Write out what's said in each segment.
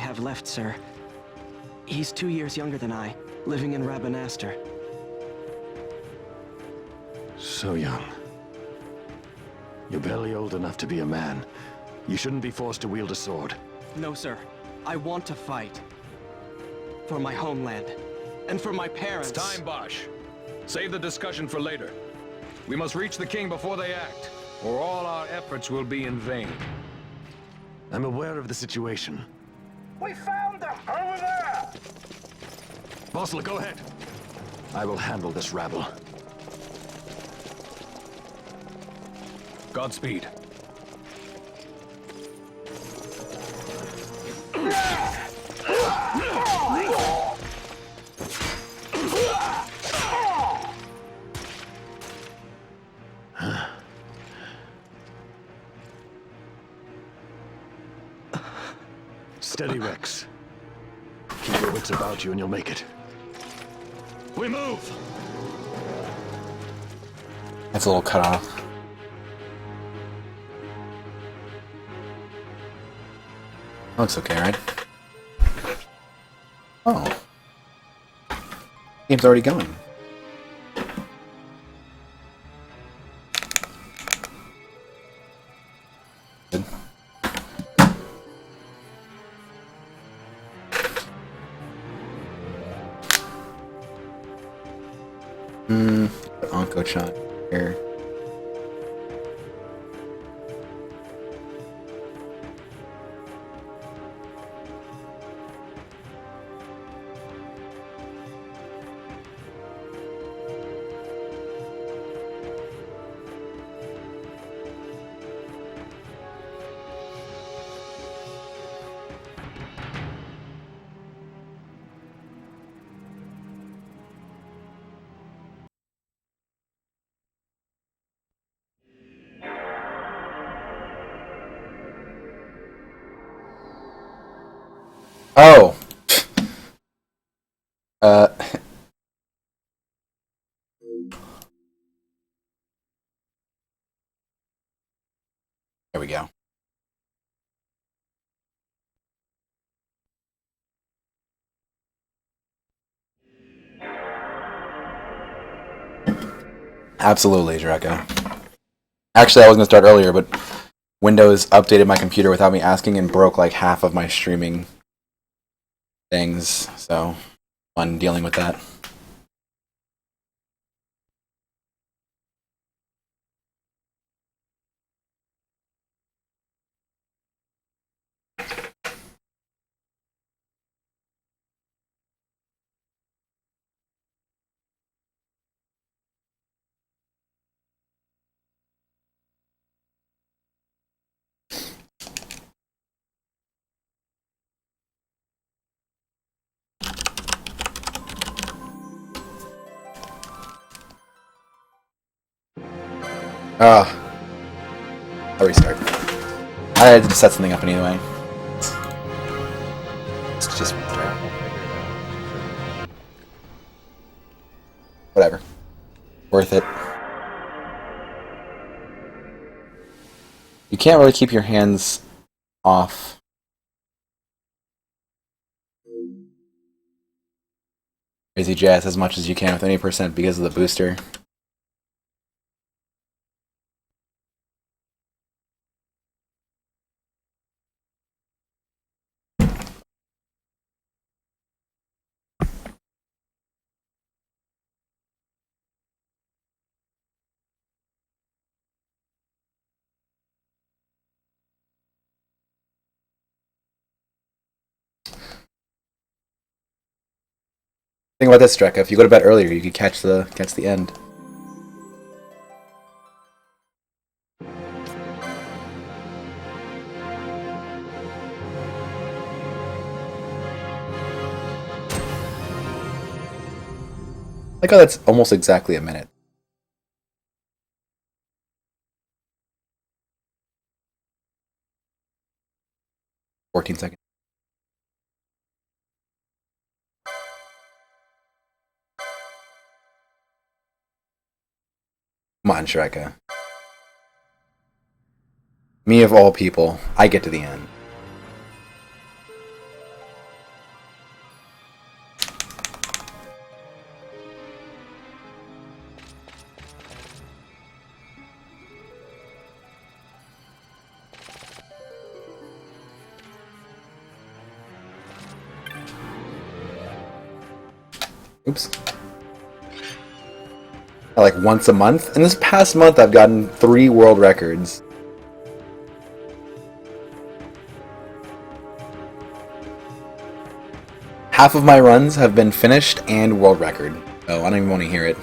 have left, sir. He's 2 years younger than I, living in Rabanastre. So young. You're barely old enough to be a man. You shouldn't be forced to wield a sword. No, sir. I want to fight. For my homeland. And for my parents. It's time, Bosch. Save the discussion for later. We must reach the king before they act, or all our efforts will be in vain. I'm aware of the situation. We found them! Over there! Vossler, go ahead. I will handle this rabble. Godspeed. Steady, Rex. Keep your wits about you and you'll make it. We move! That's a little cut off. Looks okay, right? Oh. Game's already going. Good. Onko shot here. Oh. There we go. Absolutely, Draco. Actually, I was going to start earlier, but Windows updated my computer without me asking and broke like half of my streaming things, so fun dealing with that. I'll restart. I had to set something up anyway. Let's just try. Whatever. Worth it. You can't really keep your hands off. IZJS as much as you can with any percent because of the booster. Think about this, Drekka. If you go to bed earlier, you could catch the end. Like, oh, that's almost exactly a minute. 14 seconds. Come on, Shreka. Me of all people, I get to the end. Oops. Like once a month. And this past month I've gotten 3 world records. Half of my runs have been finished and world record. Oh, I don't even want to hear it.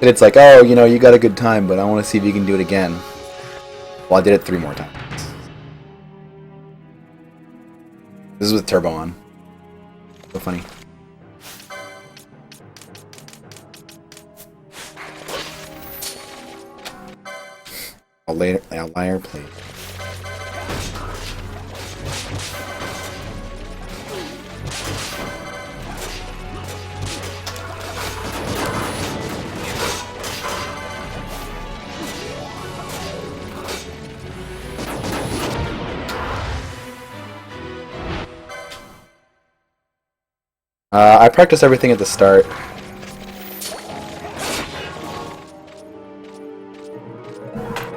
It's like, oh, you know, you got a good time, but I want to see if you can do it again. Well, I did it 3 more times. This is with turbo on. So funny. A liar, please. I practice everything at the start.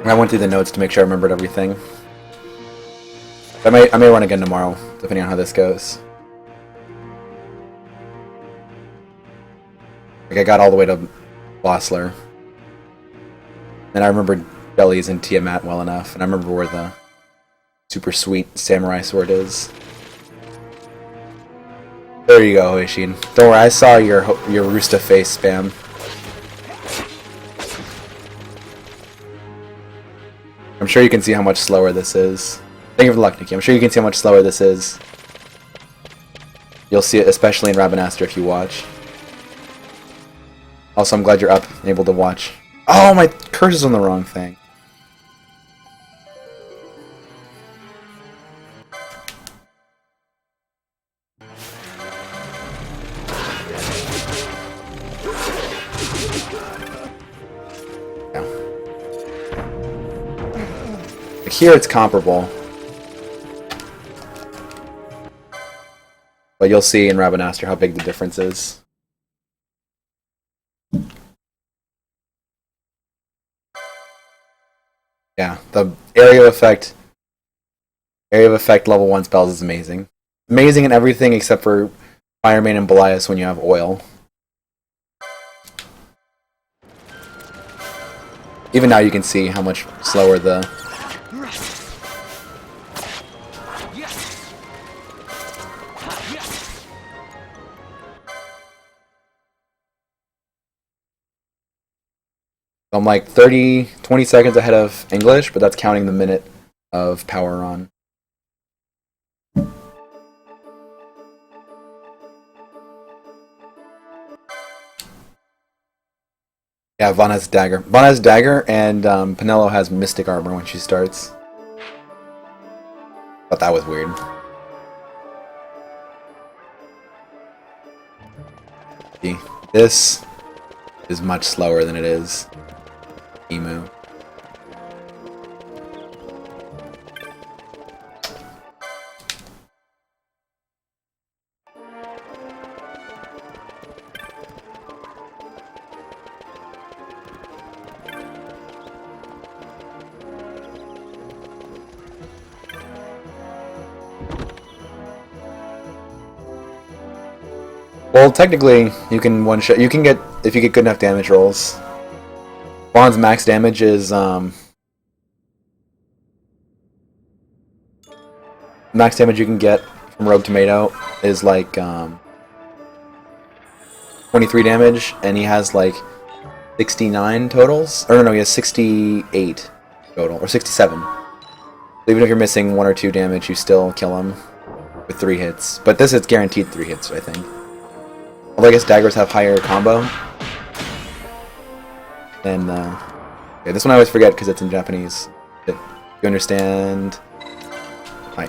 I went through the notes to make sure I remembered everything. I may run again tomorrow, depending on how this goes. Like I got all the way to Bossler. And I remembered Jellies and Tiamat well enough, and I remember where the super sweet samurai sword is. There you go, Hoishin. Don't worry, I saw your Roosta face spam. I'm sure you can see how much slower this is. Thank you for the luck, Nikki. I'm sure you can see how much slower this is. You'll see it especially in Rabanastre if you watch. Also, I'm glad you're up and able to watch. Oh, my cursor's on the wrong thing. Here it's comparable, but you'll see in Rabanastre how big the difference is. Yeah, the area of effect level 1 spells is amazing. Amazing in everything except for Firemane and Belias when you have oil. Even now you can see how much slower the I'm like 20 seconds ahead of English, but that's counting the minute of power on. Yeah, Vaughn has dagger. Vaughn has dagger, and Penelo has mystic armor when she starts. Thought that was weird. See, this is much slower than it is Emu. Well, technically, you can one-shot. You can get if you get good enough damage rolls. Vaughn's max damage is max damage you can get from Rogue Tomato is like 23 damage, and he has like 69 totals. Or no, he has 68 total or 67. So even if you're missing 1 or 2 damage, you still kill him with 3 hits. But this is guaranteed 3 hits, I think. Although I guess daggers have higher combo. And, okay, this one I always forget because it's in Japanese. You understand? Hi.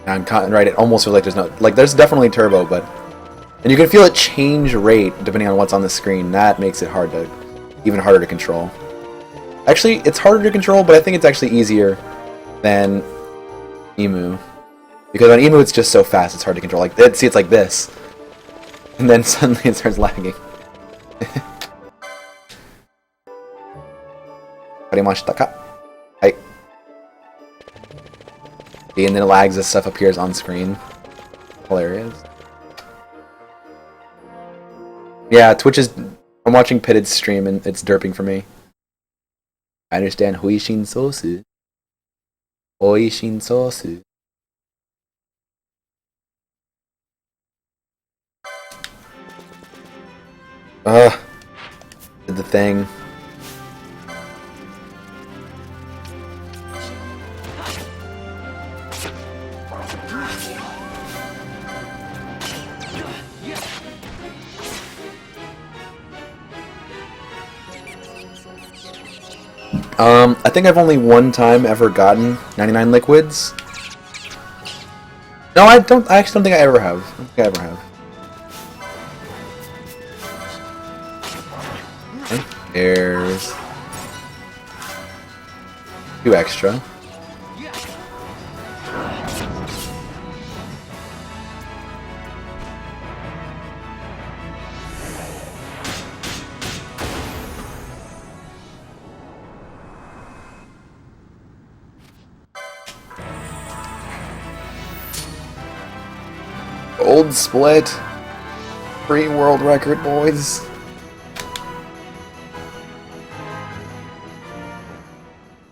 I'm caught right. It almost feels like there's no, like there's definitely turbo, but and you can feel it change rate depending on what's on the screen. That makes it even harder to control. Actually, it's harder to control, but I think it's actually easier than Emu. Because on Emu it's just so fast, it's hard to control. Like, see, it's like this. And then suddenly it starts lagging. Karimashita. Hi. See, and then it lags as stuff appears on screen. Hilarious. Yeah, Twitch is... I'm watching Pitted stream and it's derping for me. I understand. Hoishin sosu. Hoishin sosu. Did the thing. I think I've only one time ever gotten 99 liquids. No, I actually don't think I ever have. I don't think I ever have. Okay. There's 2 extra. Gold split. Free world record, boys.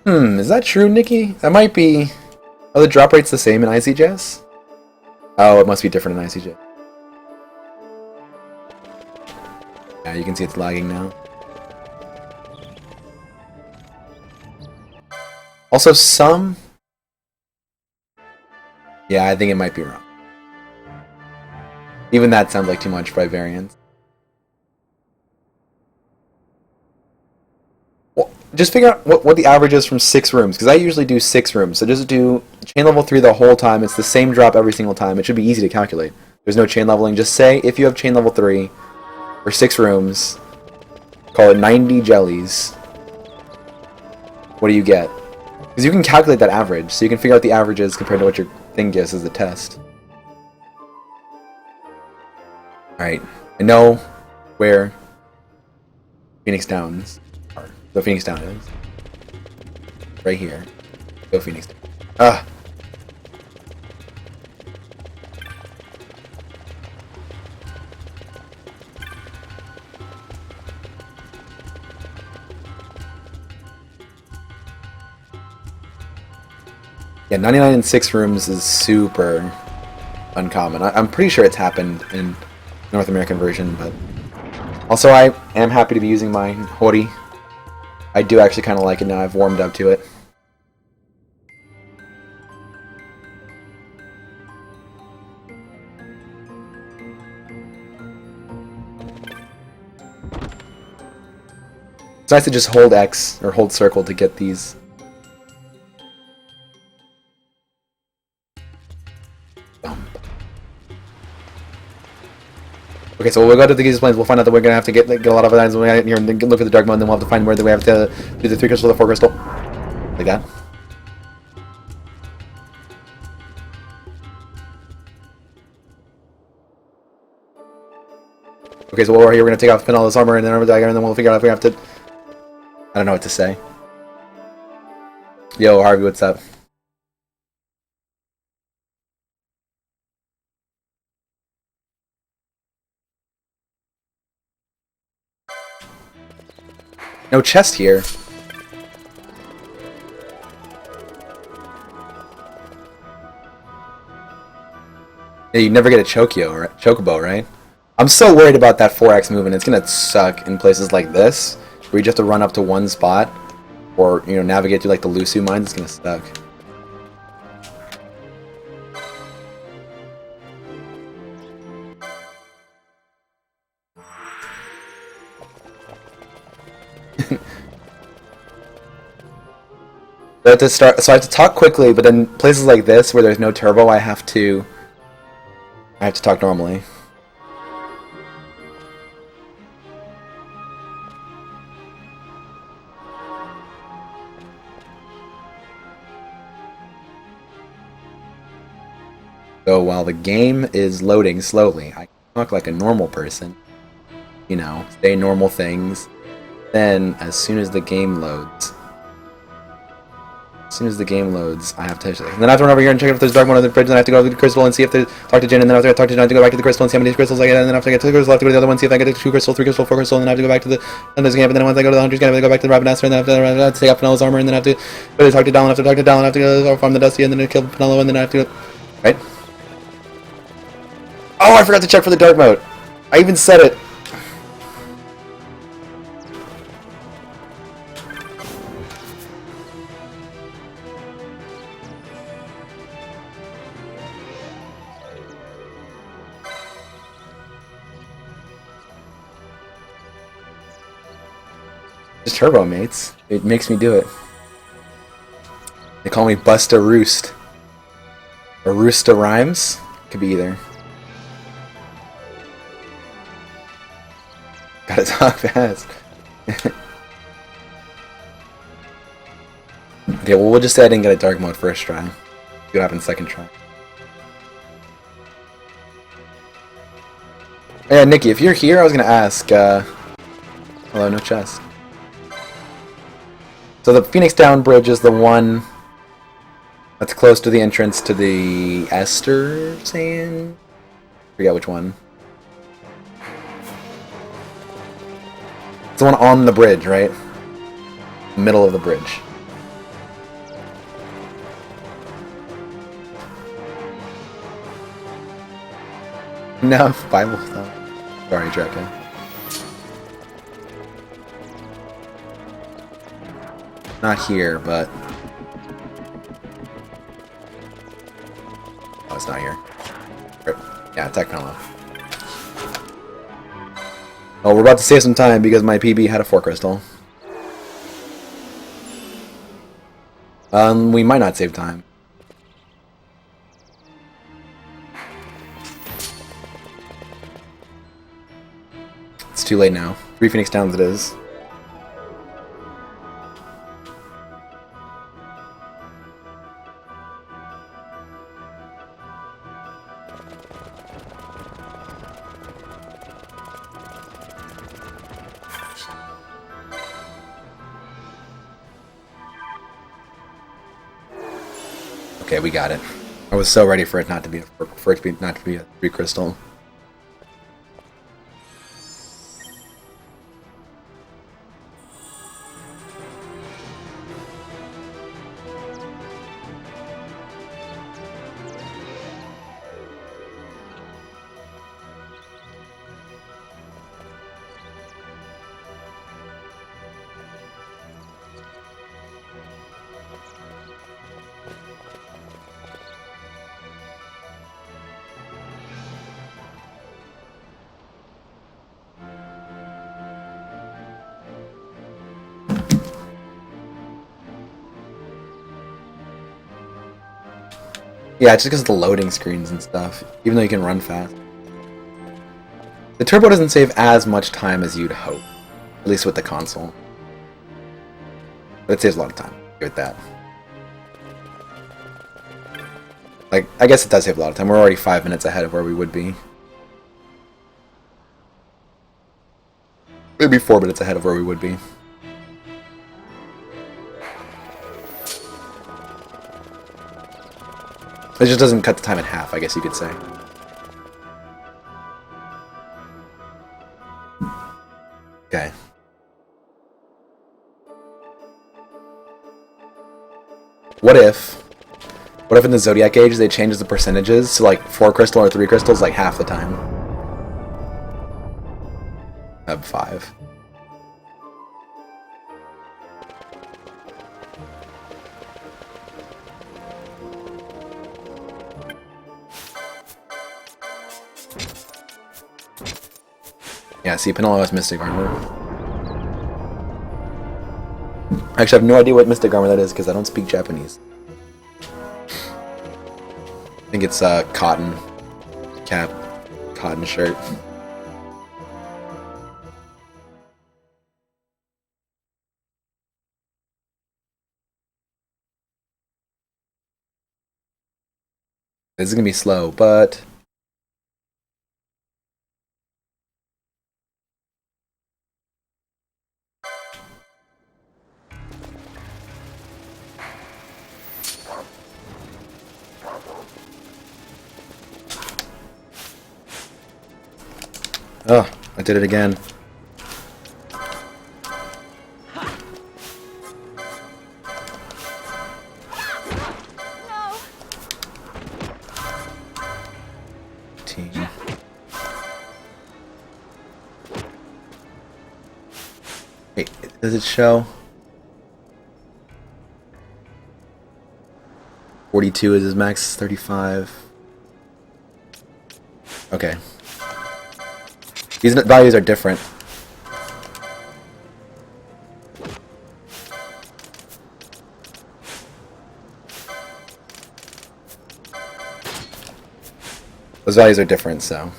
Is that true, Nikki? That might be... Oh, the drop rate's the same in IZJS? Oh, it must be different in IZJS. Yeah, you can see it's lagging now. Also, some... Yeah, I think it might be wrong. Even that sounds like too much by variance. Well, just figure out what the average is from 6 rooms, because I usually do 6 rooms. So just do chain level 3 the whole time. It's the same drop every single time. It should be easy to calculate. There's no chain leveling. Just say if you have chain level 3 for 6 rooms, call it 90 jellies. What do you get? Because you can calculate that average, so you can figure out the averages compared to what your thing gives as a test. Alright, I know where Phoenix Downs are. The Phoenix Down is. Right here. Go Phoenix Down. Ah! Yeah, 99 in 6 rooms is super uncommon. I'm pretty sure it's happened in North American version, but also I am happy to be using my Hori. I do actually kind of like it now. I've warmed up to it. It's nice to just hold X or hold circle to get these. Okay, so we'll go to the Giza Plains. We'll find out that we're gonna have to get a lot of items when we get here and then look for the Dark Mode, and then we'll have to find where we have to do the 3 crystal or the 4 crystal. Like that. Okay, so while we're here, we're gonna take off, pin all this armor, and then dagger, and then we'll figure out if we have to. I don't know what to say. Yo, Harvey, what's up? No chest here. Yeah, you never get a chocobo, right? I'm so worried about that 4x movement. It's gonna suck in places like this, where you just have to run up to one spot, or navigate through like the Lusu mines. It's gonna suck. So I have to talk quickly, but then places like this where there's no turbo, I have to talk normally. So while the game is loading slowly, I talk like a normal person, say normal things. Then as soon as the game loads, As soon as the game loads, I have to... And then I have to run over here and check if there's dark one on the bridge, then I have to go to the crystal and see if there's... Talk to Jin, and then after I talk to Jin, I have to go back to the crystal and see how many crystals I get, and then after I get to the crystal, I have to go to the other one, see if I get to 2 crystal, 3 crystal, 4 crystal, and then I have to go back to the Hunter's camp, and then once I go to the Hunter's camp, I have to go back to the Rabbit Master, and then I have to take out Penelo's armor, and then I have to go to talk to Dallin, I have to talk to Dallin, I have to go farm the Dusty, and then I kill Penelo, and then I have to go... Right? Oh, I forgot to check for the dark mode! I even said it! Just turbo, mates. It makes me do it. They call me Busta Roost. Or Roosta Rhymes? Could be either. Gotta talk fast. Okay, well we'll just say I didn't get a dark mode first try. See what happens second try. Yeah, Nikki, if you're here, I was gonna ask, hello, no chest. So the Phoenix Down Bridge is the one that's close to the entrance to the Esther Sand? Forget which one. It's the one on the bridge, right? Middle of the bridge. No, Bible stuff. Sorry, Drekka. Not here, but... Oh, it's not here. Yeah, Technolo. Oh, we're about to save some time because my PB had a 4 crystal. We might not save time. It's too late now. 3 Phoenix Downs it is. Okay, we got it. I was so ready for it not to be not to be a 3 crystal. Yeah, it's just because of the loading screens and stuff, even though you can run fast. The turbo doesn't save as much time as you'd hope, at least with the console. But it saves a lot of time, with that. Like, I guess it does save a lot of time. We're already 5 minutes ahead of where we would be. Maybe 4 minutes ahead of where we would be. It just doesn't cut the time in half, I guess you could say. Okay. What if in the Zodiac Age they change the percentages to like 4 crystal or 3 crystals like half the time? That'd be 5. Yeah, see, Penelo has Mystic Armor. Actually, I have no idea what Mystic Armor that is because I don't speak Japanese. I think it's a cotton cap, cotton shirt. This is gonna be slow, but... Oh, I did it again. No. Team. Wait, does it show? 42 is his max, 35. Okay. These values are different. Those values are different, so.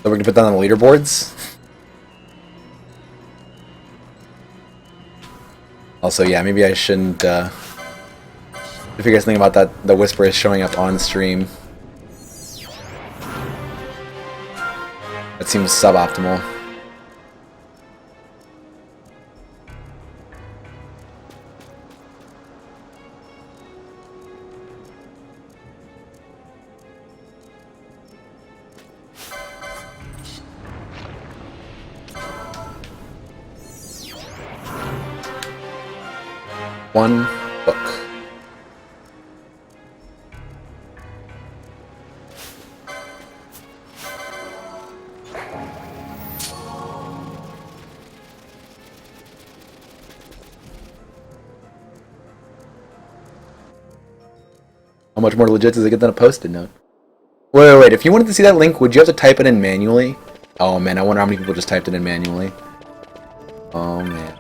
So we're gonna put that on the leaderboards. Also, yeah, maybe I shouldn't, if you guys think about that, the whisper is showing up on stream. That seems suboptimal. One book. How much more legit does it get than a post-it note? Wait. If you wanted to see that link, would you have to type it in manually? Oh man, I wonder how many people just typed it in manually. Oh man.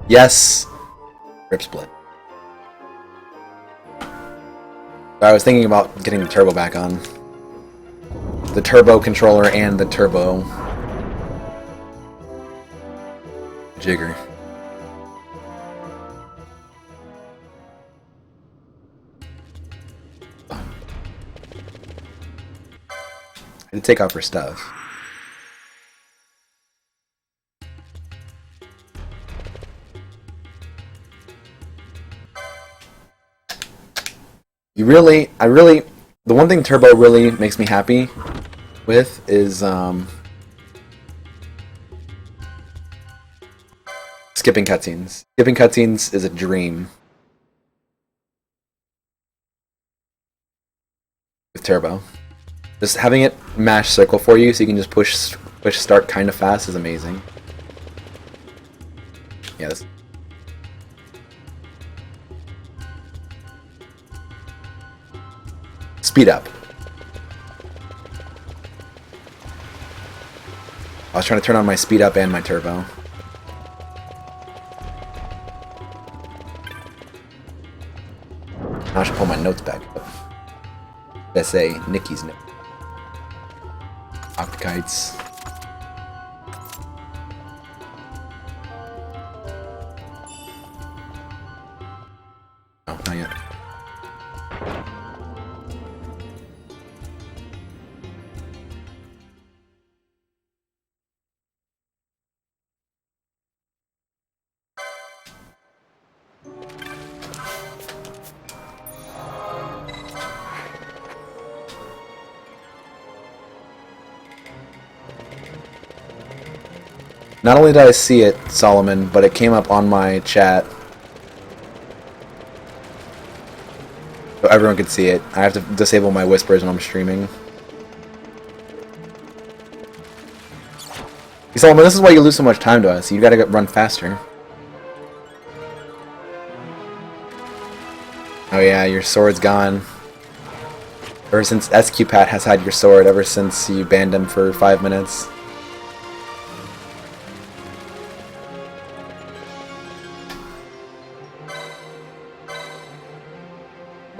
Yes. Rip split. I was thinking about getting the turbo back on. The turbo controller and the turbo jigger. I had to take off her stuff. The one thing Turbo really makes me happy with is skipping cutscenes. Skipping cutscenes is a dream with Turbo. Just having it mash circle for you so you can just push start kind of fast is amazing. Yes. Speed up. I was trying to turn on my speed up and my turbo. Now I should pull my notes back up. Let's say Nikki's note. Octikites. Oh, not yet. Not only did I see it, Solomon, but it came up on my chat. So everyone could see it. I have to disable my whispers when I'm streaming. Solomon, this is why you lose so much time to us. You gotta run faster. Oh yeah, your sword's gone. Ever since SQPat has had your sword, ever since you banned him for 5 minutes.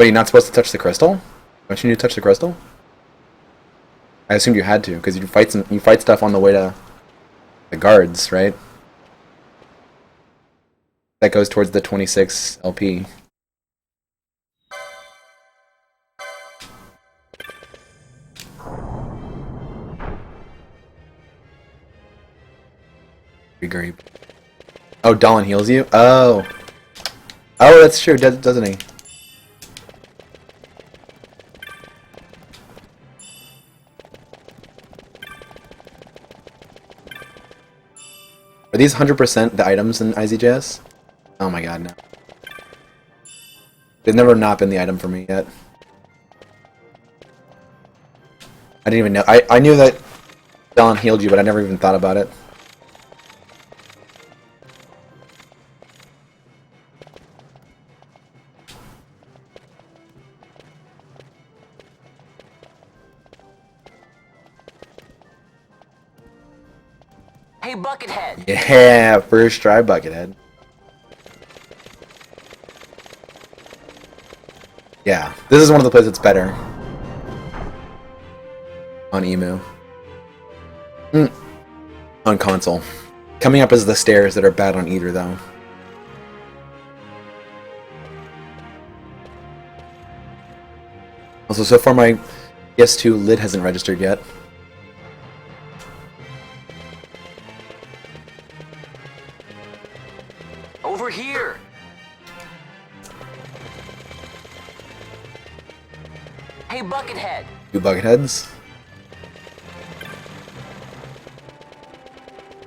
Wait, you're not supposed to touch the crystal? Don't you need to touch the crystal? I assumed you had to, because you fight stuff on the way to the guards, right? That goes towards the 26 LP. Great. Oh, Dolan heals you? Oh. Oh, that's true, doesn't he? Are these 100% the items in IZJS? Oh my god, no. They've never not been the item for me yet. I didn't even know. I knew that Dolan healed you, but I never even thought about it. Hey, Buckethead! Yeah, first try Buckethead. Yeah, this is one of the places that's better. On Emu. On console. Coming up is the stairs that are bad on either, though. Also, so far my PS2 lid hasn't registered yet. Over here! Hey, Buckethead! Two Bucketheads.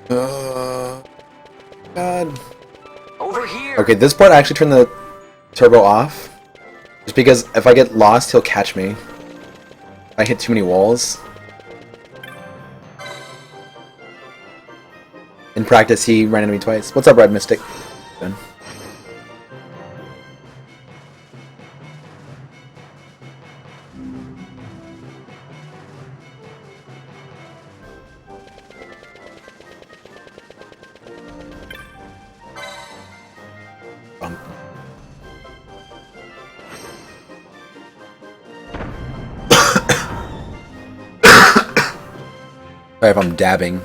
God. Over here! Okay, this part I actually turned the turbo off. Just because if I get lost, he'll catch me. If I hit too many walls. In practice, he ran into me twice. What's up, Red Mystic? Good. Bump. Sorry if I'm dabbing,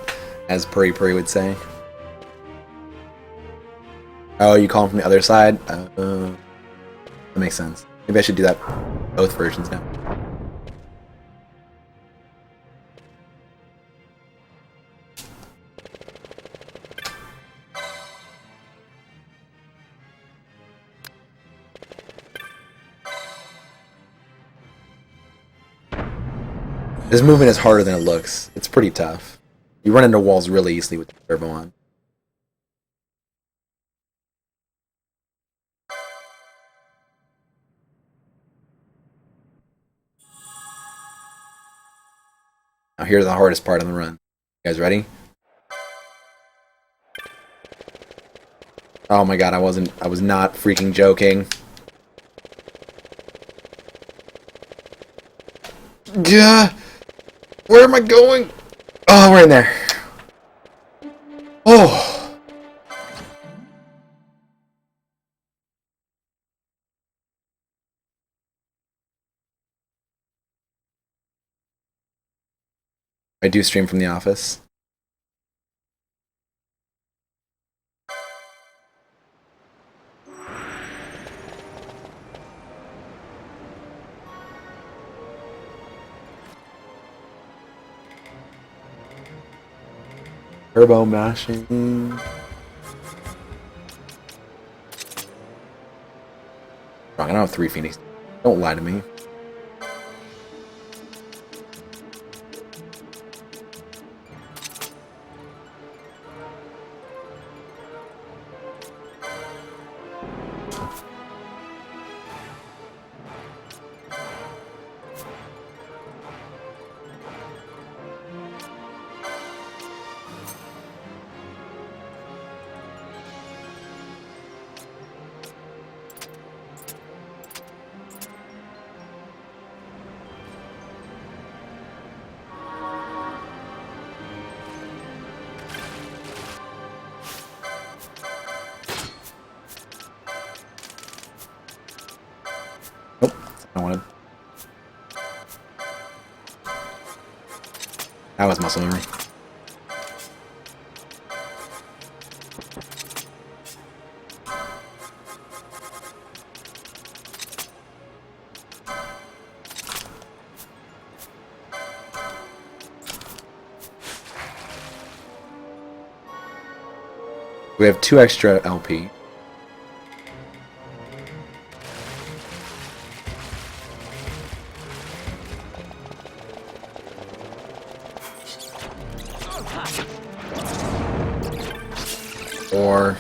as Puri Puri would say. Oh, you call him from the other side? That makes sense. Maybe I should do that both versions now. This movement is harder than it looks. It's pretty tough. You run into walls really easily with the turbo on. Now here's the hardest part on the run. You guys ready? Oh my god, I was not freaking joking. Yeah. Where am I going? Oh, we're in there. Oh. I do stream from the office. Turbo mashing. Wrong, I don't have 3 Phoenix. Don't lie to me. I wanted. That was muscle memory. We have 2 extra LP. Or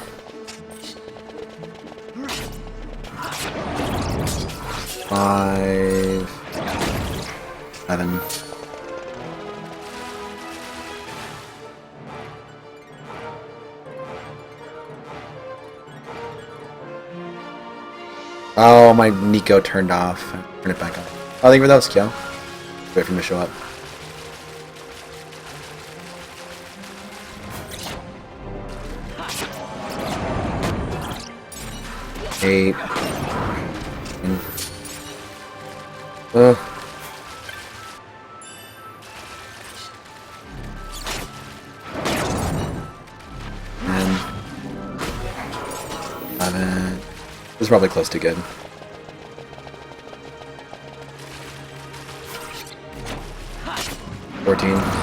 5, 7. Oh, my Nico turned off. Turn it back on. Oh, thank you for that, Skill. Wait for him to show up. Eight. And 11. This is probably close to good. $14.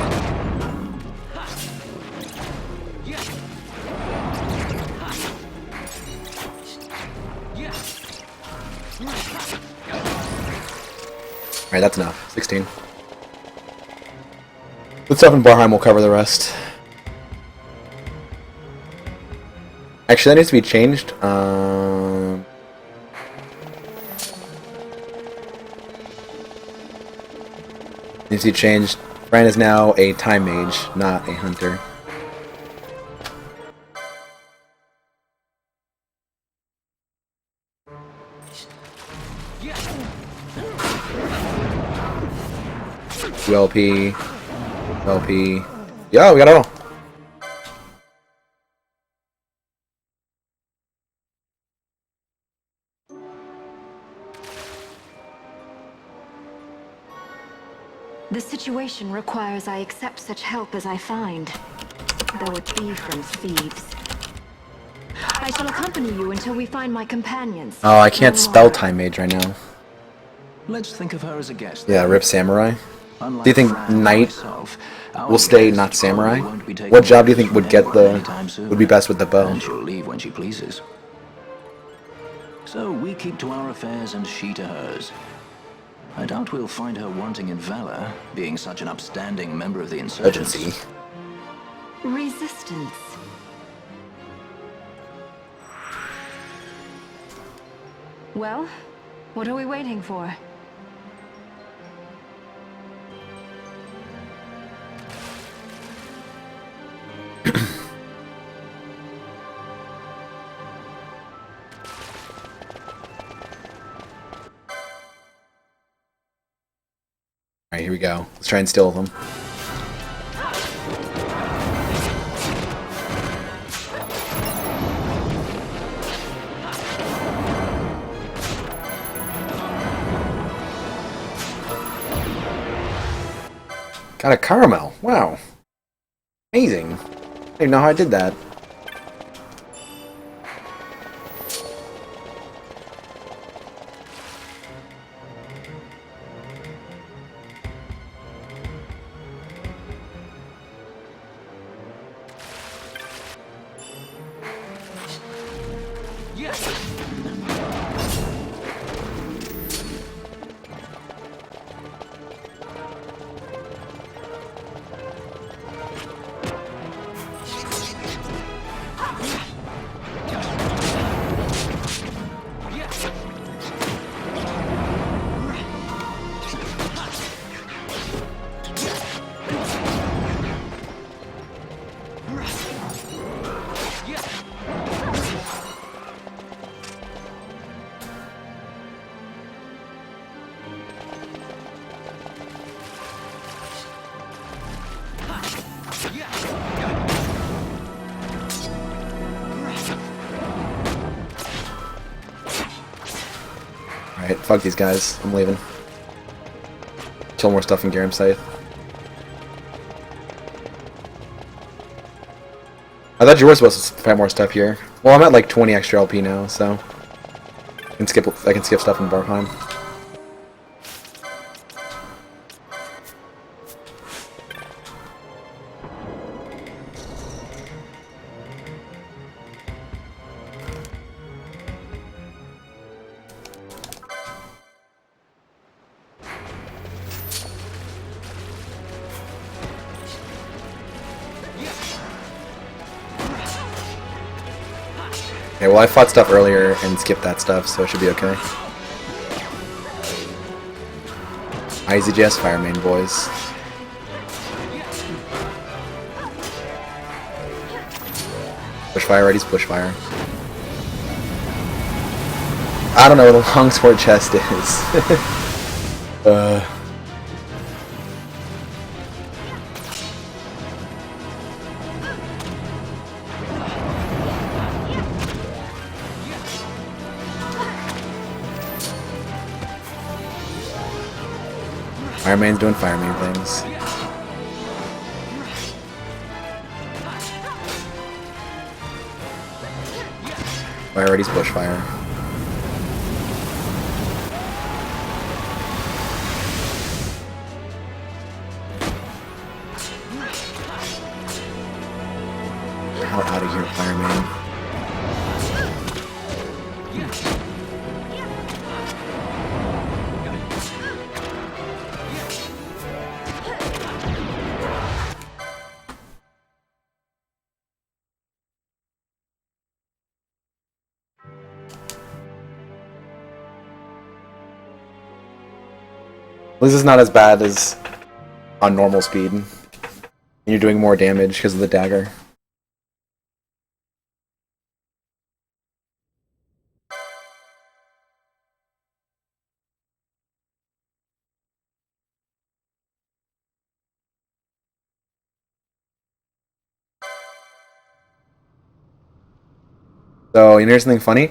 Alright, that's enough. 16. With stuff in Barheim, we'll cover the rest. Actually, that needs to be changed. Needs to be changed. Brian is now a time mage, not a hunter. LP. LP. Yeah, we got it all. The situation requires I accept such help as I find, though it be from thieves. I shall accompany you until we find my companions. Oh, I can't spell time mage right now. Let's think of her as a guest. Yeah, rip samurai. Unlike Do you think Fran and knight myself, our will stay guest not samurai? won't be taking What job do you think from would get anyone the anytime soon. would be best with the bow? And she'll leave when she pleases. So we keep to our affairs and she to hers. I doubt we'll find her wanting in valor, being such an upstanding member of the insurgents. Urgency. Resistance. Well, what are we waiting for? Alright, here we go. Let's try and steal them. Got a caramel. Wow. Amazing. I didn't even know how I did that. fuck these guys. I'm leaving. Kill more stuff in Garam Scythe. I thought you were supposed to find more stuff here. Well, I'm at like 20 extra LP now, so I can skip stuff in Barkheim. Okay, well I fought stuff earlier and skipped that stuff, so it should be okay. IZJS fire main, boys. Pushfire, ready's pushfire. I don't know where the longsword chest is. Firemain's doing Firemain things. Fire ready's bushfire. Hell out of here, Fireman. This is not as bad as on normal speed. You're doing more damage because of the dagger. So, you know something funny?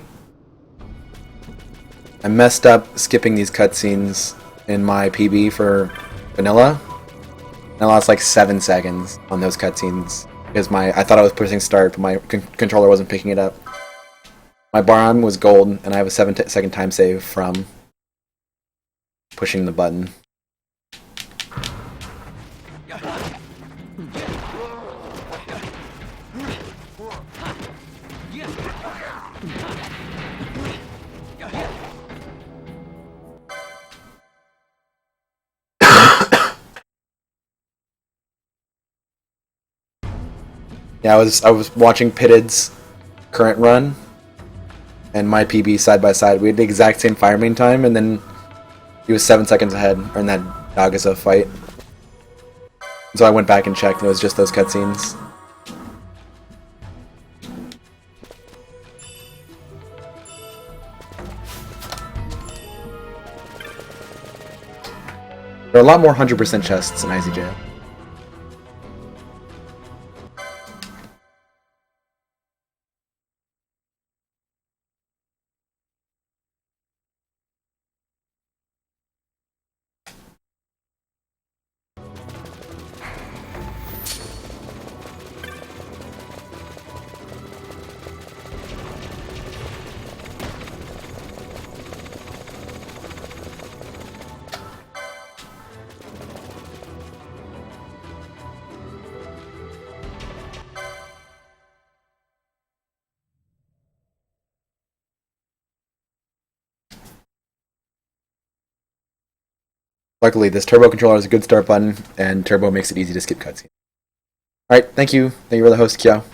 I messed up skipping these cutscenes in my PB for vanilla. I lost like 7 seconds on those cutscenes because I thought I was pressing start, but my controller wasn't picking it up. My bar was gold, and I have a 7-second time save from pushing the button. Yeah, I was watching Pitted's current run and my PB side by side. We had the exact same fire main time, and then he was 7 seconds ahead in that Giza fight. So I went back and checked, and it was just those cutscenes. There are a lot more 100% chests in IZJS. Luckily, this turbo controller has a good start button, and turbo makes it easy to skip cutscenes. Alright, thank you. Thank you for the host, Kyo.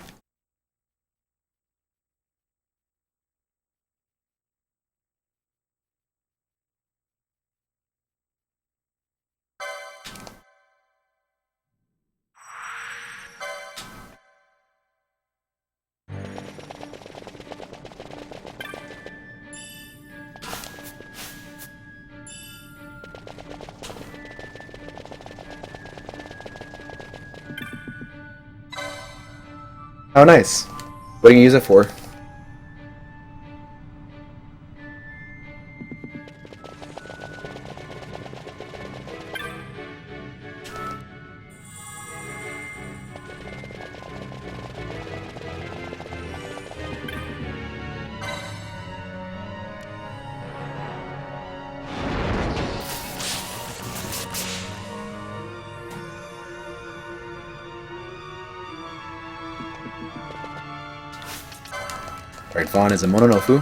Oh, nice. What do you use it for? Alright, Vaughn is a Mononofu.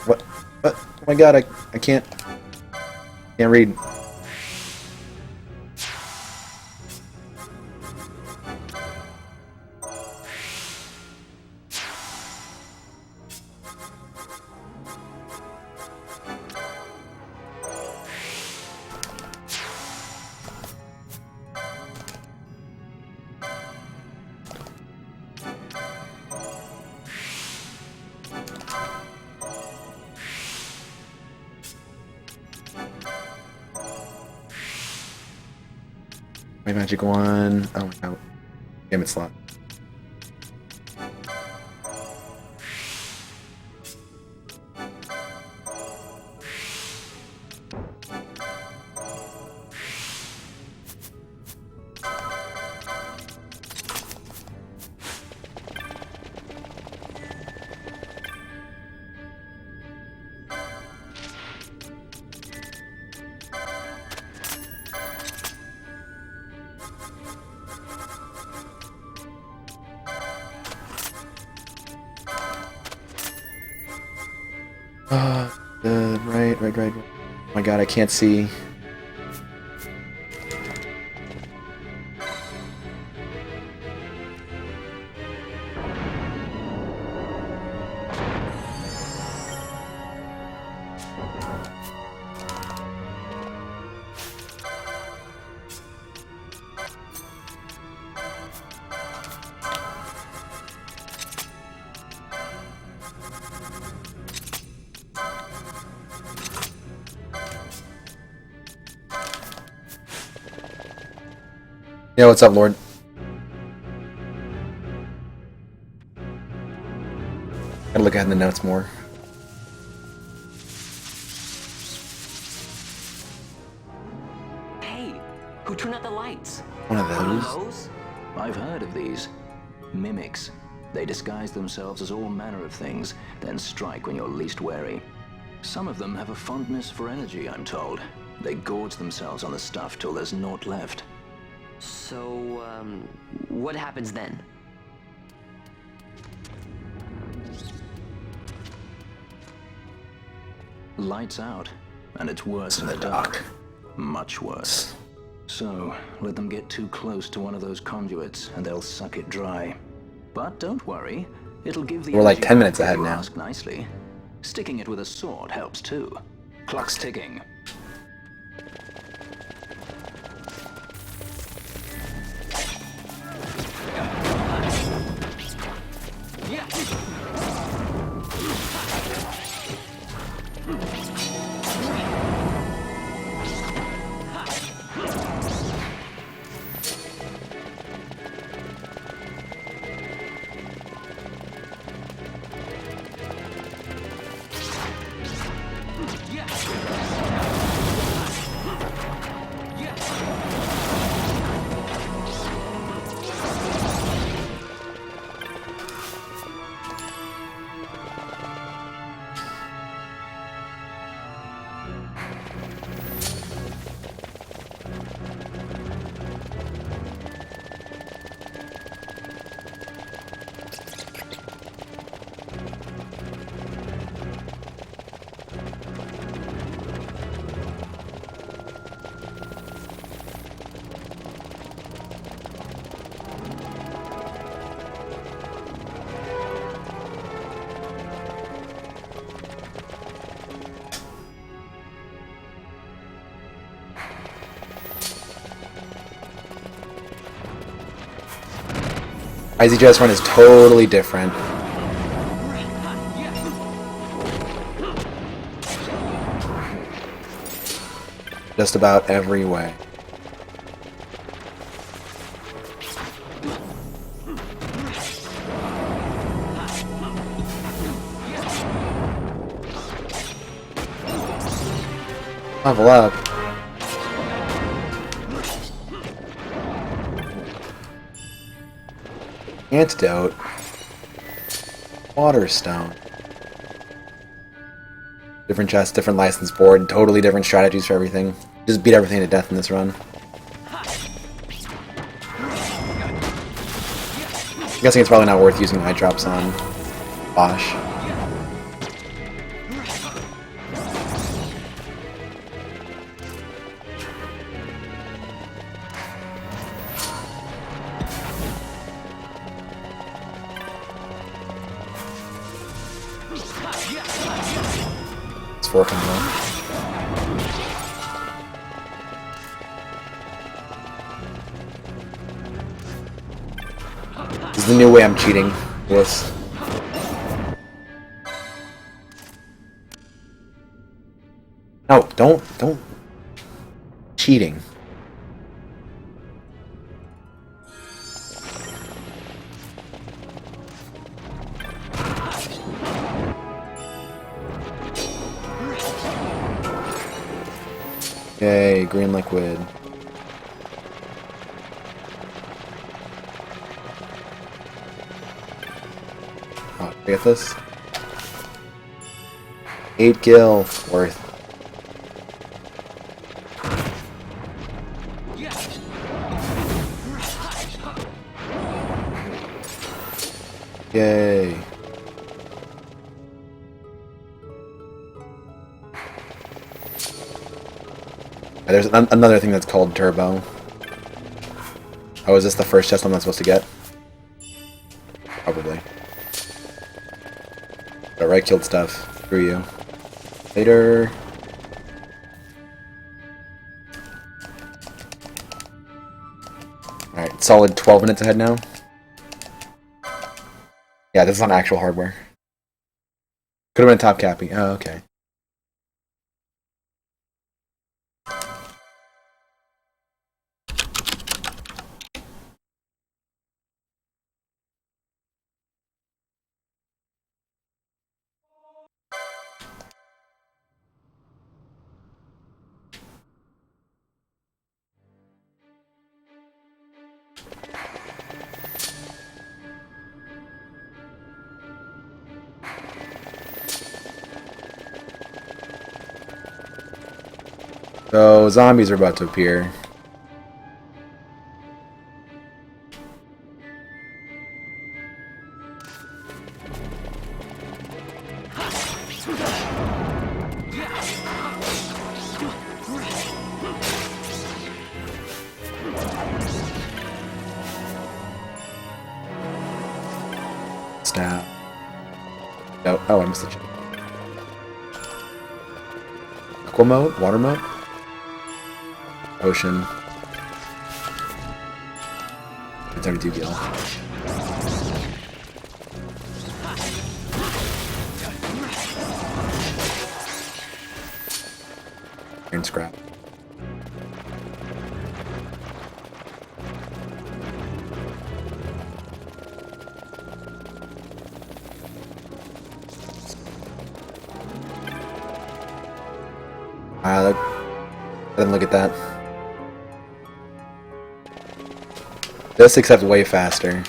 What? Oh my god, I can't read. My magic wand. Oh my god. Damn it, slot. Right. Oh my god, I can't see. Yeah, what's up, Lord? Gotta look ahead in the notes more. Hey, who turned out the lights? One of One of those. those? I've heard of these. Mimics. They disguise themselves as all manner of things, then strike when you're least wary. Some of them have a fondness for energy, I'm told. They gorge themselves on the stuff till there's naught left. So, what happens then? Lights out, and it's worse in the dark. Much worse. So, let them get too close to one of those conduits, and they'll suck it dry. But don't worry, it'll give the We're like energy 10 minutes back if ahead you now. ask nicely. Sticking it with a sword helps too. Clock's ticking. IZJS run is totally different. Just about every way. Level up. Antidote. Waterstone. Different chests, different license board, totally different strategies for everything. Just beat everything to death in this run. I'm guessing it's probably not worth using eye drops on Bosch. It's 4 coming up. This is the new way I'm cheating this. No, don't. Cheating. Yay, green liquid. Oh, get this? 8 gil worth. Yay. There's another thing that's called turbo. Oh, is this the first chest I'm not supposed to get? Probably. Alright, killed stuff. Screw you. Later. Alright, solid 12 minutes ahead now. Yeah, this is on actual hardware. Could have been top cappy. Oh, okay. So, zombies are about to appear. Snap. Oh, I missed the check. Aqua mode? Water mode? Ocean. It's 72 gil. Iron scrap. I didn't look at that. This accepts way faster.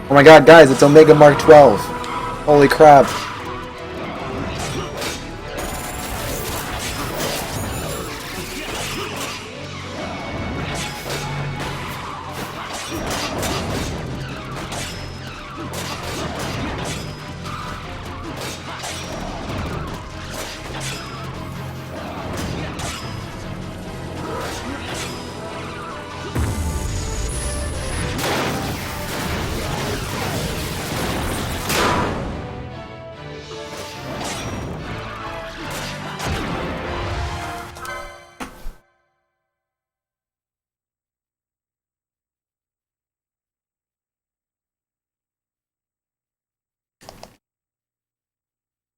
Oh my god, guys, it's Omega Mark 12. Holy crap.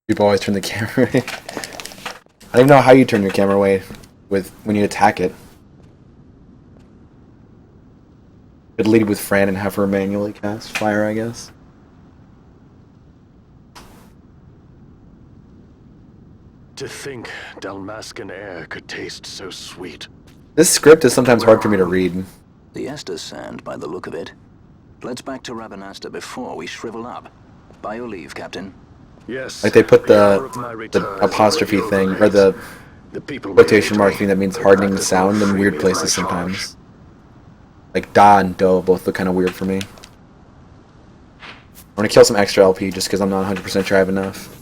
People always turn the camera away. I don't even know how you turn your camera away when you attack it. Could lead with Fran and have her manually cast fire, I guess. To think Dalmascan air could taste so sweet. This script is sometimes hard for me to read. The Estes sand, by the look of it. Let's back to Rabanasta before we shrivel up. By your leave, Captain. Yes. Like they put hour of my the return apostrophe is thing, already or the over. The people may quotation hate mark me, thing that means but hardening the practice will sound in free weird me of my places charge. sometimes. Like da and do both look kind of weird for me. I'm gonna kill some extra LP just because I'm not 100% sure I have enough.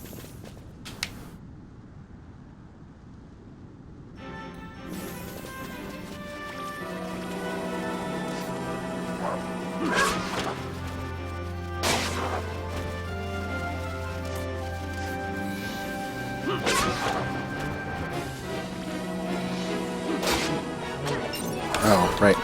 Oh, right.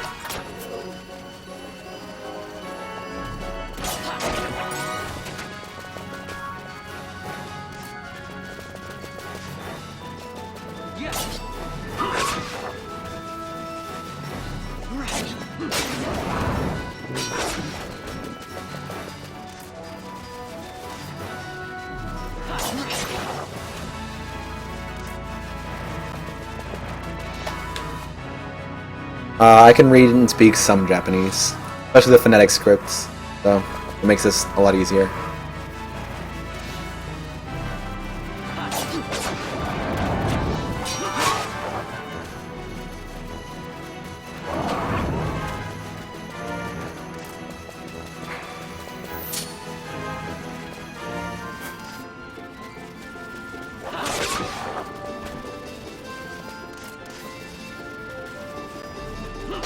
I can read and speak some Japanese, especially the phonetic scripts, so it makes this a lot easier.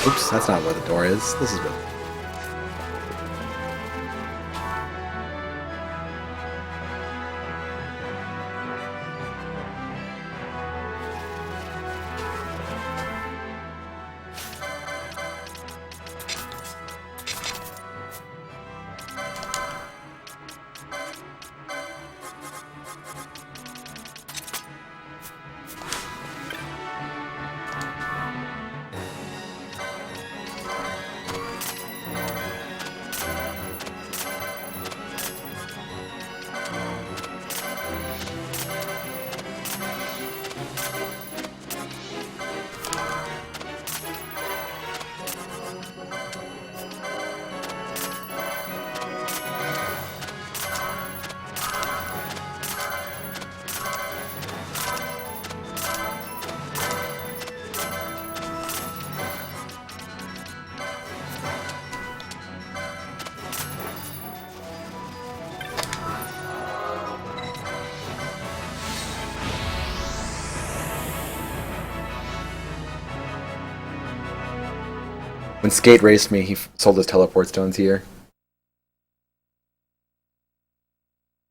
Oops, that's not where the door is. This is where... When Skate raced me, he sold his teleport stones here.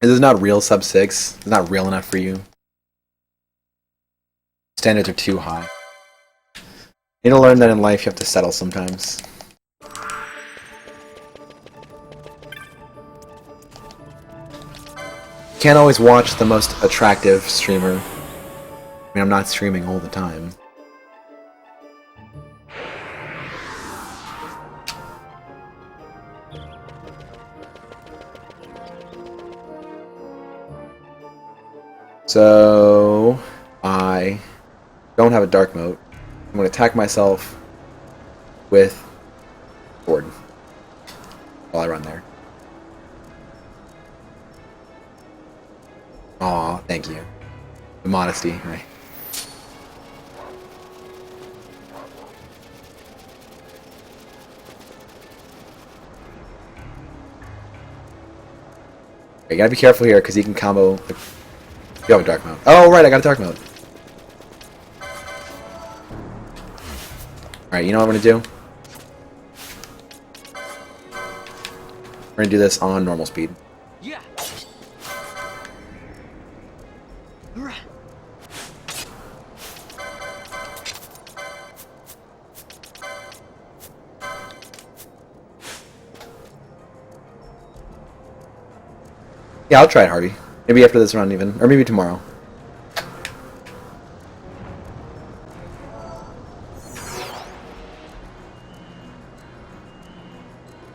This is not real sub 6. It's not real enough for you. Standards are too high. You need to learn that in life you have to settle sometimes. You can't always watch the most attractive streamer. I mean, I'm not streaming all the time. So, I don't have a dark mode. I'm going to attack myself with sword while I run there. Aw, thank you. The modesty, right? You gotta be careful here because he can combo. You have a dark mode. Oh, right, I got a dark mode. Alright, you know what I'm gonna do? We're gonna do this on normal speed. Yeah. Yeah, I'll try it, Harvey. Maybe after this run even. Or maybe tomorrow.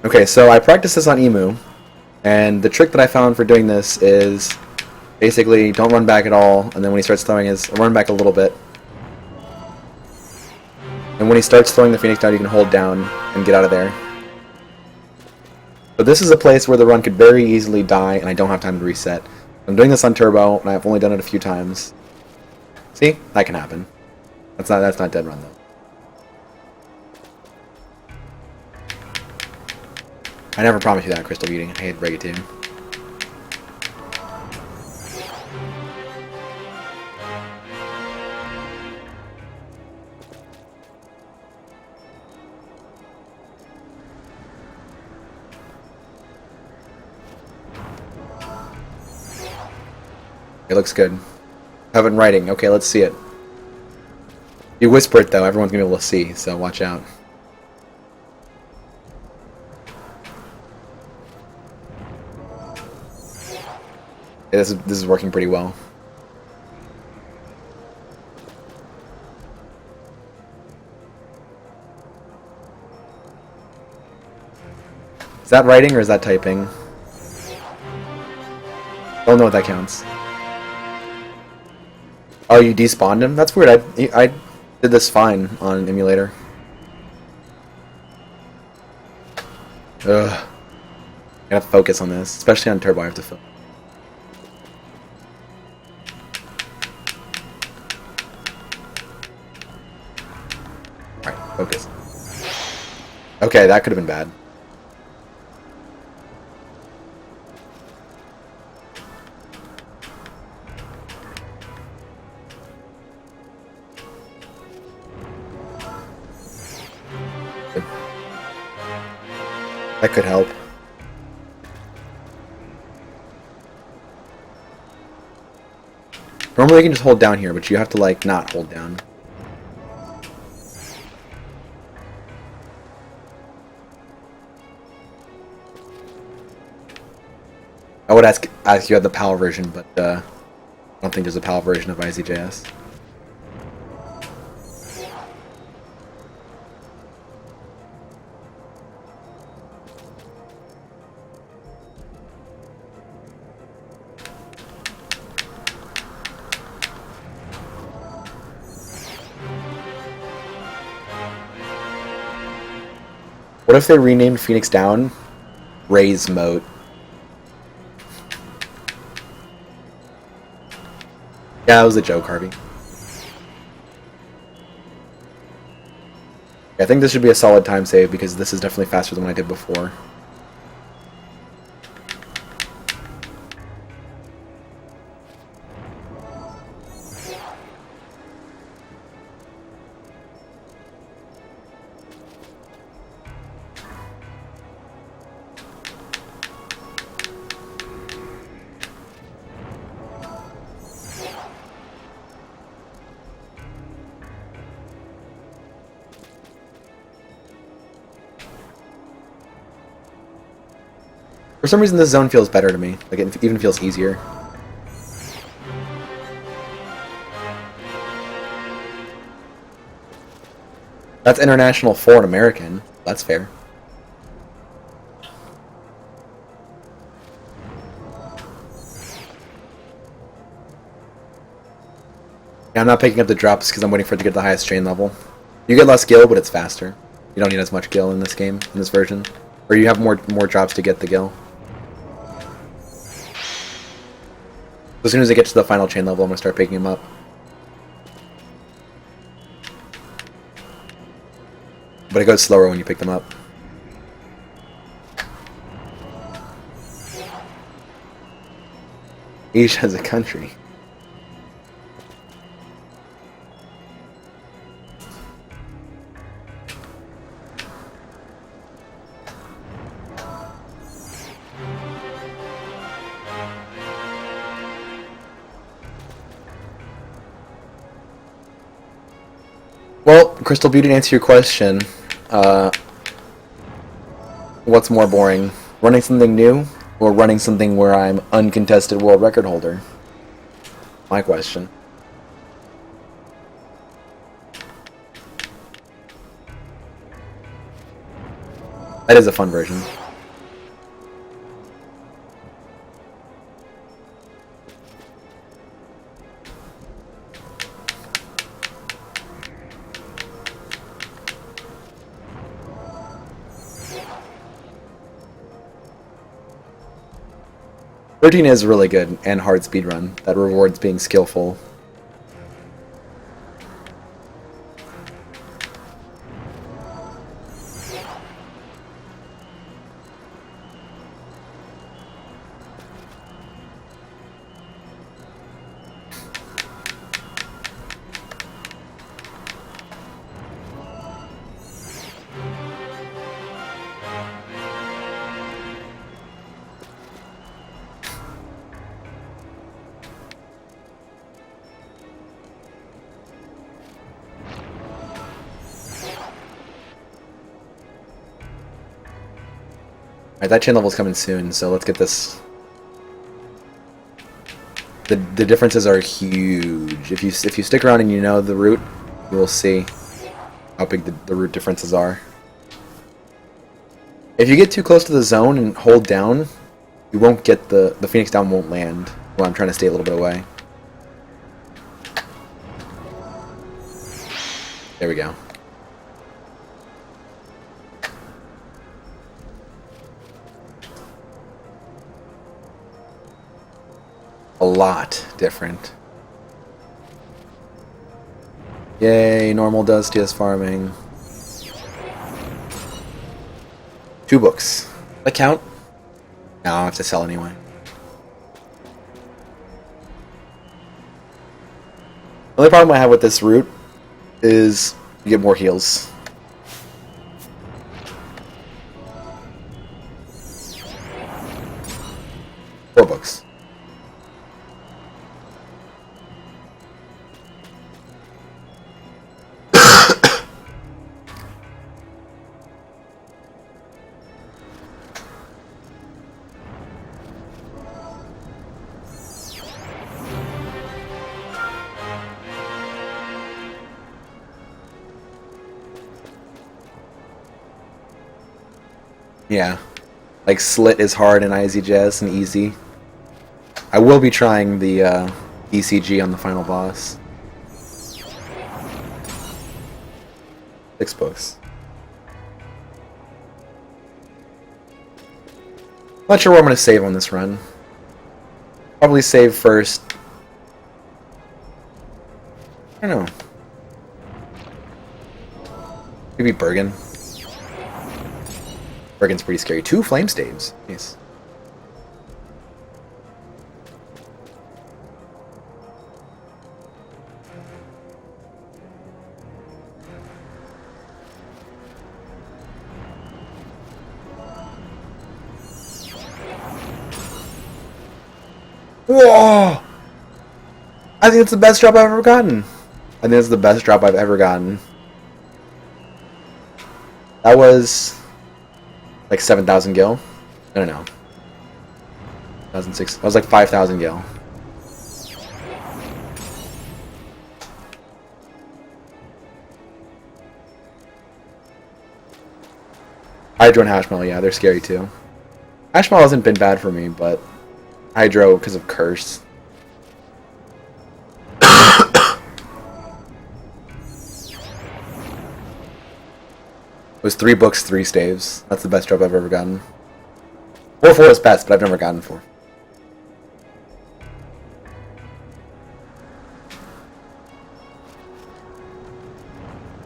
Okay, so I practiced this on Emu. And the trick that I found for doing this is Basically, don't run back at all, and then when he starts throwing his... run back a little bit. And when he starts throwing the Phoenix down, you can hold down and get out of there. But this is a place where the run could very easily die, and I don't have time to reset. I'm doing this on turbo, and I've only done it a few times. See? That can happen. That's not dead run, though. I never promised you that, Crystal Beauty. I hate to break it to you. It looks good. Have it in writing. Okay, let's see it. You whisper it, though. Everyone's going to be able to see, so watch out. Yeah, this is working pretty well. Is that writing or is that typing? Don't know what that counts. Oh, you despawned him? That's weird. I did this fine on emulator. Ugh. I gotta focus on this, especially on turbo. I have to film. Alright, focus. Okay, that could have been bad. That could help. Normally you can just hold down here, but you have to, like, not hold down. I would ask you had the PAL version, but I don't think there's a PAL version of IZJS. What if they renamed Phoenix Down Ray's Moat? Yeah, that was a joke, Harvey. I think this should be a solid time save because this is definitely faster than what I did before. For some reason, this zone feels better to me. Like, it even feels easier. That's international for an American. That's fair. Yeah, I'm not picking up the drops because I'm waiting for it to get the highest chain level. You get less gil, but it's faster. You don't need as much gil in this game, in this version. Or you have more drops to get the gil. As soon as I get to the final chain level, I'm going to start picking them up. But it goes slower when you pick them up. Asia as a country. Well, Crystal Beauty, to answer your question, what's more boring? Running something new, or running something where I'm uncontested world record holder? My question. That is a fun version. 13 is really good and hard speedrun. That rewards being skillful. Alright, that chain level's coming soon, so let's get this. The differences are huge. If you stick around and you know the route, you will see how big the route differences are. If you get too close to the zone and hold down, you won't get the Phoenix Down won't land while I'm trying to stay a little bit away. There we go. A lot different. Yay, normal does TS farming. 2 books. That count? No, I have to sell anyway. The only problem I have with this route is you get more heals. Four books. Yeah, like Slit is hard in IZJS and easy. I will be trying the ECG on the final boss. 6 books. Not sure where I'm going to save on this run. Probably save first. I don't know. Maybe Bergen. Bergen's pretty scary. 2 flame staves. Nice. Whoa! I think it's the best drop I've ever gotten. I think it's the best drop I've ever gotten. That was like 7,000 gil. I don't know. 1,006. That was like 5,000 gil. Hydro and Hashmallow, yeah, they're scary too. Hashmallow hasn't been bad for me, but Hydro because of Curse. It was 3 books, 3 staves. That's the best drop I've ever gotten. 4 is best, but I've never gotten 4.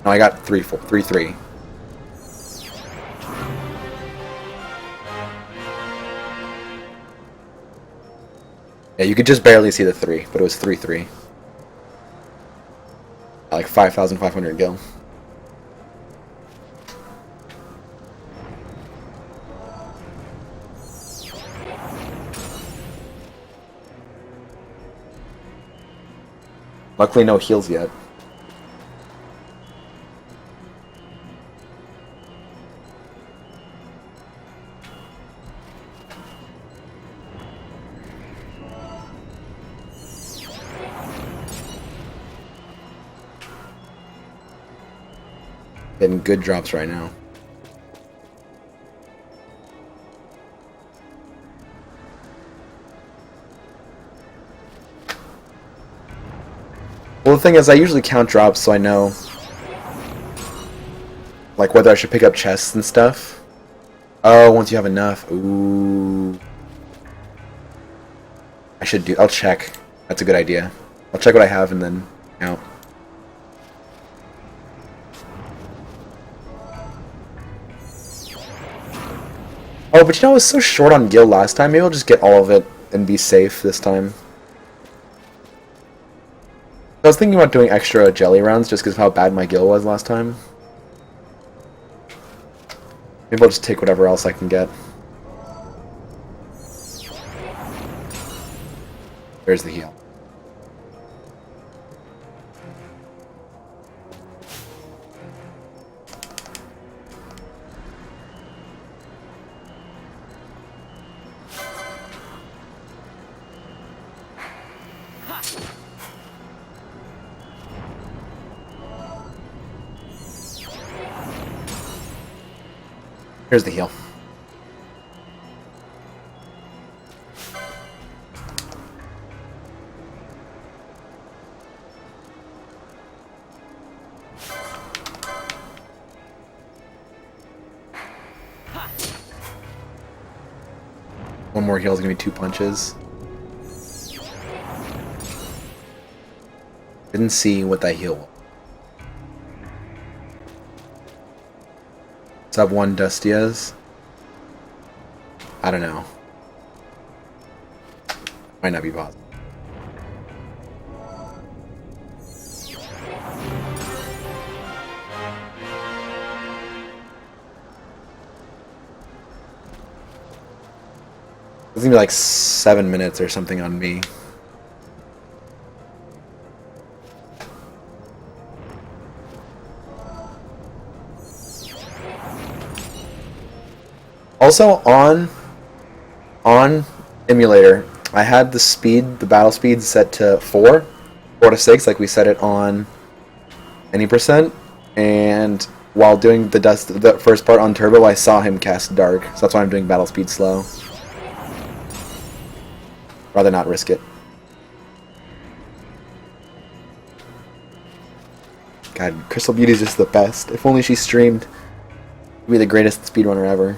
No, I got 3, 4, 3, 3. Yeah, you could just barely see the 3, but it was 3, 3. Like 5,500 gil. Luckily, no heals yet. Getting good drops right now. Well, the thing is, I usually count drops so I know, like, whether I should pick up chests and stuff. Oh, once you have enough. Ooh. I should do. I'll check. That's a good idea. I'll check what I have and then count. Oh, but you know, I was so short on gil last time. Maybe I'll just get all of it and be safe this time. I was thinking about doing extra jelly rounds just because of how bad my gil was last time. Maybe I'll just take whatever else I can get. There's the heal. Here's the heal. One more heal is gonna be 2 punches. Didn't see what that heal was. Sub 1 Dustias. I don't know. Might not be possible. It's gonna be like 7 minutes or something on me. Also on emulator, I had the battle speed set to 4 to 6, like we set it on any %. And while doing the first part on turbo, I saw him cast dark, so that's why I'm doing battle speed slow. Rather not risk it. God, Crystal Beauty is just the best. If only she streamed, she'd be the greatest speedrunner ever.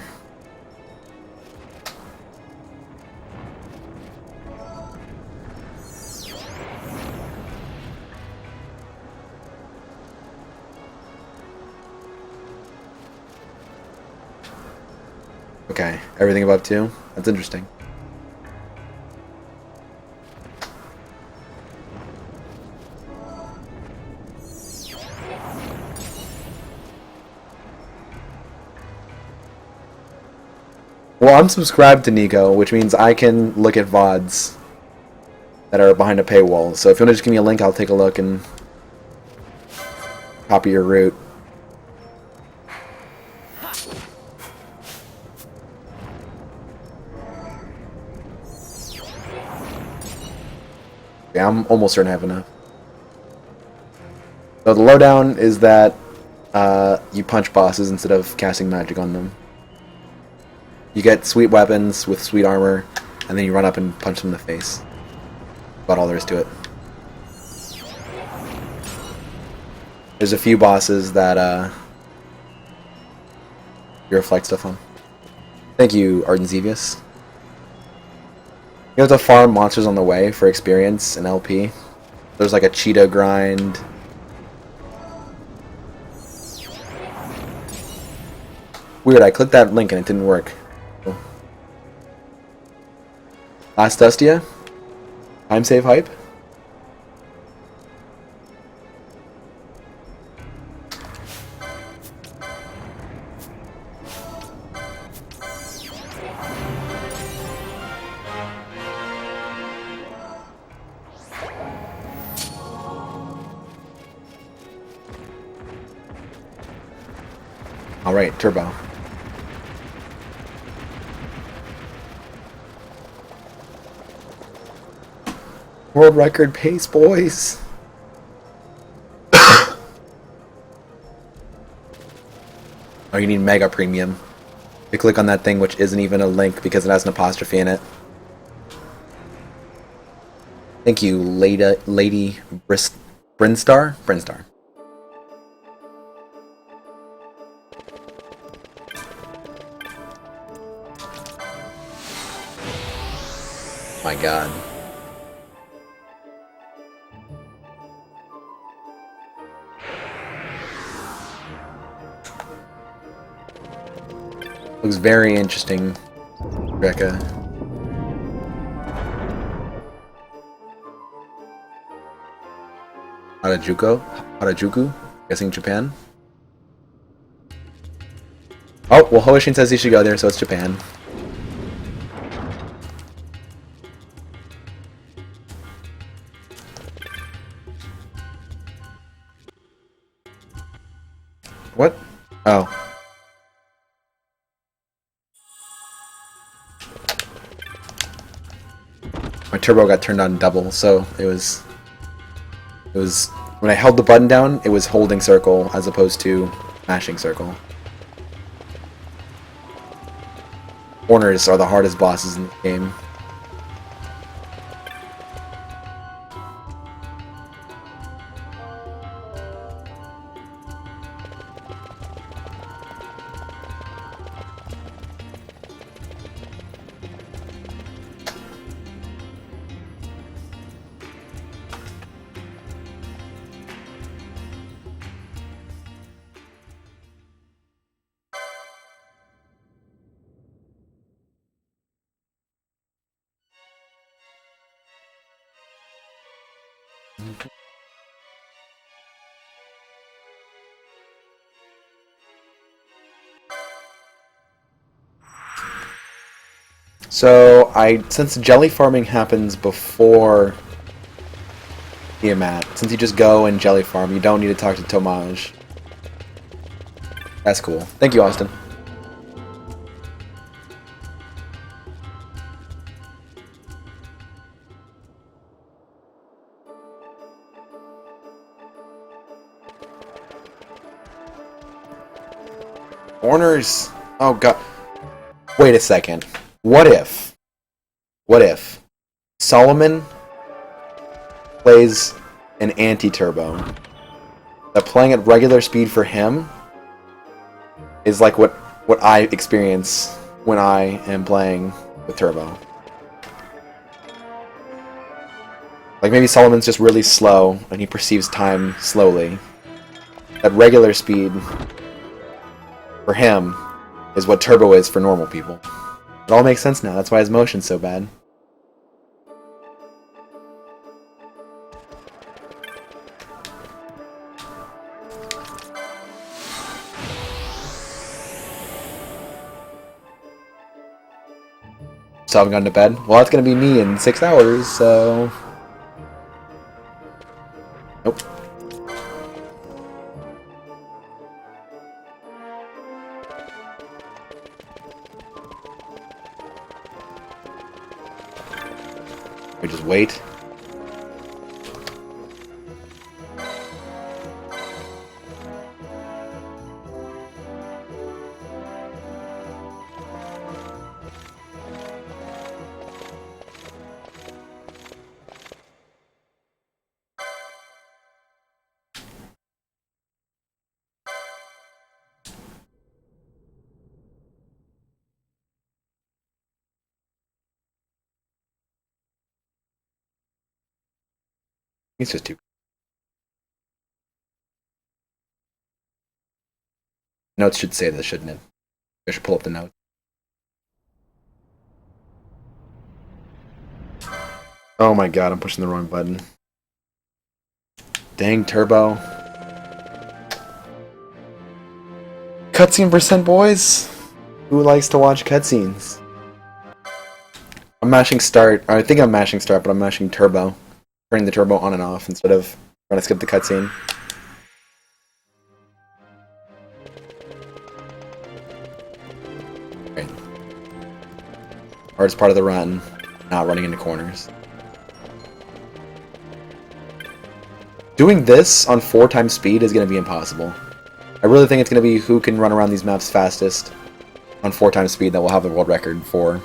Okay, everything above 2? That's interesting. Well, I'm subscribed to Nico, which means I can look at VODs that are behind a paywall. So if you want to just give me a link, I'll take a look and copy your route. Yeah, I'm almost certain I have enough. So the lowdown is that you punch bosses instead of casting magic on them. You get sweet weapons with sweet armor, and then you run up and punch them in the face. About all there is to it. There's a few bosses that you reflect stuff on. Thank you, Arden Zevius. You have to farm monsters on the way for experience and LP. There's like a cheetah grind. Weird, I clicked that link and it didn't work. Last Dustia? Time save hype? Alright, turbo. World record pace, boys. Oh, you need Mega Premium. You click on that thing, which isn't even a link because it has an apostrophe in it. Thank you, Lady Brinstar? Brinstar. My God. Looks very interesting, Rekka. Harajuku? Guessing Japan? Oh, well, Hoishin says he should go there, so it's Japan. What? Oh. My turbo got turned on double, so it was when I held the button down, it was holding circle as opposed to mashing circle. Corners are the hardest bosses in the game. So, since jelly farming happens before Tiamat, since you just go and jelly farm, you don't need to talk to Tomaj. That's cool. Thank you, Austin. Corners! Oh god. Wait a second. What if Solomon plays an anti-turbo? That playing at regular speed for him is like what I experience when I am playing with turbo. Like maybe Solomon's just really slow and he perceives time slowly. At regular speed for him is what turbo is for normal people. It all makes sense now. That's why his motion's so bad. Still haven't gone to bed? Well, that's gonna be me in 6 hours, so... Nope. We just wait. It's just too... Notes should say this, shouldn't it? I should pull up the notes. Oh my god, I'm pushing the wrong button. Dang, turbo. Cutscene percent, boys? Who likes to watch cutscenes? I'm mashing start. I think I'm mashing start, but I'm mashing turbo. Turning the turbo on and off instead of trying to skip the cutscene. Okay. Hardest part of the run, not running into corners. Doing this on 4 times speed is going to be impossible. I really think it's going to be who can run around these maps fastest on 4 times speed that will have the world record for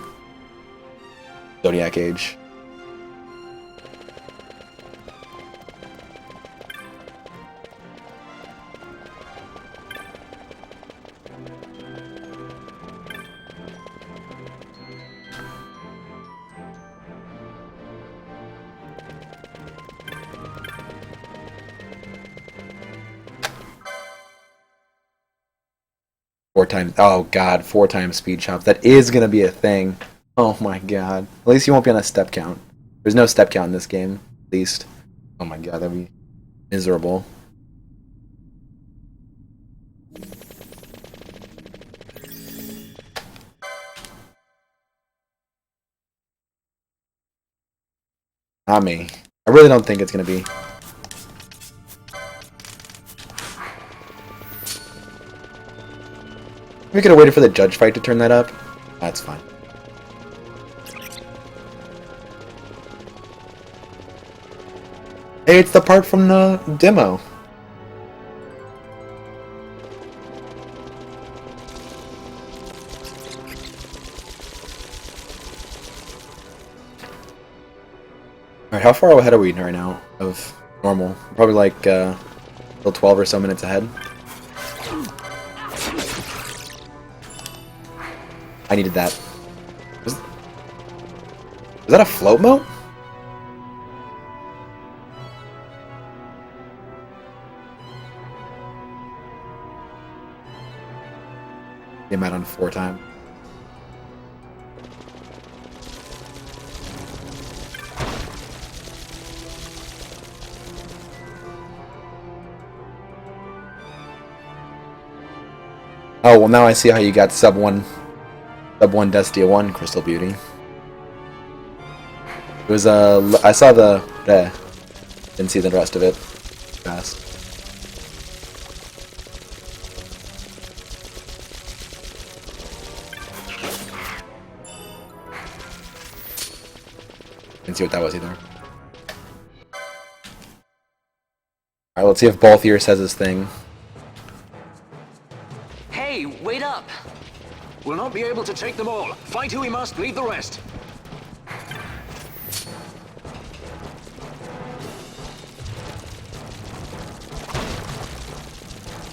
Zodiac Age. 4 times. Oh god, 4 times speed chop. That is gonna be a thing. Oh my god. At least you won't be on a step count. There's no step count in this game, at least. Oh my god, that'd be miserable. Not me. I really don't think it's gonna be. We could have waited for the judge fight to turn that up. That's fine. Hey, it's the part from the demo. Alright, how far ahead are we right now of normal? Probably like still 12 or so minutes ahead. I needed that. Was that a float moat? Came out on 4 times. Oh, well now I see how you got sub 1 Destia 1 Crystal Beauty. It was I saw the didn't see the rest of it. Fast. Didn't see what that was either. Alright, let's see if Balthier says his thing. Hey, wait up! We'll not be able to take them all. Fight who we must, leave the rest.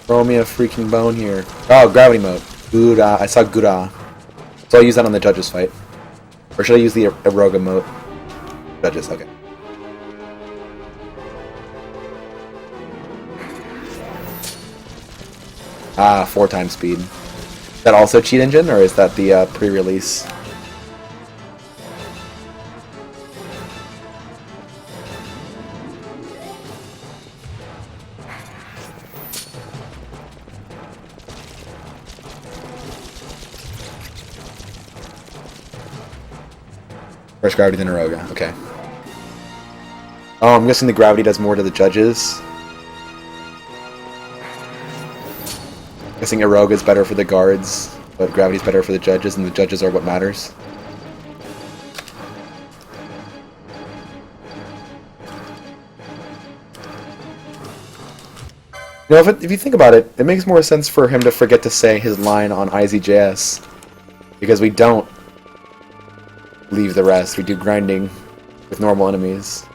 Throw me a freaking bone here. Oh, gravity mode. Gura. I saw Gura. So I'll use that on the judges fight. Or should I use the Eroga mode? Judges, okay. Ah, 4 times speed. Is that also cheat engine, or is that the pre-release? First gravity, then Eroga. Okay. Oh, I'm guessing the gravity does more to the judges. Guessing Eroga is better for the guards, but gravity's better for the judges, and the judges are what matters. You know, if you think about it, it makes more sense for him to forget to say his line on IZJS, because we don't leave the rest. We do grinding with normal enemies.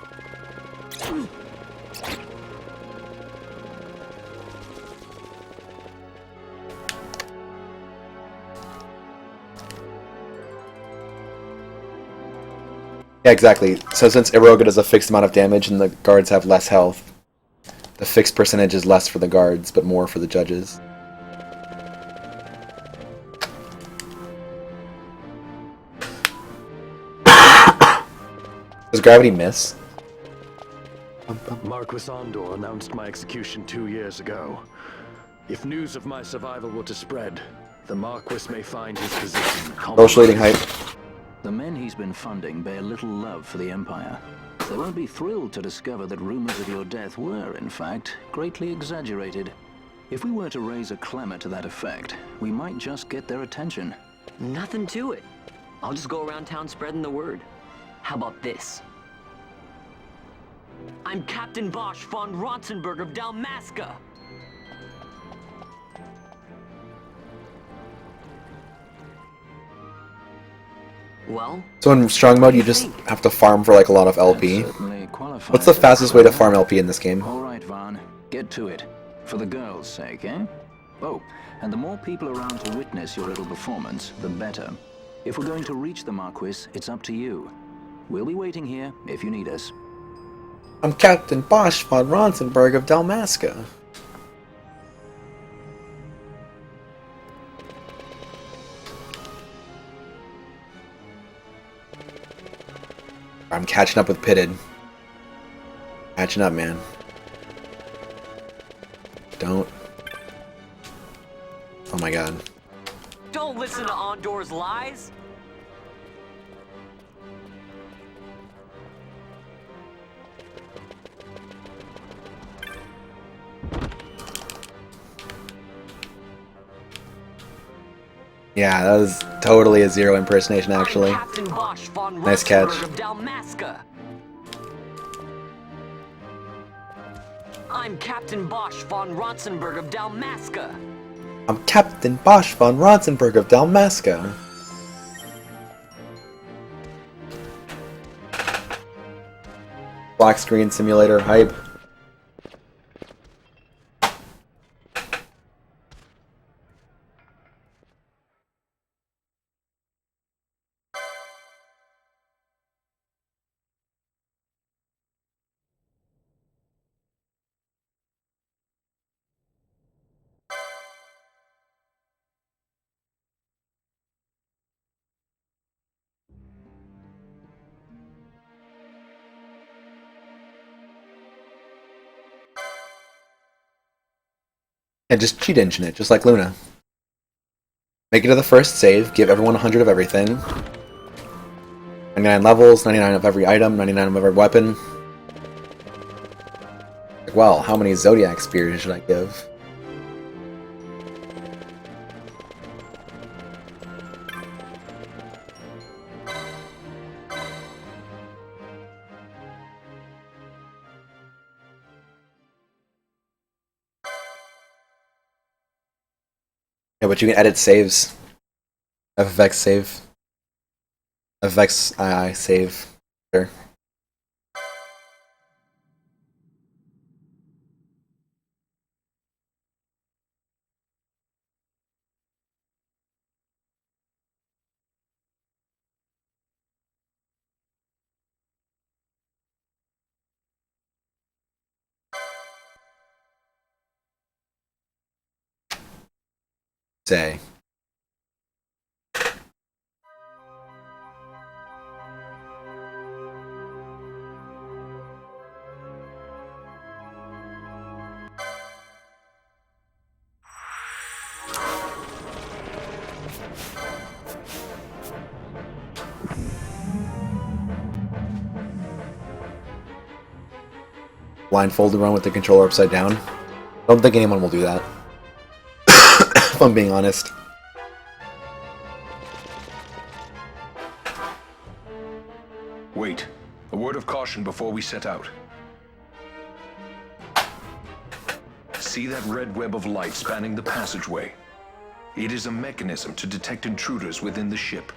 Yeah, exactly. So since Eroga does a fixed amount of damage and the guards have less health, the fixed percentage is less for the guards, but more for the judges. Does gravity miss? Marquis Andor announced my execution 2 years ago. If news of my survival were to spread, the Marquis may find his position Oscillating height. The men he's been funding bear little love for the Empire. They won't be thrilled to discover that rumors of your death were, in fact, greatly exaggerated. If we were to raise a clamor to that effect, we might just get their attention. Nothing to it. I'll just go around town spreading the word. How about this? I'm Captain Bosch von Ronsenberg of Dalmasca. Well, So in strong mode, you just have to farm for like a lot of LP. What's the fastest way to farm LP in this game? All right, Vaughn. Get to it. For the girls' sake, eh? Oh, and the more people around to witness your little performance, the better. If we're going to reach the Marquis, it's up to you. We'll be waiting here if you need us. I'm Captain Bosch von Ronsenberg of Dalmasca. I'm catching up with Pitted. Catching up, man. Don't. Oh my god. Don't listen to Ondor's lies. Yeah, that was totally a Zero impersonation, actually. I'm Captain Bosch von Nice catch. Ratzenberg of Dalmasca. I'm Captain Bosch von Ratzenberg of Dalmasca. I'm Captain Bosch von Ratzenberg of Dalmasca. Black screen simulator hype. And just cheat engine it, just like Luna. Make it to the first save, give everyone 100 of everything. 99 levels, 99 of every item, 99 of every weapon. Like, well, how many Zodiac Spears should I give? Yeah, but you can edit saves. FFX save. FFX save. Sure. Say. Blindfolded run with the controller upside down. I don't think anyone will do that. If I'm being honest. Wait. A word of caution before we set out. See that red web of light spanning the passageway? It is a mechanism to detect intruders within the ship.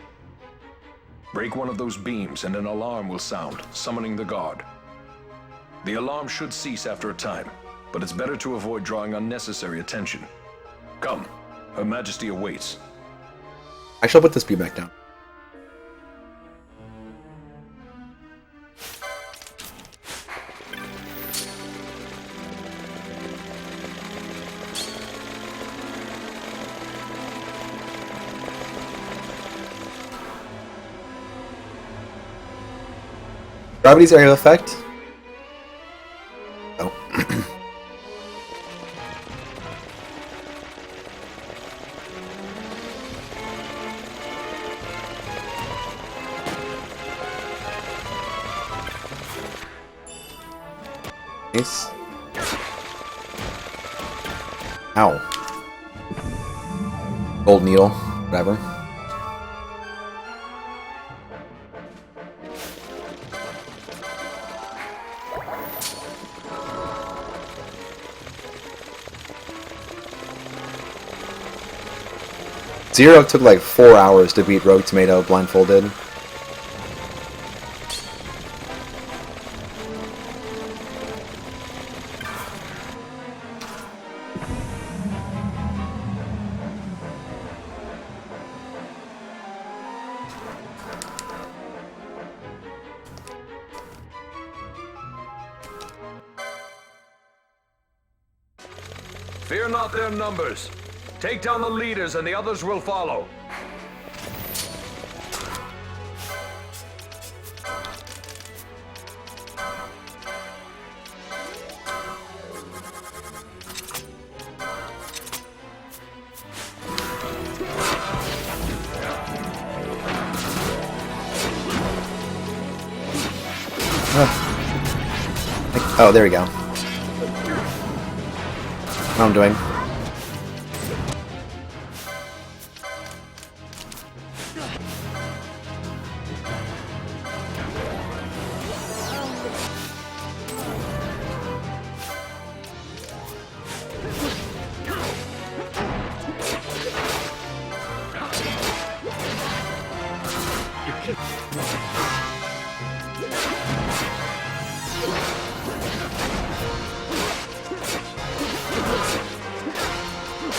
Break one of those beams and an alarm will sound, summoning the guard. The alarm should cease after a time, but it's better to avoid drawing unnecessary attention. Come, Her Majesty awaits. I shall put this beam back down. Gravity's area of effect? Oh. Nice. Ow. Gold needle, whatever. Zero took like 4 hours to beat Rogue Tomato blindfolded. Fear not their numbers. Take down the leaders and the others will follow. Oh, there we go. What I'm doing.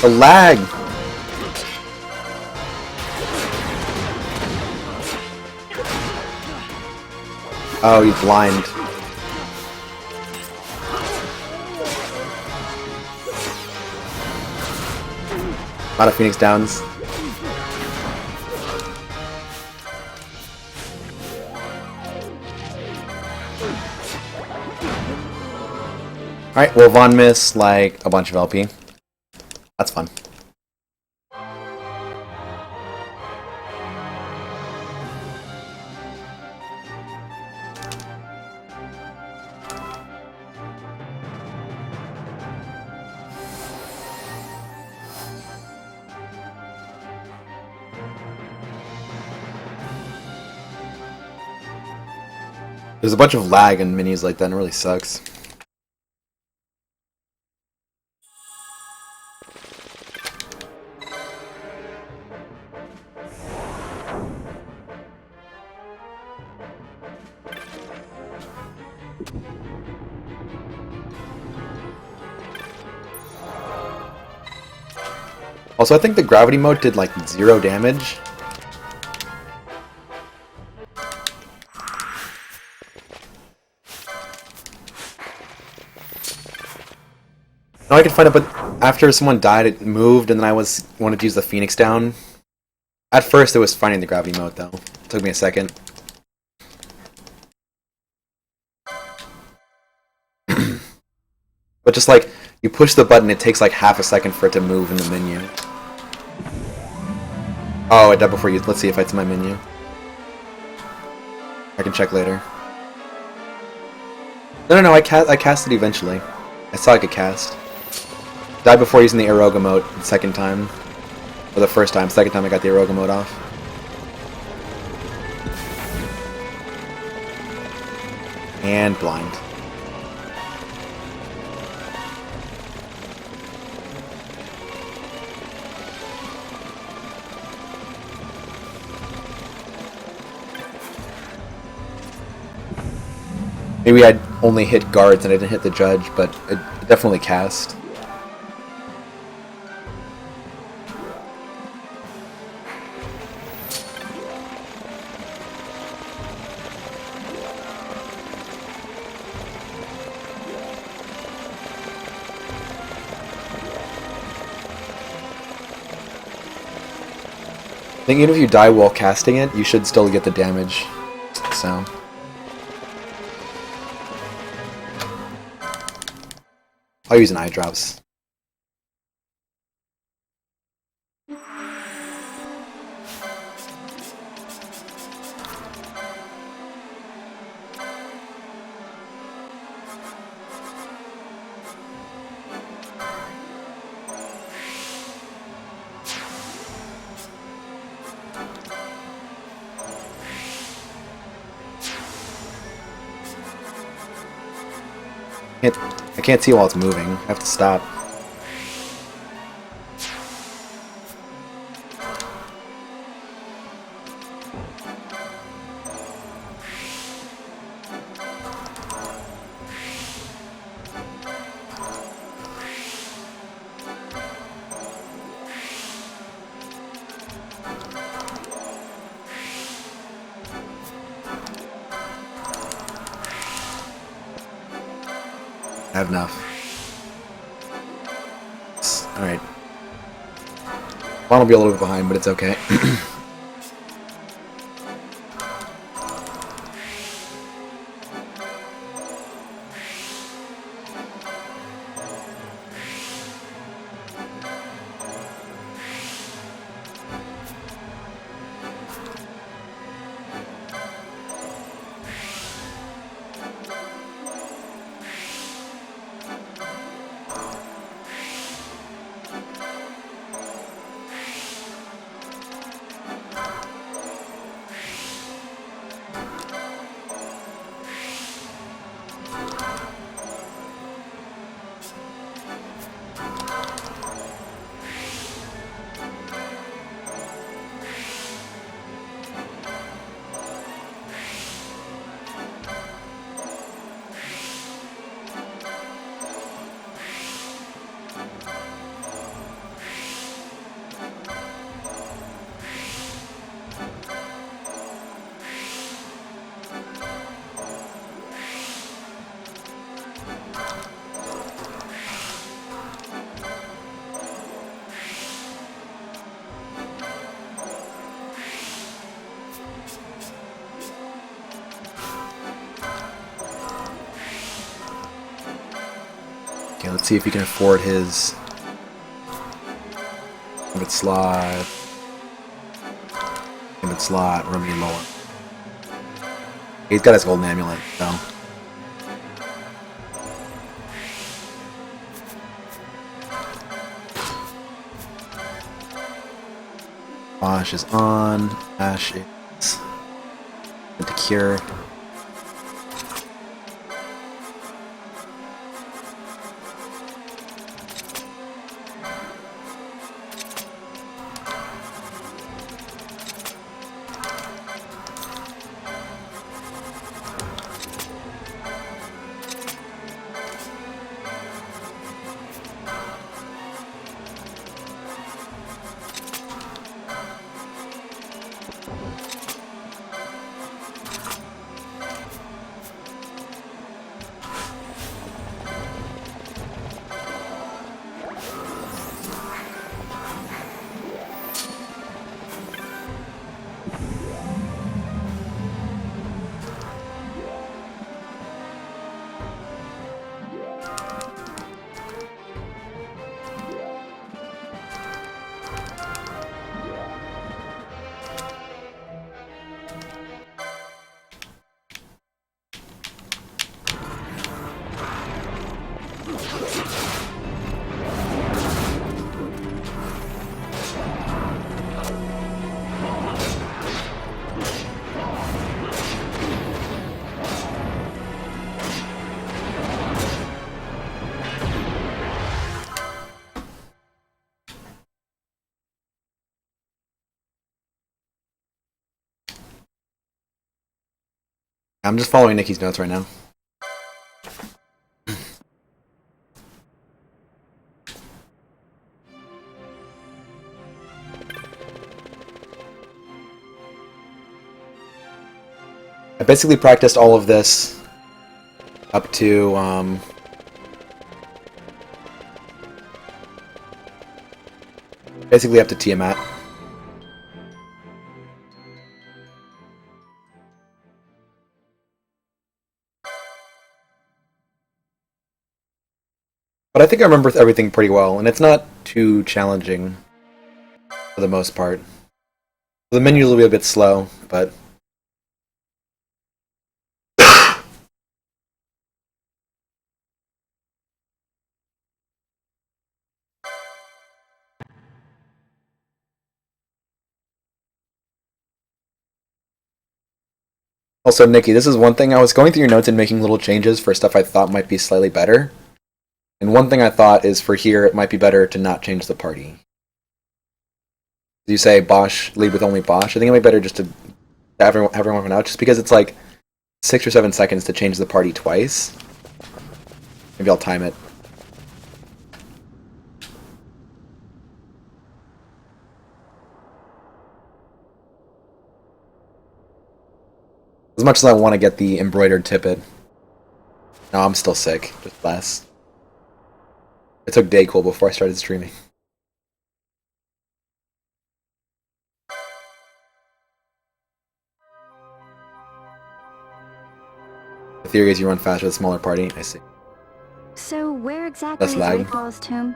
The lag! Oh, he's blind. A lot of Phoenix Downs. Alright, well, Vaughn missed, like, a bunch of LP. That's fun. There's a bunch of lag in minis like that, and it really sucks. Also, I think the gravity mode did like 0 damage. No, I could find it, but after someone died, it moved, and then I wanted to use the Phoenix down. At first, it was finding the gravity mode, though. It took me a second. But just like, you push the button, it takes like half a second for it to move in the menu. Oh, I died before you. Let's see if it's in my menu. I can check later. No, I cast it eventually. I saw I could cast. Died before using the Eroga mode the second time. Or the first time. Second time I got the Eroga mode off. And blind. Maybe I only hit guards and I didn't hit the judge, but it definitely cast. I think even if you die while casting it, you should still get the damage. So. I'll use an eye drops. I can't see while it's moving. I have to stop. I have enough. Alright. One will be a little bit behind, but it's okay. Okay, let's see if he can afford his limit slot. Limit slot, remedy lower. He's got his golden amulet, so. Bosch is on. Ash is to cure. I'm just following Nikki's notes right now. I basically practiced all of this up to basically up to Tiamat. But I think I remember everything pretty well, and it's not too challenging for the most part. The menus will be a bit slow, but also, Nikki, this is one thing. I was going through your notes and making little changes for stuff I thought might be slightly better. And one thing I thought is for here, it might be better to not change the party. You say Bosch, lead with only Bosch. I think it might be better just to have everyone out, just because it's like 6 or 7 seconds to change the party twice. Maybe I'll time it. As much as I want to get the embroidered tippet. No, I'm still sick. Just less. I took Dayquil before I started streaming. The theory is you run faster with a smaller party. I see. So where exactly Less is lag. Wayfall's tomb?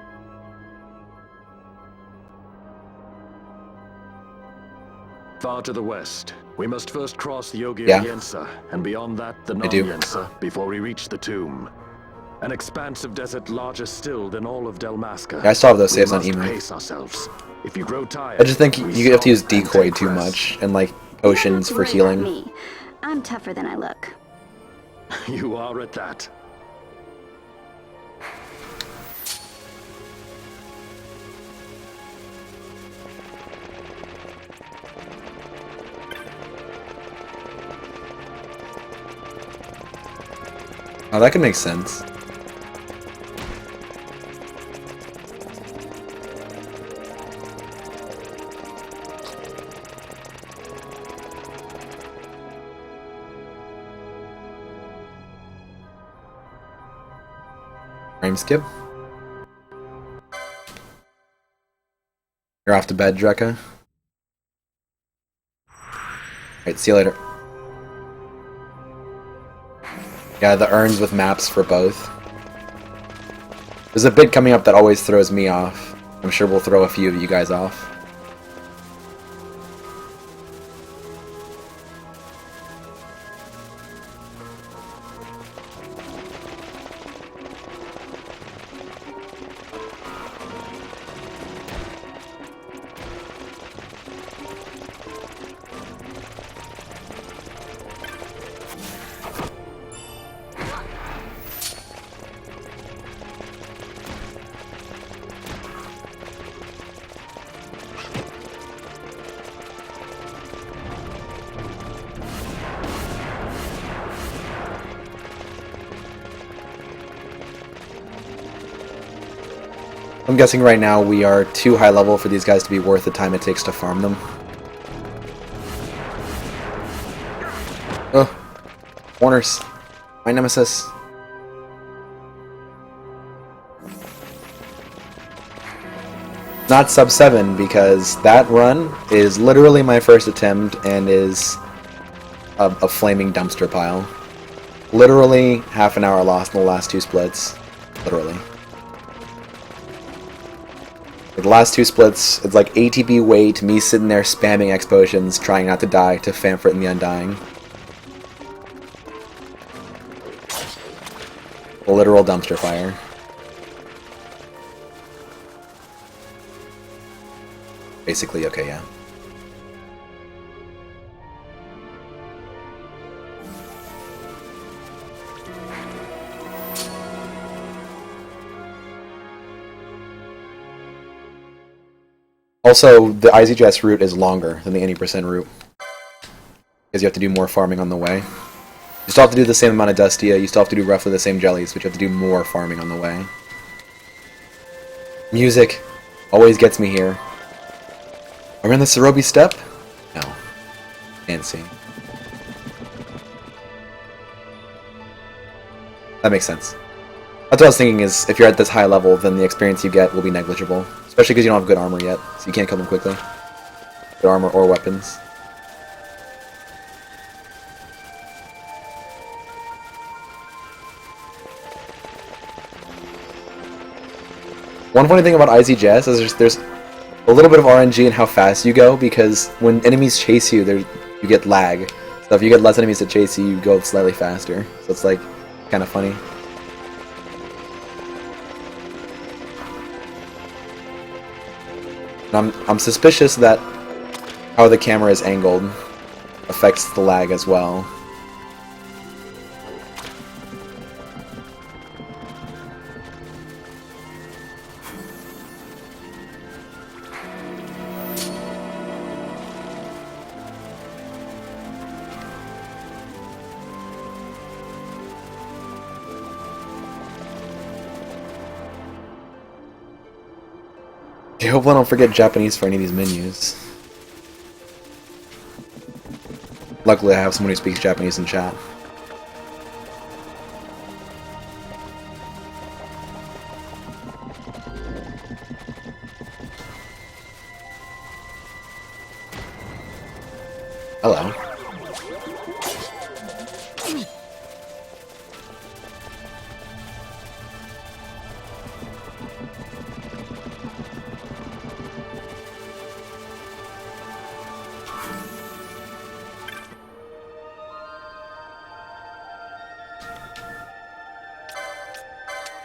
Far to the west. We must first cross the Yeah. Ogier and beyond that the I do. non-Yensa, before we reach the tomb. An expanse of desert larger still than all of Delmasca. Yeah, I still have those saves We on must Emu. pace ourselves. If you grow tired, I just think we you have to use stop and decoy take too rest. much, and like You don't have potions to for worry about healing. me. I'm tougher than I look. You are at that. Oh, that could make sense. Frame skip. You're off to bed, Drekka. Alright, see you later. Yeah, the urns with maps for both. There's a bit coming up that always throws me off. I'm sure we'll throw a few of you guys off. I'm guessing right now we are too high level for these guys to be worth the time it takes to farm them. Oh, Warners, my nemesis. Not sub 7 because that run is literally my first attempt and is a flaming dumpster pile. Literally half an hour lost in the last 2 splits. Literally. The last 2 splits, it's like ATB wait, me sitting there spamming X potions, trying not to die, to Famfrit and the Undying. A literal dumpster fire. Basically, okay, yeah. Also, the IZJS route is longer than the 80% route. Because you have to do more farming on the way. You still have to do the same amount of Dustia, you still have to do roughly the same jellies, but you have to do more farming on the way. Music always gets me here. Are we on the Cerobi step? No. Can't see. That makes sense. That's what I was thinking is, if you're at this high level, then the experience you get will be negligible. Especially because you don't have good armor yet, so you can't kill them quickly. Good armor or weapons. One funny thing about IZJS is there's a little bit of RNG in how fast you go, because when enemies chase you, you get lag. So if you get less enemies to chase you, you go slightly faster. So it's like, kind of funny. I'm suspicious that how the camera is angled affects the lag as well. I hope I don't forget Japanese for any of these menus. Luckily I have someone who speaks Japanese in chat. Hello.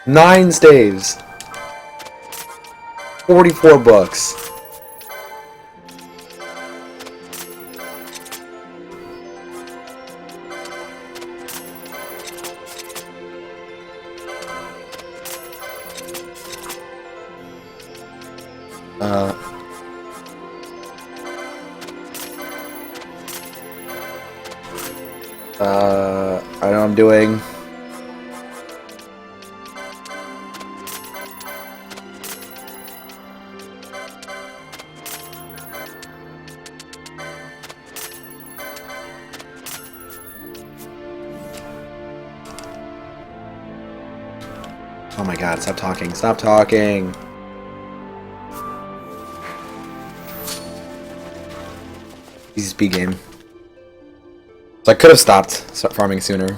Nine staves. 44 bucks. I know what I'm doing. Oh my god, stop talking. Stop talking. Easy speed game. So I could have stopped farming sooner.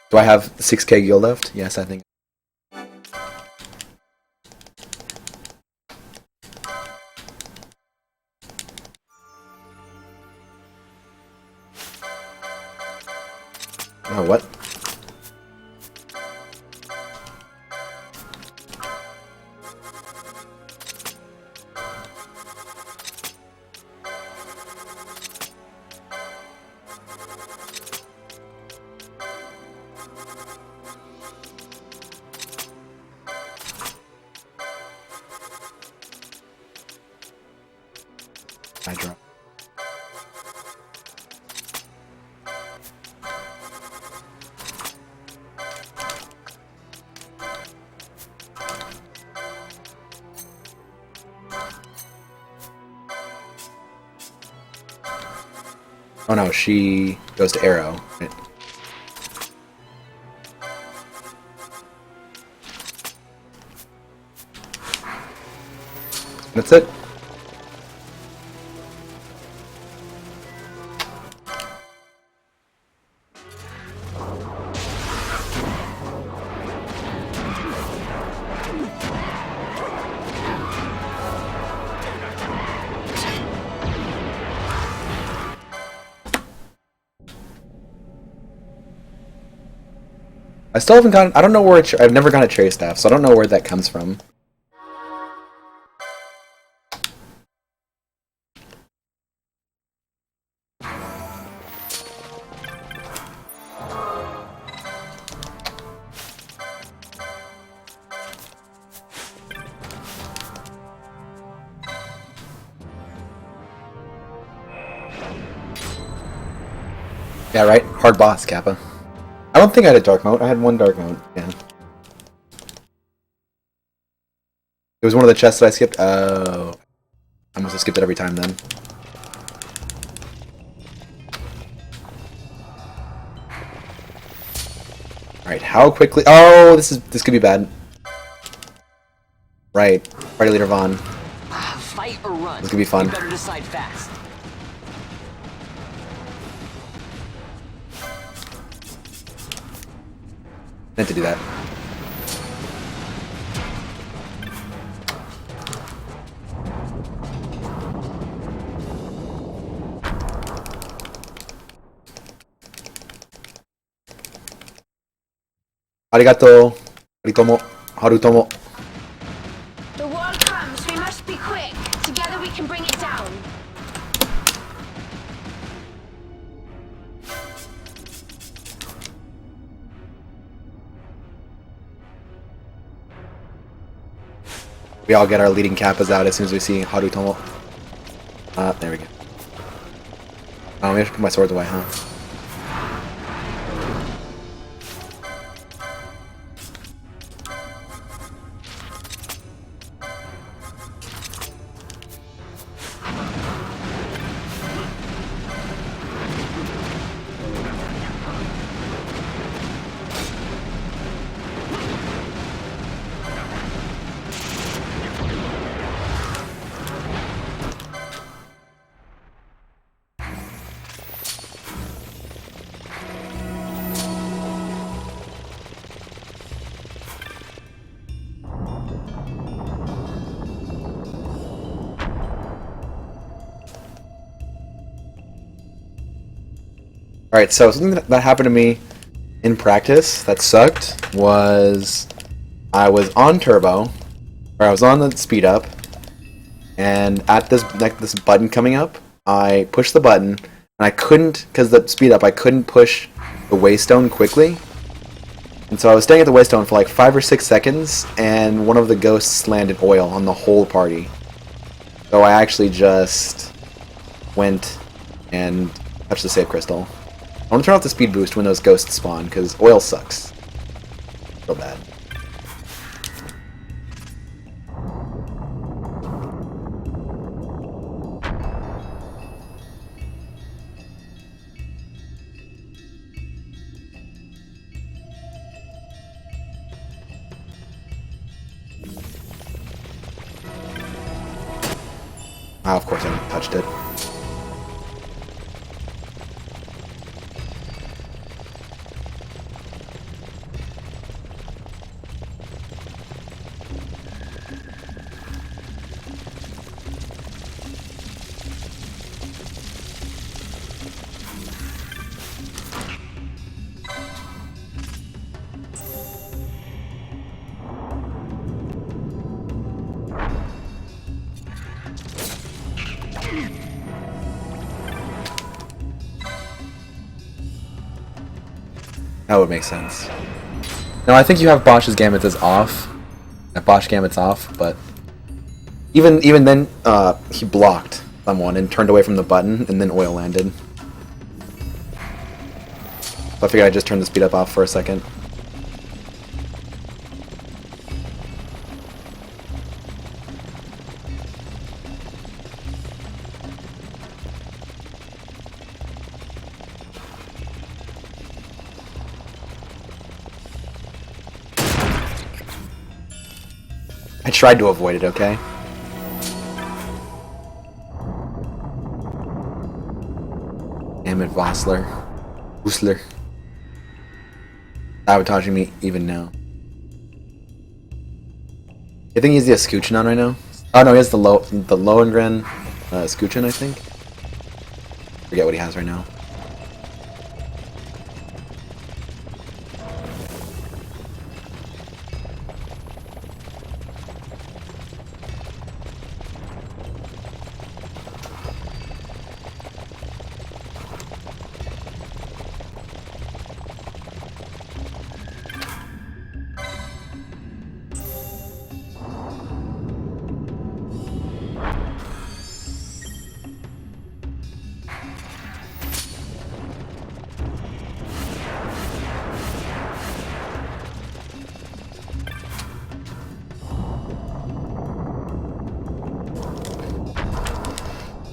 Do I have 6k gil left? Yes, I think. Oh, what? I drop. Oh no, she goes to arrow. Right. That's it. I still haven't gotten. I don't know where. I've never gotten a cherry staff, so I don't know where that comes from. Yeah, right. Hard boss, Kappa. I don't think I had a dark mode. I had one dark mode. Yeah. It was one of the chests that I skipped. Oh. I must have skipped it every time then. Alright, how quickly... Oh, this could be bad. Right. Party leader Vaughn. Fight or run. This could be fun. You better decide fast. Meant to do that. Arigato. Aritomo. Harutomo. The wall comes. We must be quick. Together we can bring it down. We all get our leading kappas out as soon as we see Harutomo. There we go. Oh, maybe I should put my swords away, huh? Alright, so something that happened to me in practice that sucked was I was on turbo, or I was on the speed up, and at this button coming up, I pushed the button, and I couldn't, because the speed up, I couldn't push the waystone quickly. And so I was staying at the waystone for like 5 or 6 seconds, and one of the ghosts landed oil on the whole party. So I actually just went and touched the save crystal. I want to turn off the speed boost when those ghosts spawn, because oil sucks. So bad. Ah, of course I touched it. That would make sense. No, I think you have Bosch's Gambits as off. Bosch Gambit's off, but even then, he blocked someone and turned away from the button, and then oil landed. So I figured I'd just turn the speed up off for a second. I tried to avoid it, okay? Damn it, Vossler. Sabotaging me even now. I think he's the Escuchin on right now. Oh no, he has the Lohengrin Escuchin, I think. Forget what he has right now.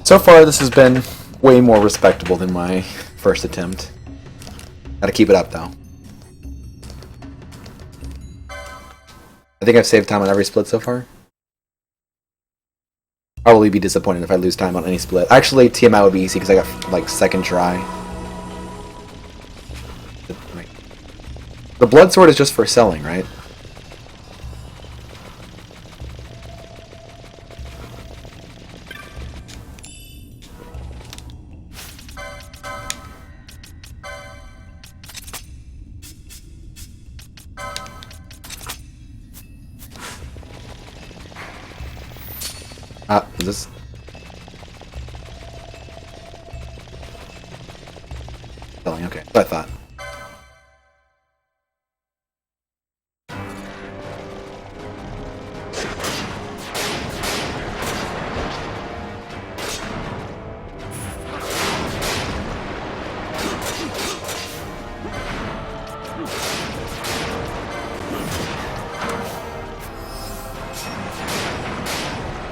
So far, this has been way more respectable than my first attempt. Gotta keep it up, though. I think I've saved time on every split so far. Probably be disappointed if I lose time on any split. Actually, TMI would be easy because I got, like, second try. The blood sword is just for selling, right? Is this? Selling, okay. That's what I thought.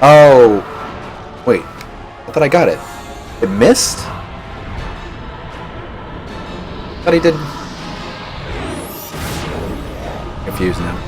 Oh, wait. I thought I got it. It missed? I thought he did. Confused now.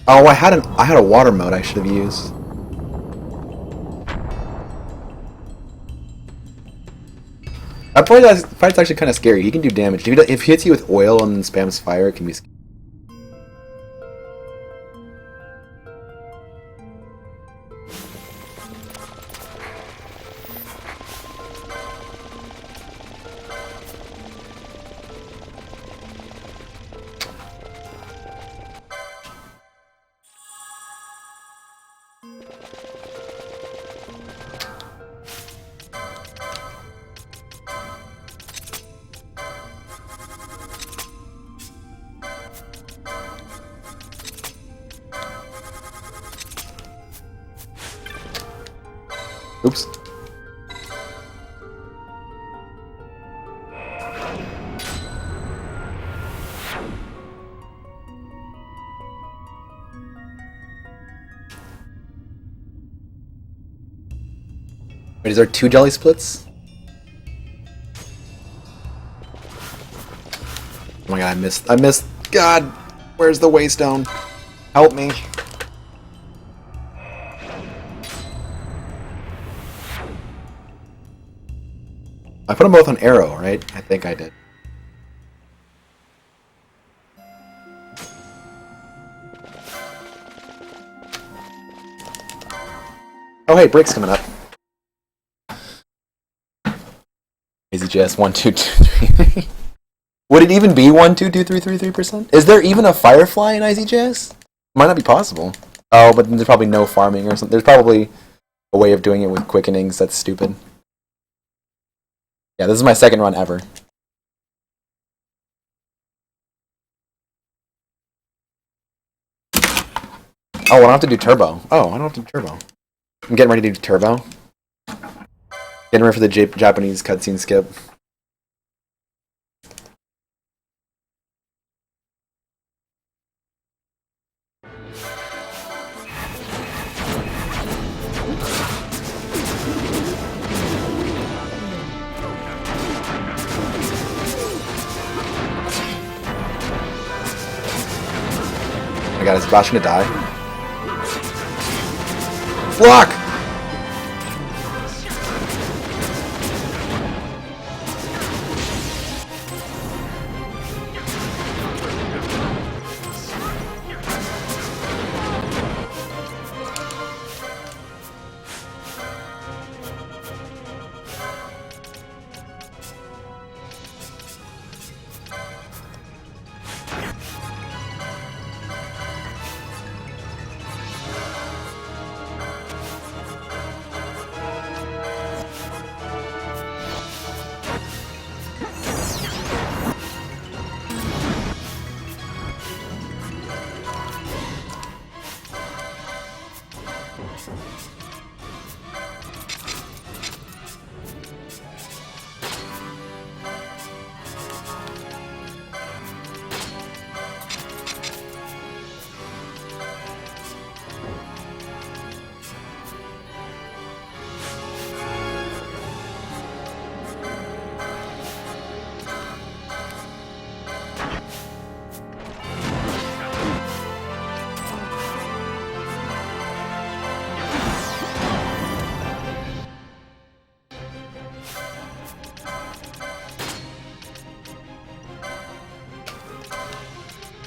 Oh, I had a water mode I should have used. That fight's actually kind of scary. He can do damage. If he hits you with oil and then spams fire, it can be scary. Oops. Wait, is there 2 jelly splits? Oh my god, I missed. God, where's the waystone? Help me. I put them both on arrow, right? I think I did. Oh hey, break's coming up. IZJS 1, 2, 2, 3. Would it even be 1, 2, 2, 3, 3, 3%? Is there even a firefly in IZJS? Might not be possible. Oh, but there's probably no farming or something. There's probably a way of doing it with quickenings that's stupid. Yeah, this is my second run ever. Oh, I don't have to do turbo. Oh, I don't have to do turbo. I'm getting ready to do turbo. Getting ready for the Japanese cutscene skip. Oh my god, is Bash gonna die? Block!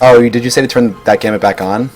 Oh, did you say to turn that gamut back on?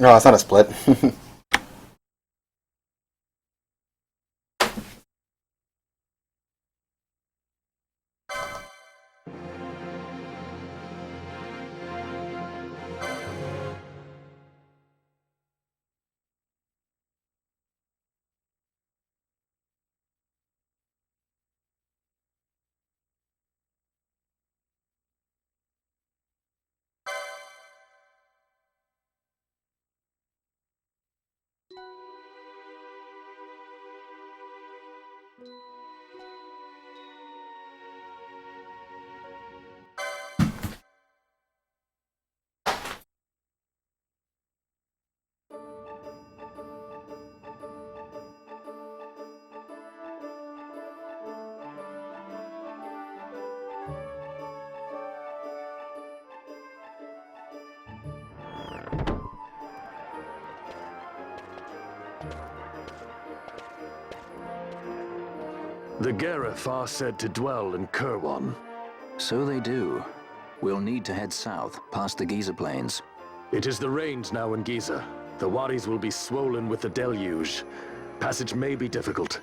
No, it's not a split. The Gareth are said to dwell in Kirwan. So they do. We'll need to head south, past the Giza Plains. It is the rains now in Giza. The wadis will be swollen with the deluge. Passage may be difficult.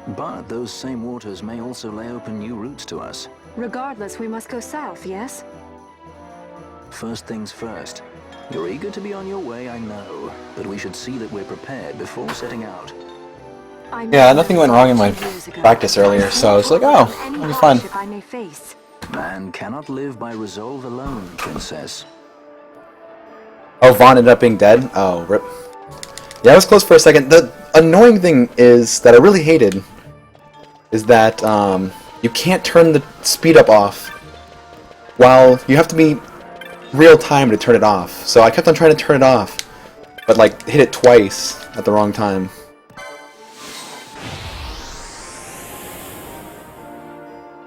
But those same waters may also lay open new routes to us. Regardless, we must go south, yes? First things first. You're eager to be on your way, I know. But we should see that we're prepared before setting out. Yeah, nothing went wrong in my practice earlier, so I was like, oh, it'll be fun. I may face. Man cannot live by resolve alone, Princess. Oh, Vaughn ended up being dead? Oh, rip. Yeah, I was close for a second. The annoying thing is that I really hated is that you can't turn the speed up off while you have to be real time to turn it off. So I kept on trying to turn it off, but like hit it twice at the wrong time.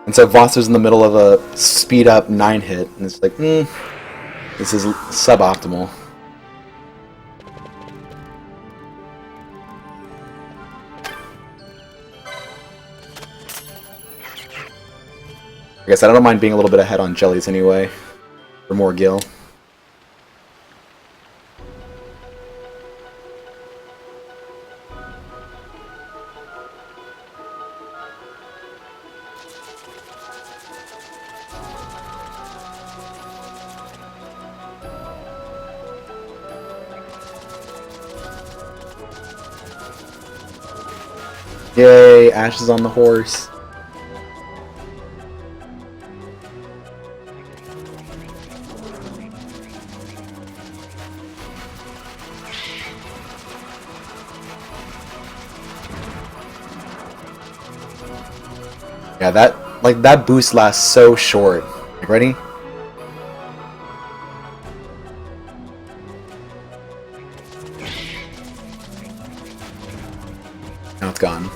And so Voss was in the middle of a speed up 9 hit, and it's like, this is suboptimal. I guess I don't mind being a little bit ahead on jellies anyway, for more gil. Yay, Ash is on the horse. Yeah, that boost lasts so short. Like, ready? Now it's gone.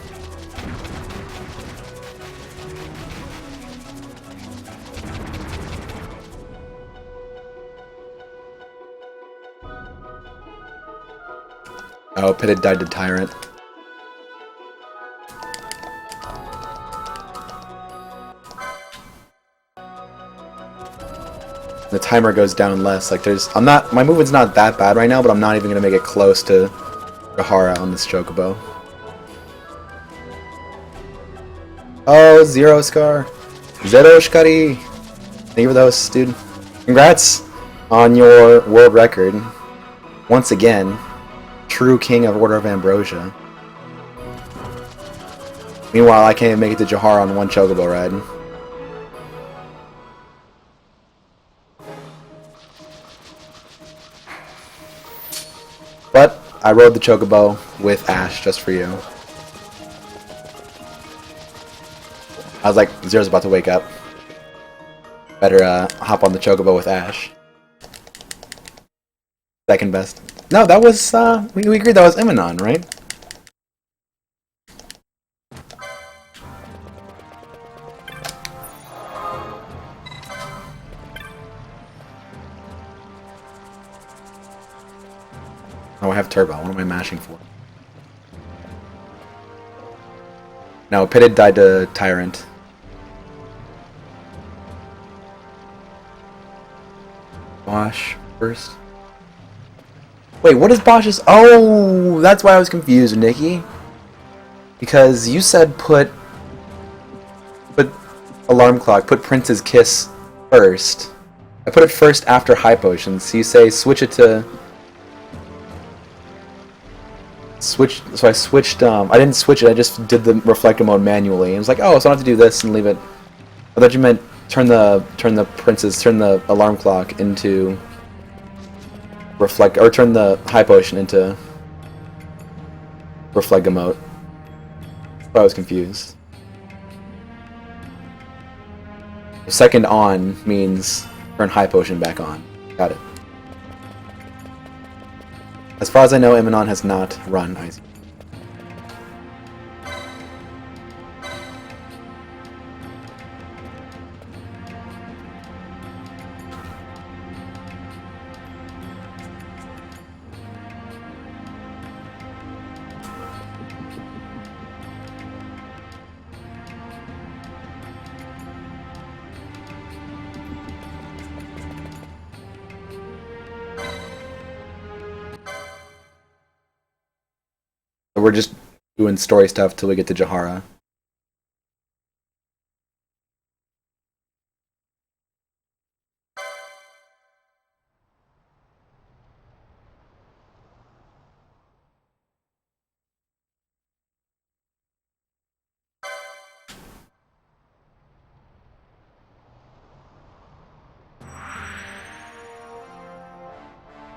Oh, Pitted died to Tyrant. The timer goes down less. Like my movement's not that bad right now, but I'm not even gonna make it close to Rahara on this Chocobo. Oh, Zero Scar. Zero Shkari. Thank you for the host, dude. Congrats on your world record. Once again, true king of Order of Ambrosia. Meanwhile, I can't even make it to Jahar on one Chocobo ride. But I rode the Chocobo with Ash just for you. I was like, Zero's about to wake up. Better hop on the Chocobo with Ash. Second best. No, that was, we agreed that was Eminon, right? Oh, I have Turbo. What am I mashing for? No, Pitted died to Tyrant. Wash first. Wait, what is Bosch's? Oh, that's why I was confused, Nikki. Because you said put alarm clock, put Prince's Kiss first. I put it first after High Potion, so you say switch it to... Switch, so I switched, I didn't switch it, I just did the reflector mode manually. I was like, oh, so I don't have to do this and leave it. I thought you meant turn the alarm clock into reflect, or turn the High Potion into reflector mode. But I was confused. Second on means turn High Potion back on. Got it. As far as I know, Imonon has not run IZJS. We're just doing story stuff till we get to Jahara.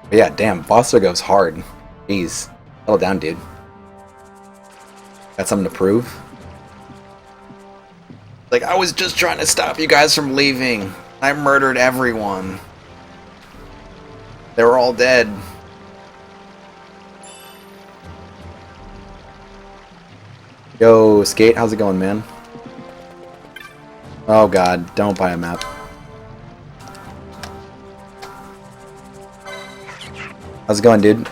But yeah, damn, Foster goes hard. Jeez. Settle down, dude. Got something to prove? Like, I was just trying to stop you guys from leaving. I murdered everyone. They were all dead. Yo, Skate, how's it going, man? Oh god, don't buy a map. How's it going, dude?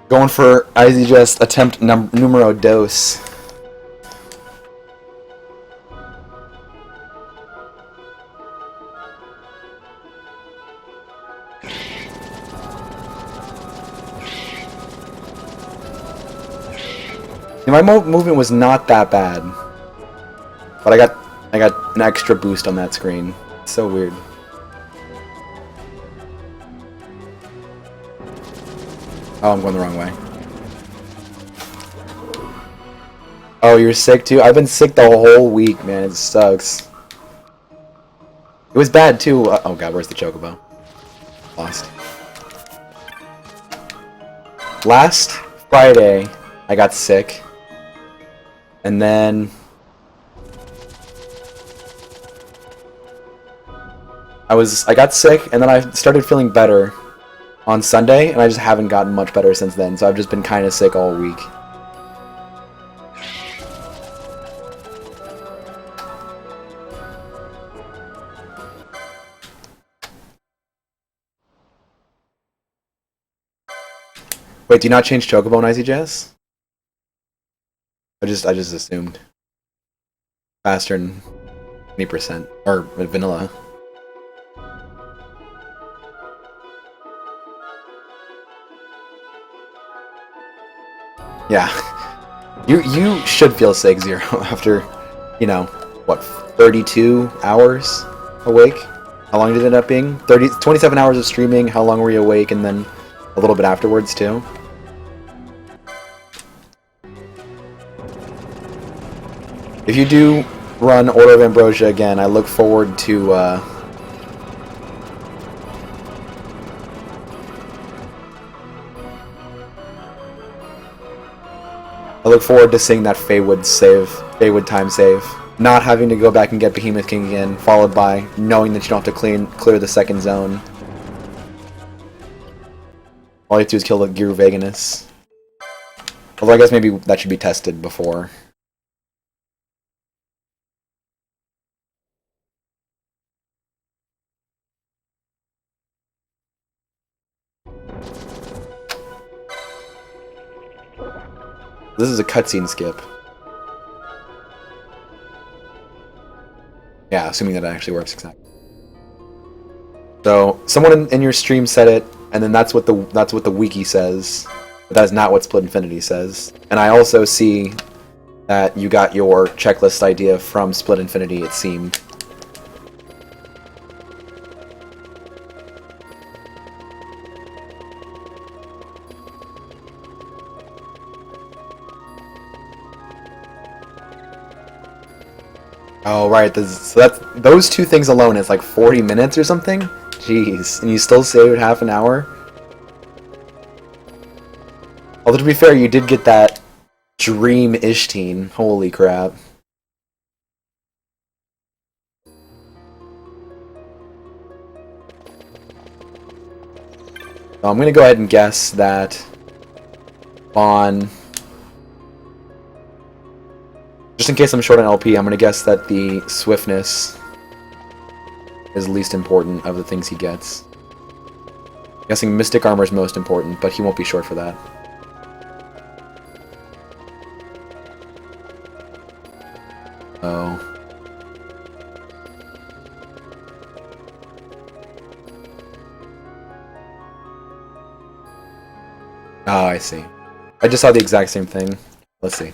Going for IZJS attempt numero dos. My movement was not that bad, but I got an extra boost on that screen. It's so weird. Oh, I'm going the wrong way. Oh, you're sick too? I've been sick the whole week, man. It sucks. It was bad too. Oh god, where's the chocobo? Lost. Last Friday, I got sick. And then I got sick, and then I started feeling better on Sunday, and I just haven't gotten much better since then, so I've just been kind of sick all week. Wait, do you not change Chocobo in IZJS? I just assumed. Faster than 20%. Or vanilla. Yeah. You should feel sick, Zero, after, you know, what, 32 hours awake? How long did it end up being? 27 hours of streaming, how long were you awake, and then a little bit afterwards, too? If you do run Order of Ambrosia again, I look forward to, seeing that Feywood time save. Not having to go back and get Behemoth King again, followed by knowing that you don't have to clear the second zone. All you have to do is kill the Giru Veganus. Although I guess maybe that should be tested before. This is a cutscene skip. Yeah, assuming that it actually works exactly. So someone in your stream said it, and then that's what the wiki says. But that is not what Split Infinity says. And I also see that you got your checklist idea from Split Infinity, it seemed. Oh, right. So that's, those two things alone is like 40 minutes or something? Jeez. And you still saved half an hour? Although, to be fair, you did get that Dream Ishteen. Holy crap. So I'm going to go ahead and guess that Vaughn... Just in case I'm short on LP, I'm going to guess that the swiftness is least important of the things he gets. I'm guessing Mystic Armor is most important, but he won't be short for that. Oh. Oh, I see. I just saw the exact same thing. Let's see.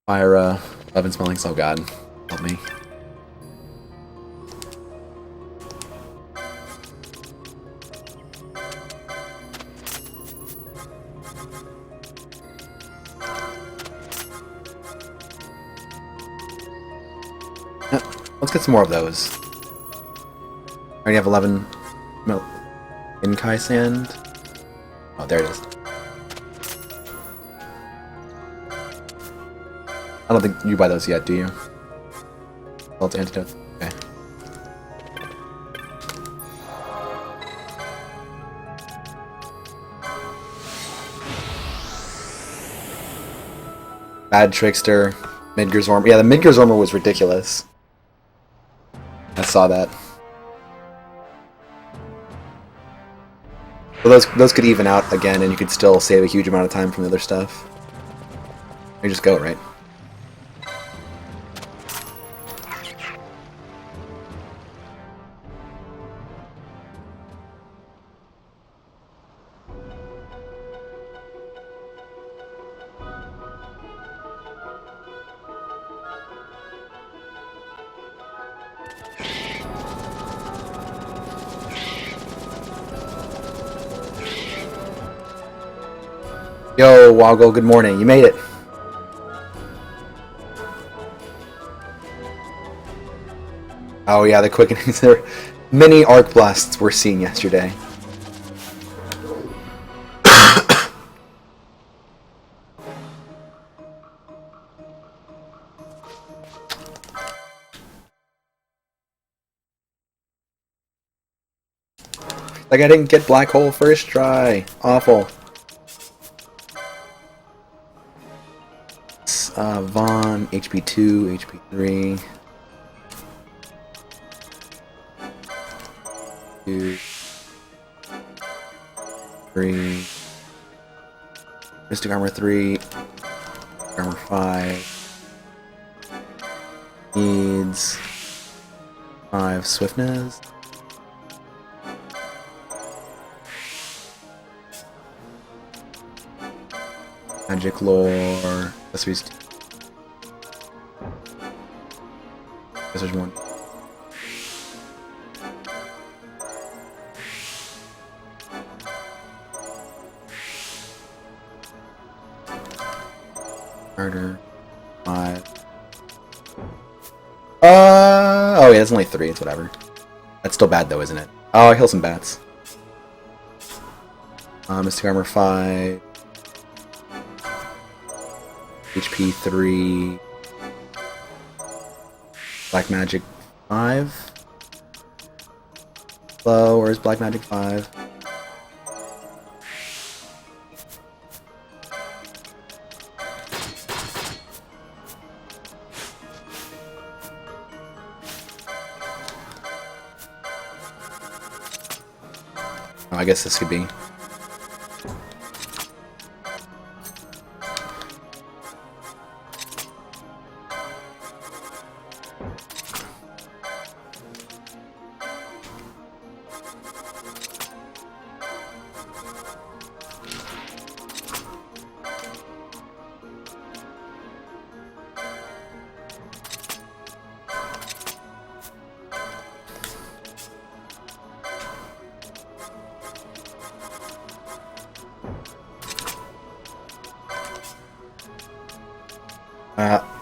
Fire, Love and Smelling, oh god. Help me. Let's get some more of those. I already have 11 Inkai Sand. Oh, there it is. I don't think you buy those yet, do you? Salt antidote. Okay. Bad Trickster. Midgar's Armor. Yeah, the Midgar's Armor was ridiculous. I saw that. Well, those could even out again, and you could still save a huge amount of time from the other stuff. You just go, right? Yo, Woggle, good morning. You made it. Oh yeah, the quickenings there. Many arc blasts were seen yesterday. Like I didn't get Black Hole first try. Awful. Vaughn, HP 2, HP 3. 2, 3. Mystic Armor 3. Armor 5. Needs 5 Swiftness. Magic Lore. Accessories. There's one. Murder. 5. Oh yeah, it's only 3. It's whatever. That's still bad though, isn't it? Oh, I heal some bats. Mystic Armor 5. HP 3. Black Magic 5. Hello, where's Black Magic 5? Oh, I guess this could be.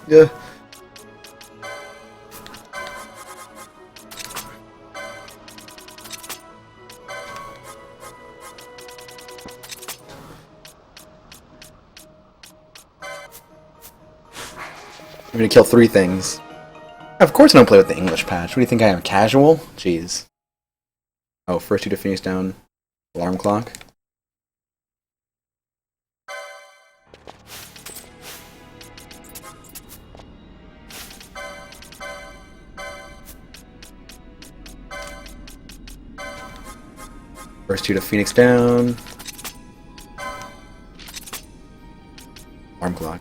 Yeah. I'm gonna kill 3 things. Of course I don't play with the English patch. What do you think I am, casual? Jeez. Oh, first 2 to Phoenix down. Alarm clock. First 2 to Phoenix down. Alarm clock.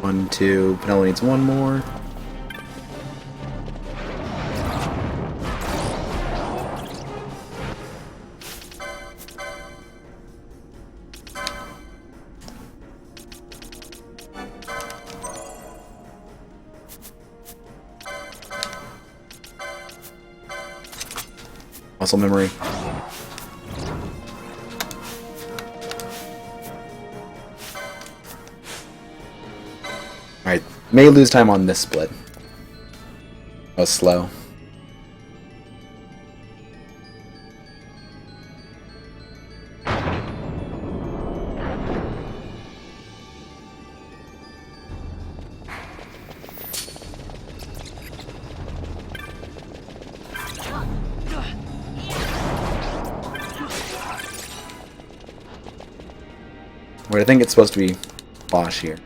One, 2. Penelope needs 1 more. Muscle memory. Alright, may lose time on this split. That was slow. Wait, I think it's supposed to be Bosch here.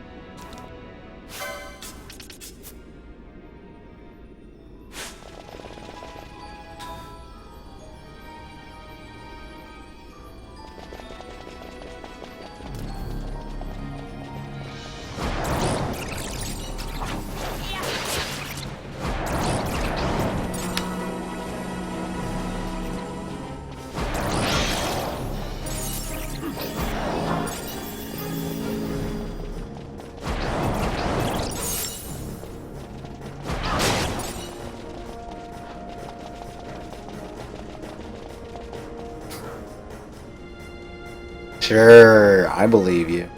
Sure, I believe you.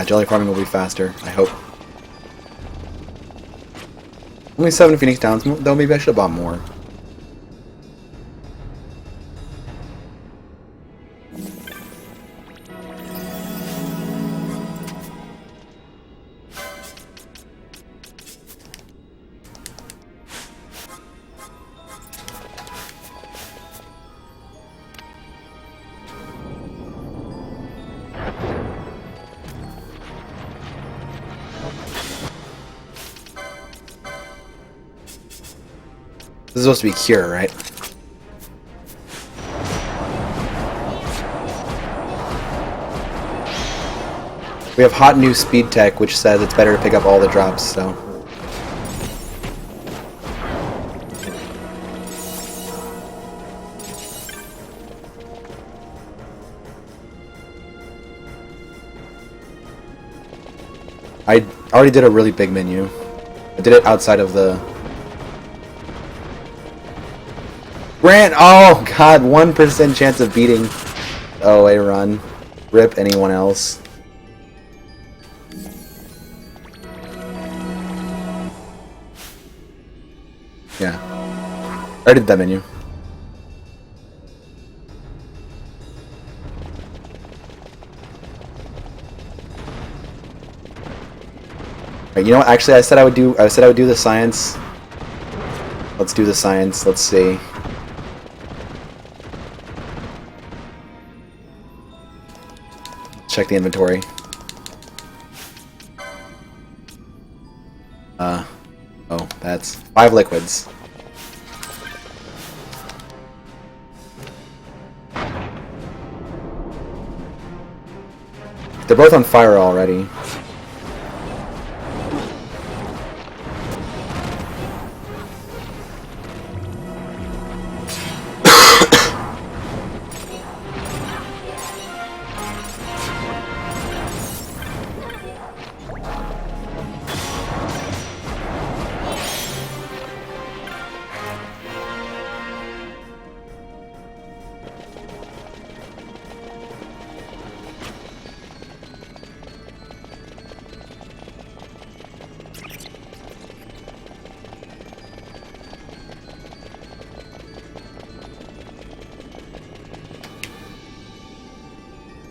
Jelly farming will be faster, I hope. Only 7 Phoenix Downs, though maybe I should have bought more. This is supposed to be Cure, right? We have hot new speed tech, which says it's better to pick up all the drops, so... I already did a really big menu. I did it outside of the... Grant! Oh god, 1% chance of beating OA run. Rip anyone else. Yeah. I already did that menu. Right, you know what? Actually, I said I would do the science. Let's do the science. Let's see. Check the inventory. Oh, that's 5 liquids. They're both on fire already.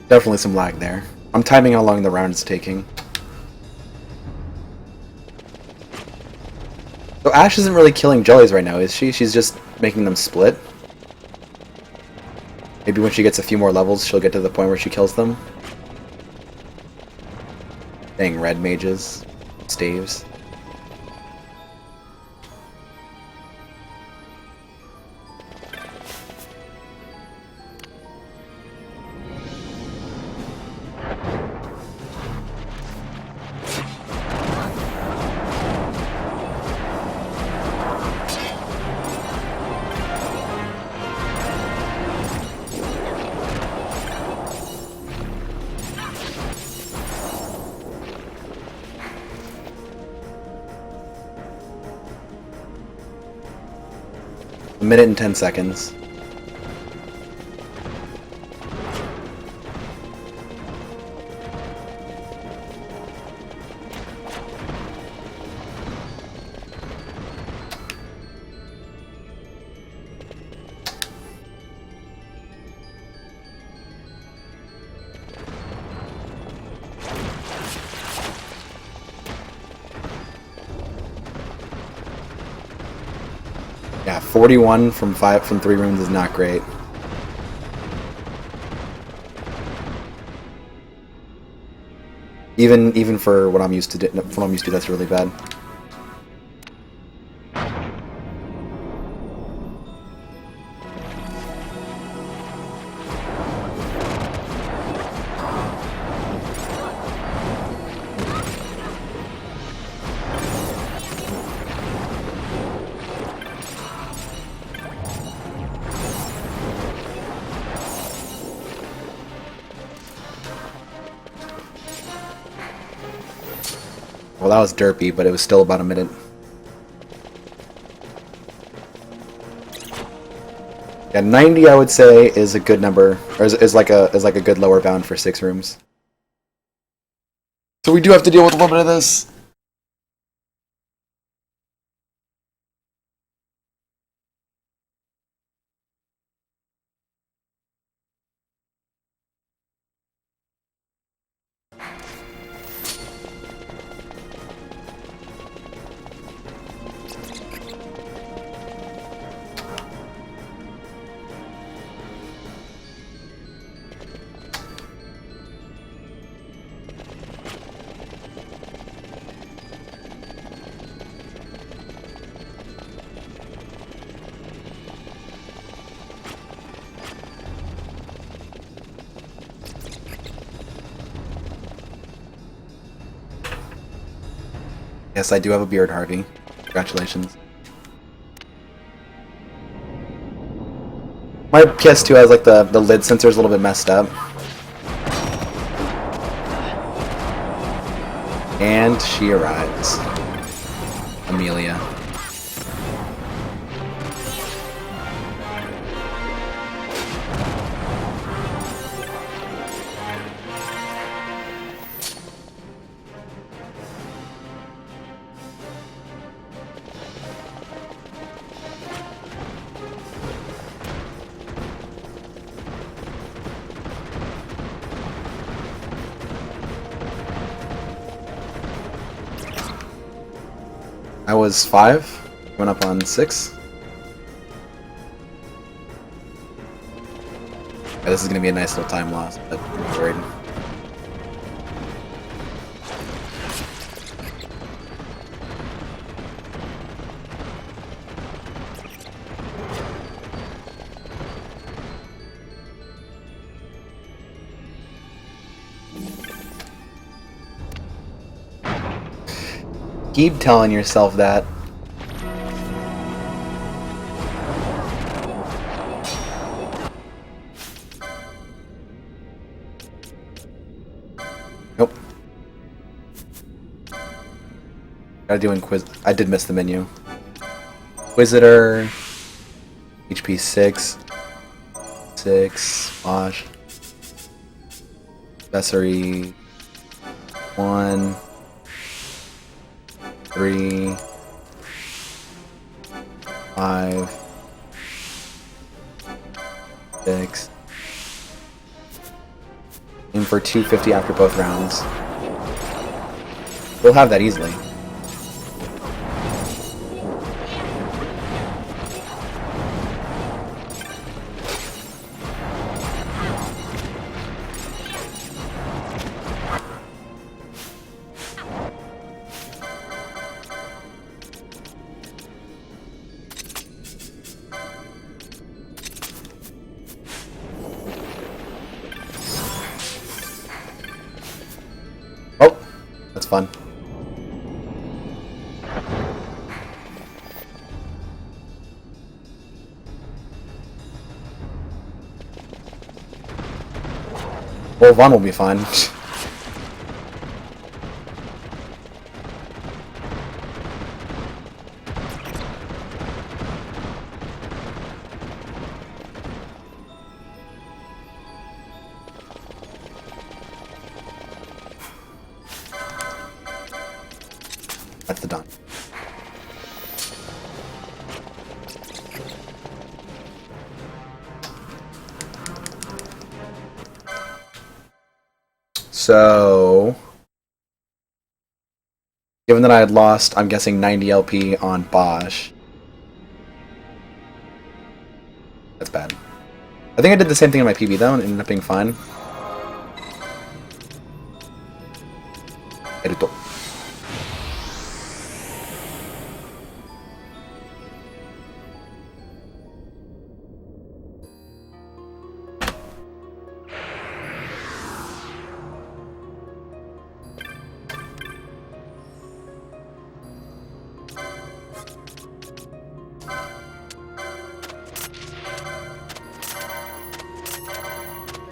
Definitely some lag there. I'm timing how long the round is taking. So Ash isn't really killing jellies right now, is she? She's just making them split. Maybe when she gets a few more levels, she'll get to the point where she kills them. Dang, red mages. Staves. A minute and 10 seconds. Yeah, 41 from 3 rooms is not great. Even for what I'm used to, that's really bad. Well, that was derpy, but it was still about a minute. Yeah, 90 I would say is a good number, or is like a good lower bound for 6 rooms. So we do have to deal with a little bit of this. Yes, I do have a beard, Harvey. Congratulations. My PS2 has like the lid sensor is a little bit messed up. And she arrives. Amelia. I was 5, went up on 6. Yeah, this is gonna be a nice little time loss, but I'm worried. Keep telling yourself that. Nope. Gotta do Inquis. I did miss the menu. Inquisitor. HP 6. 6. Mosh. Accessory. 1. 3, 5, 6. Aim for 250 after both rounds. We'll have that easily. That's fun. Well, Vaughn will be fine. That's the done. So, given that I had lost, I'm guessing 90 LP on Bosch. That's bad. I think I did the same thing in my PB though, and it ended up being fine. Eruto.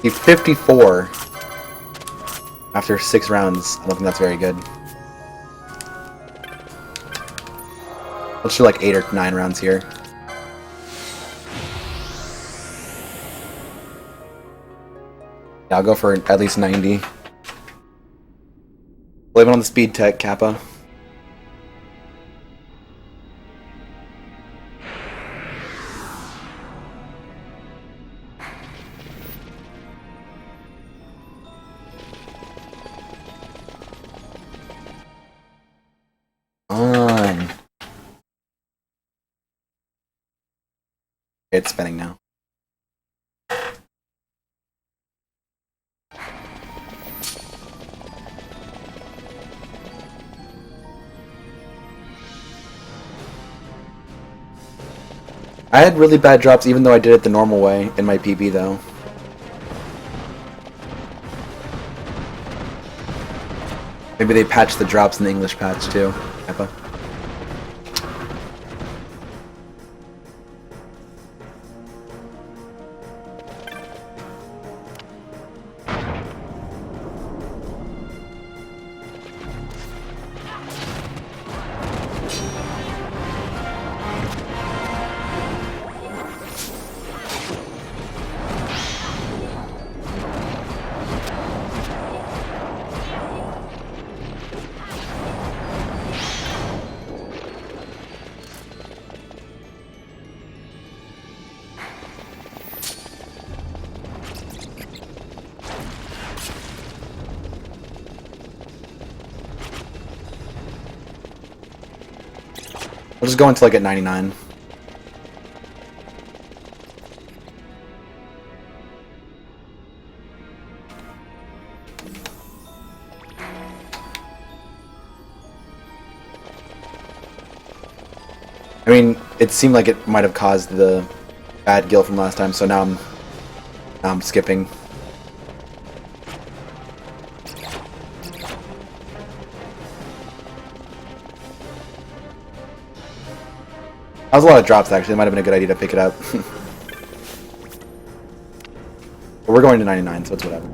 He's 54 after 6 rounds. I don't think that's very good. Let's do like 8 or 9 rounds here. Yeah, I'll go for at least 90. Blame it on the speed tech, Kappa. It's spinning now. I had really bad drops even though I did it the normal way in my PB though. Maybe they patched the drops in the English patch too. Kappa. We'll just go until I get 99. I mean, it seemed like it might have caused the bad gill from last time, so now I'm skipping. That was a lot of drops, actually. It might have been a good idea to pick it up. But we're going to 99, so it's whatever.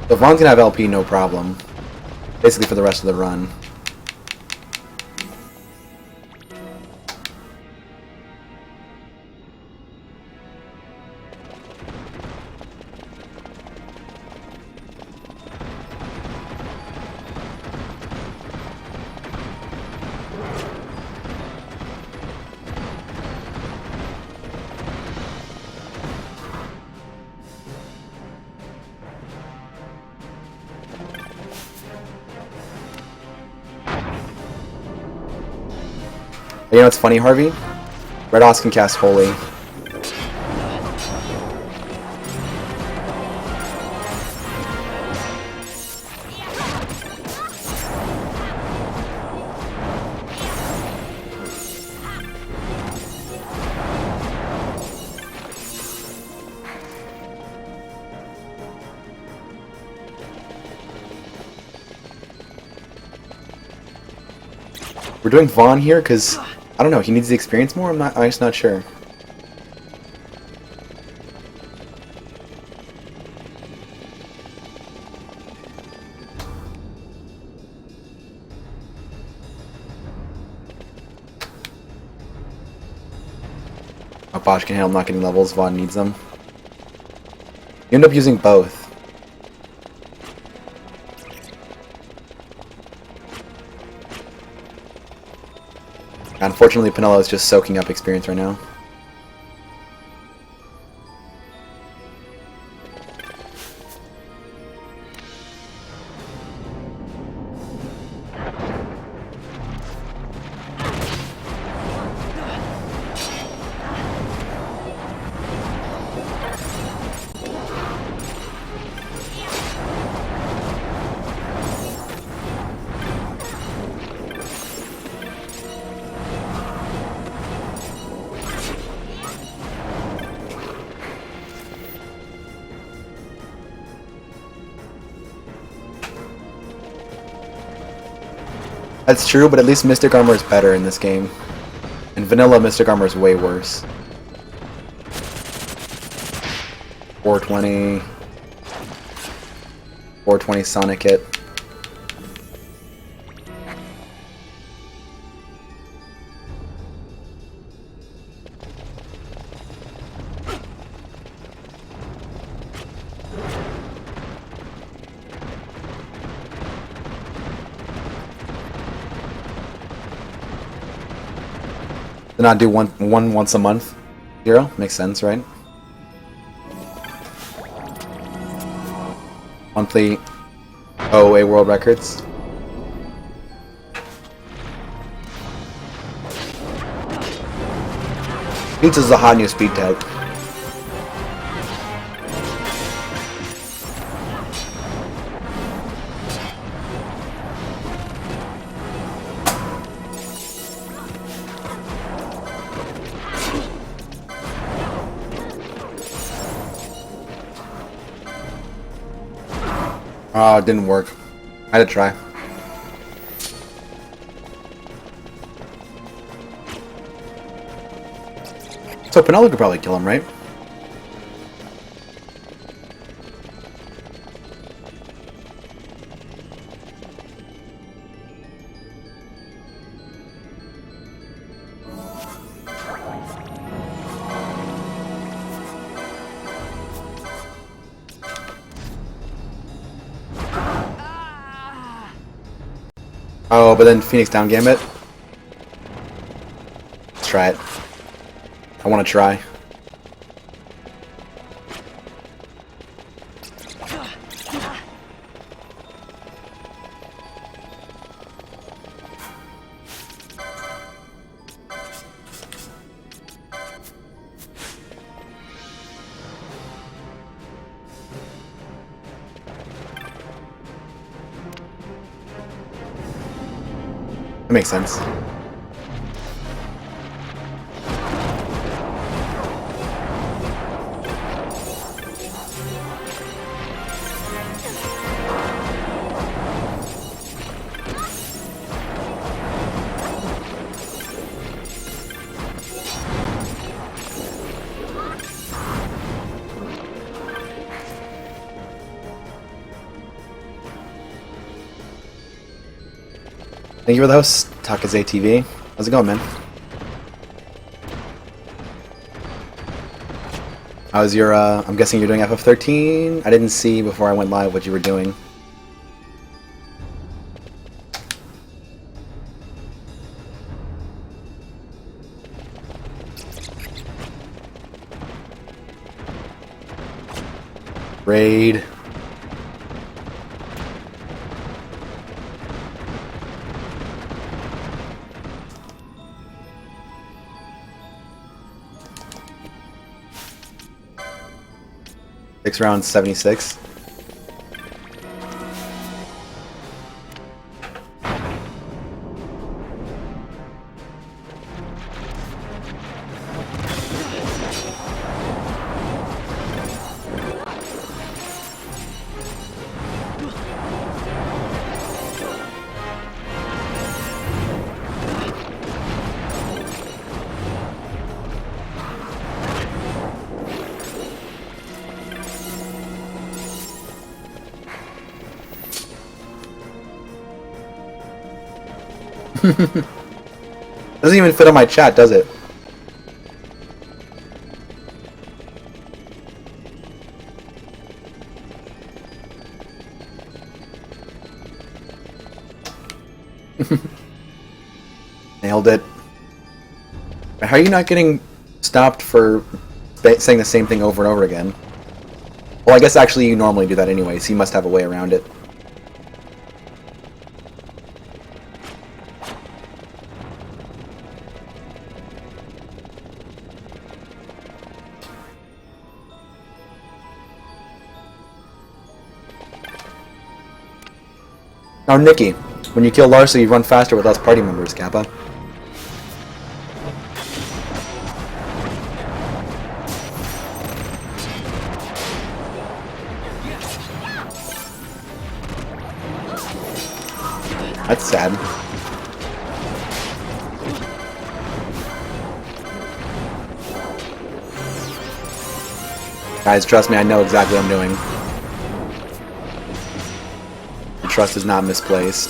So Vaughn's gonna have LP, no problem. Basically for the rest of the run. You know what's funny, Harvey? Red Ox can cast Holy. We're doing Vaughn here because I don't know, he needs the experience more? I'm just not sure. Oh, Bosch can handle not getting levels, Vaughn needs them. You end up using both. Unfortunately, Pinello is just soaking up experience right now. That's true, but at least Mystic Armor is better in this game. In vanilla, Mystic Armor is way worse. 420. 420 Sonic Hit. To not do one once a month. 0 makes sense, right? monthly OA world records. Pizza's a hot new speed type. Oh, it didn't work. I had to try. So Penelope could probably kill him, right? Oh, but then Phoenix down Gambit. Let's try it. I want to try. That makes sense. Thank you for the host, Takaze TV. How's it going, man? How's your, I'm guessing you're doing FF13? I didn't see before I went live what you were doing. Raid. Round 76. Doesn't even fit on my chat, does it? Nailed it. How are you not getting stopped for saying the same thing over and over again? Well, I guess actually you normally do that anyway, so you must have a way around it. Now, Nikki, when you kill Larsa, you run faster with less party members, Kappa. That's sad. Guys, trust me, I know exactly what I'm doing. Trust is not misplaced.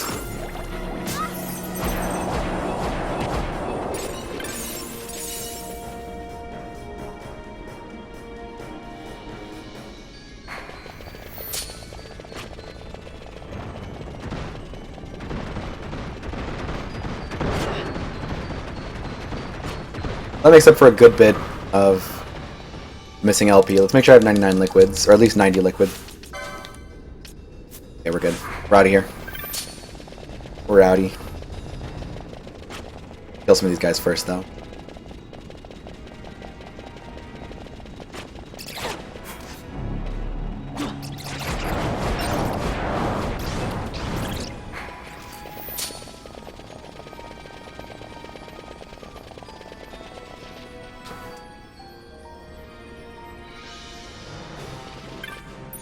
That makes up for a good bit of missing LP. Let's make sure I have 99 liquids, or at least 90 liquid. Okay, we're good. We're out of here. We're outie. Kill some of these guys first, though.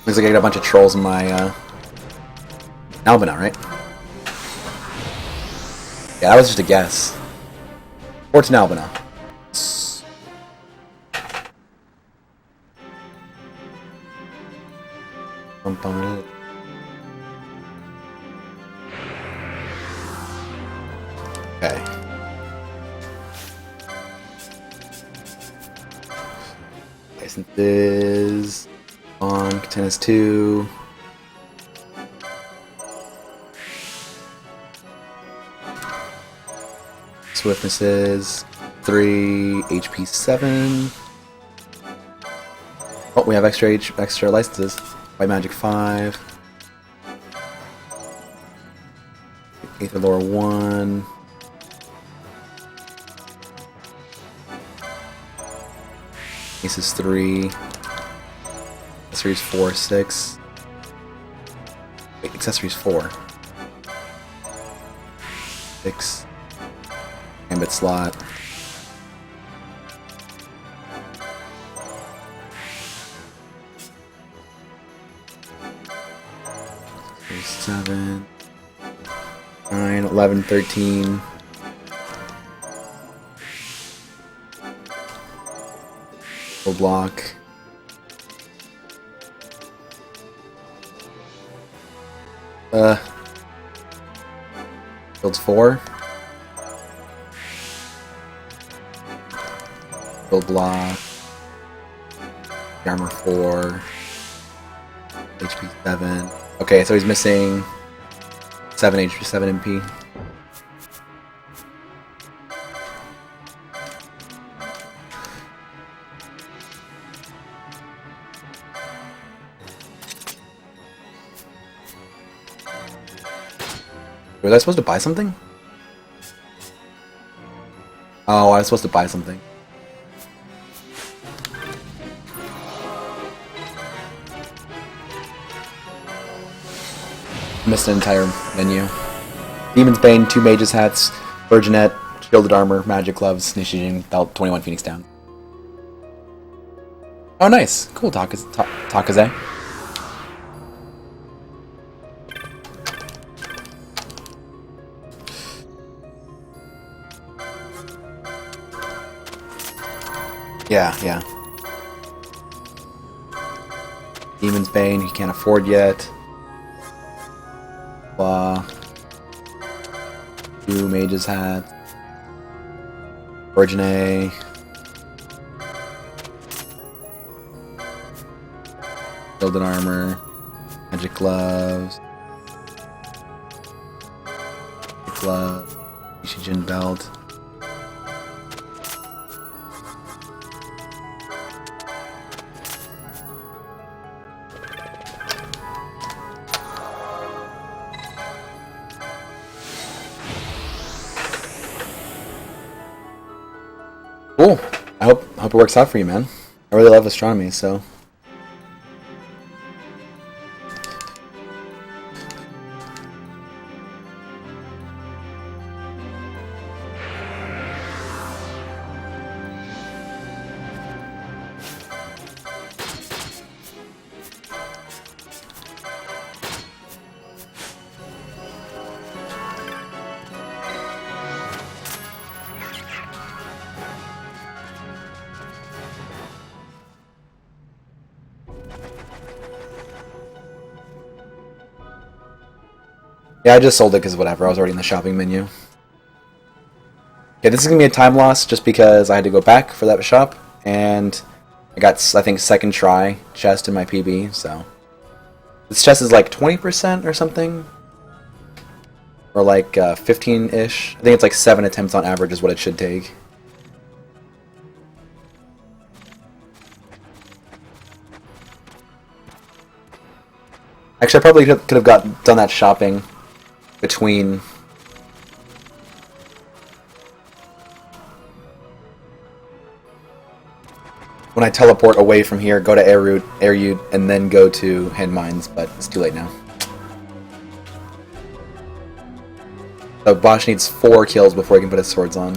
Looks like I got a bunch of trolls in my, Albina, right? Yeah, that was just a guess. Fortune Albina. Okay. Licenses. On tennis 2. Swiftnesses 3, HP 7. Oh, we have extra licenses. White Magic 5. Aether Lore 1. Aces 3. Accessories 4, 6. Wait, accessories 4. 6. Gambit slot. Accessories 7. 9, 11, 13. Full block. Builds 4. Build block. Armor 4. HP 7. Okay, so he's missing 7 HP, 7 MP. Was I supposed to buy something? Oh, I was supposed to buy something. Missed an entire menu. Demon's Bane, 2 Mage's Hats, Virginet, Shielded Armor, Magic Gloves, Nishijin, Belt, 21 Phoenix down. Oh, nice. Cool, Takaze. Yeah. Demon's Bane, he can't afford yet. 2 Mage's Hat. Virginet. Shielded Armor. Magic Gloves. Magic Glove. Nishijin Belt. Cool. I hope it works out for you, man. I really love astronomy, so. Yeah, I just sold it because whatever, I was already in the shopping menu. Yeah, this is going to be a time loss just because I had to go back for that shop, and I got, I think, second try chest in my PB, so. This chest is like 20% or something? Or like 15-ish. I think it's like 7 attempts on average is what it should take. Actually, I probably could have done that shopping between. When I teleport away from here, go to air route, and then go to hand mines, but it's too late now. So Bosch needs 4 kills before he can put his swords on.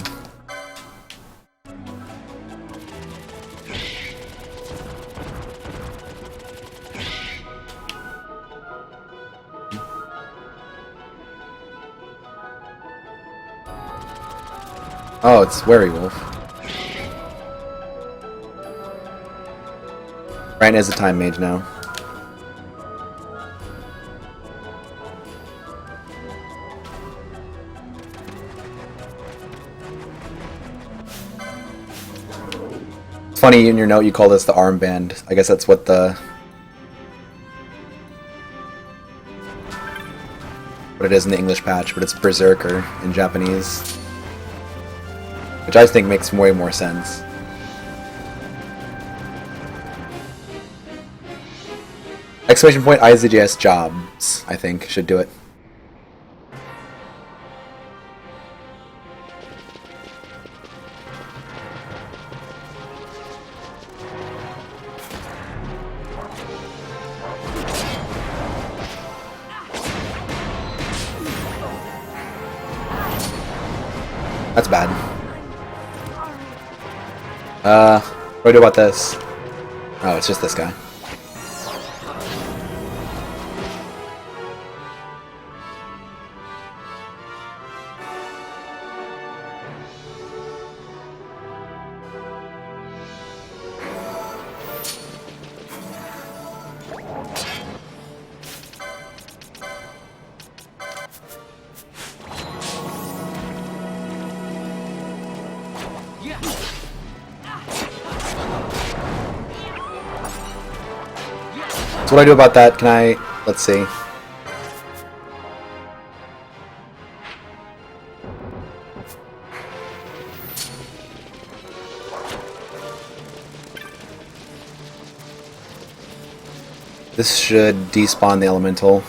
Oh, it's Werewolf. Ryan is a time mage now. It's funny in your note you call this the armband. I guess that's what it is in the English patch, but it's Berserker in Japanese. Which I think makes way more sense. Exclamation point IZJS jobs, I think, should do it. That's bad. What do I do about this? Oh, it's just this guy. So what do I do about that? Can I... let's see. This should despawn the elemental.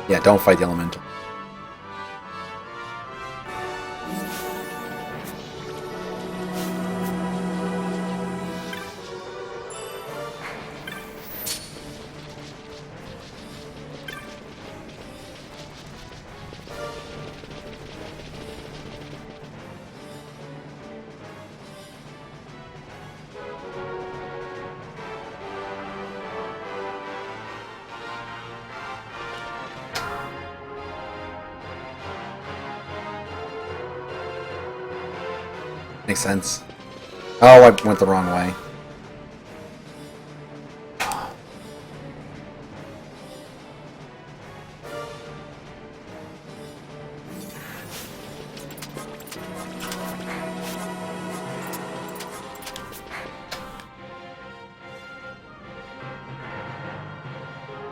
Yeah, don't fight the elemental. Makes sense. Oh, I went the wrong way.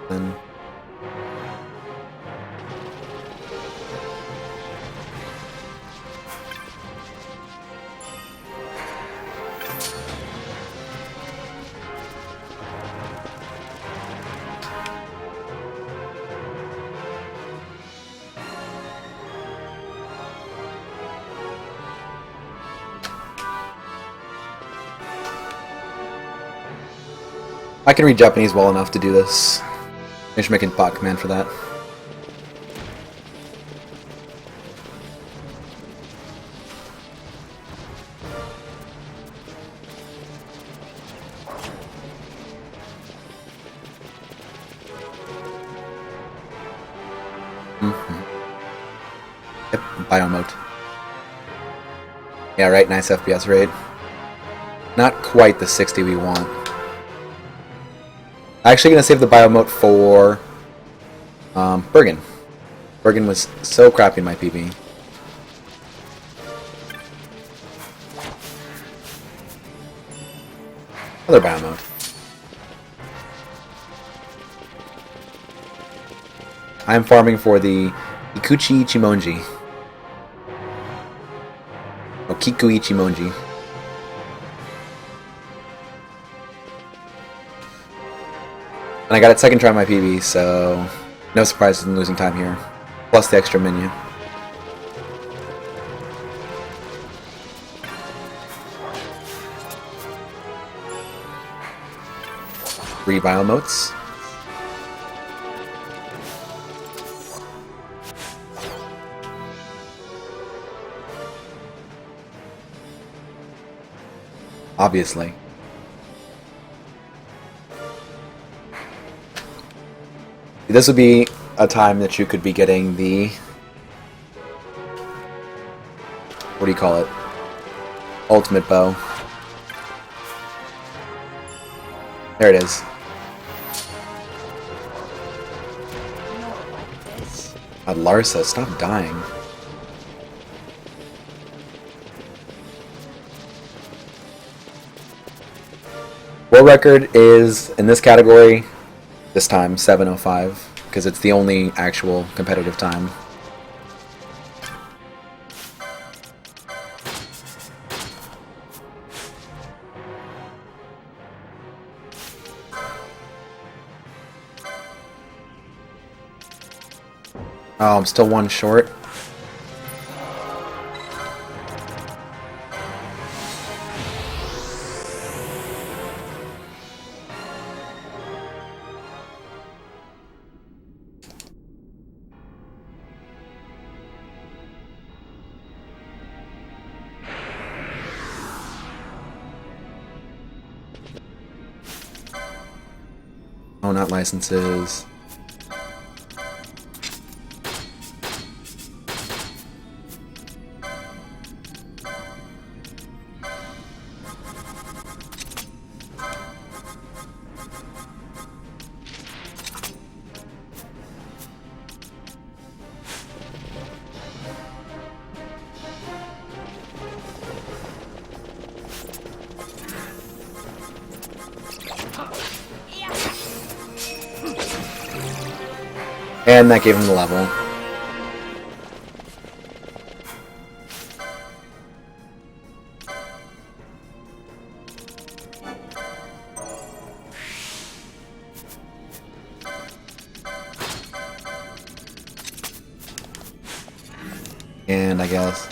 Then... I can read Japanese well enough to do this. I should make a bot command for that. Yep, biomote. Yeah, right, nice FPS rate. Not quite the 60 we want. Actually gonna save the biomote for Bergen. Bergen was so crappy in my PB. Another biomote. I'm farming for the Ikuchi Ichimonji. Oh, Kiku Ichimonji. And I got it second try on my PB, so no surprises in losing time here. Plus the extra menu. Three biomotes. Obviously. This would be a time that you could be getting the... what do you call it? Ultimate bow. There it is. God, Larsa, stop dying. World record is, in this category, this time, 7:05, because it's the only actual competitive time. Oh, I'm still one short. Oh, not licenses. And that gave him the level. And I guess...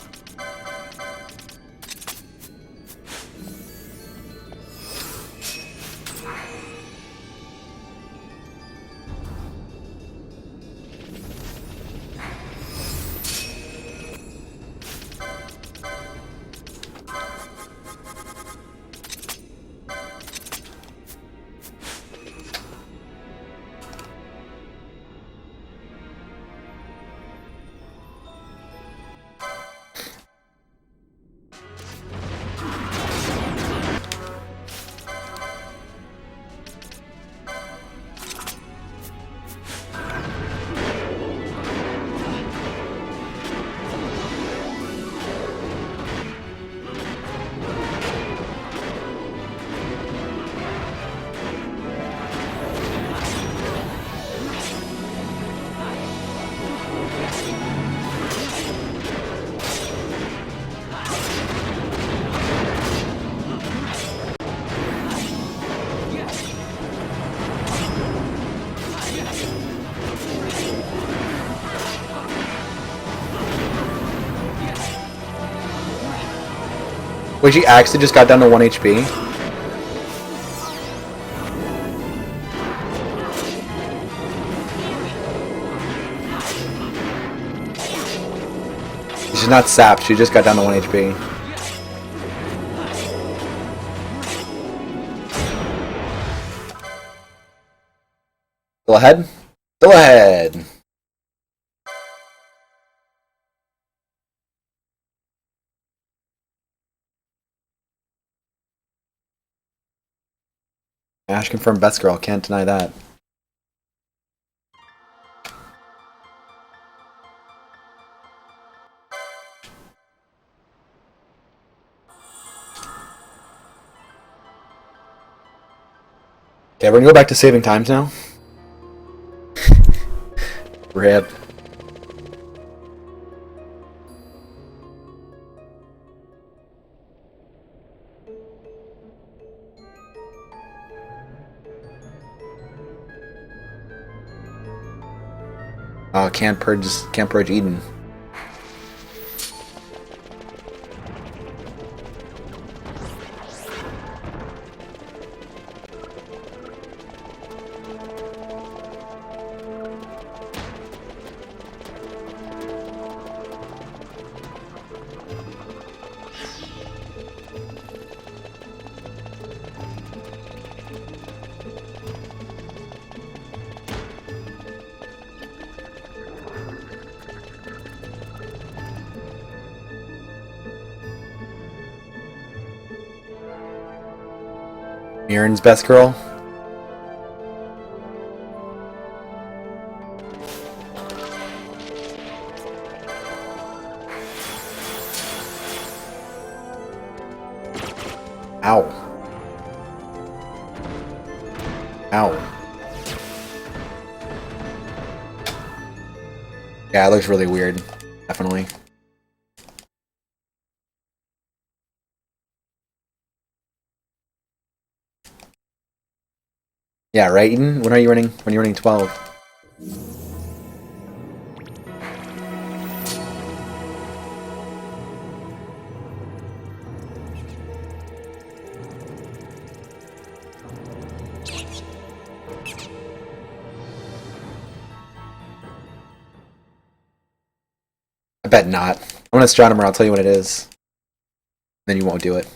Wait, she actually just got down to 1 HP? She's not sapped, she just got down to 1 HP. Still ahead? Still ahead! Ash confirmed best girl, can't deny that. Okay, we're gonna go back to saving times now. Rip. Oh, can't purge Eden. Mirren's best girl. Ow. Ow. Yeah, it looks really weird. Definitely. Yeah, right, Eden? When are you running? When are you running 12? I bet not. I'm an astronomer, I'll tell you what it is. Then you won't do it.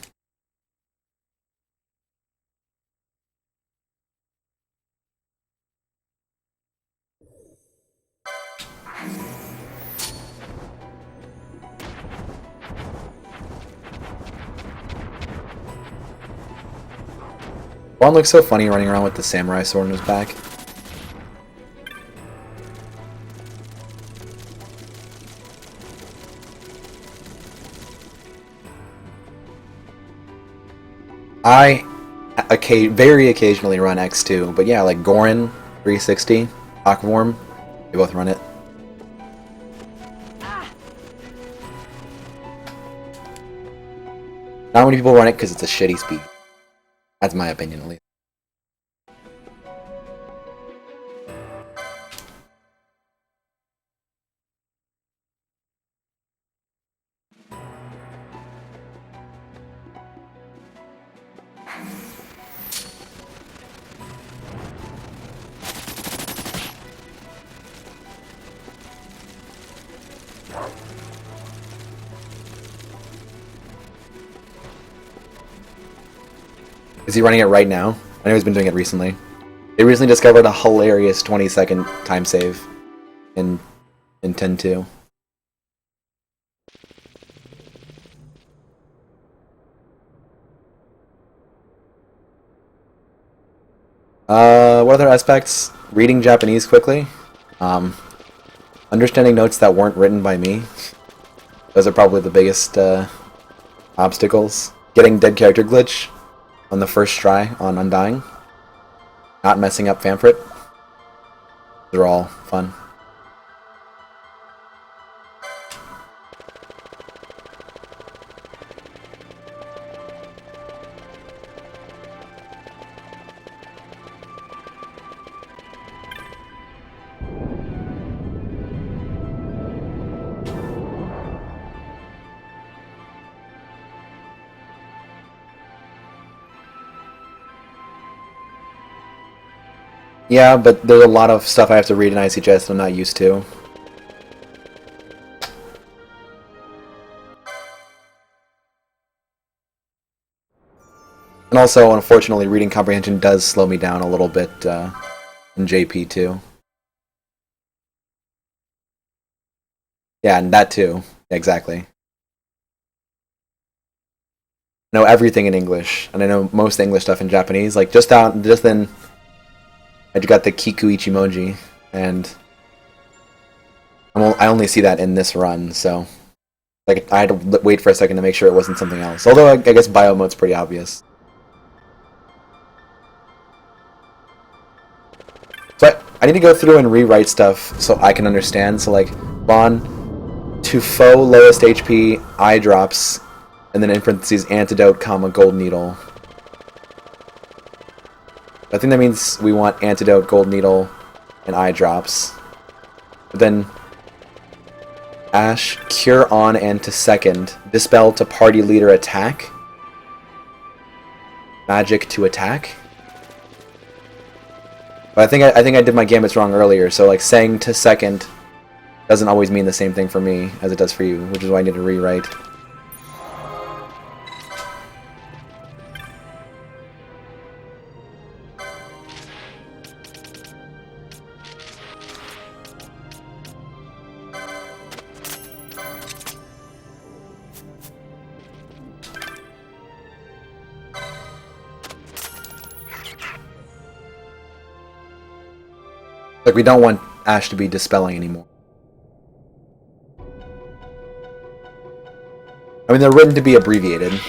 Juan looks so funny running around with the samurai sword in his back. I very occasionally run X2, but yeah, like Gorin 360, Aquaworm, they both run it. Not many people run it because it's a shitty speed. That's my opinion, at least. Is he running it right now? I know he's been doing it recently. They recently discovered a hilarious 20-second time save in 10.2. What other aspects? Reading Japanese quickly. Understanding notes that weren't written by me. Those are probably the biggest obstacles. Getting dead character glitch on the first try on Undying. Not messing up Famfrit. They're all fun. Yeah, but there's a lot of stuff I have to read in IZJS that I'm not used to. And also, unfortunately, reading comprehension does slow me down a little bit in JP too. Yeah, and that too. Exactly. know everything in English, and I know most English stuff in Japanese. Like just then, I got the Kiku Ichimoji, and I only see that in this run, so like I had to wait for a second to make sure it wasn't something else. Although I guess bio mode's pretty obvious. So I need to go through and rewrite stuff so I can understand. So like Vaughn, to foe lowest HP, eye drops, and then in parentheses antidote, comma gold needle. I think that means we want antidote, gold needle, and eye drops. But then Ash, cure on and to second, dispel to party leader attack, magic to attack. But I think I did my gambits wrong earlier. So like saying to second doesn't always mean the same thing for me as it does for you, which is why I need to rewrite. Like, we don't want Ash to be dispelling anymore. I mean, they're written to be abbreviated.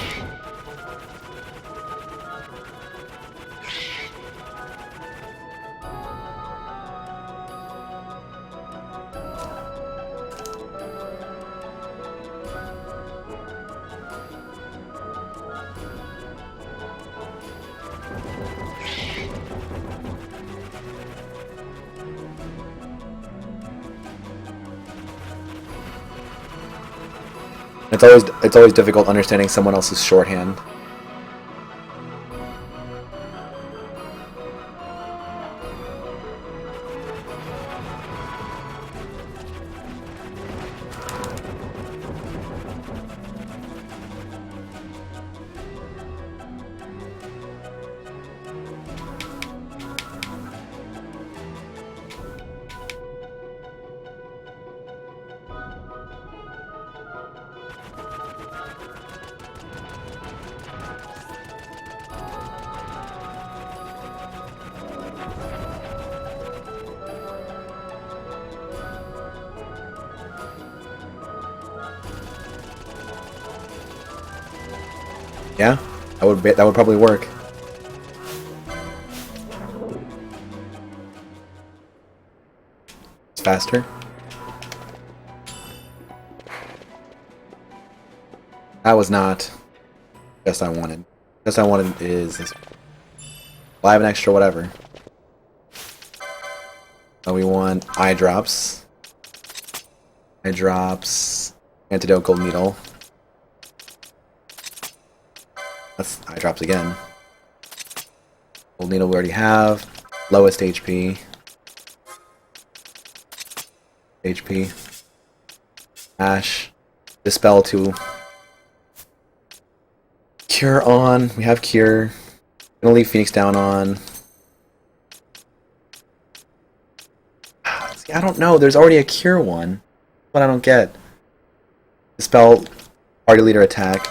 It's always difficult understanding someone else's shorthand. Yeah, that would probably work. It's faster. That was not just I wanted. Just I wanted is this. Well, I have an extra whatever. So we want eye drops. Eye drops. Antidote gold needle. That's eye drops again. Gold needle we already have. Lowest HP. HP. Ash. Dispel to. Cure on. We have cure. Gonna leave Phoenix down on. See, I don't know. There's already a cure one. What I don't get. Dispel. Party leader attack.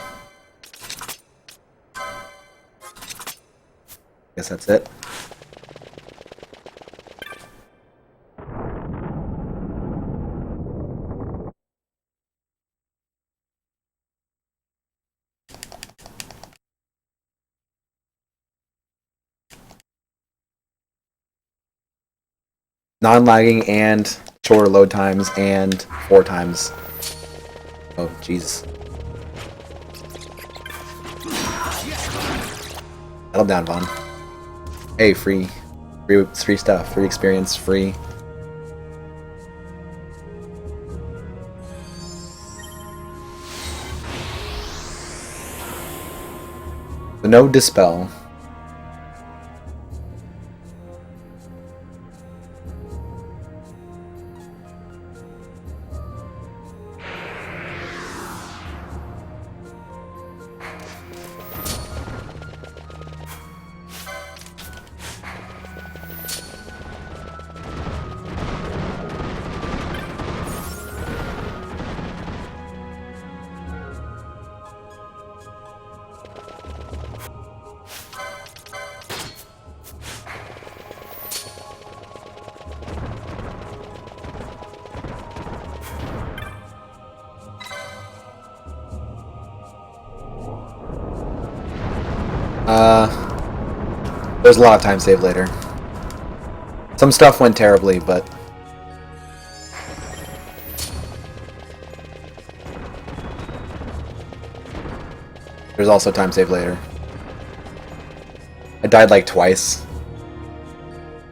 Guess that's it. Non-lagging and shorter load times and 4 times. Oh, jeez. Settle down, Vaughn. Hey, free stuff, free experience, free. So no dispel. There's a lot of time saved later. Some stuff went terribly, but there's also time saved later. I died like twice.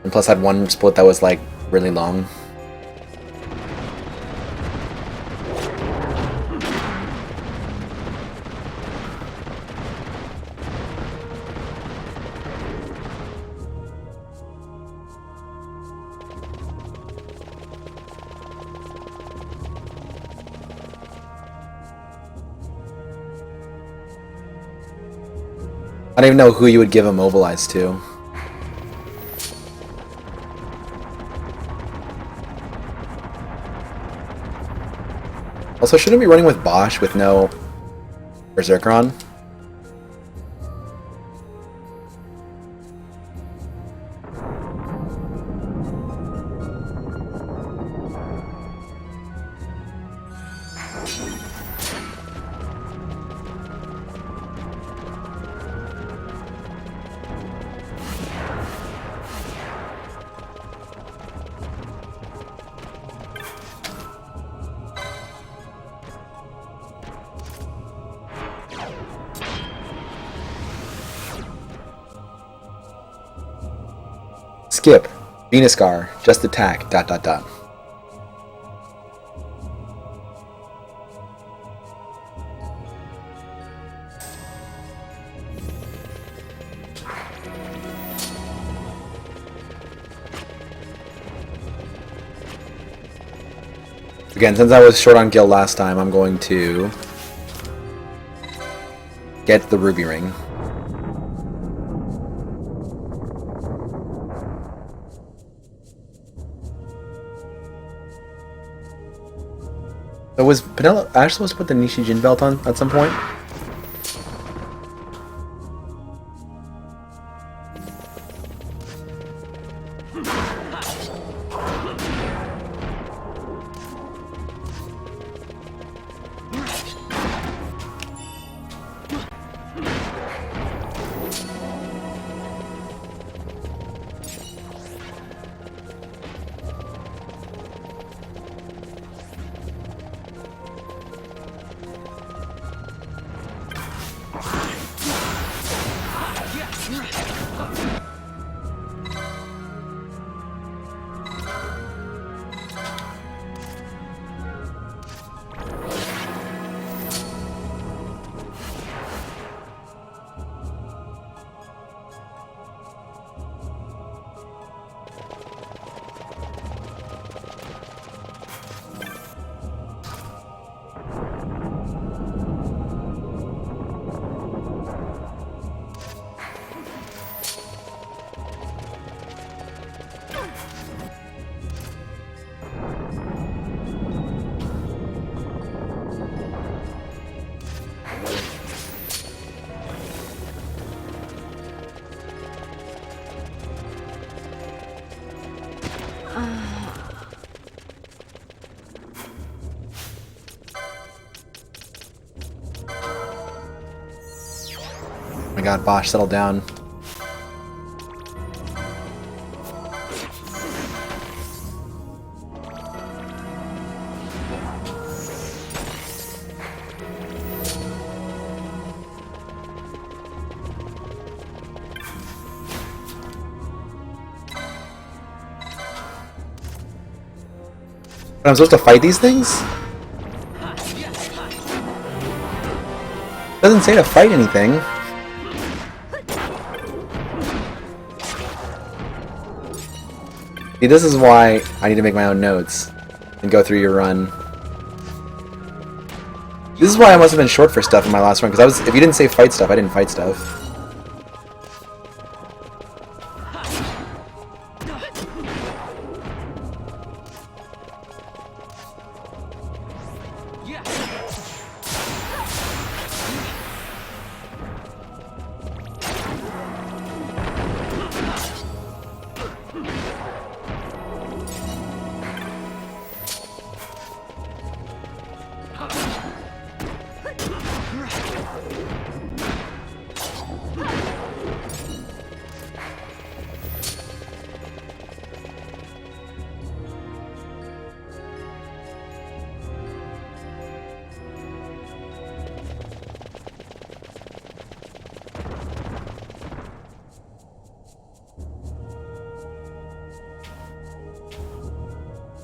And plus had one split that was like really long. I don't even know who you would give Immobilize to. Also, shouldn't be running with Bosch with no Berserker on. Skip. Venuscar. Just attack. ... Again, since I was short on gil last time, I'm going to get the ruby ring. So was Penelope Ash supposed to put the Nishijin belt on at some point? Oh my god, Bosch, settle down. I'm supposed to fight these things? Doesn't say to fight anything. See, this is why I need to make my own notes and go through your run. This is why I must have been short for stuff in my last run, because if you didn't say fight stuff, I didn't fight stuff.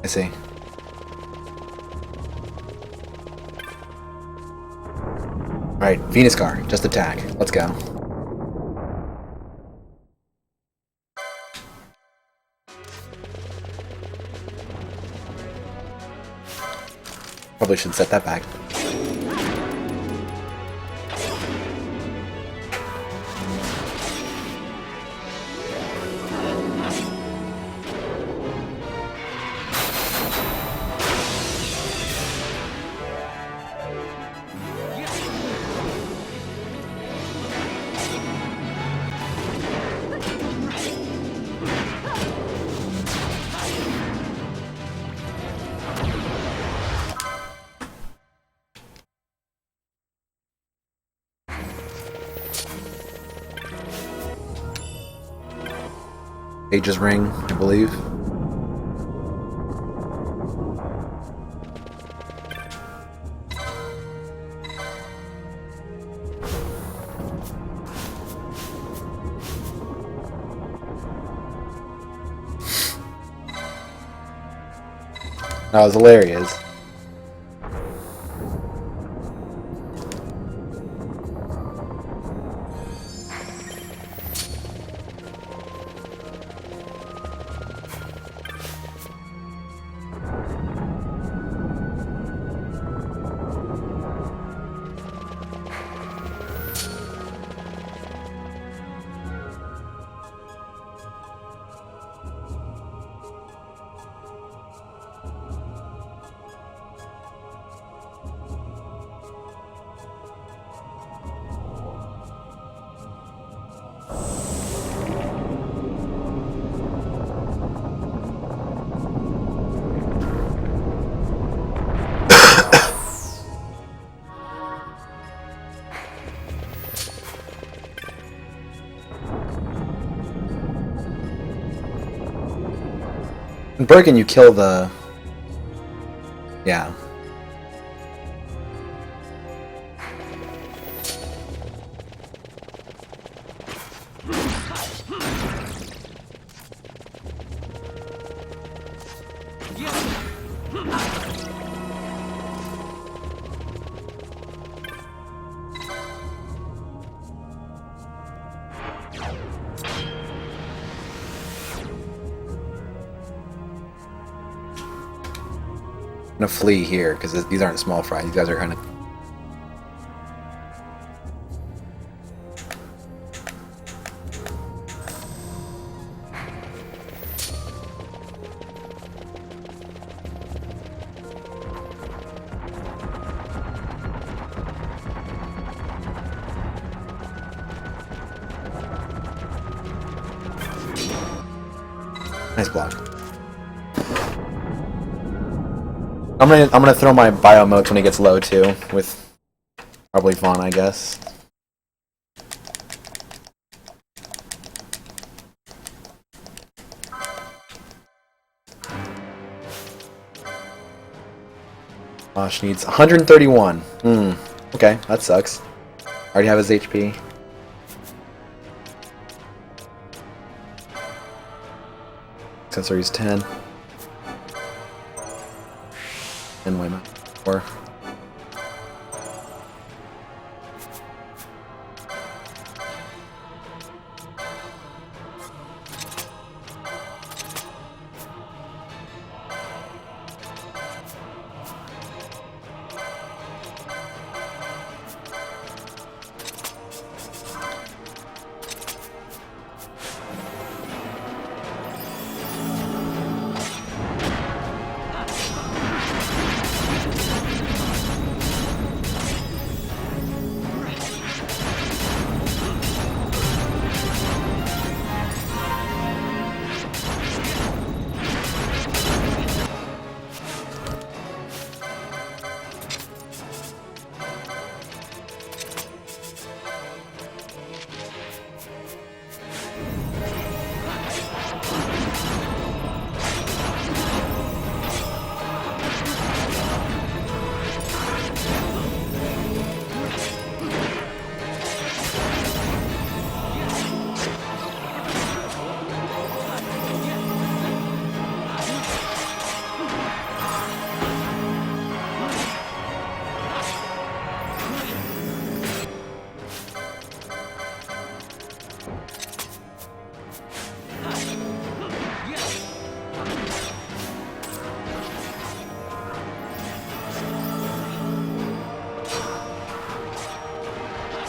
I see. Alright, Venus car, just attack. Let's go. Probably should set that back. Aegis ring, I believe. That was hilarious. In Bergen, you kill the... Yeah. I'm gonna flee here because these aren't small fry. These guys are kind of. Nice block. I'm gonna throw my bio motes when he gets low too, with probably Vaughn, I guess. Mosh needs 131. Okay, that sucks. Already have his HP. Sensor he's 10. And wait a minute. 4.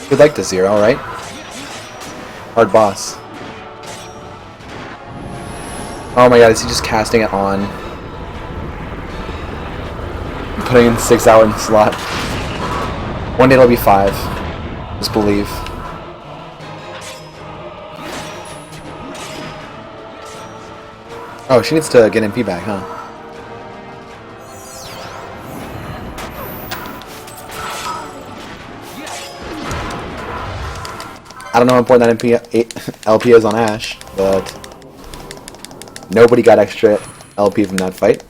We'd like to zero, right? Hard boss. Oh my god, is he just casting it on? Putting in 6 hour in the slot. One day it'll be 5. Just believe. Oh, she needs to get MP back, huh? I don't know how important that LP is on Ash, but nobody got extra LP from that fight.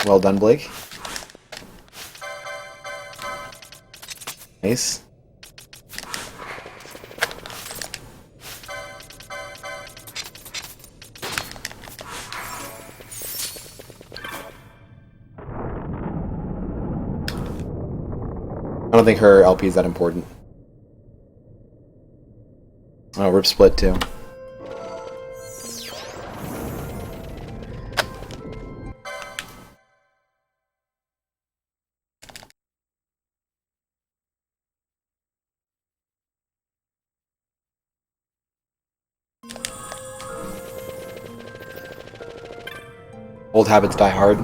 Well done, Blake. Nice. I don't think her LP is that important. Oh, rip split too. Old habits die hard.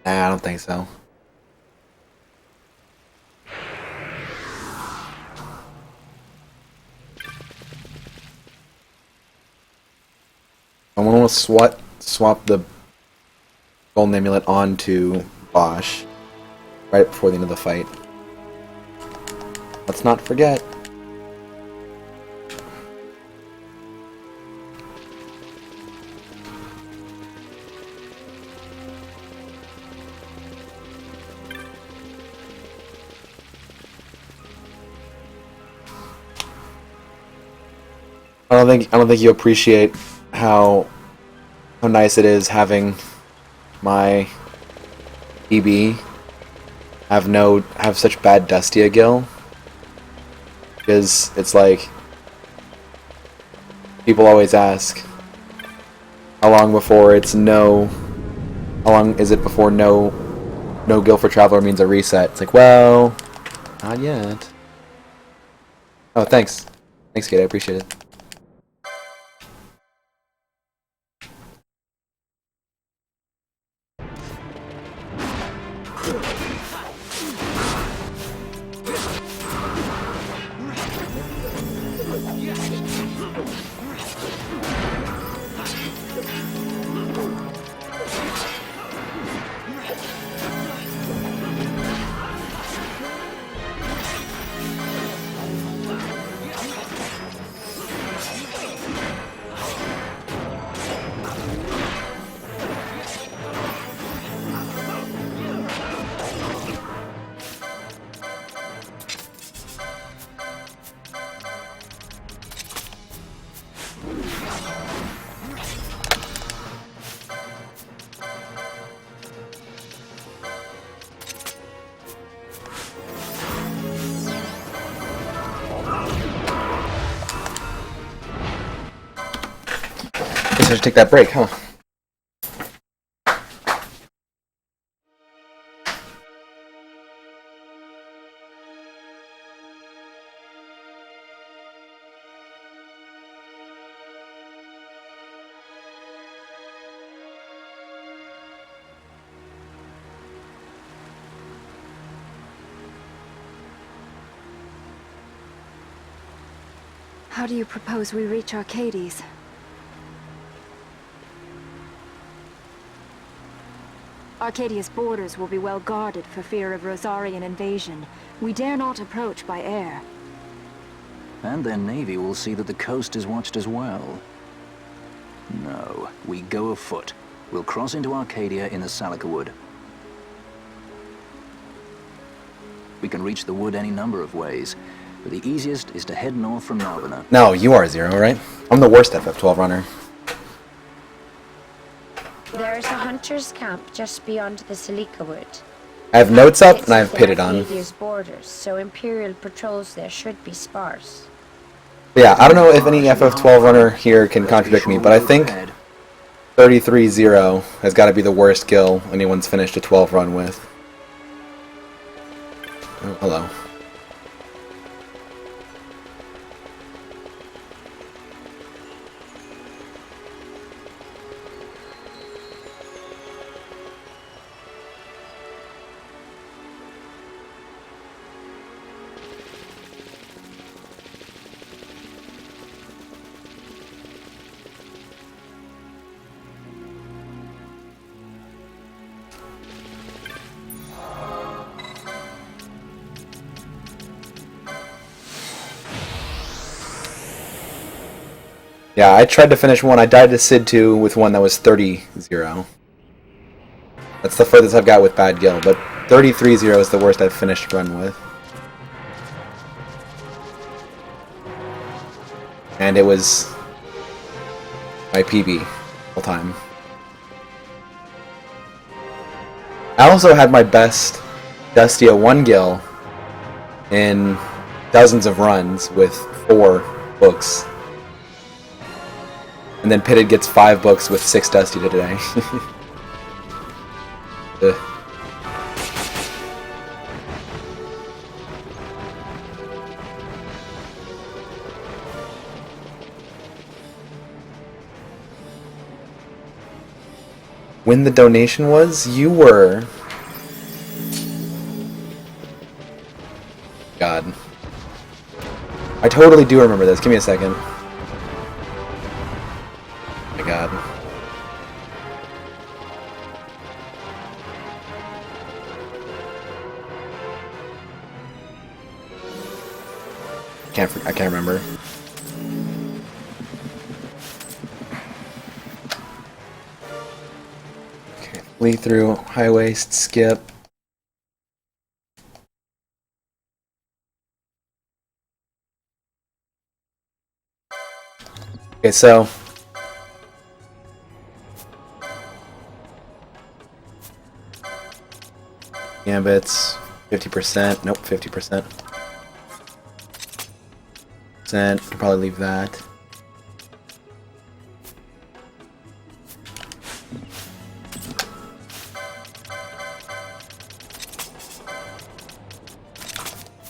Nah, I don't think so. I want to swap the golden amulet onto Bosch right before the end of the fight. Let's not forget. I don't think you appreciate how nice it is having my EB have such bad Dustia Gil, because it's like people always ask how long is it before no Gil for Traveler means a reset. It's like, well, not yet. Oh, thanks, Kate, I appreciate it. Guess I should take that break, huh? How do you propose we reach Arcades? Arcadia's borders will be well guarded for fear of Rosarian invasion. We dare not approach by air. And their navy will see that the coast is watched as well. No, we go afoot. We'll cross into Arcadia in the Salika Wood. We can reach the wood any number of ways, but the easiest is to head north from Malvina. No, you are Zero, right? I'm the worst FF12 runner. There is a hunter's camp just beyond the Salika Wood. I have notes up It's and I have pitted on. Arcadia's borders, so Imperial patrols there should be sparse. Yeah, I don't know if any FF12 runner here can contradict me, but I think 33-0 has got to be the worst kill anyone's finished a 12 run with. Oh, hello. Yeah, I tried to finish one. I died to Sid 2 with one that was 30-0. That's the furthest I've got with bad Gil, but 33-0 is the worst I've finished run with. And it was my PB all time. I also had my best Dustia 1 Gil in dozens of runs with 4 books. And then Pitted gets 5 books with 6 Dusty today. When the donation was, you were God. I totally do remember this. Give me a second. Oh my God. I can't remember. Okay, flee through, high waist, skip. Okay, so Gambits, 50%. Nope, 50%. Can probably leave that.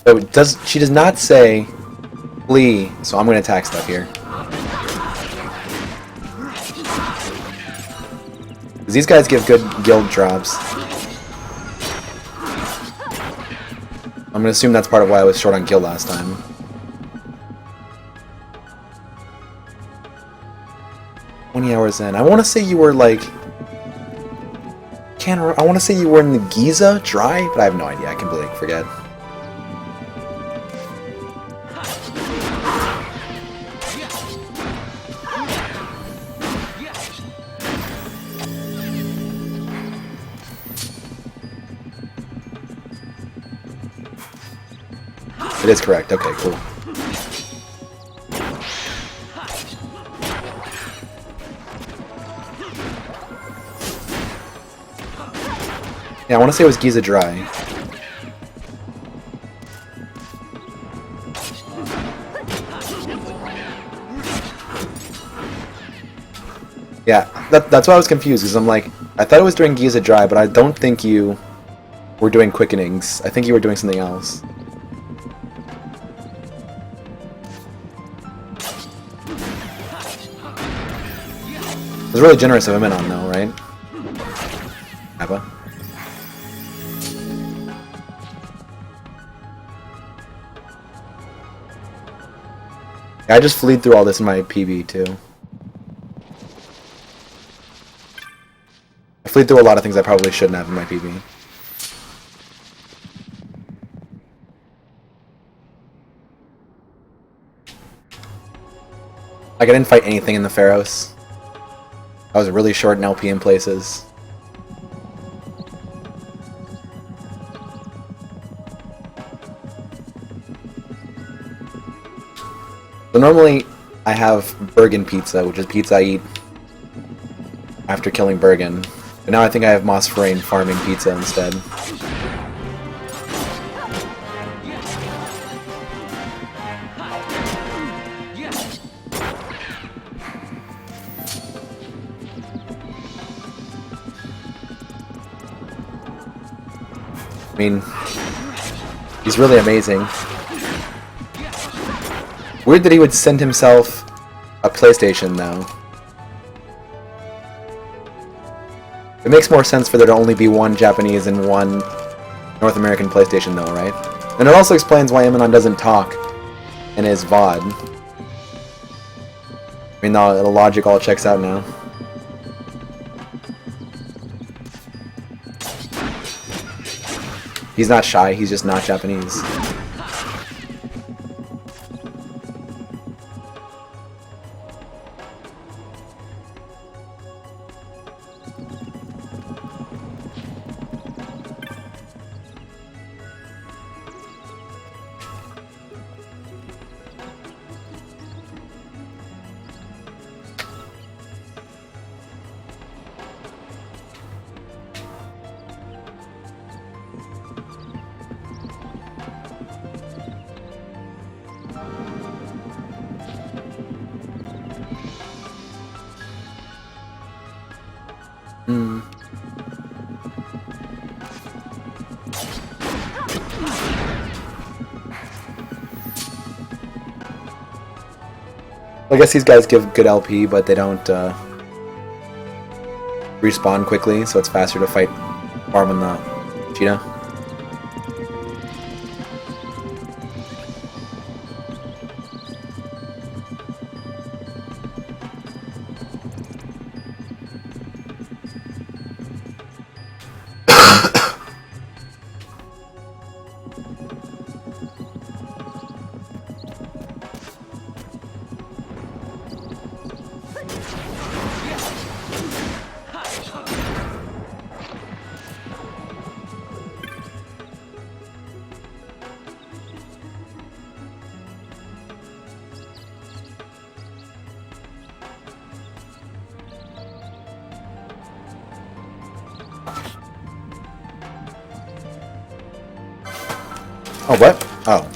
So she does not say flee, so I'm gonna attack stuff here. Because these guys give good guild drops. I'm gonna assume that's part of why I was short on guild last time. Hours in. I want to say you were like... I want to say you were in the Giza Dry, but I have no idea. I completely forget. It is correct. Okay, cool. Yeah, I want to say it was Giza Dry. Yeah, that's why I was confused, because I'm like, I thought it was during Giza Dry, but I don't think you were doing quickenings. I think you were doing something else. It was really generous of Eminon, though, right? Abba? I just fleed through all this in my PB, too. I fleed through a lot of things I probably shouldn't have in my PB. Like, I didn't fight anything in the Pharos. I was really short in LP in places. So normally, I have Bergen pizza, which is pizza I eat after killing Bergen. But now I think I have Moss Frayne farming pizza instead. I mean, he's really amazing. Weird that he would send himself a PlayStation, though. It makes more sense for there to only be one Japanese and one North American PlayStation, though, right? And it also explains why Eminon doesn't talk in his VOD. I mean, the logic all checks out now. He's not shy, he's just not Japanese. I guess these guys give good LP, but they don't respawn quickly, so it's faster to fight farm on the cheetah. Oh, what? Oh.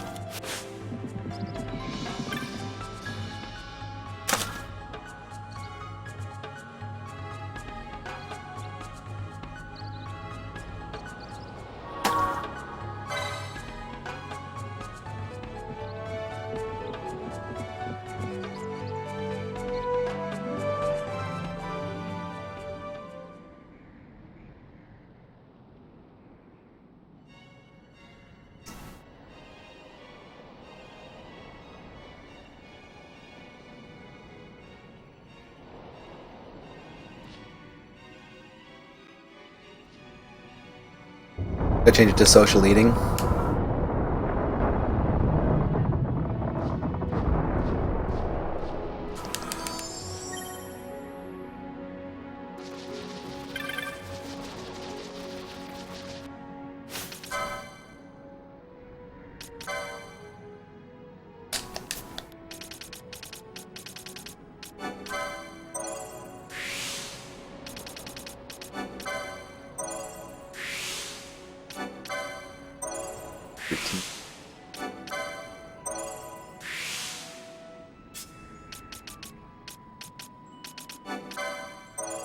I change it to social eating.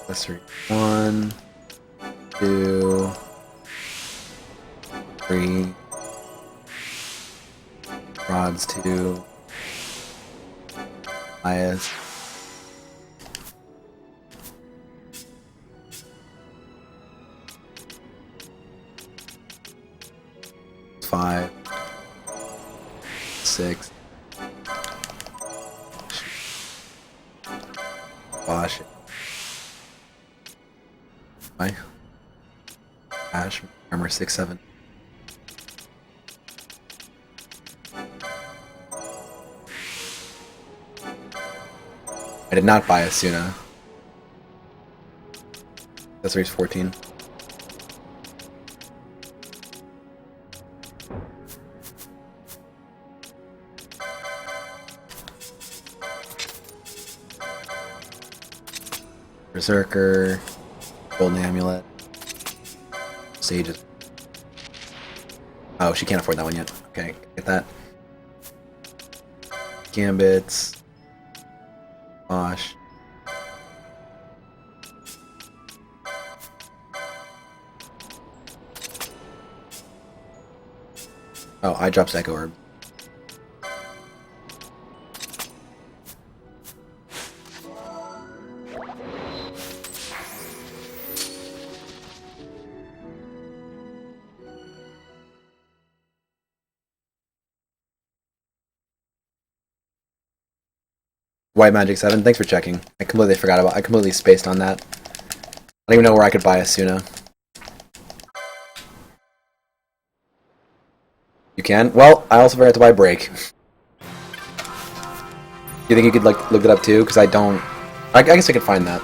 Let's see. 1, 2, 3. Rods 2. Bias. Five. 6. Wash it. Why? Ash, armor 6, 7. I did not buy Asuna. Accessories 14. Berserker, Golden Amulet, Sages. Oh, she can't afford that one yet. Okay, get that. Gambits, Wash. Oh, I dropped Echo Herb. White Magic 7, thanks for checking. I completely spaced on that. I don't even know where I could buy Asuna. You can? Well, I also forgot to buy Break. You think you could like look it up too? Because I don't... I guess I could find that.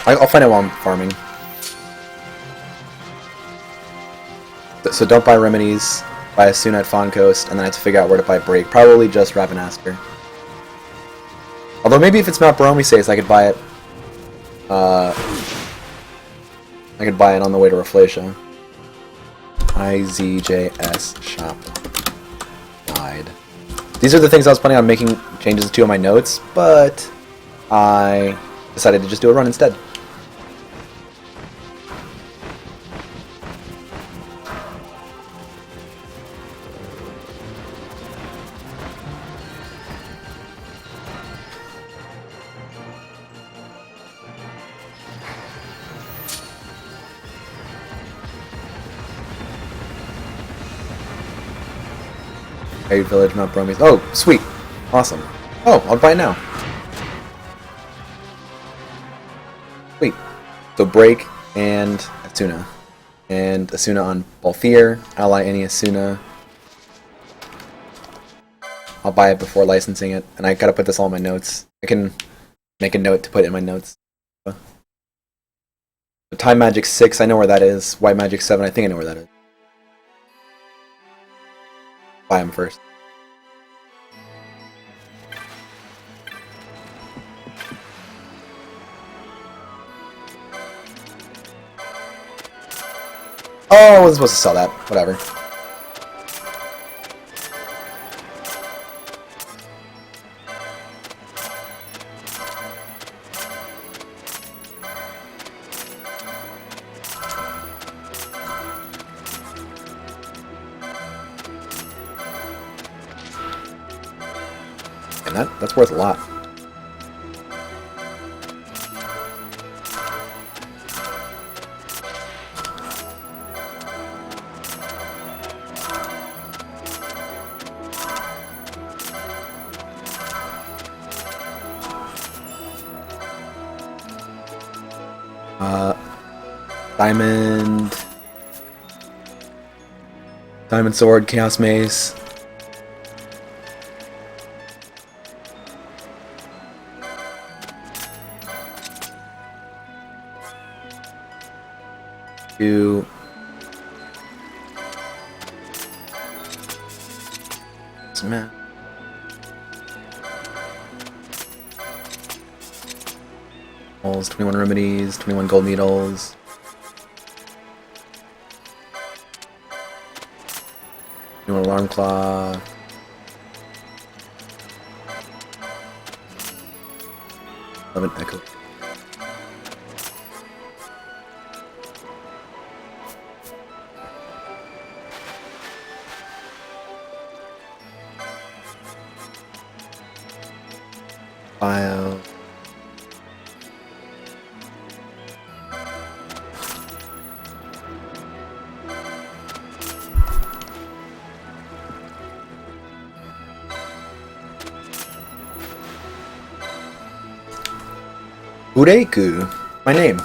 I'll find it while I'm farming. So don't buy Remedies, buy Asuna at Fawn Coast, and then I have to figure out where to buy Break. Probably just Ravenaster. Although maybe if it's Mount Baromises, I could buy it. I could buy it on the way to Rafflesia. IZJS shop. Guide. These are the things I was planning on making changes to on my notes, but I decided to just do a run instead. Raid Village, Mount Bromies. Oh, sweet. Awesome. Oh, I'll buy it now. Sweet. So Break and Asuna. And Asuna on Balthier. Ally any Asuna. I'll buy it before licensing it. And I gotta put this all in my notes. I can make a note to put in my notes. So Time Magic 6, I know where that is. White Magic 7, I think I know where that is. Buy them first. Oh, I wasn't supposed to sell that. Whatever. And that's worth a lot. Diamond sword, chaos mace. Two. Man. 21 remedies, 21 gold needles. 21 alarm clock. An echo. File. Ureiku, my name.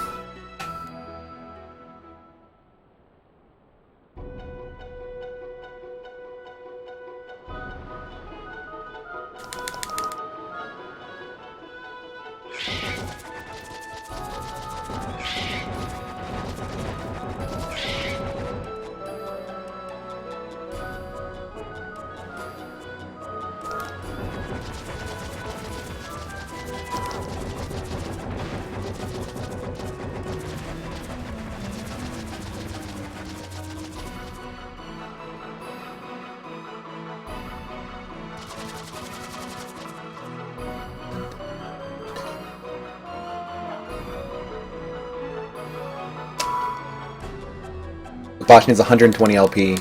Bosch needs 120 LP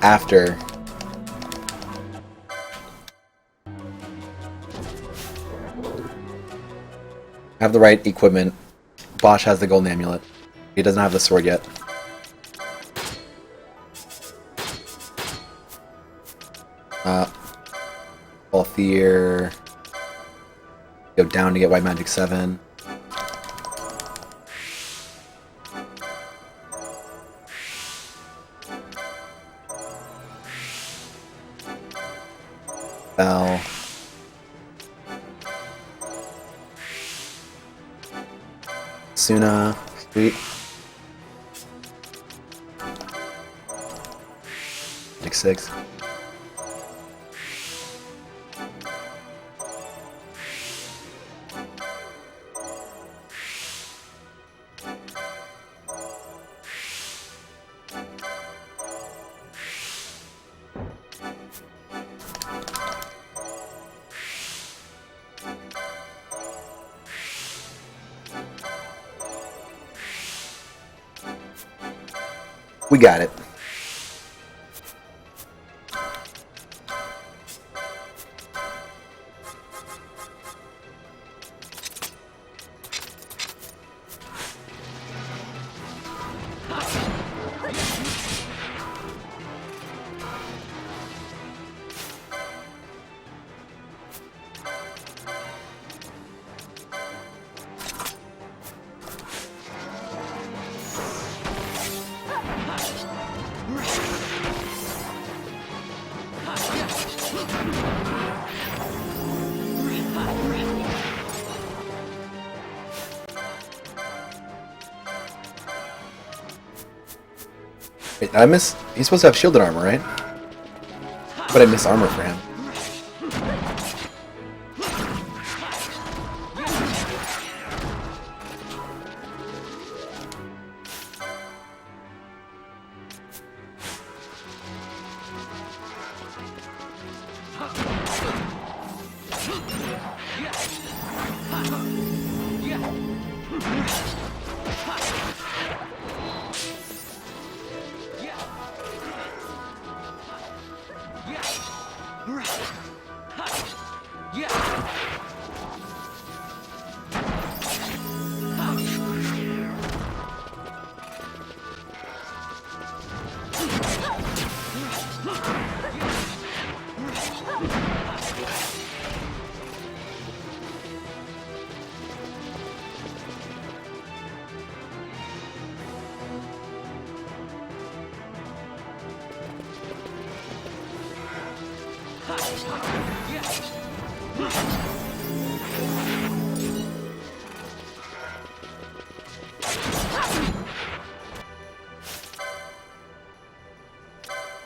after. Have the right equipment. Bosch has the golden amulet. He doesn't have the sword yet. Balthier. Go down to get White Magic 7. Bell. Suna. Sweet. Like 6. We got it. Wait, I miss. He's supposed to have shielded armor, right? But I miss armor for him.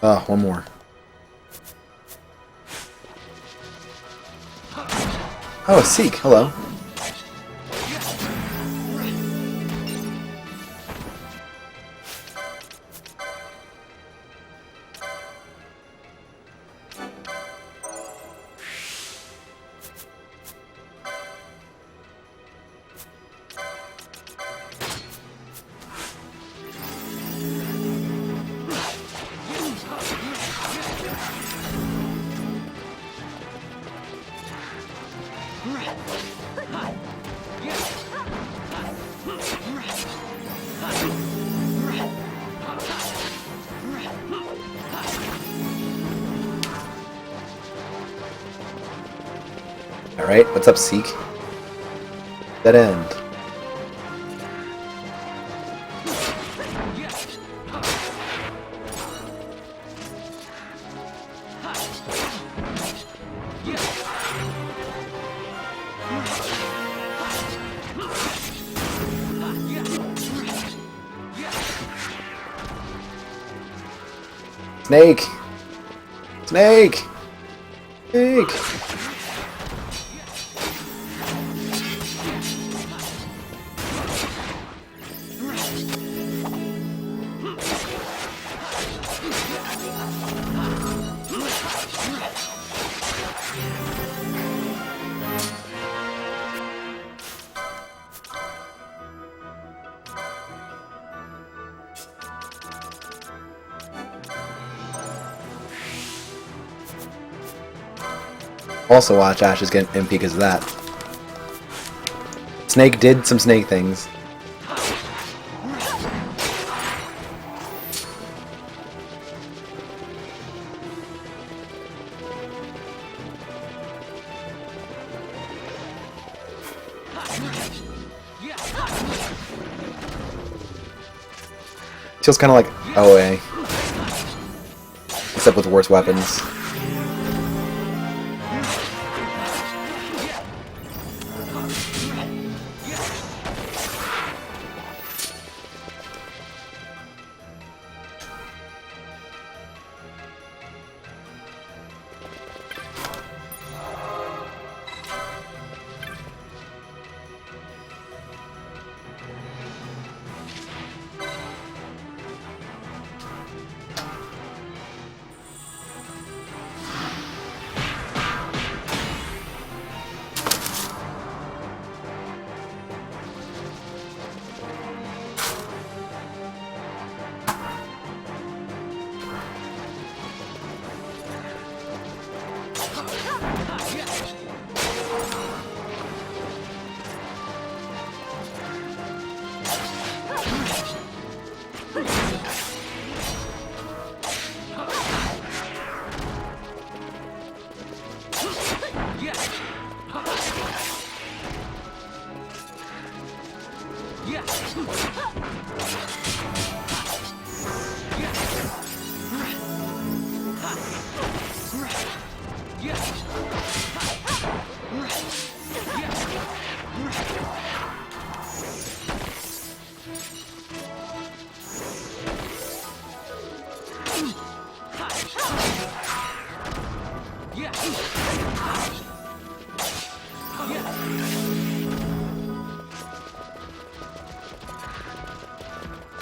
Oh, one more. Oh, a Seek. Hello. Alright, what's up, Seek? Dead end. Snake! Snake! Snake! Also watch Ashes get MP because of that. Snake did some snake things. Feels kind of like OA, except with worse weapons.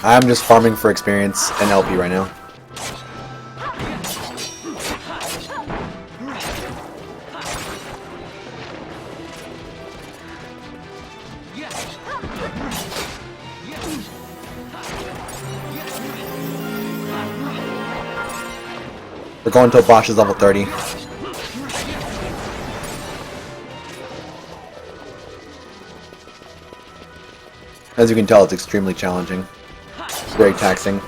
I'm just farming for experience and LP right now. We're going till Bosch is level 30. As you can tell, it's extremely challenging. It's very taxing.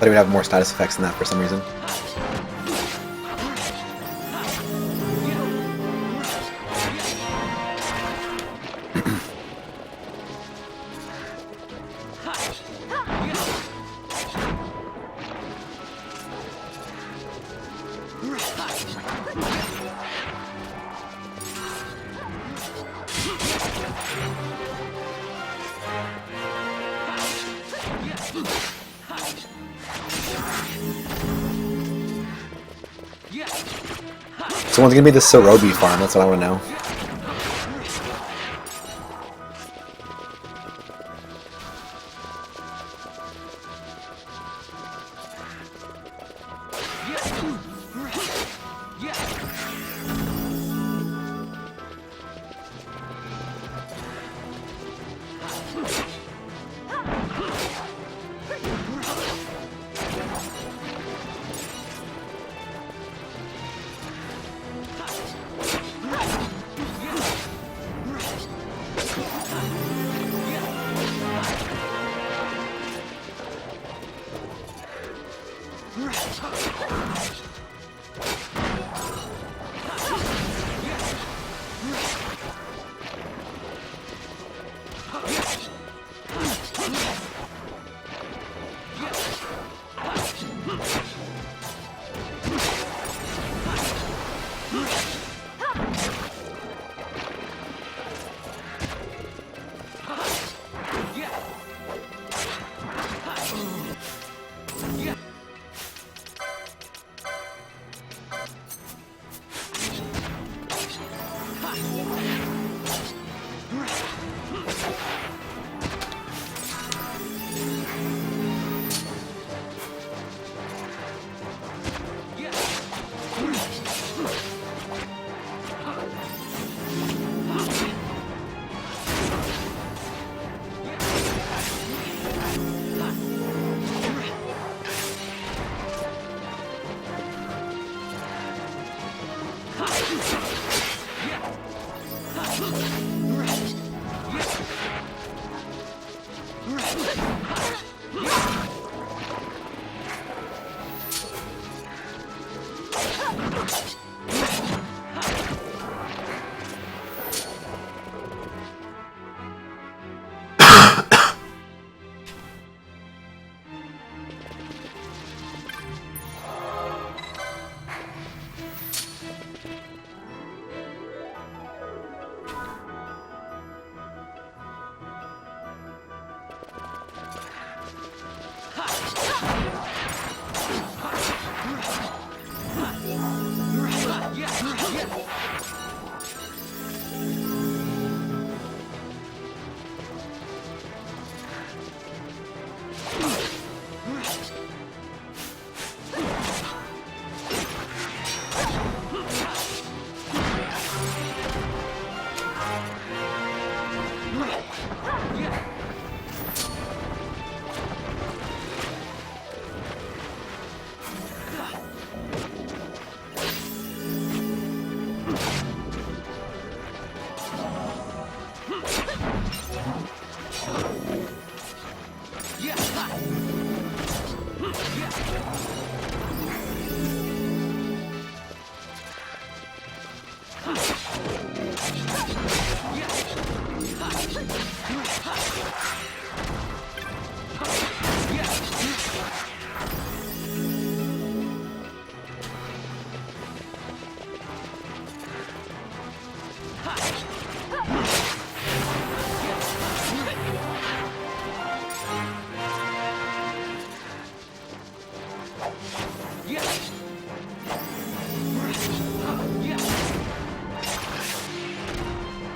Thought he would have more status effects than that for some reason. So when's gonna be the Sorobi farm? That's what I want to know.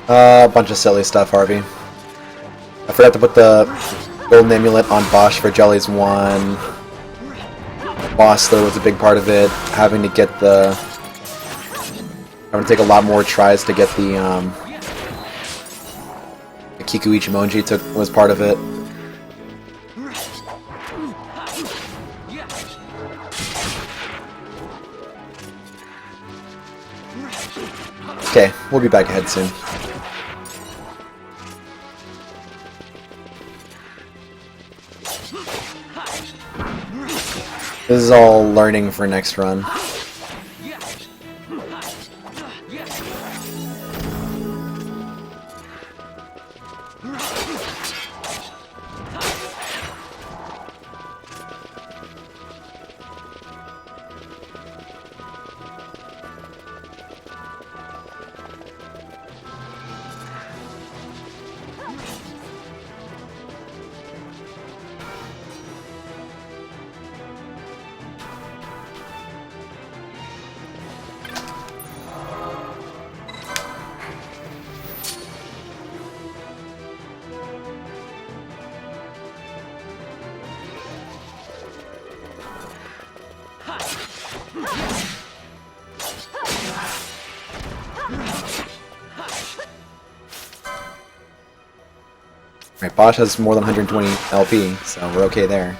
A bunch of silly stuff, Harvey. I forgot to put the golden amulet on Bosch for Jelly's one. Boss, though, was a big part of it. Having to get the... gonna take a lot more tries to get the Kiku Ichimonji was part of it. Okay, we'll be back ahead soon. This is all learning for next run. Right, Bosch has more than 120 LP, so we're okay there.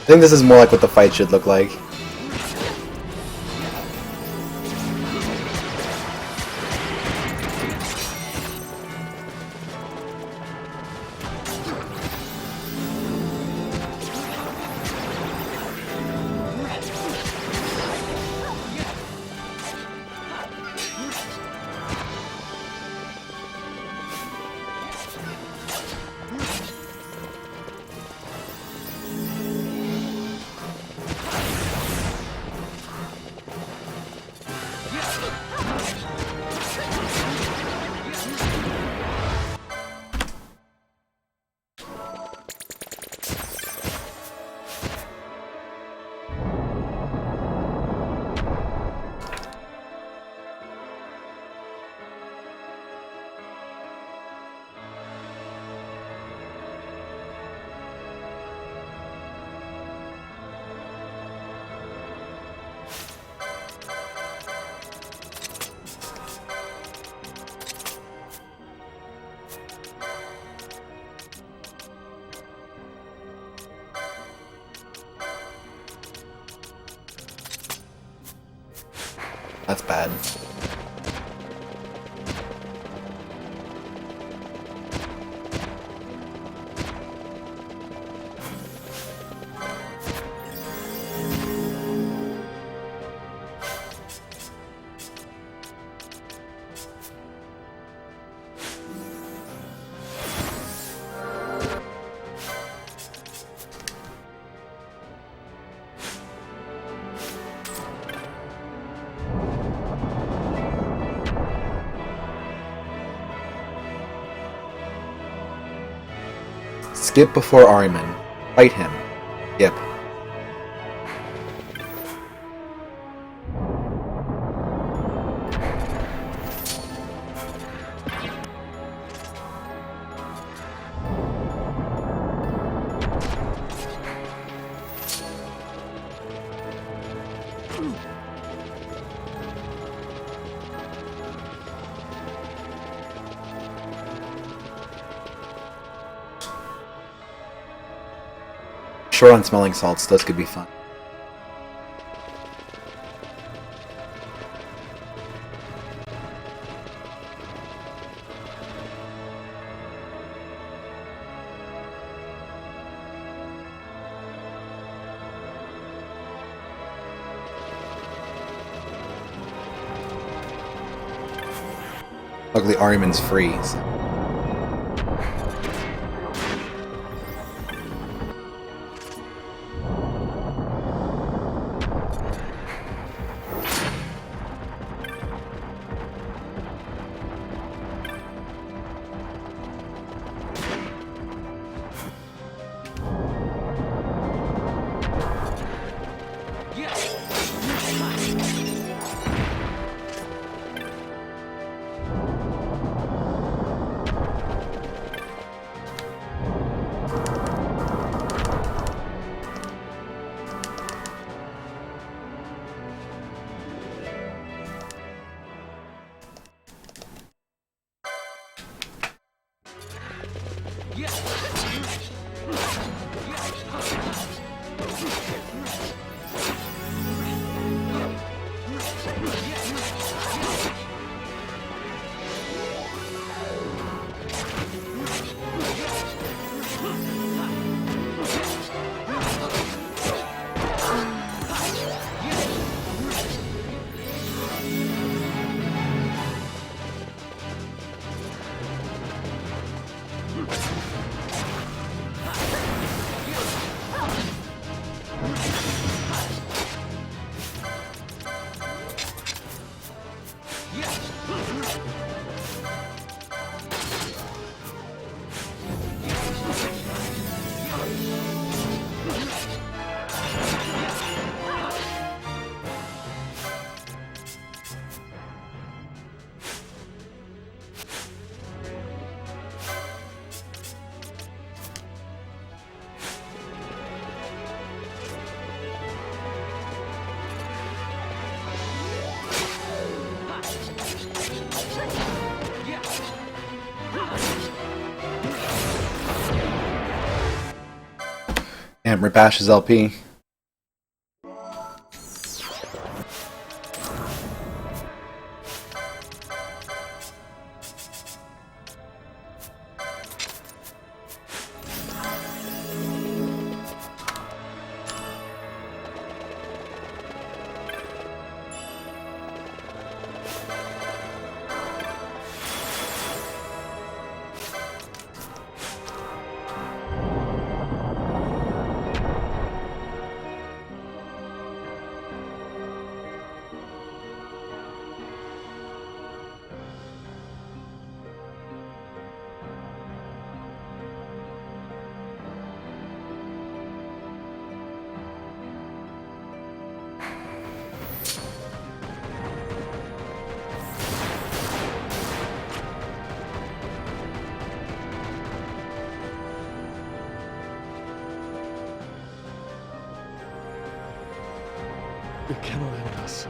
I think this is more like what the fight should look like. That's bad. Skip before Ahriman. Fight him. Skip. Short on smelling salts, those could be fun. Luckily, Ahriman's free. So. Damn, rip Ash's LP. You cannot end us.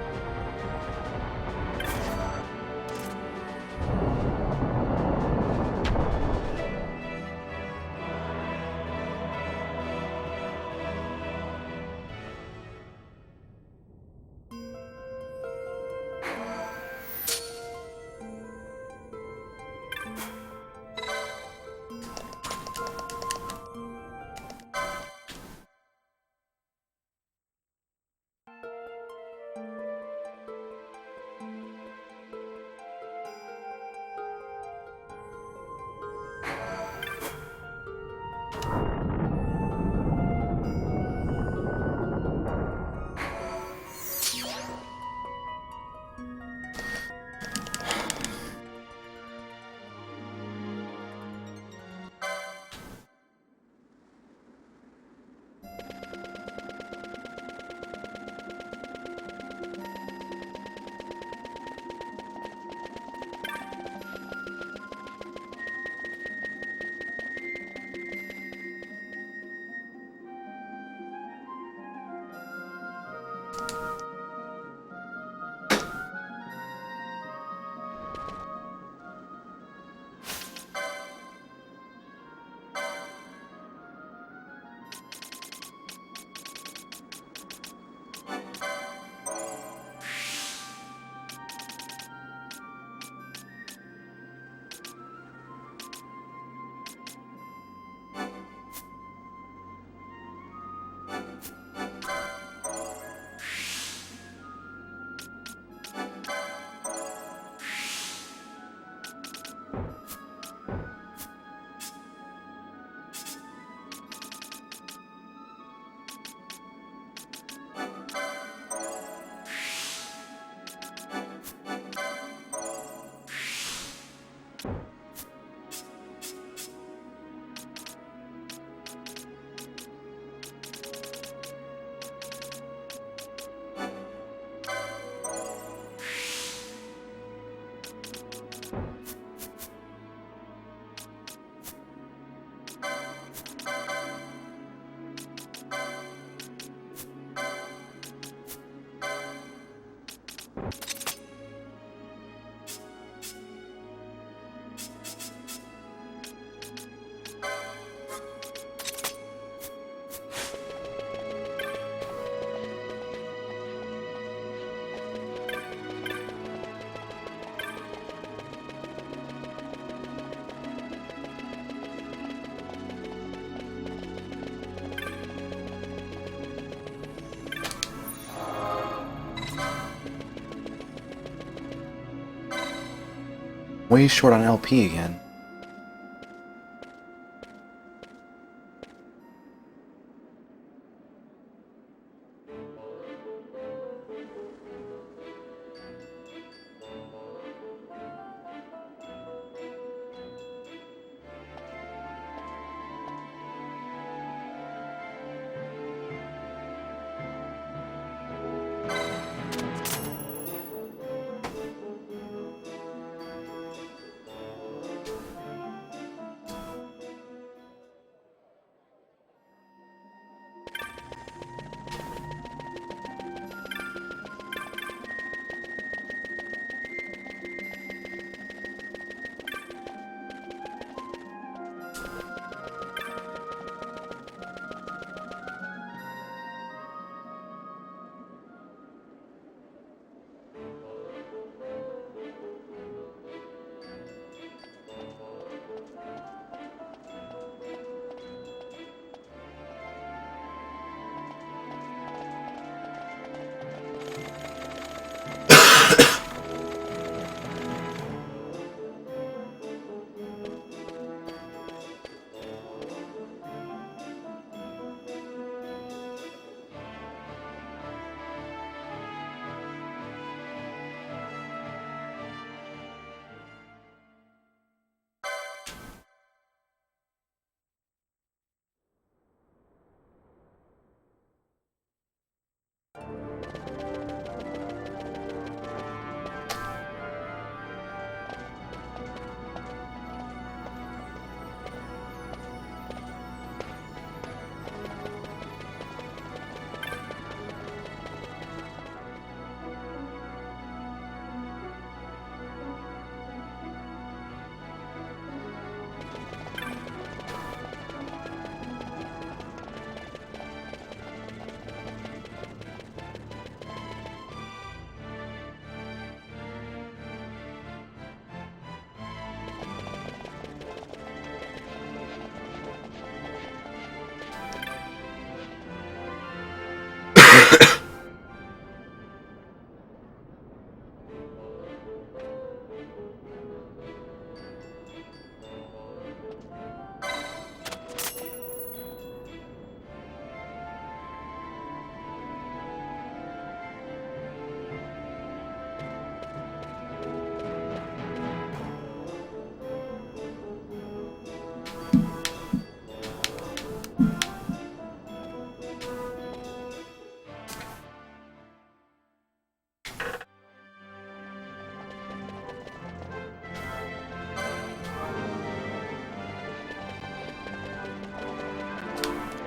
Way short on LP again.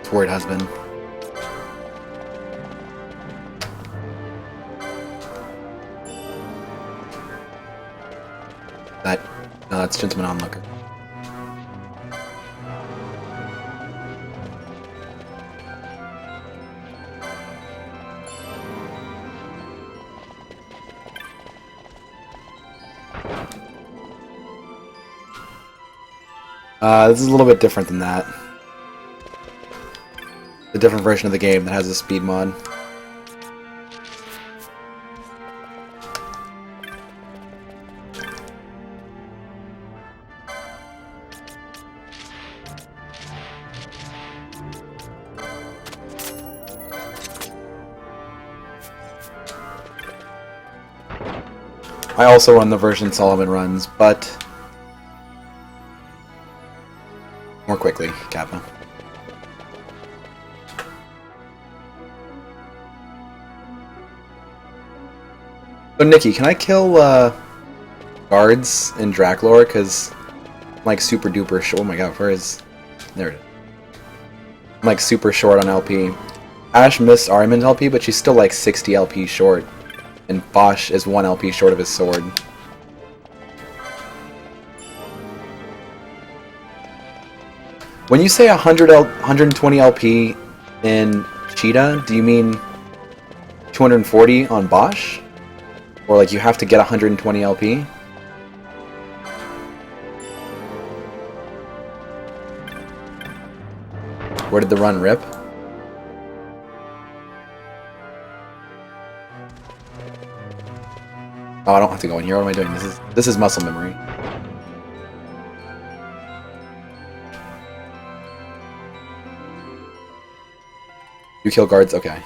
It's where it has been. No, that's Gentleman Onlooker. This is a little bit different than that. A different version of the game that has a speed mod. I also run the version Solomon runs, but more quickly, Kappa. So Nikki, can I kill guards in Draklor? Because I'm like super duper short. Oh my god, where is... There it is. I'm like super short on LP. Ash missed Ariman's LP, but she's still like 60 LP short. And Bosch is 1 LP short of his sword. When you say 120 LP in Cheetah, do you mean 240 on Bosch? Or like you have to get 120 LP? Where did the run rip? Oh, I don't have to go in here. What am I doing? This is muscle memory. You kill guards? Okay.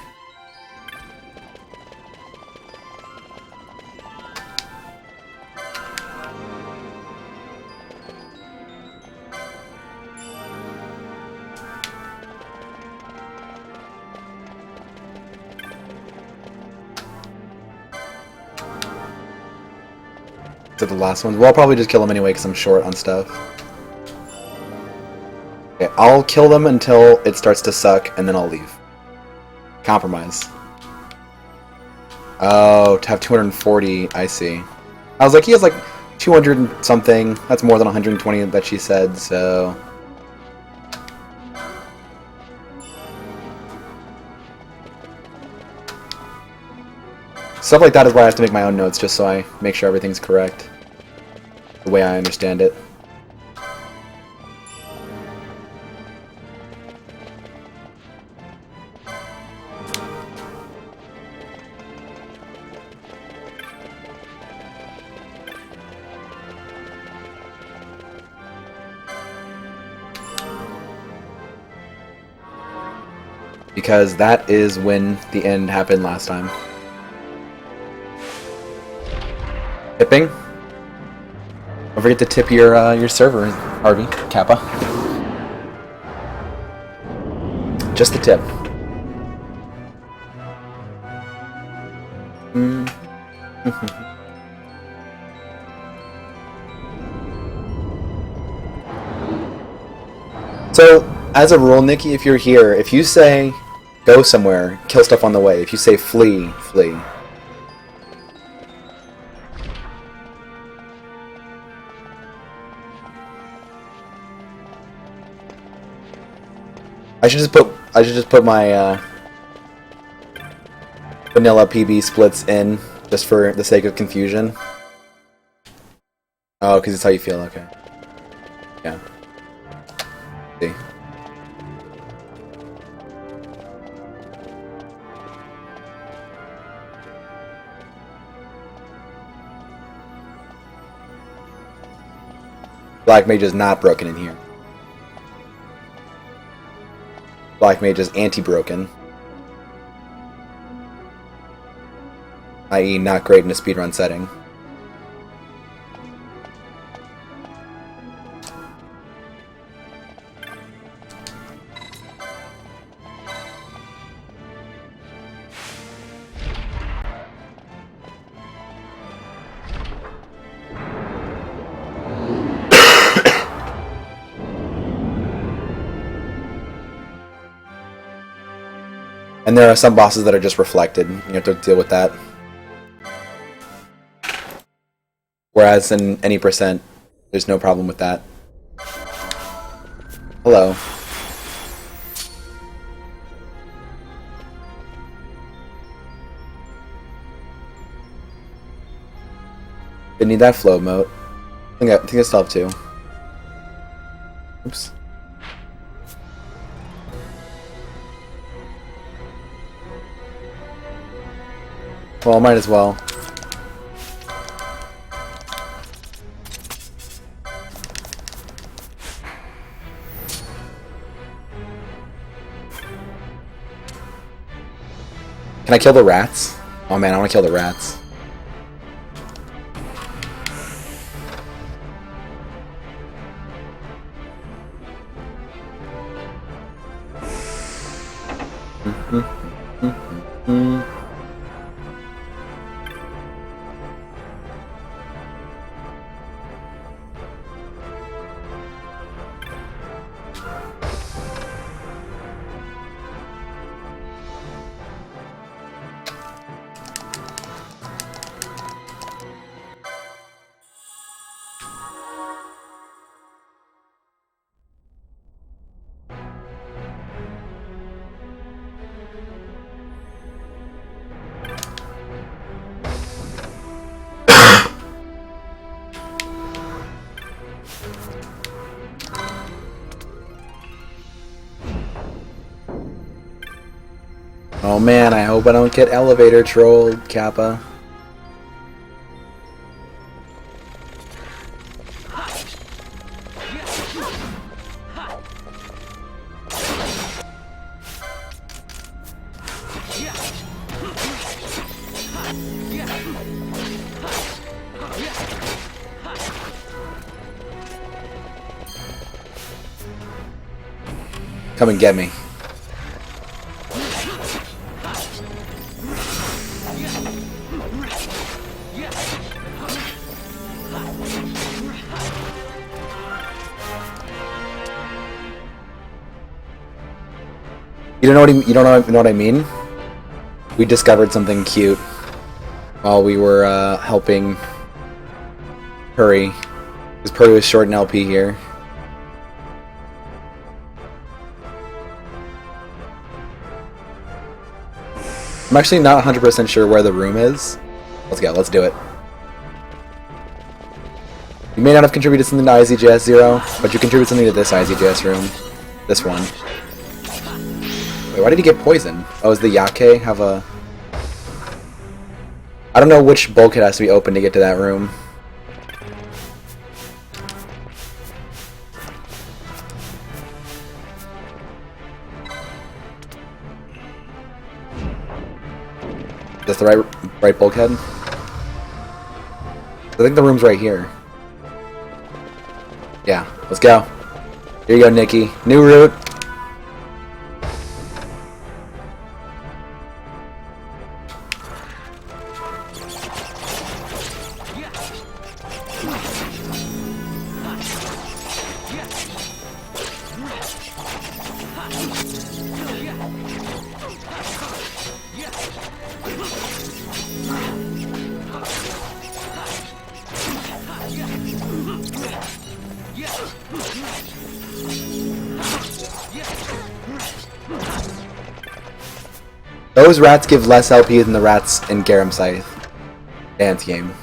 To the last one. Well, I'll probably just kill them anyway because I'm short on stuff. Okay, I'll kill them until it starts to suck, and then I'll leave. Compromise. Oh, to have 240, I see. I was like, he has like 200 and something. That's more than 120 that she said, so... Stuff like that is why I have to make my own notes, just so I make sure everything's correct. The way I understand it. Because that is when the end happened last time. Tipping? Don't forget to tip your server, Harvey, Kappa. Just the tip. So, as a rule, Nikki, if you're here, if you say go somewhere, kill stuff on the way. If you say flee, flee. I should just put my vanilla PB splits in just for the sake of confusion. Oh, because it's how you feel. Okay. Yeah. See. Black Mage is not broken in here. Black Mage is anti-broken. I.e. not great in a speedrun setting. And there are some bosses that are just reflected. You have to deal with that. Whereas in any percent, there's no problem with that. Hello. Didn't need that flow emote. I think I still have two. Oops. Well, might as well. Can I kill the rats? Oh man, I want to kill the rats. Oh man, I hope I don't get elevator trolled, Kappa. Come and get me. You don't know what I mean? We discovered something cute while we were helping Puri. Because Puri was short an LP here. I'm actually not 100% sure where the room is. Let's go, let's do it. You may not have contributed something to IZJS 0, but you contributed something to this IZJS room. This one. Wait, why did he get poisoned? Oh, does the Yake have a... I don't know which bulkhead has to be open to get to that room. That's the right bulkhead? I think the room's right here. Yeah, let's go. Here you go, Nikki. New route. Those rats give less LP than the rats in Garam Scythe. Dance game.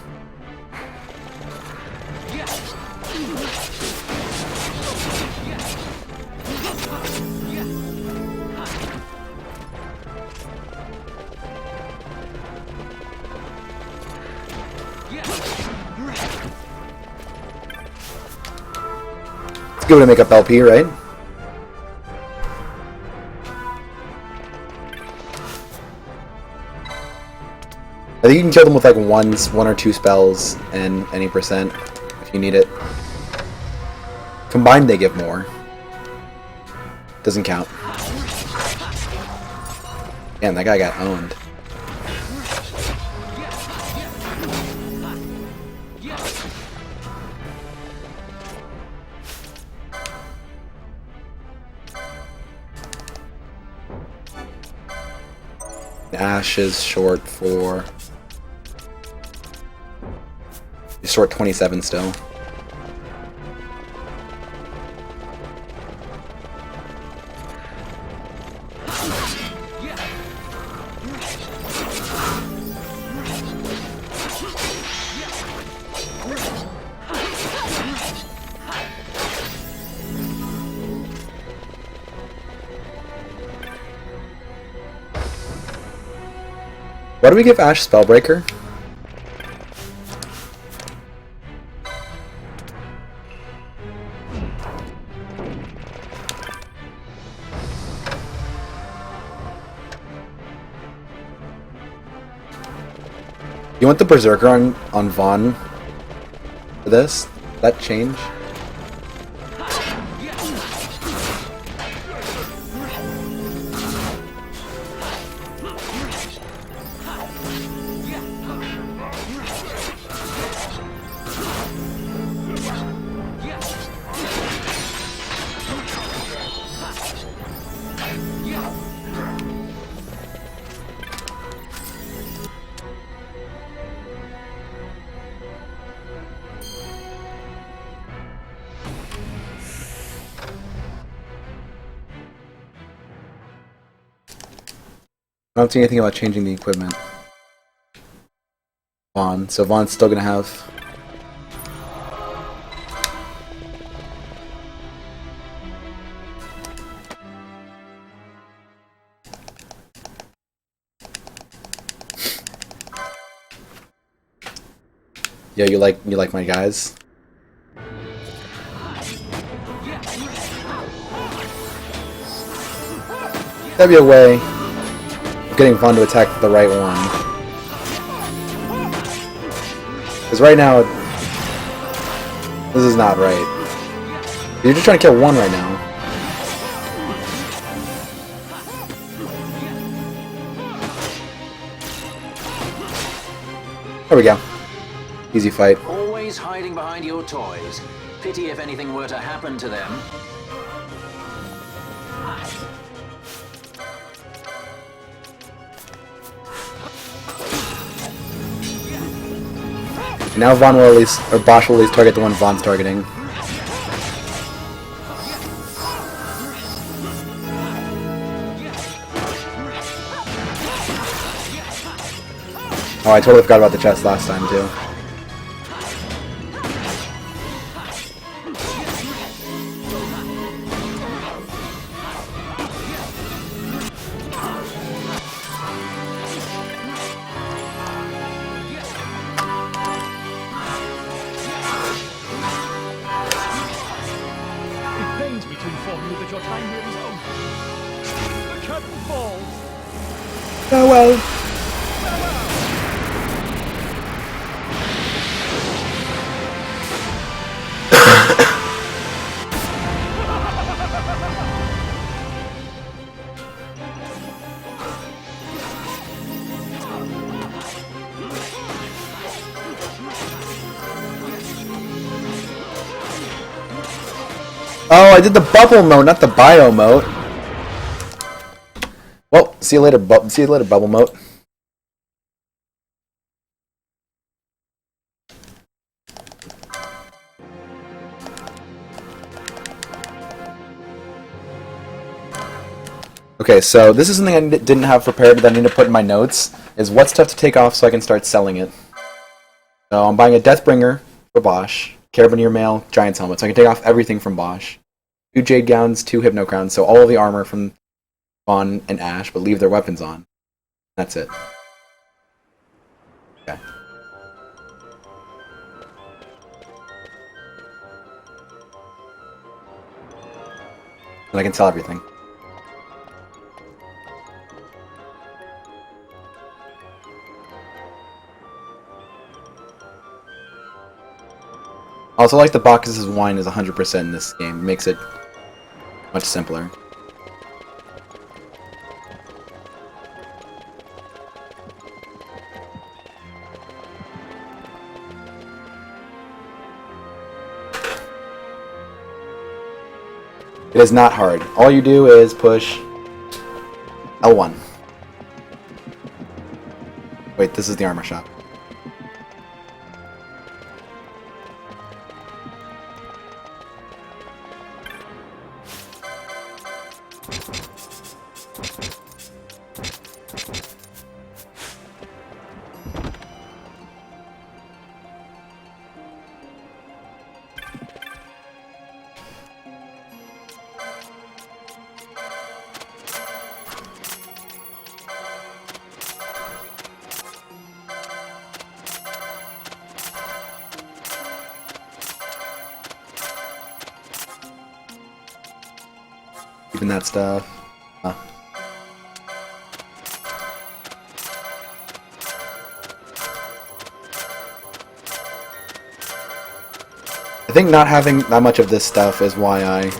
It's a good way to make up LP, right? I think you can kill them with like one or two spells and any percent if you need it. Combined they give more. Doesn't count. Damn, that guy got owned. Ash is short for... He's short 27 still. Why do we give Ash Spellbreaker? You want the Berserker on Vaughn for this? That change? I don't see anything about changing the equipment. Vaughn. So Vaughn's still gonna have... Yeah, you like my guys? That'd be a way getting Vaughn to attack the right one. Because right now, this is not right. You're just trying to kill one right now. There we go. Easy fight. Always hiding behind your toys. Pity if anything were to happen to them. Now Vaughn will at least, or Bosch will at least target the one Vaughn's targeting. Oh, I totally forgot about the chest last time, too. It pains me to inform you that your time here is over. The curtain falls. Oh well. Oh, I did the bubble mode, not the bio mode. Well, see you later, bubble mode. Okay, so this is something I didn't have prepared that I need to put in my notes, is what stuff to take off so I can start selling it. So I'm buying a Deathbringer for Bosch, Carabiner Mail, Giant's Helmet, so I can take off everything from Bosch. 2 Jade Gowns, 2 Hypno Crowns, so all of the armor from Vaughn and Ash, but leave their weapons on. That's it. Okay. And I can sell everything. I also like the Bacchus's wine is 100% in this game. It makes it much simpler. It is not hard. All you do is push L1. Wait, this is the armor shop. Keeping that stuff. Huh. I think not having that much of this stuff is why I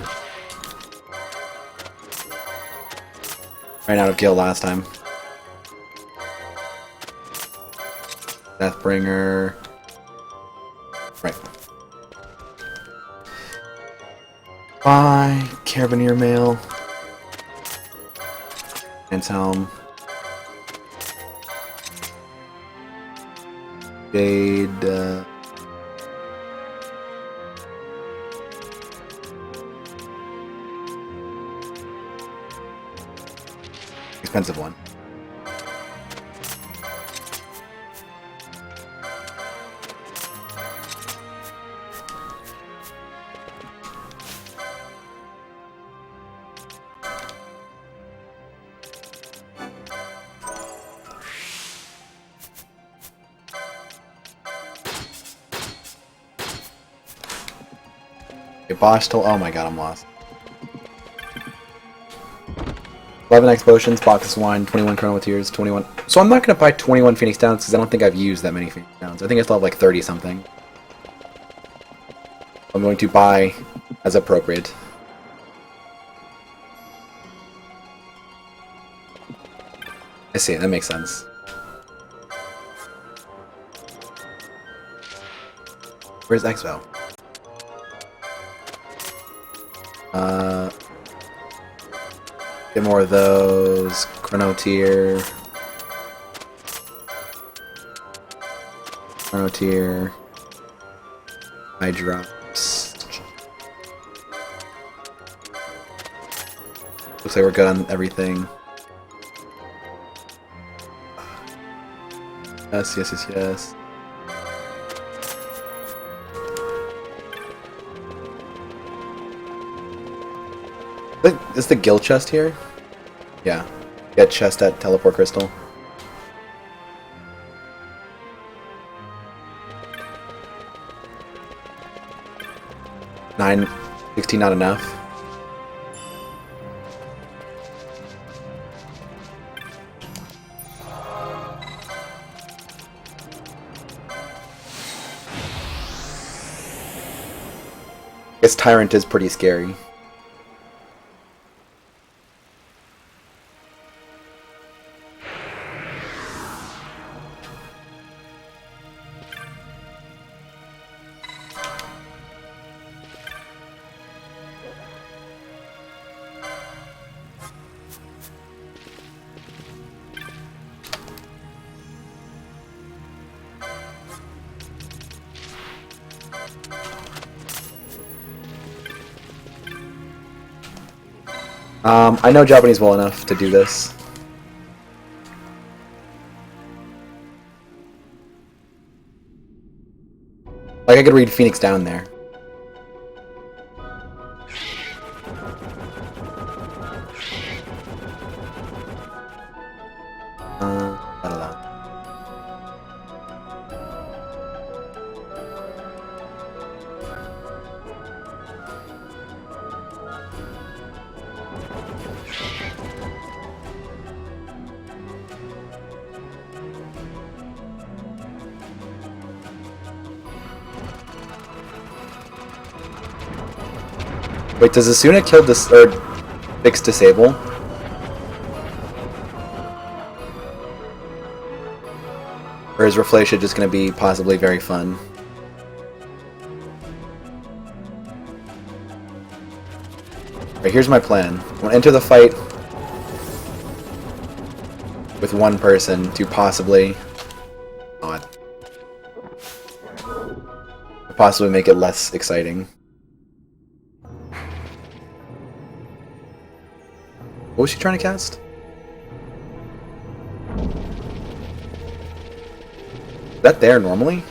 ran out of gil last time. Deathbringer. Right. Bye. Carabiner Mail. Giant's Helm. Jade. Expensive one. Bosch till, oh my god, I'm lost. 11x potions, Bacchus wine, 21 chrono tears, 21. So I'm not gonna buy 21 Phoenix Downs because I don't think I've used that many Phoenix Downs. I think I still have like 30 something. I'm going to buy as appropriate. I see, that makes sense. Where's Exo? Get more of those. Chrono tier. Chrono tier. Eye drops. Looks like we're good on everything. Yes, yes, yes, yes. Is the guild chest here? Yeah. Get chest at teleport crystal. Nine, 16 not enough. Guess Tyrant is pretty scary. I know Japanese well enough to do this. Like, I could read Phoenix Down there. I don't know. Wait, does Asuna kill this or fix disable? Or is Reflatia just gonna be possibly very fun? Alright, here's my plan. I'm gonna enter the fight with one person to possibly make it less exciting. What was she trying to cast? Is that there normally?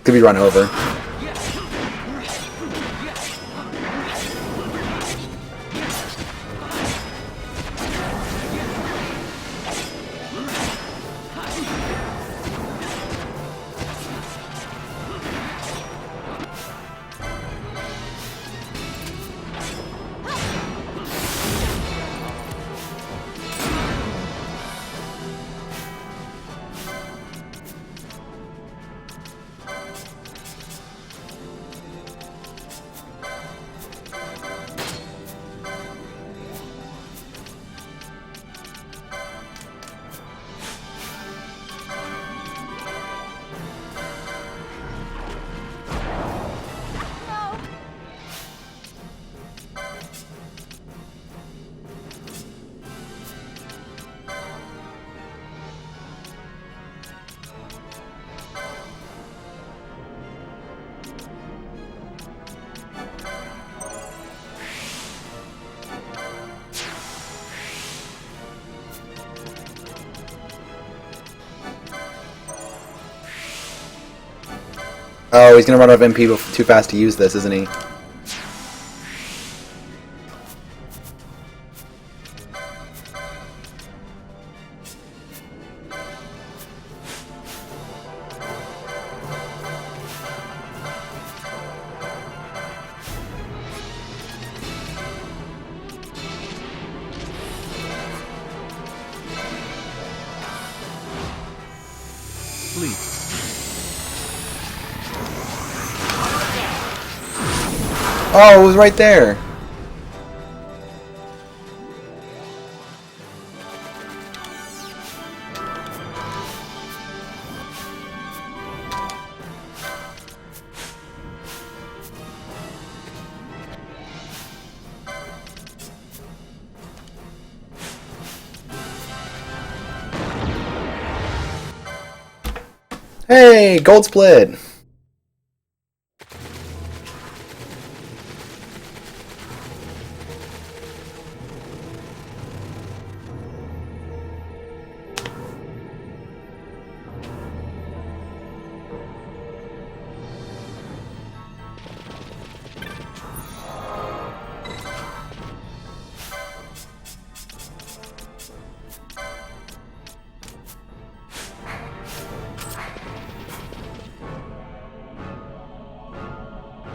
Could be run over. Oh, he's gonna run out of MP too fast to use this, isn't he? Oh, it was right there. Hey, gold split.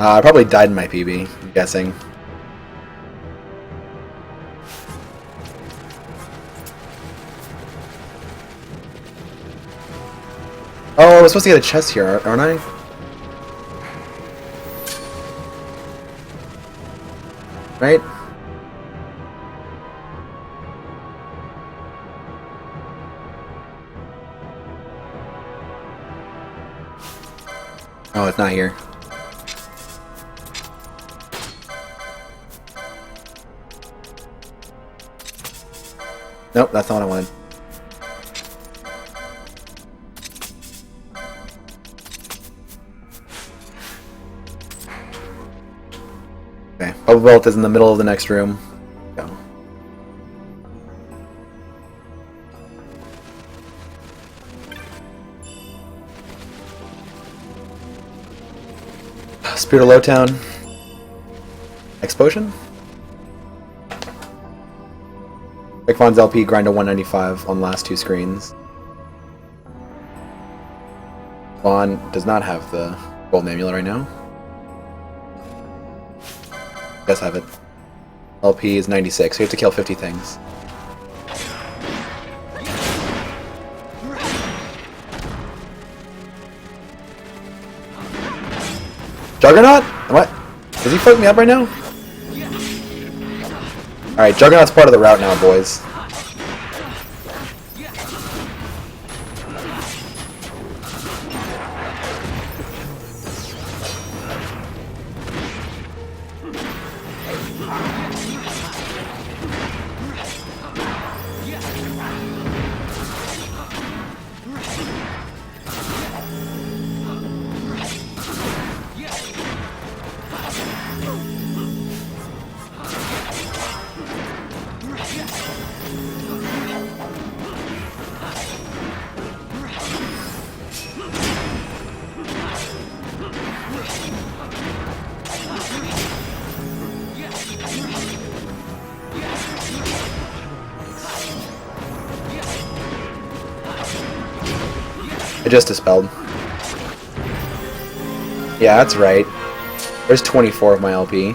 I probably died in my PB, I'm guessing. Oh, I was supposed to get a chest here, aren't I? Right? Oh, it's not here. Nope, that's not what I wanted. Okay, bubble belt is in the middle of the next room. Go. Spirit of Lowtown. Explosion? Ekfon's LP grind to 195 on the last two screens. Vaughn does not have the golden amulet right now. Does have it. LP is 96, so you have to kill 50 things. Juggernaut? What? Does he fuck me up right now? Alright, Juggernaut's part of the route now, boys. I just dispelled. Yeah, that's right. There's 24 of my LP.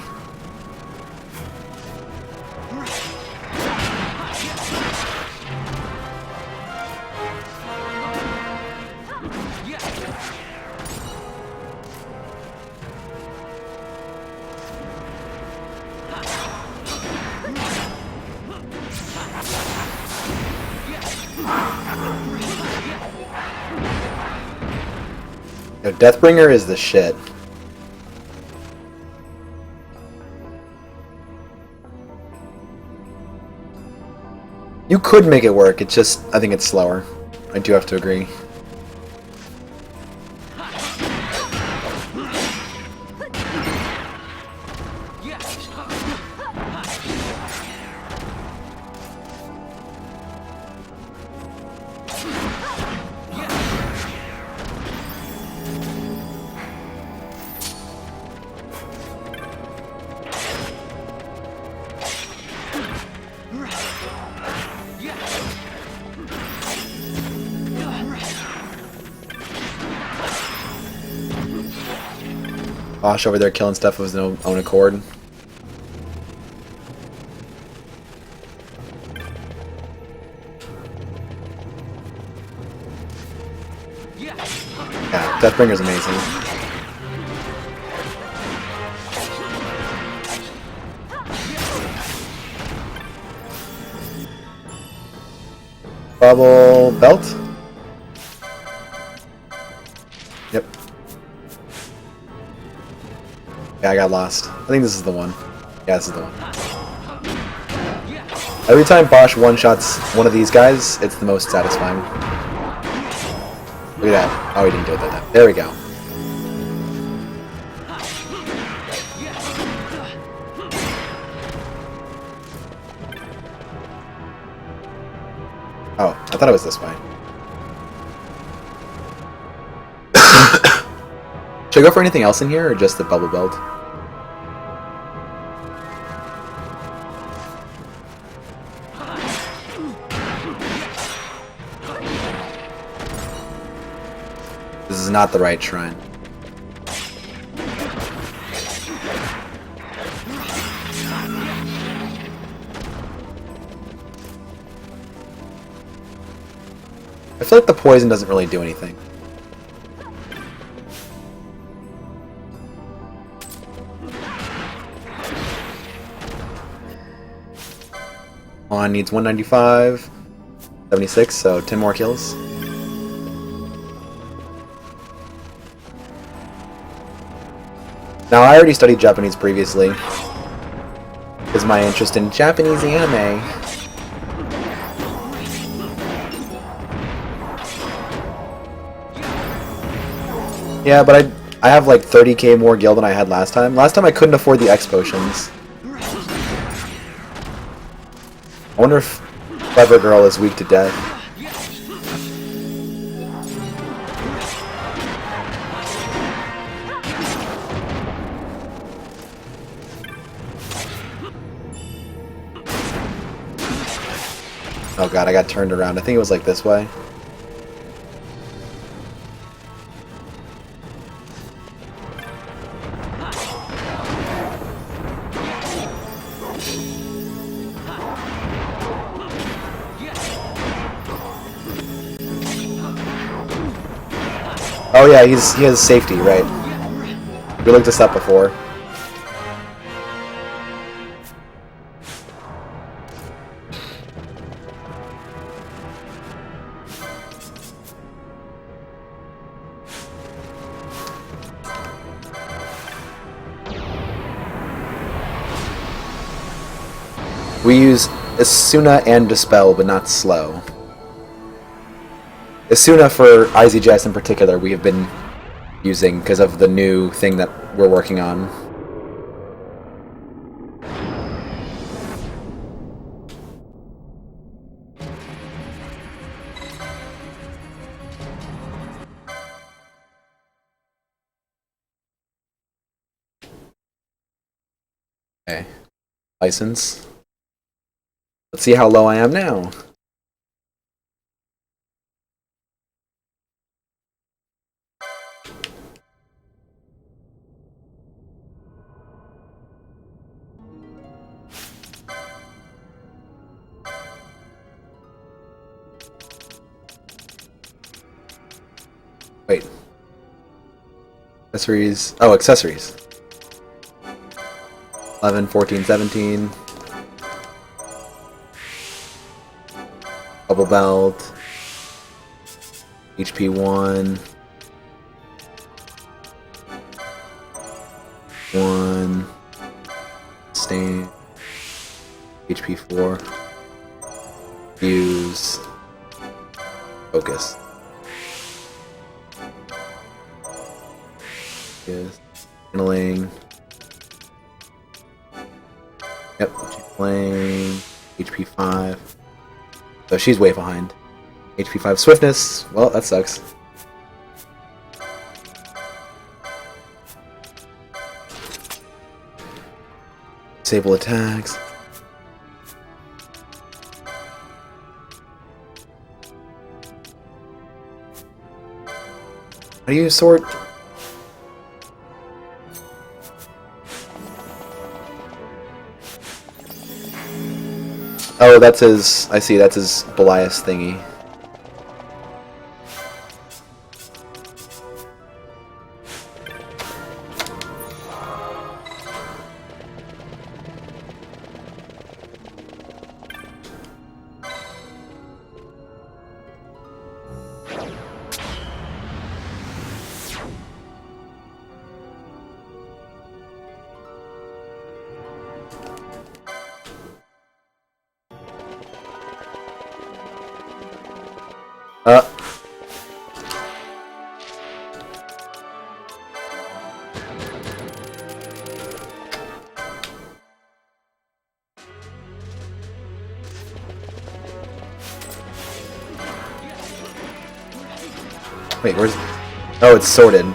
Yo, Deathbringer is the shit. You could make it work, it's just, I think it's slower. I do have to agree. Bosch over there killing stuff of his own accord. Yeah, Deathbringer's amazing. Bubble belt? Yep. Yeah, I got lost. I think this is the one. Yeah, this is the one. Every time Bosch one-shots one of these guys, it's the most satisfying. Look at that. Oh, he didn't do it that time. There we go. Oh, I thought it was this way. Should I go for anything else in here, or just the bubble belt? This is not the right shrine. I feel like the poison doesn't really do anything. On needs 195, 76, so 10 more kills. Now, I already studied Japanese previously, because my interest in Japanese anime. Yeah, but I have like 30k more gil than I had last time. Last time I couldn't afford the X potions. I wonder if Clever Girl is weak to death. Oh god, I got turned around. I think it was like this way. Oh yeah, he has safety, right? We looked this up before. We use Asuna and Dispel, but not Slow. Asuna for IZJS in particular, we have been using because of the new thing that we're working on. Okay. License. Let's see how low I am now. Wait. Accessories. Oh, accessories. 11, 14, 17. Bubble belt. HP 1. 1. Stain. HP 4. Fuse. Focus. Yes. Handling. Yep, she's playing. HP 5. So she's way behind. HP 5 swiftness. Well, that sucks. Disable attacks. How do you sort? Oh, that's his... I see, that's his Belias thingy. Wait, where's... Oh, it's sorted.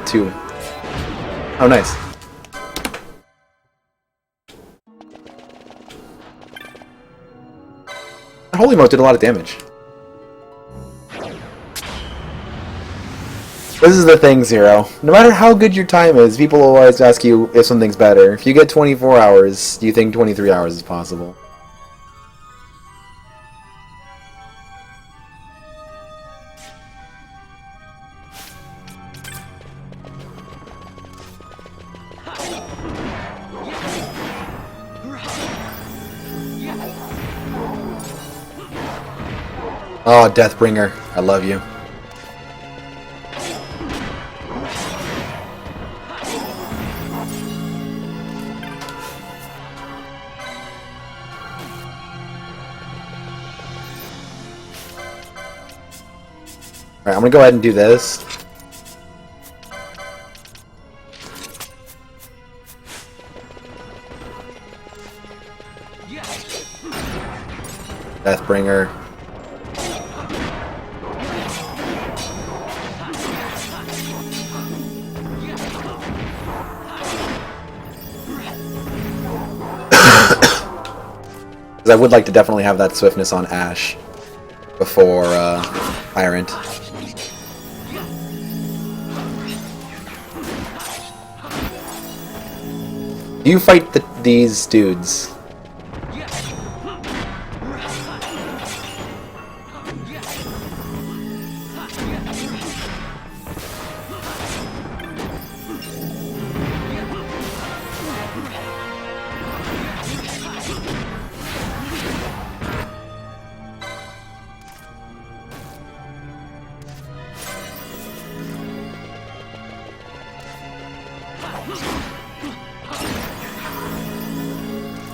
Two. Oh, nice. That holy mote did a lot of damage. This is the thing, Zero. No matter how good your time is, people will always ask you if something's better. If you get 24 hours, do you think 23 hours is possible? Oh, Deathbringer. I love you. Alright, I'm gonna go ahead and do this. Deathbringer. Because I would like to definitely have that swiftness on Ash before Tyrant. Do you fight these dudes?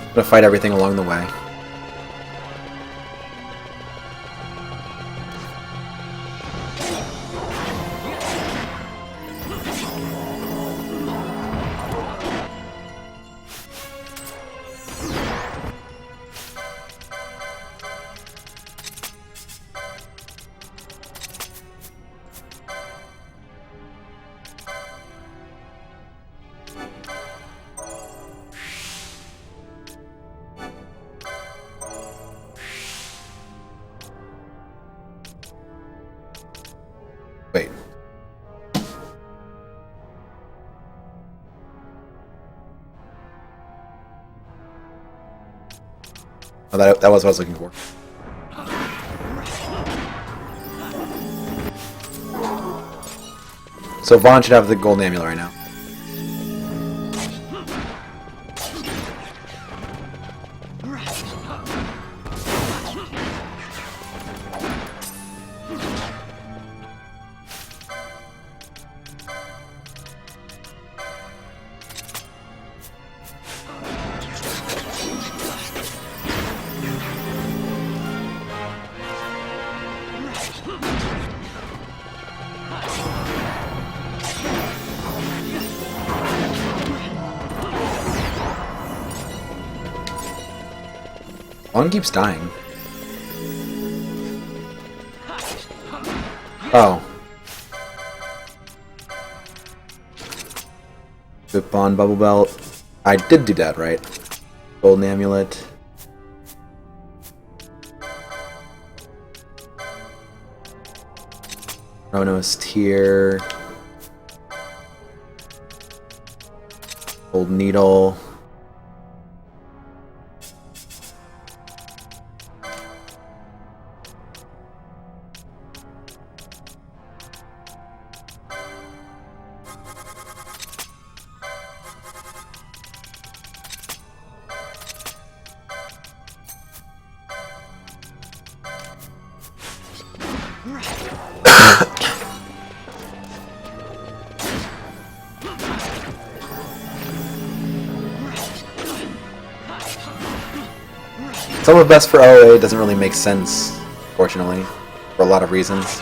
I'm gonna fight everything along the way. Wait. Oh, that was what I was looking for. So Vaughn should have the golden amulet right now. Vaughn keeps dying. Oh. Whip on Bubble Belt. I did do that, right? Golden Amulet. Chronos Tier. Old Needle. Some of best for OA doesn't really make sense, fortunately, for a lot of reasons.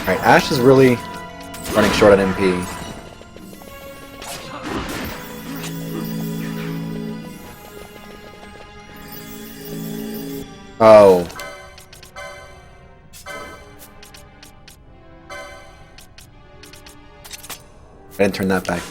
Alright, Ash is really running short on MP. Oh. I didn't turn that back.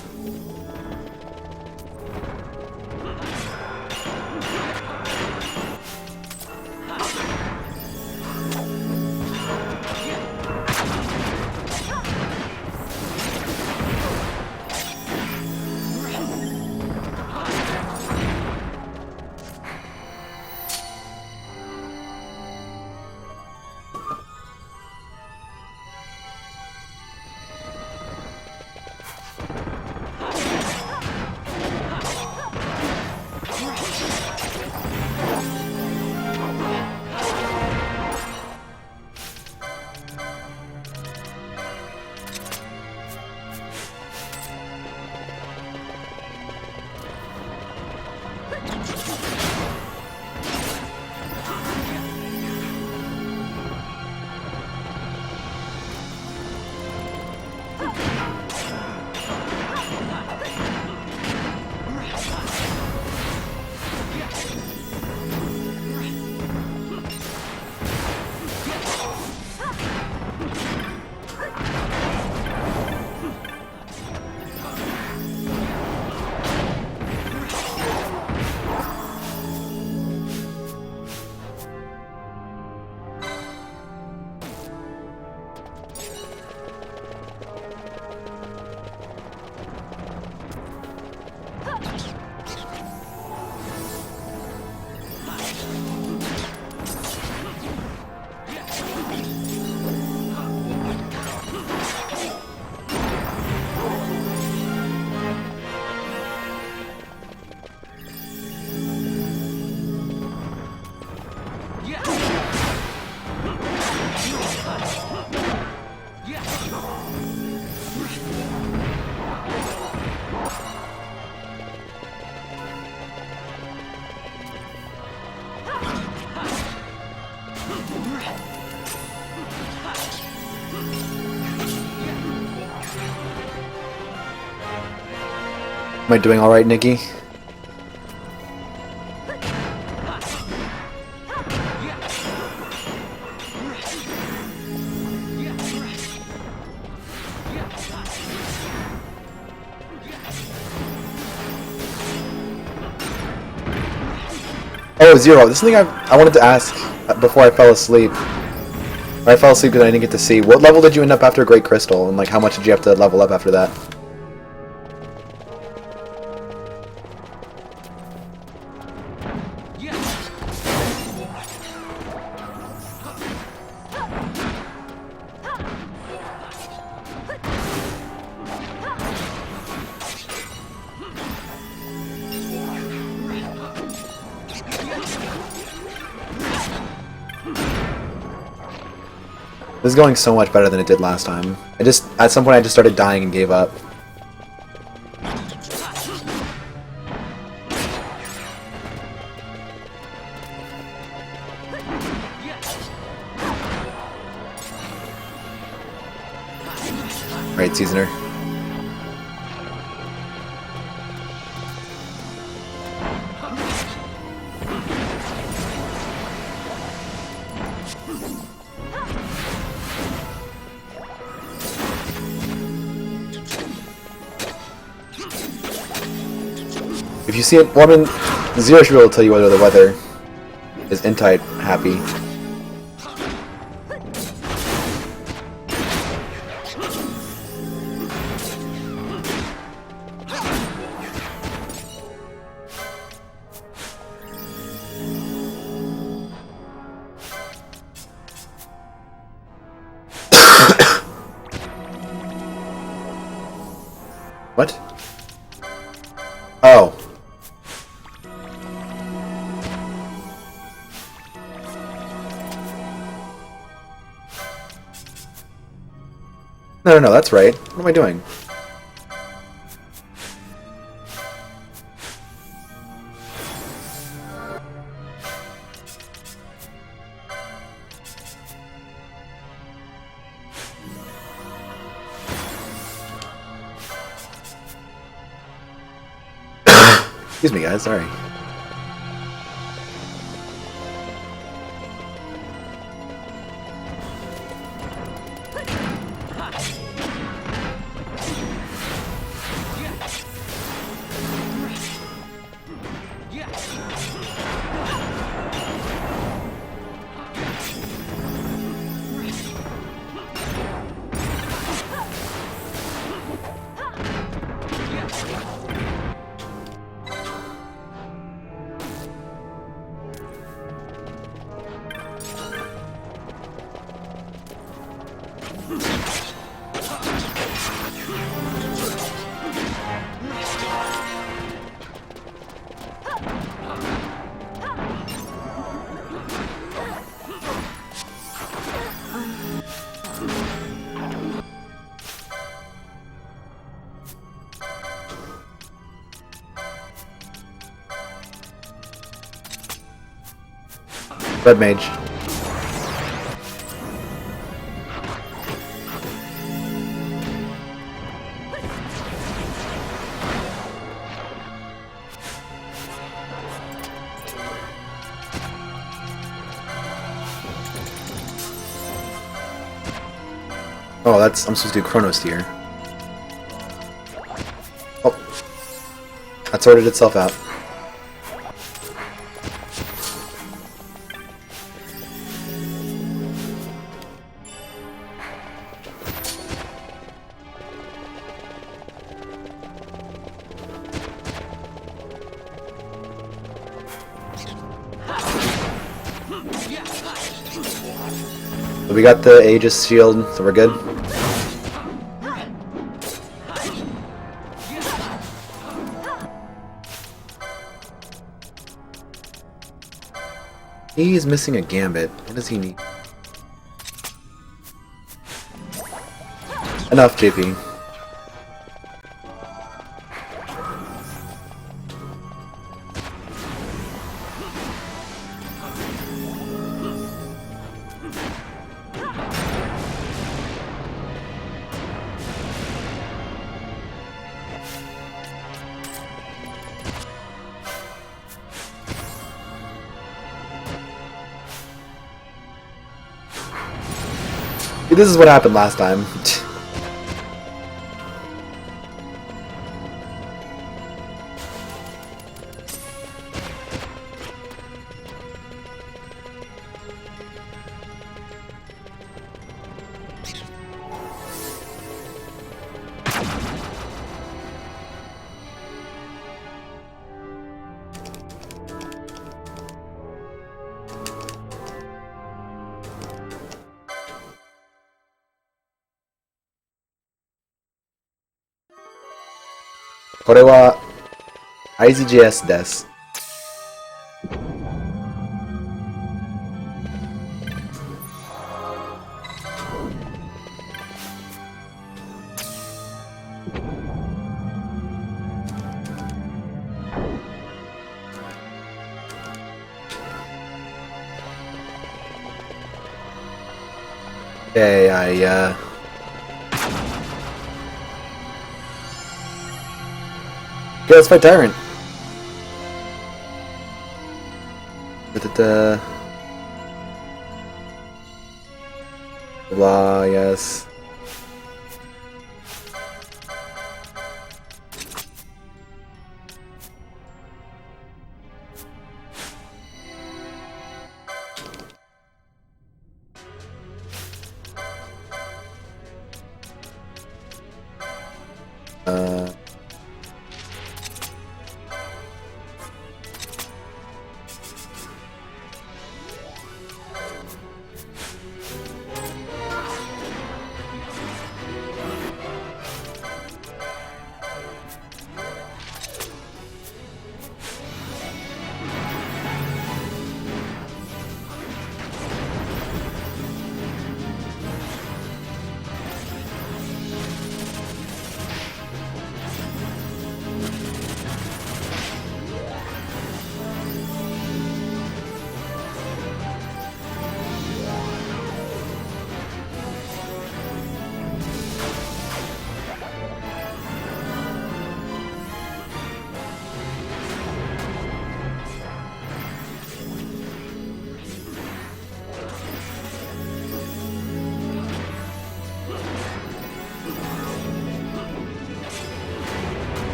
Am I doing alright, Nikki? Oh, Zero, this is something I wanted to ask before I fell asleep. I fell asleep because I didn't get to see. What level did you end up after Great Crystal? And like, how much did you have to level up after that? This is going so much better than it did last time. At some point I just started dying and gave up. Right, Seasoner. If you see it, well, I mean, Zero should be able to tell you whether the weather is in-type happy. What? Oh. No, that's right. What am I doing? Excuse me, guys. Sorry. Red Mage. Oh, I'm supposed to do Chronos here. Oh. That sorted itself out. So we got the Aegis shield, so we're good. He's missing a gambit. What does he need? Enough, JP. This is what happened last time. Korewa IZJS desu. Okay, okay, let's fight Tyrant. Blah, yes.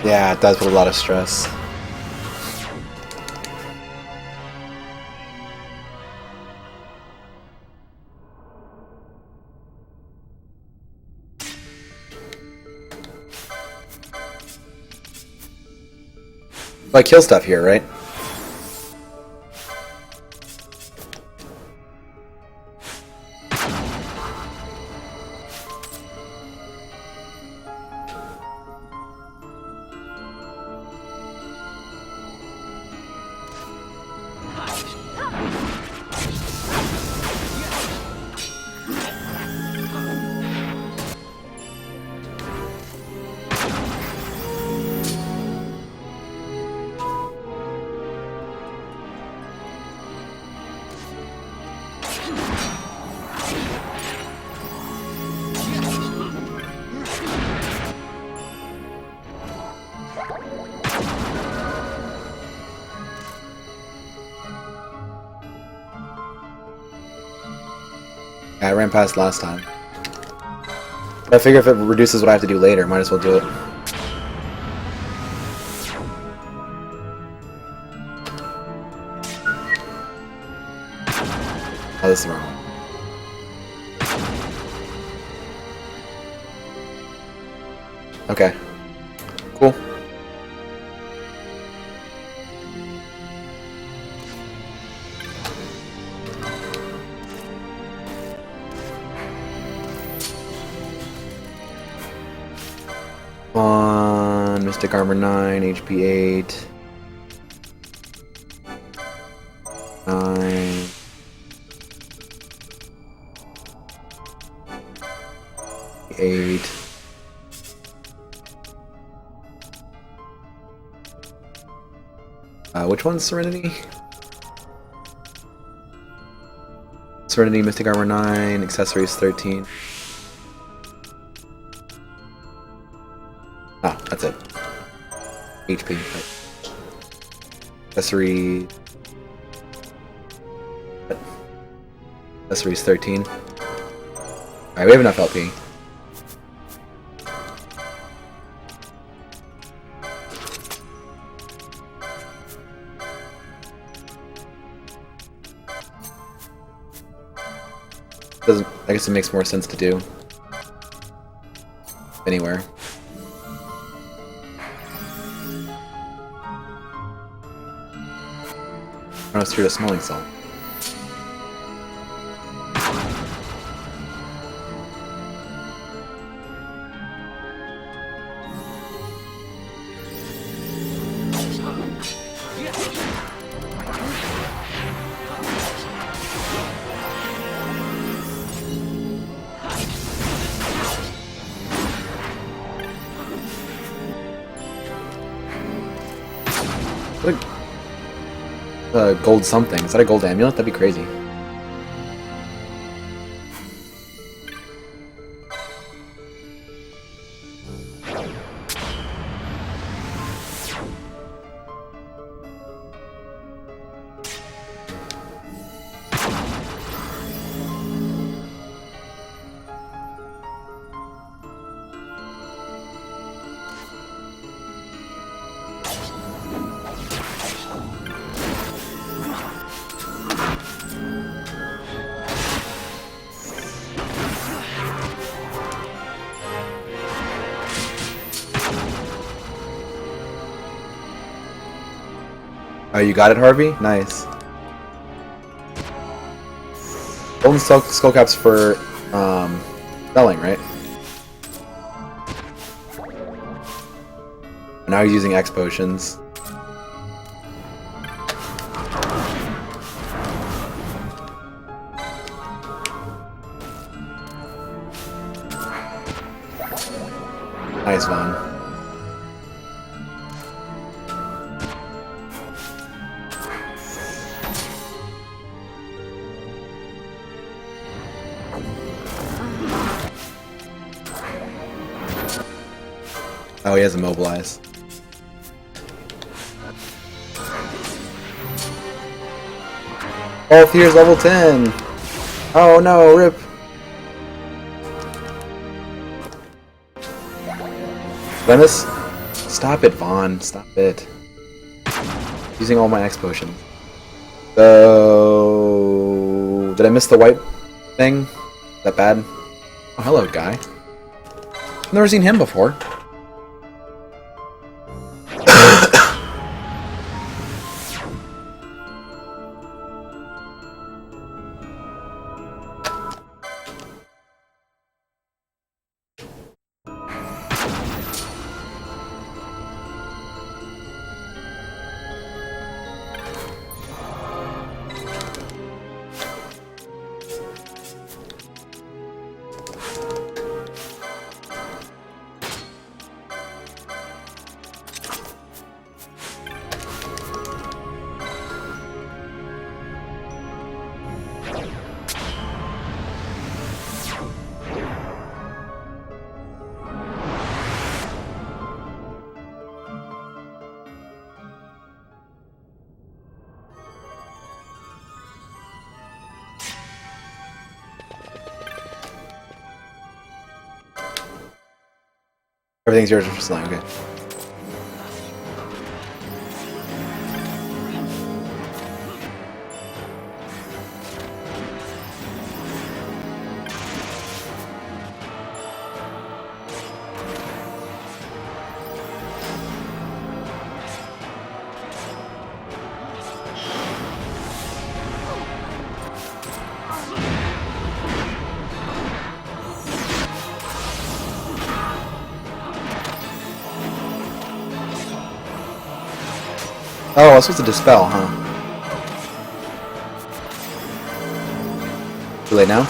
Yeah, it does put a lot of stress. Like kill stuff here, right? Yeah, I ran past last time. But I figure if it reduces what I have to do later, might as well do it. Oh, this is the wrong one. Okay. Cool. On Mystic Armor 9, HP 8. 9. Eight. Which one's Serenity? Serenity, Mystic Armor 9, Accessories 13. Ah, that's it. HP. Right. Accessory. Accessories 13. Alright, we have enough LP. I guess it makes more sense to do anywhere. I was through the smelling salt. Gold something. Is that a gold amulet? That'd be crazy. Oh, you got it, Harvey? Nice. Golden skull caps for selling, right? Now he's using X potions. Nice, Vaughn. Oh, he has immobilize. Oh, here's level 10. Oh no, rip. Venice? Stop it, Vaughn. Stop it. Using all my X potions. So, did I miss the white thing? Is that bad? Oh, hello, guy. I've never seen him before. Everything's yours for slang, okay. Oh, I was supposed to dispel, huh? Too late now?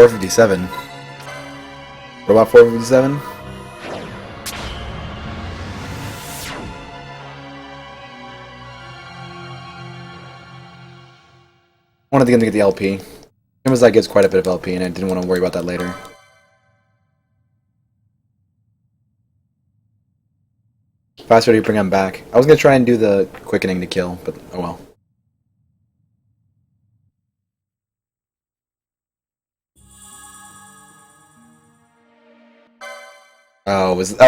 $457. What about $457? Wanted to get the LP. Amazon gives quite a bit of LP, and I didn't want to worry about that later. Faster to bring him back. I was gonna try and do the quickening to kill, but oh well.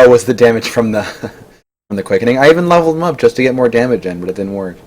Was the damage from the from the quickening? I even leveled him up just to get more damage in, but it didn't work.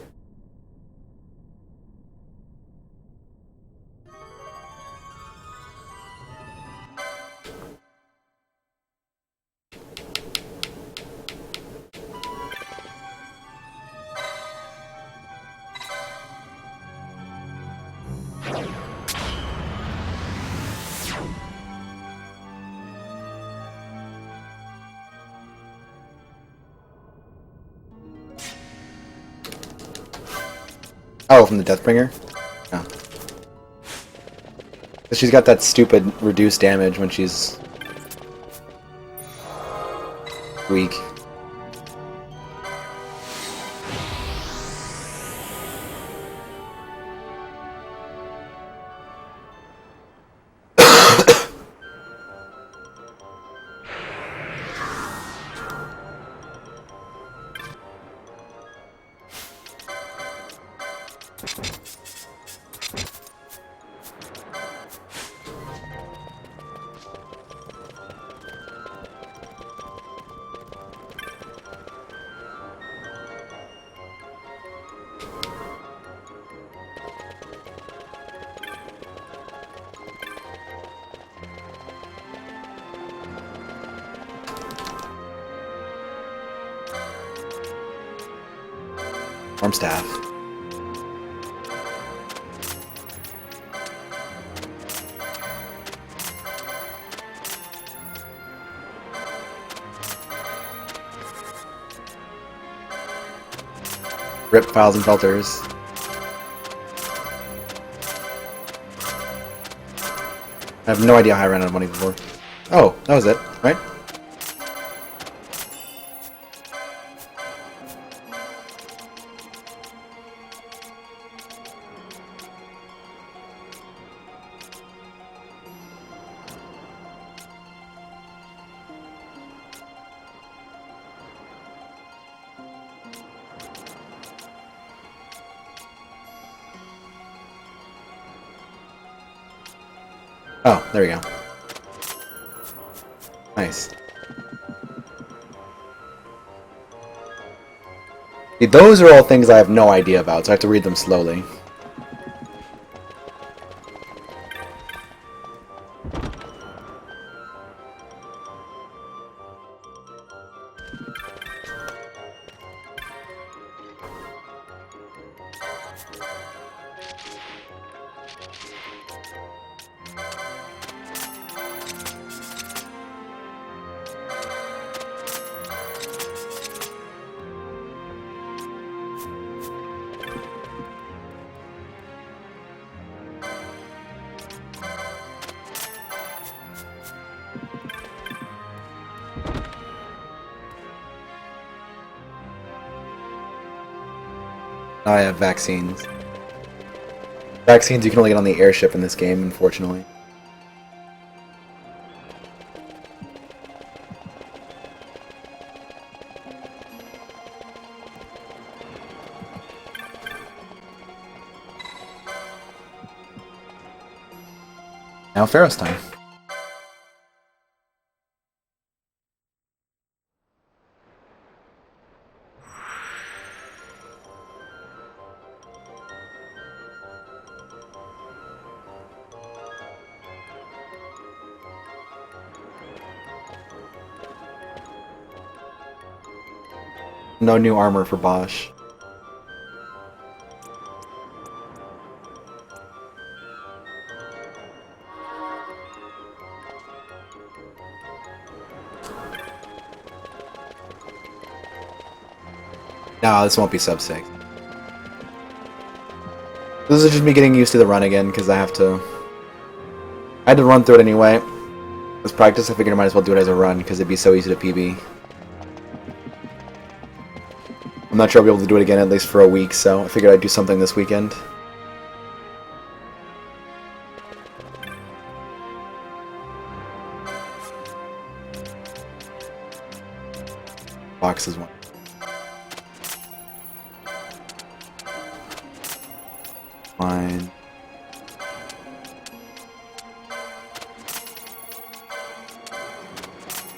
Oh, from the Deathbringer? Oh. She's got that stupid reduced damage when she's weak. Arm staff. Rip files and filters. I have no idea how I ran out of money before. Oh, that was it, right? Oh, there we go. Nice. See, those are all things I have no idea about, so I have to read them slowly. I have vaccines. Vaccines you can only get on the airship in this game, unfortunately. Now Pharaoh's time. No new armor for Bosch. No, this won't be sub 6. This is just me getting used to the run again, because I had to run through it anyway. As practice, I figured I might as well do it as a run, because it'd be so easy to PB. I'm not sure I'll be able to do it again at least for a week, so I figured I'd do something this weekend. Box is one. Fine.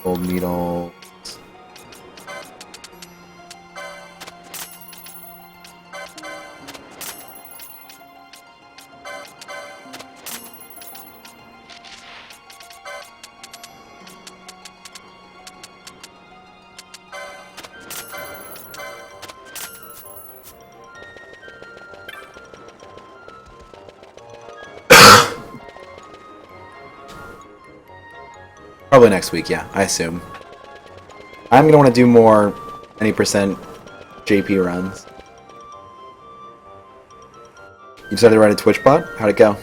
Gold needle. Probably next week, yeah, I assume. I'm gonna want to do more any percent JP runs. You decided to write a Twitch bot? How'd it go?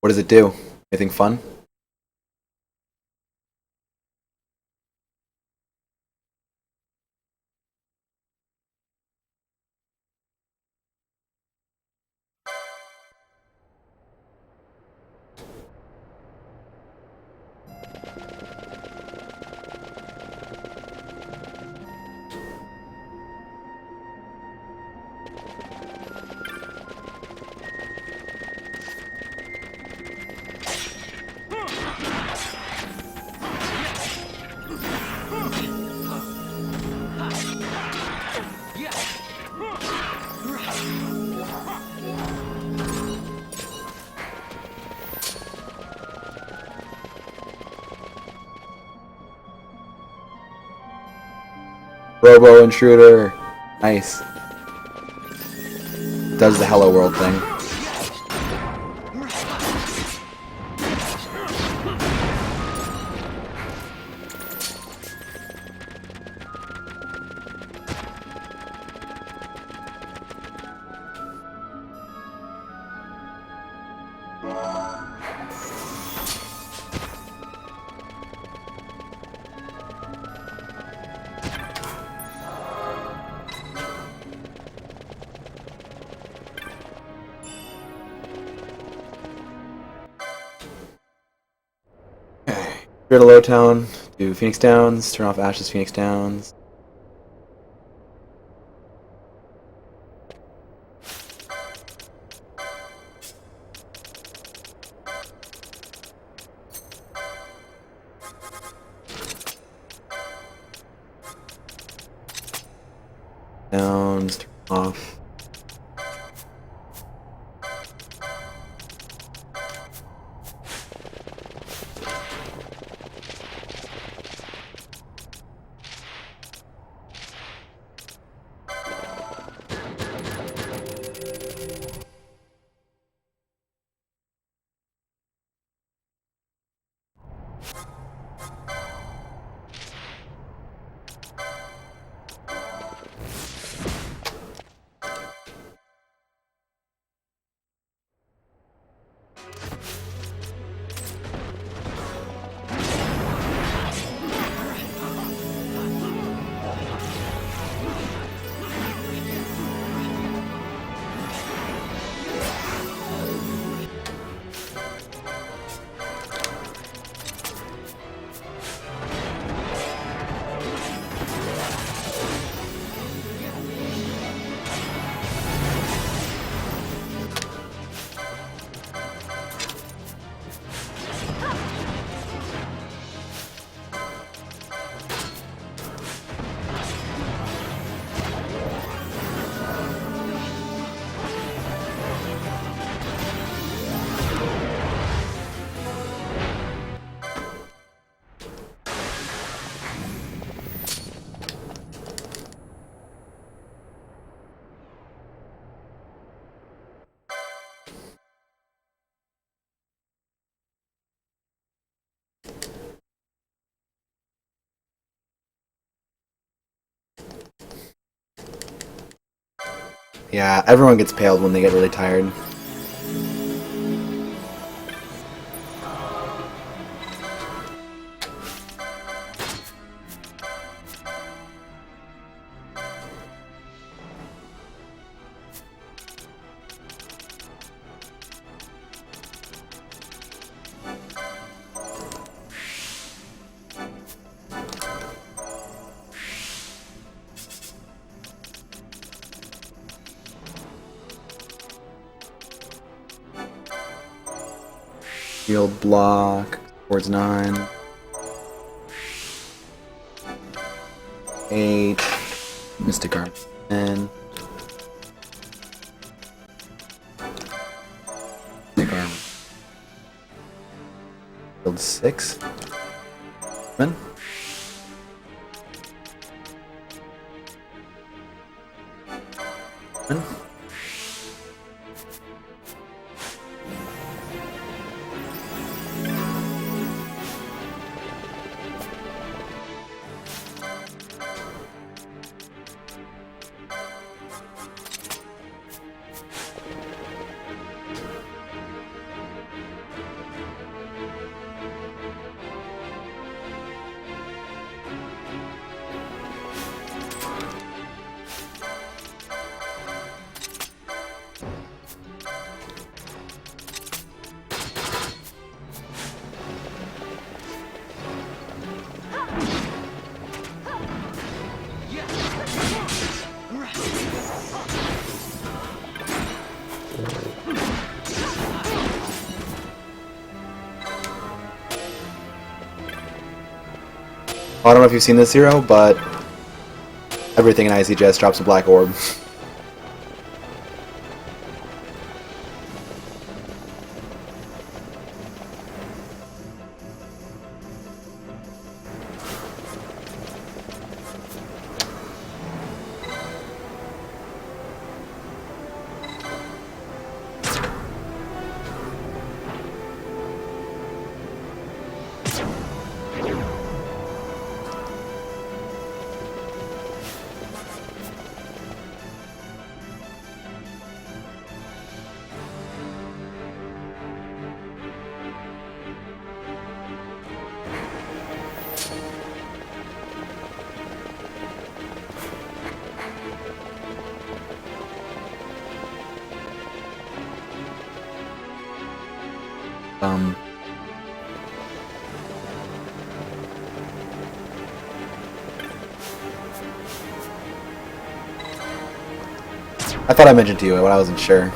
What does it do? Anything fun? Robo intruder. Nice. Does the Hello World thing. Go to Low Town, do Phoenix Downs, turn off Ash's Phoenix Downs. Downs, turn off. Yeah, everyone gets paled when they get really tired. Shield block towards 9. 8. Mystic Arm 10. Mystic Arm. Shield 6. 7. I don't know if you've seen this, Zero, but everything in IZJS drops a black orb. I thought I mentioned to you, but I wasn't sure.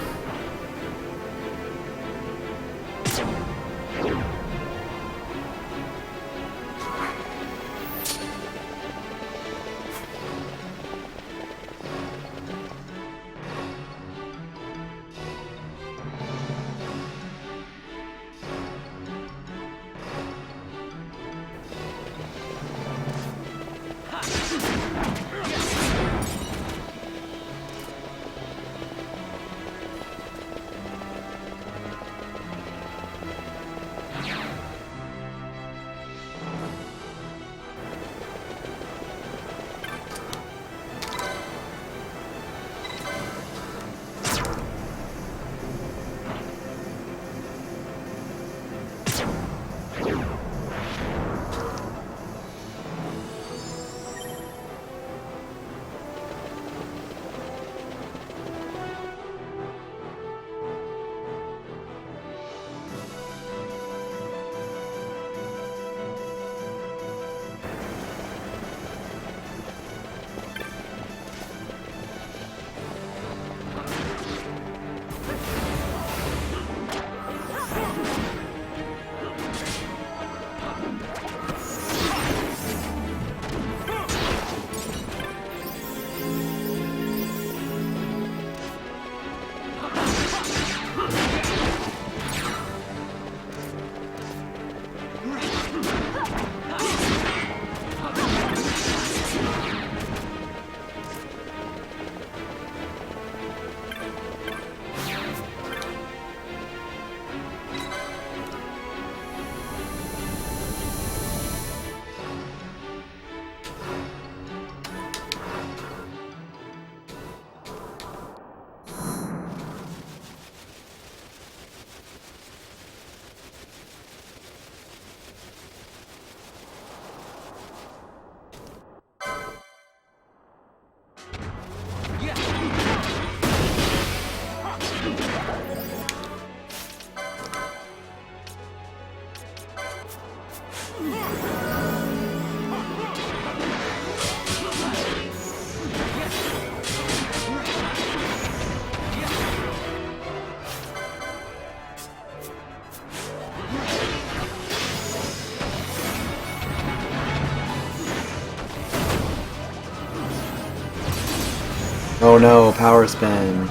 Oh no, power spin.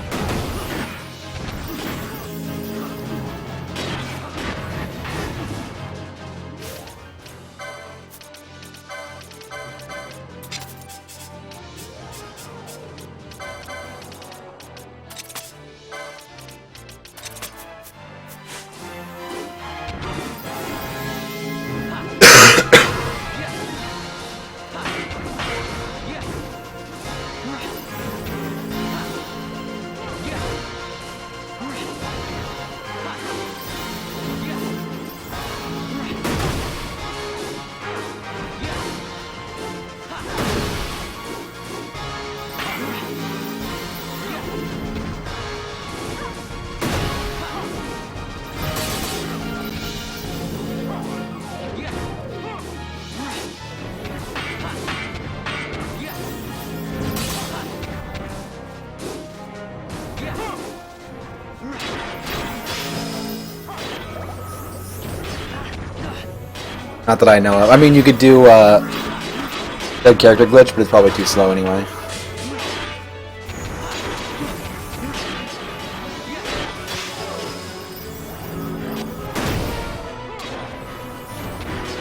Not that I know of. I mean, you could do dead character glitch, but it's probably too slow anyway.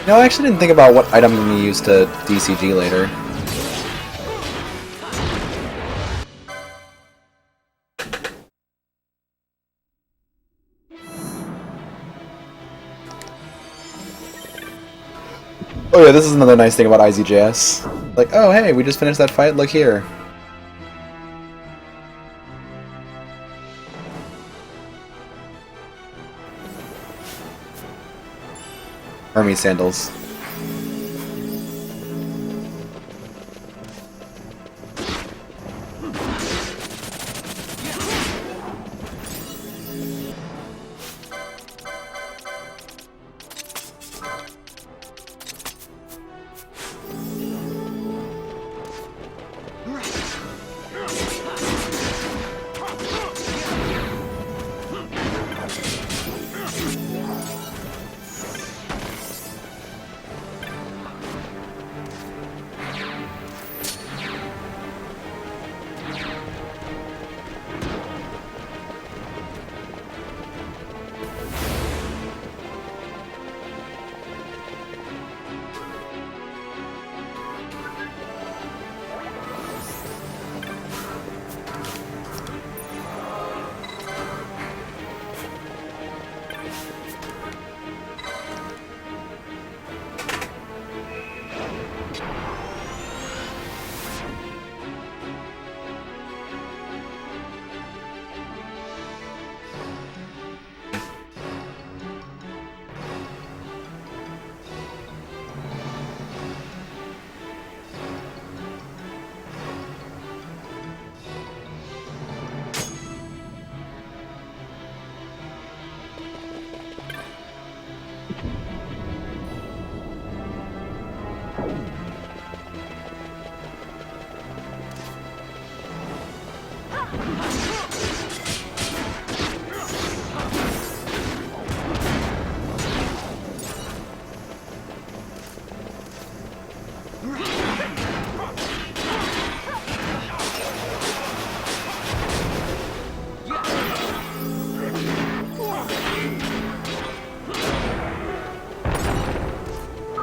No, I actually didn't think about what item I'm going to use to DCG later. Oh yeah, this is another nice thing about IZJS. Like, oh hey, we just finished that fight, look here. Hermes sandals.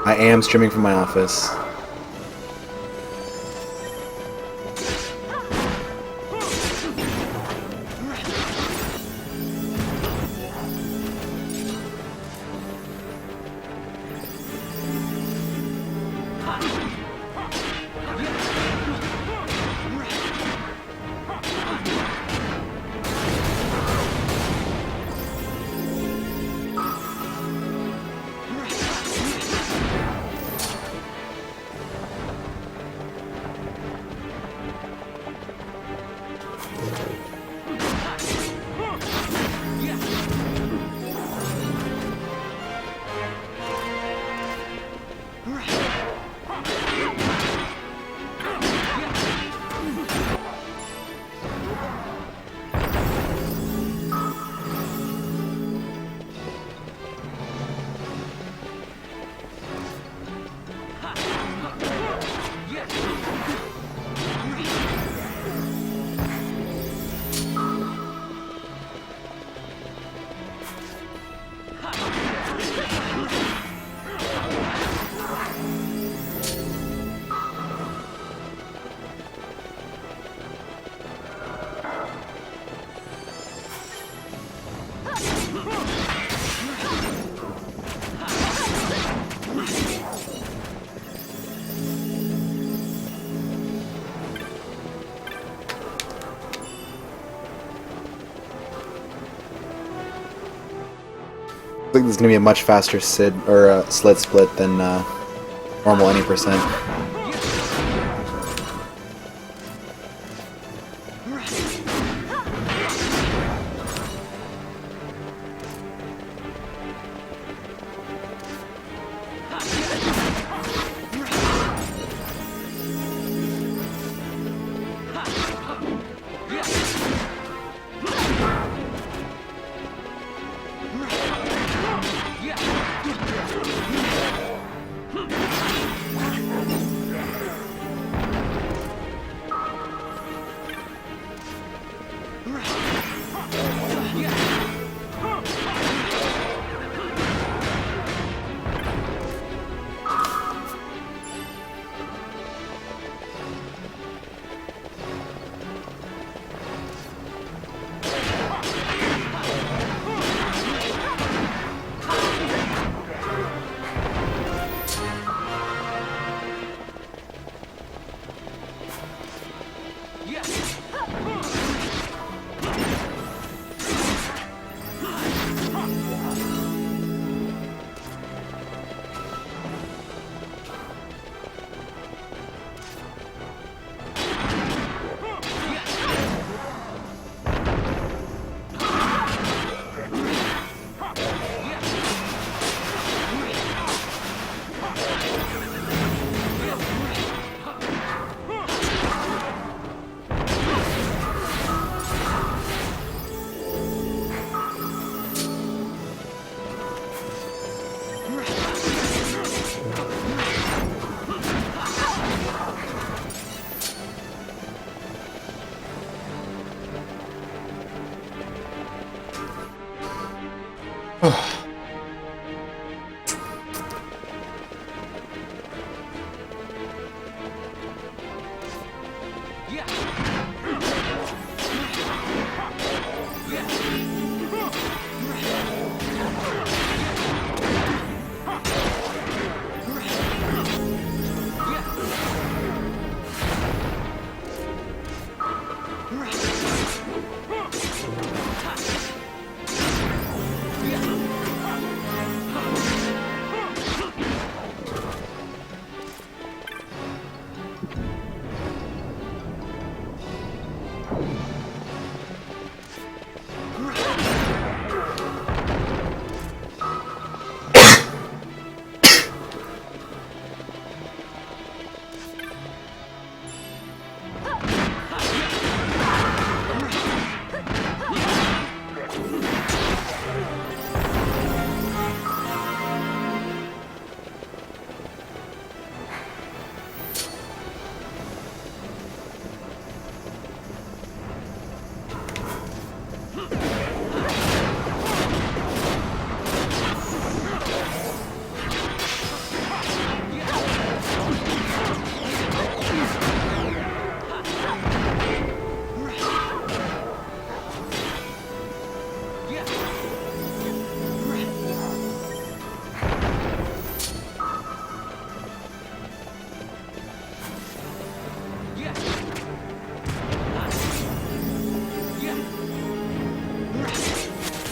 I am streaming from my office. think this is gonna be a much faster SID or slit split than normal any percent.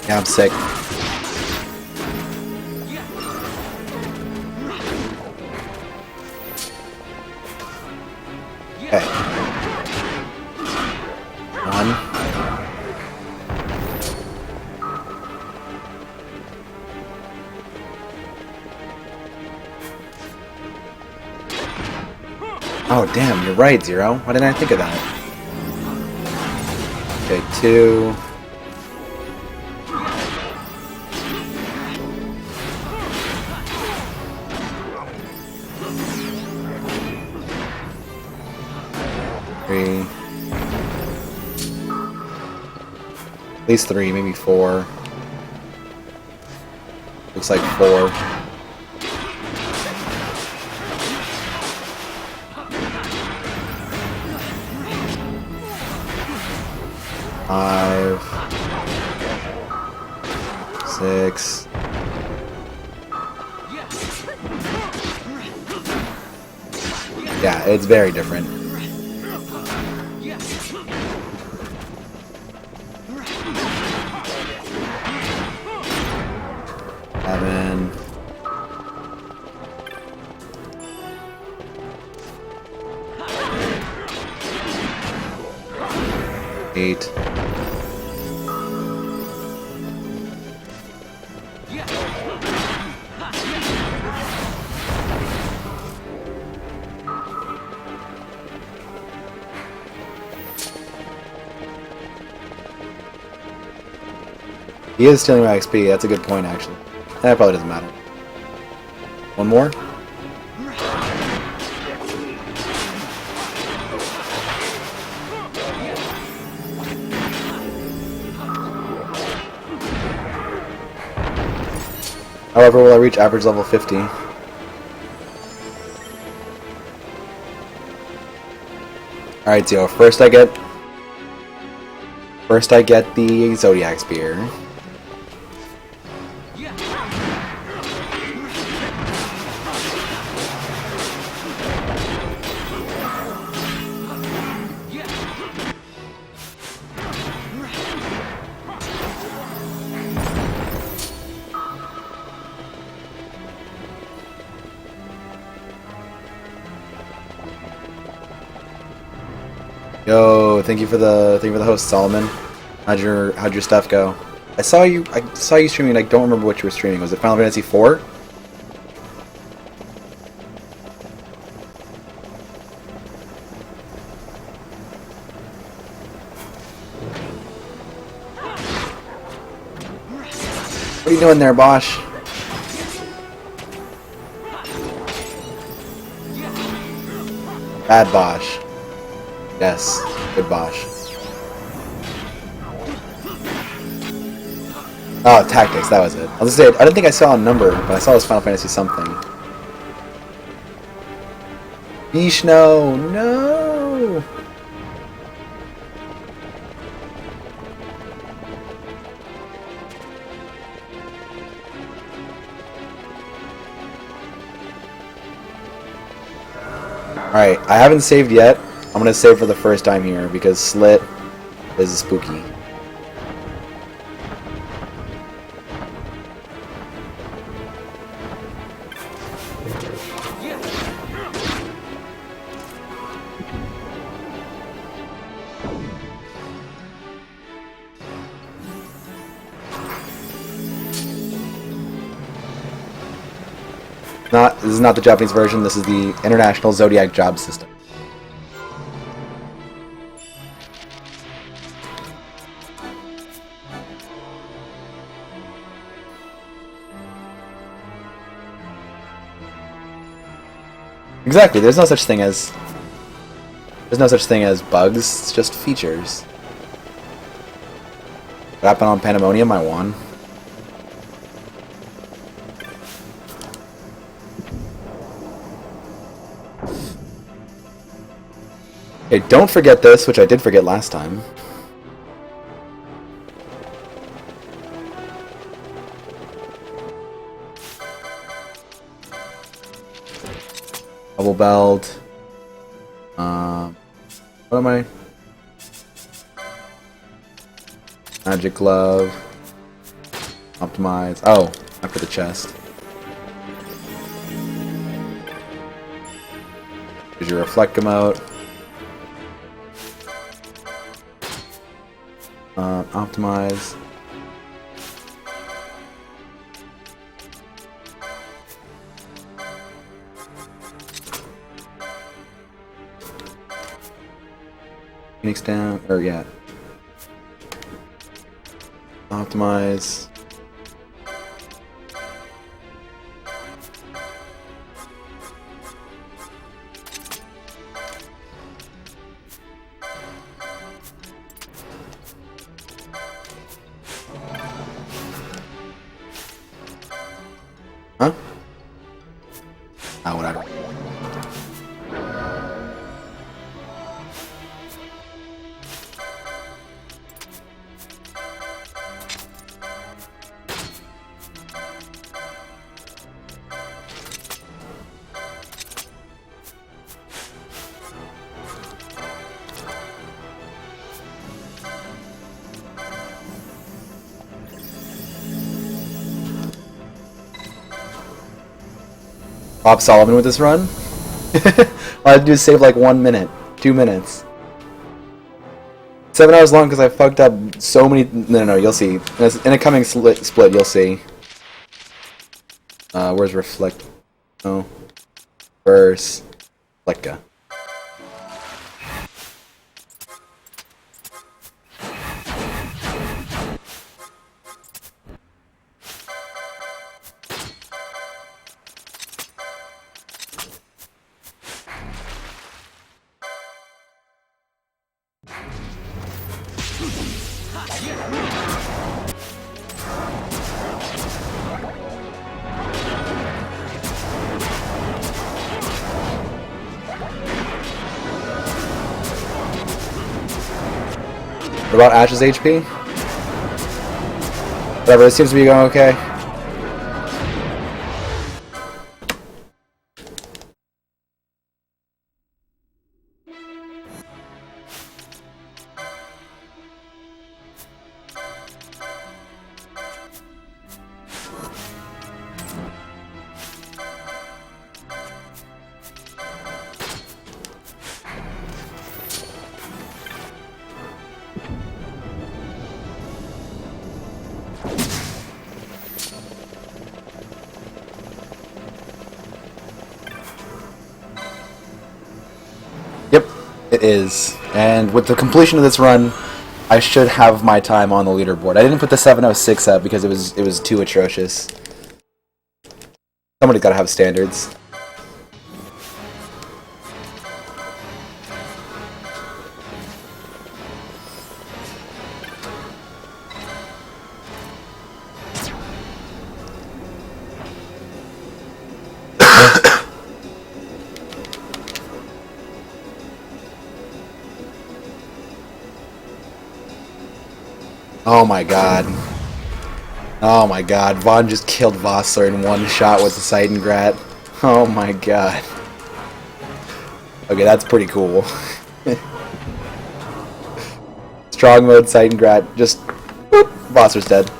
Yeah, I'm sick. Okay. One. Oh, damn, you're right, Zero. Why didn't I think of that? Okay, 2. At least 3, maybe 4. Looks like 4. Five. 6. Yeah, it's very different. 7. 8. He is stealing my XP. That's a good point, actually. That probably doesn't matter. One more? However, will I reach average level 50? Alright, so first I get the Zodiac Spear. Yo, thank you for the host, Solomon. How'd your stuff go? I saw you streaming. I don't remember what you were streaming. Was it Final Fantasy IV? What are you doing there, Bosch? Bad Bosch. Yes, good Bosch. Oh, tactics, that was it. I was gonna say, I didn't think I saw a number, but I saw it was Final Fantasy something. Yeesh, no! Alright, I haven't saved yet. I'm gonna save for the first time here because Slit is spooky. This is not the Japanese version, this is the International Zodiac Job System. Exactly, there's no such thing as bugs, it's just features. What happened on Pandemonium? I won. Okay, don't forget this, which I did forget last time. Bubble belt. What am I? Magic glove. Optimize. Oh, after the chest. Here's your reflect emote. Optimize. Phoenix down, or yeah. Optimize. Huh? Ah, whatever. Bob Solomon with this run. All I had to do is save like 1 minute, 2 minutes. 7 hours long because I fucked up so many. No, you'll see. In a coming split, you'll see. Where's Reflect? Oh. Verse. Reflecta. What about Ash's HP? Whatever, it seems to be going okay. It is, and with the completion of this run, I should have my time on the leaderboard. I didn't put the 706 up because it was too atrocious. Somebody's gotta have standards. Oh my god. Oh my god. Vaughn just killed Vossler in one shot with the Seidengrat. Oh my god. Okay, that's pretty cool. Strong mode Seidengrat, just whoop, Vossler's dead.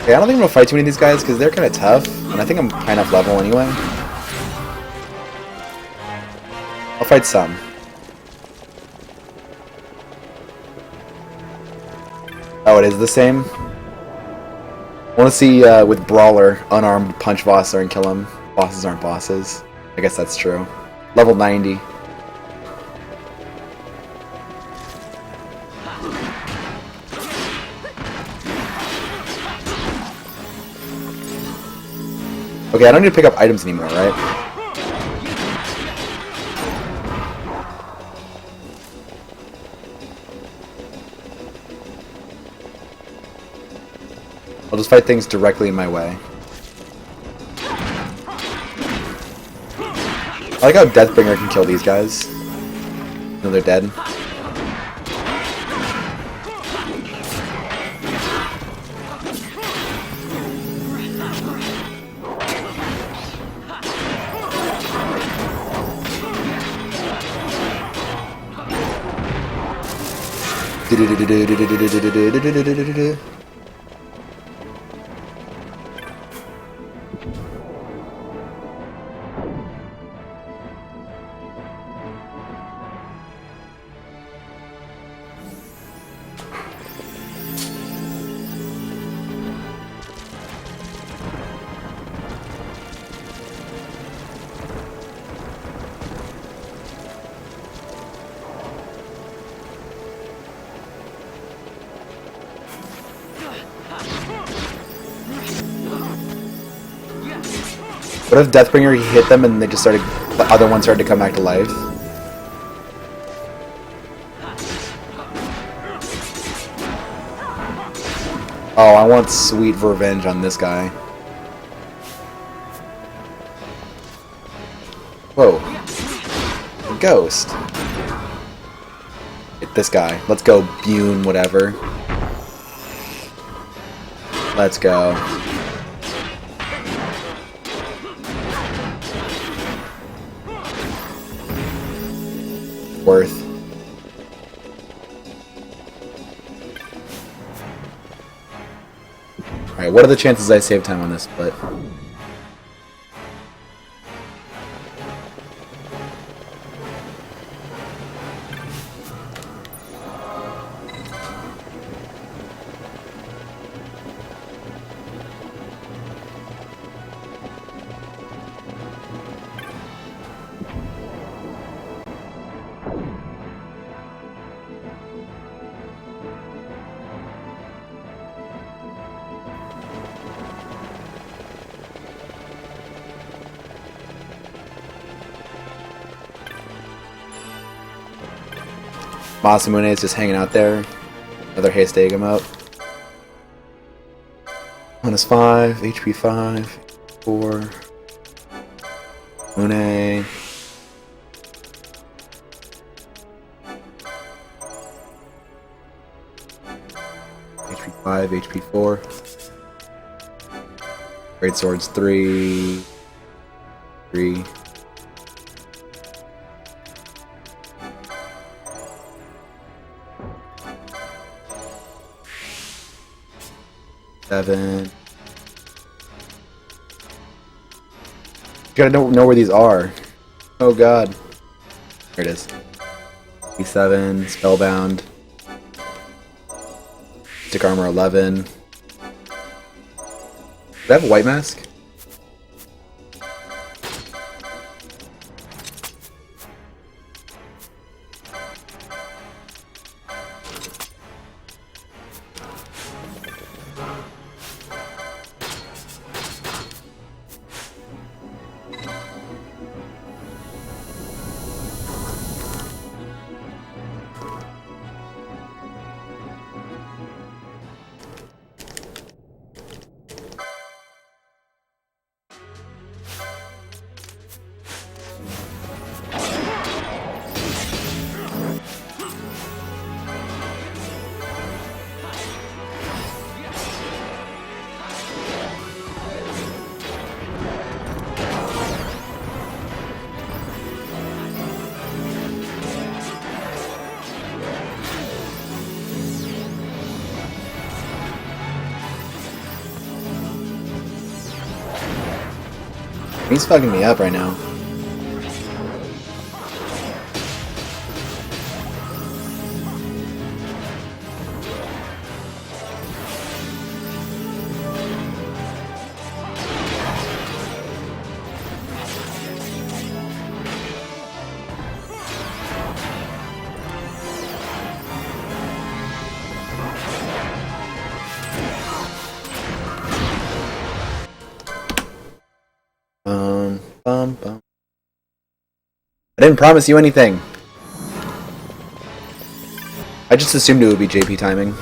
Okay, I don't think I'm gonna fight too many of these guys because they're kind of tough, and I think I'm high enough level anyway. I'll fight some. Oh, it is the same? I want to see, with Brawler, unarmed punch Vossler and kill him. Bosses aren't bosses. I guess that's true. Level 90. Okay, I don't need to pick up items anymore, right? I'll just fight things directly in my way. I like how Deathbringer can kill these guys. No, they're dead. What if Deathbringer he hit them and they just started, the other one started to come back to life? Oh, I want sweet revenge on this guy. Whoa. A ghost. Hit this guy. Let's go, Bune, whatever. Let's go. Worth. Alright, what are the chances I save time on this split? Masamune is just hanging out there. Another haste egg him up. -5, HP 5, 4. Mune. HP 5, HP 4. Great swords 3. 3. Seven. You gotta know where these are. Oh god. There it is. E7, Spellbound. Stick Armor 11. Do I have a white mask? He's fucking me up right now. I didn't promise you anything. I just assumed it would be JP timing.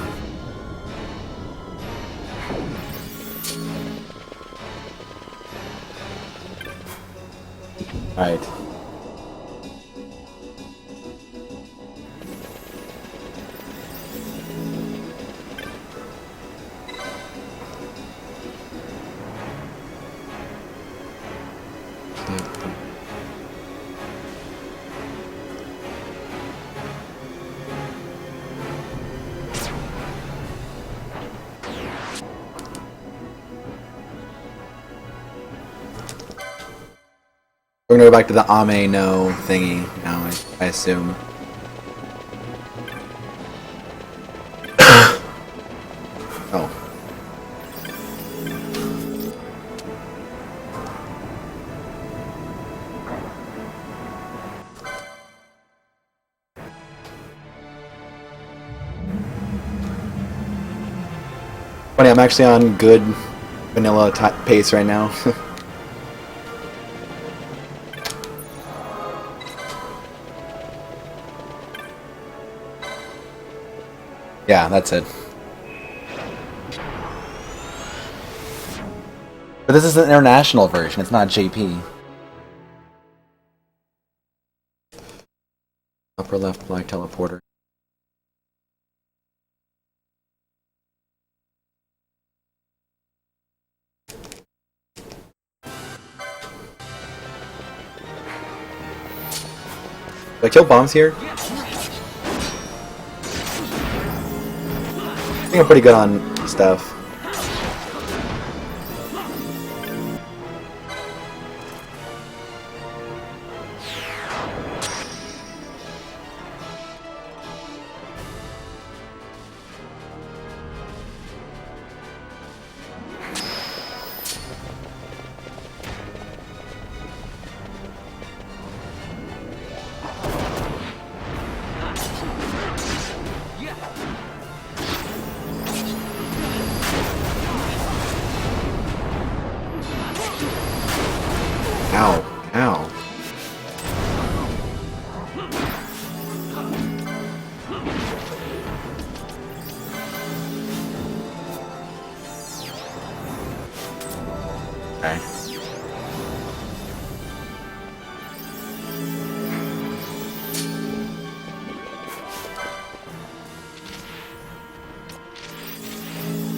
Alright. We're gonna go back to the Ame no thingy now, I assume. Oh. Funny, I'm actually on good vanilla pace right now. Yeah, that's it. But this is an international version, it's not JP. upper left black teleporter. Do I kill bombs here? I think I'm pretty good on stuff. Ow. Ow. Okay.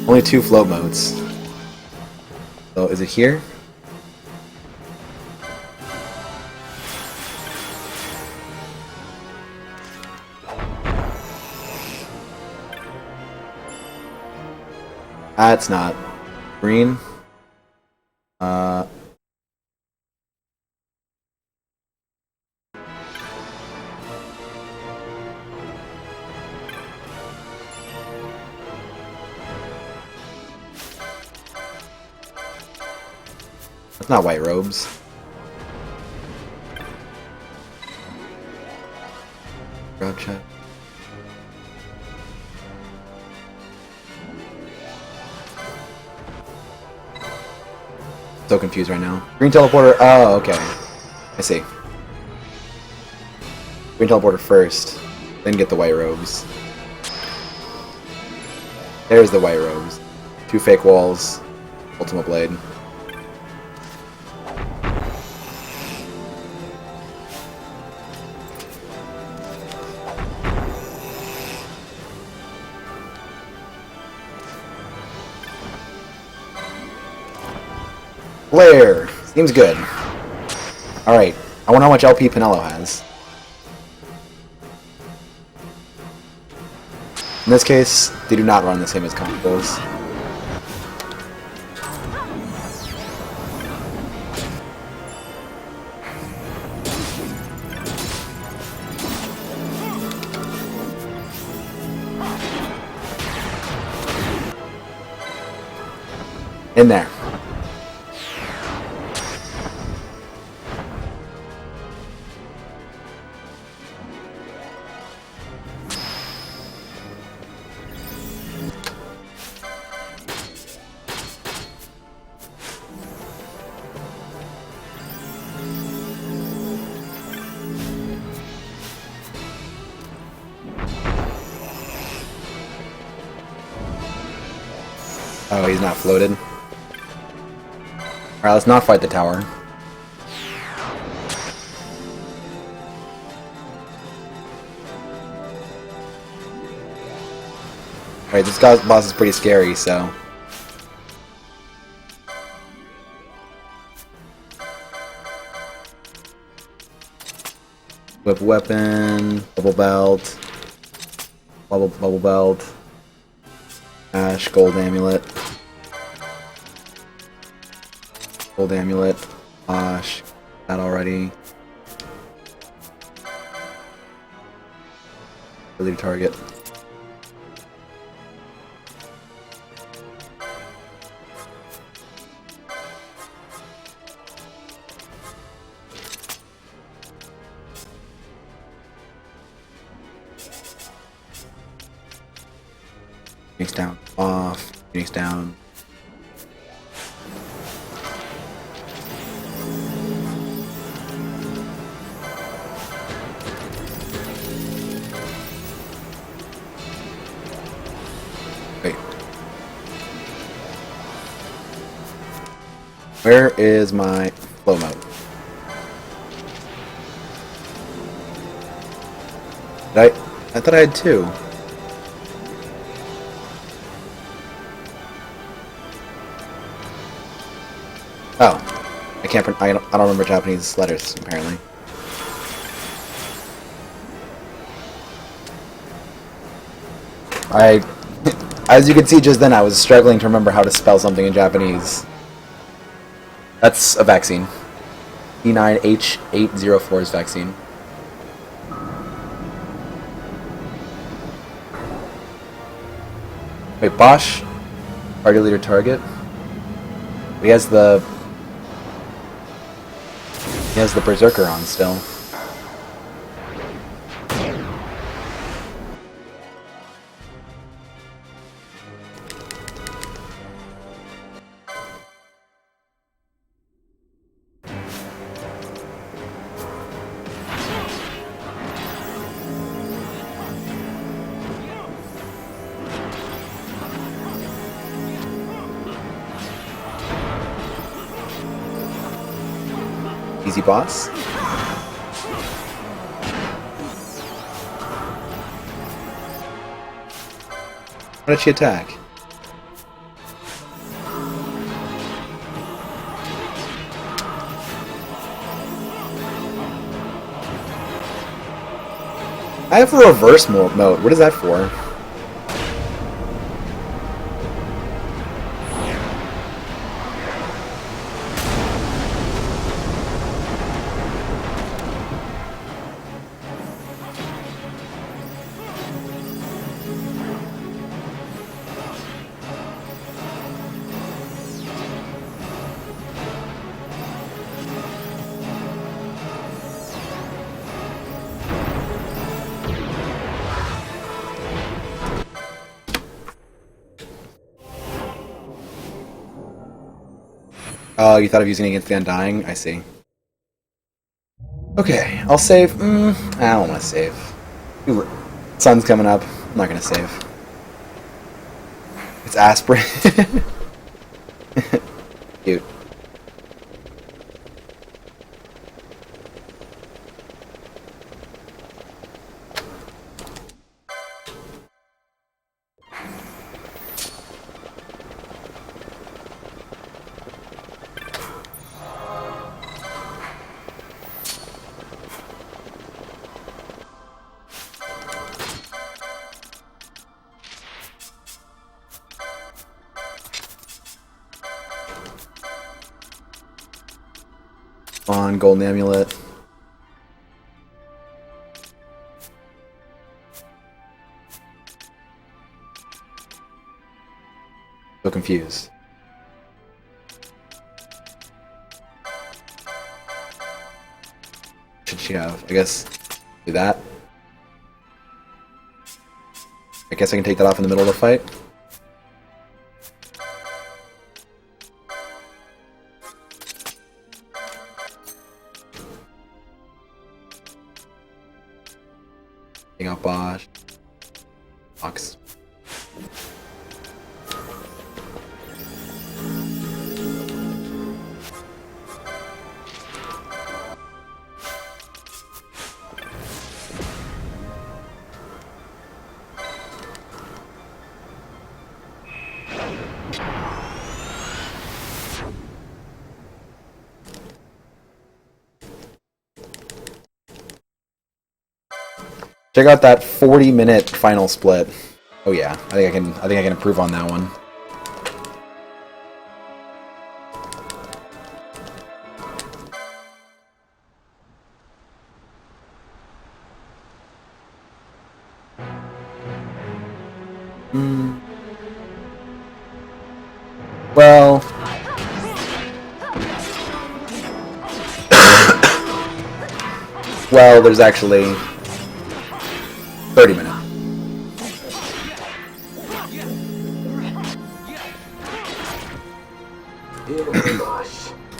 Only 2 float modes. So is it here? That's not green. That's not white robes. Grab check. So confused right now. Green teleporter. Oh, okay. I see. Green teleporter first, then get the white robes. There's the white robes. 2 fake walls. Ultimate blade. Blair! Seems good. Alright, I wonder how much LP Pinello has. In this case, they do not run the same as consoles. In there. Oh, he's not floated. Alright, let's not fight the tower. Alright, this guy's boss is pretty scary, so... Whip weapon, bubble belt, bubble belt, ash, gold amulet, gold amulet, ash, that already. Leave target. Phoenix down, off, Phoenix down. Wait. Where is my flow mode? I thought I had 2. Oh, I don't remember Japanese letters apparently. As you can see just then, I was struggling to remember how to spell something in Japanese. That's a vaccine. E9H804's vaccine. Wait, Bosch? Party leader target? He has the Berserker on still. Easy boss. How did she attack? I have a reverse mode. What is that for? Oh, you thought of using it against the Undying? I see. Okay, I'll save. I don't want to save. Sun's coming up. I'm not going to save. It's aspirin. Cute. On golden amulet. So confused. Should she have? I guess do that. I guess I can take that off in the middle of the fight. Taking out Bosch. Box. Check out that 40-minute final split. Oh yeah, I think I can improve on that one. Well, there's actually 30 minutes.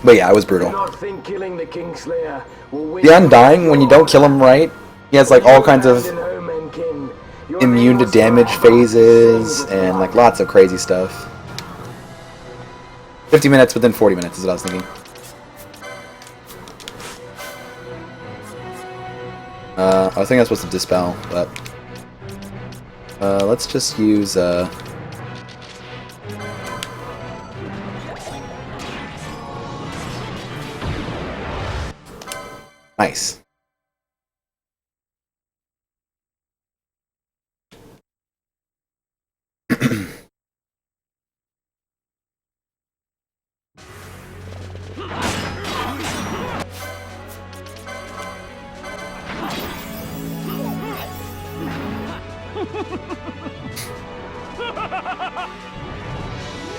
But yeah, it was brutal. The Undying, when you don't kill him right, he has like all kinds of immune to damage phases and like lots of crazy stuff. 50 minutes within 40 minutes is what I was thinking. I was thinking I was supposed to dispel, but let's just use nice.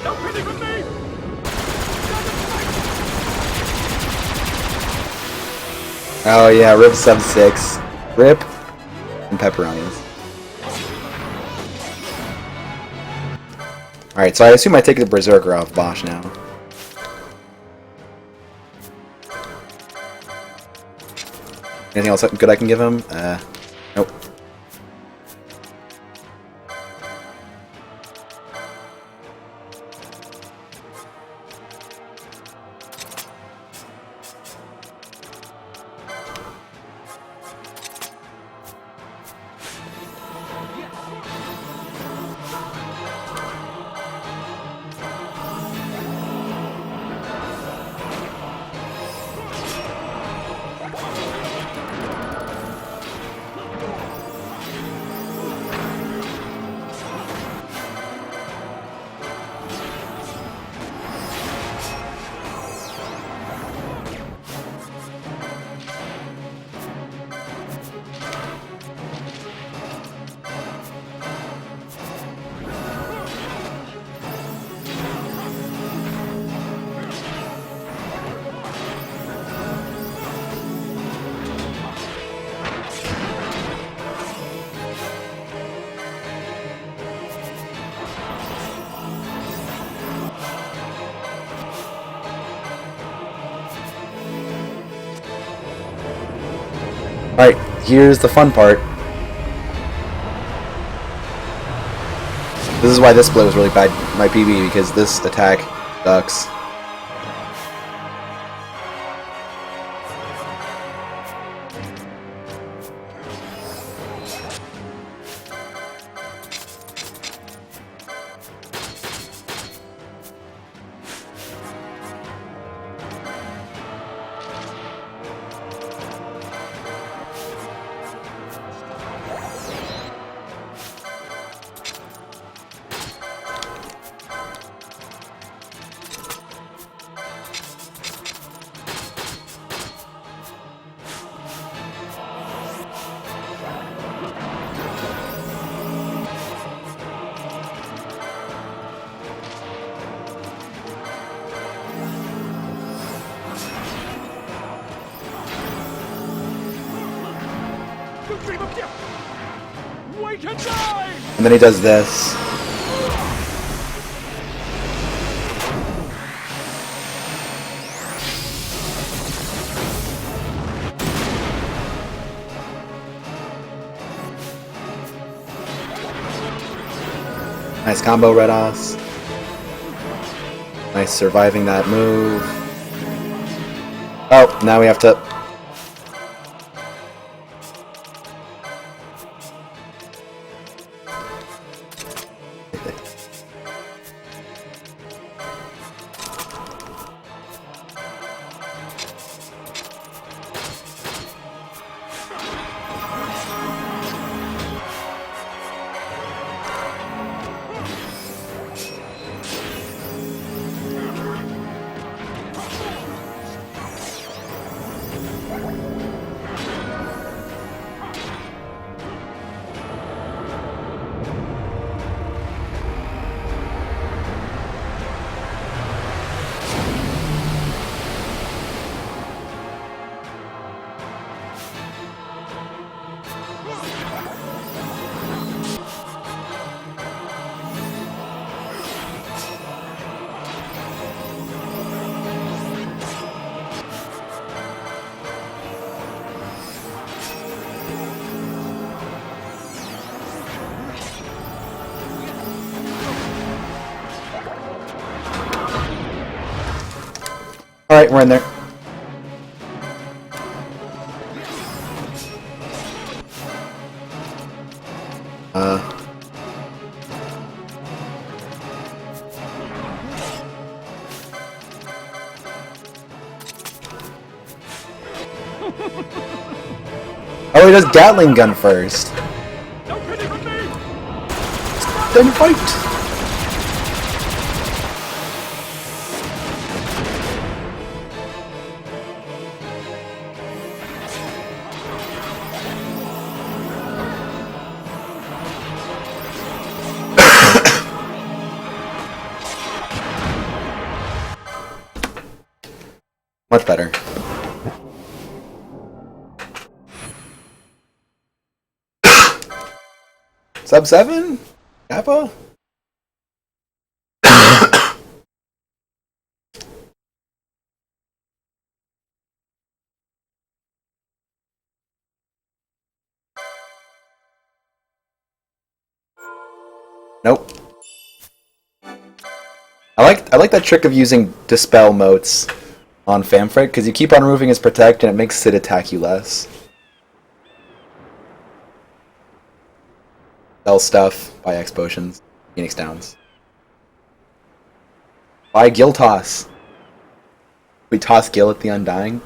No pity for me! Oh yeah, rip sub 6. Rip and pepperonis. Alright, so I assume I take the Berserker off Bosch now. Anything else good I can give him? Nope. Alright, here's the fun part. This is why this split was really bad, my PB, because this attack sucks. Wait and die! And then he does this. Nice combo, Redos. Nice surviving that move. Oh, now we have to... Alright, we're in there. Oh, he does Gatling gun first. No pity from me! Then fight! Much better. Sub 7? Kappa? Nope. I like that trick of using dispel motes on Famfrit, because you keep on removing his protect and it makes Sid attack you less. Sell stuff, buy X potions, Phoenix Downs. Buy Gil Toss. We toss Gil at the Undying.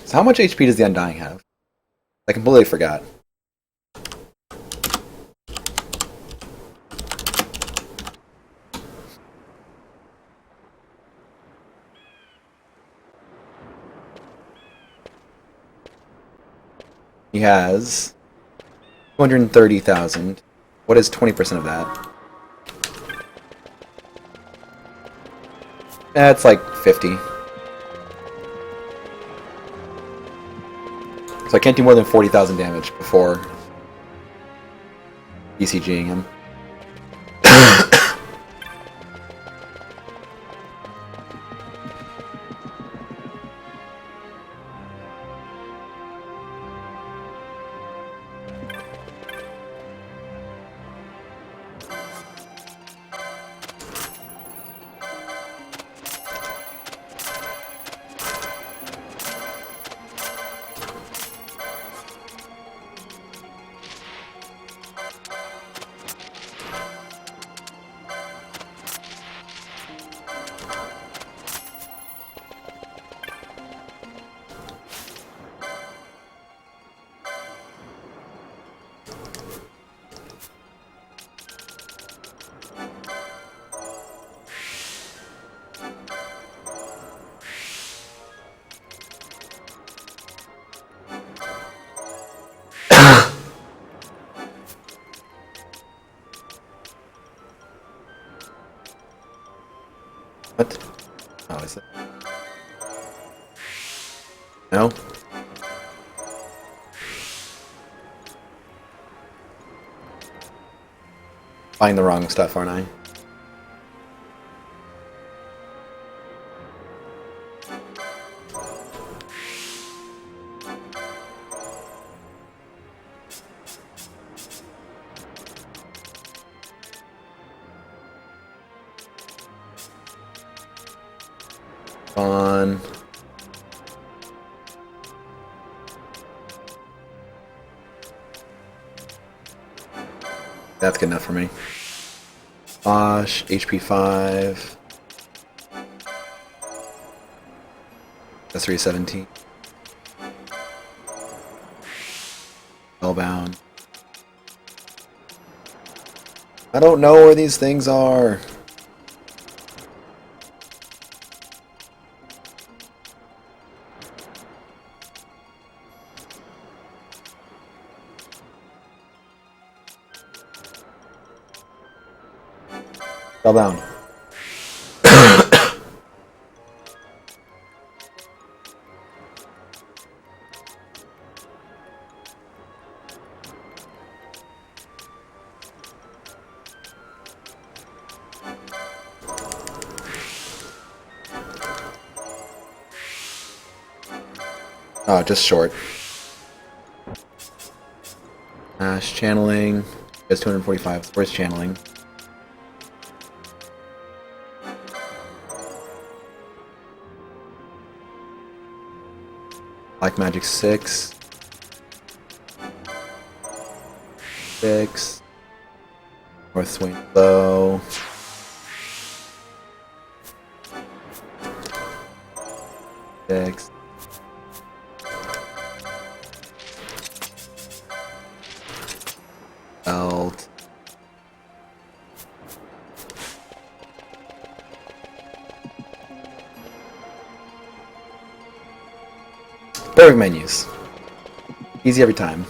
So how much HP does the Undying have? I completely forgot. He has 230,000. What is 20% of that? That's like 50. So I can't do more than 40,000 damage before ECGing him. What? Oh, is it? No? Buying the wrong stuff, aren't I? On. That's good enough for me. Bosch, HP 5. That's 317. Spellbound. I don't know where these things are. Spellbound. Oh, just short. Ash channeling. It's 245. Where's channeling? Black Magic 6. 6. North Swing Low. Six. Belt. Perfect menus. Easy every time.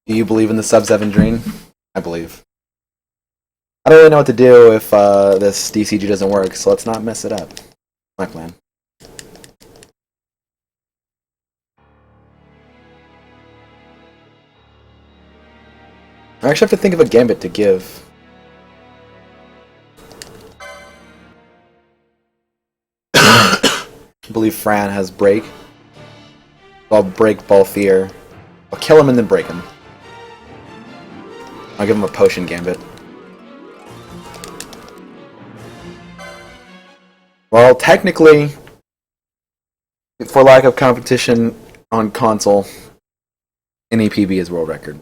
Do you believe in the sub-7 dream? I believe. I don't really know what to do if this DCG doesn't work, so let's not mess it up. My plan. I actually have to think of a gambit to give. I believe Fran has break. I'll break Balthier. I'll kill him and then break him. I'll give him a potion gambit. Well, technically, for lack of competition on console, NEPB is world record.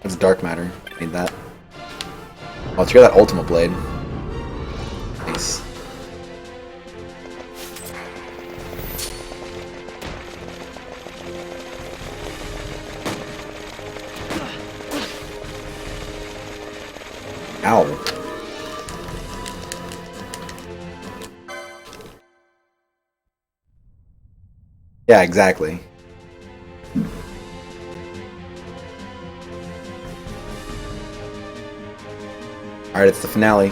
It's dark matter. Need that. Oh, let's hear that Ultima Blade. Nice. Ow. Yeah, exactly. Alright, it's the finale.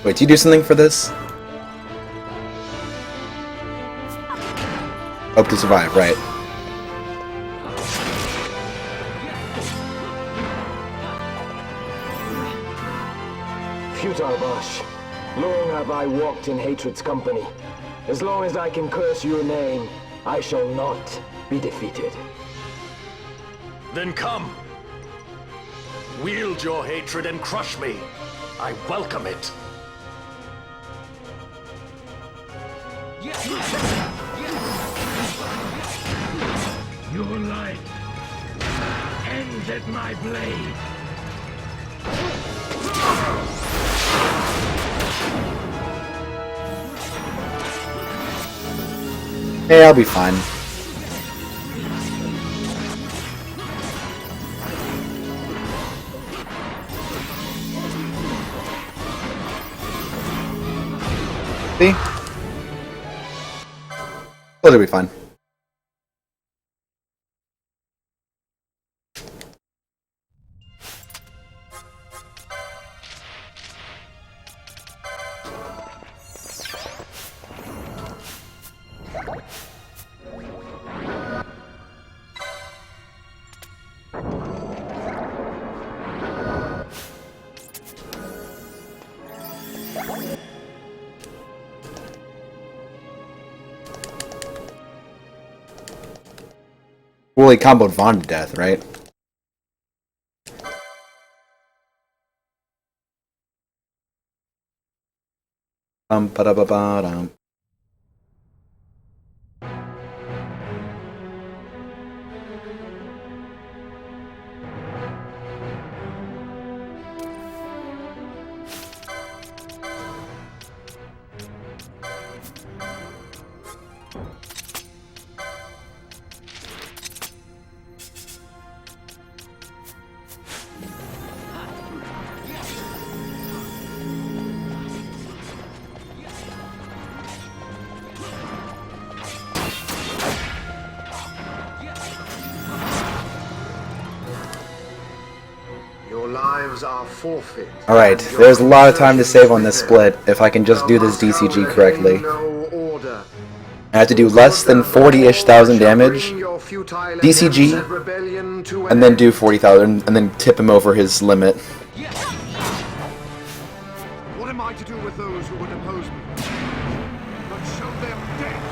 Wait, do you do something for this? Hope to survive, right. Futile Bosh. Long have I walked in hatred's company. As long as I can curse your name, I shall not be defeated. Then come. Wield your hatred and crush me. I welcome it. Your life ends at my blade. Hey, I'll be fine. See? It'll be fine. Well, he comboed Vaughn to death, right? Ba-da-ba-ba-dum. Alright, there's a lot of time to save on this split if I can just do this DCG correctly. I have to do less than 40-ish thousand damage, DCG, and then do 40,000, and then tip him over his limit. What am I to do with those who would oppose me? But show them death!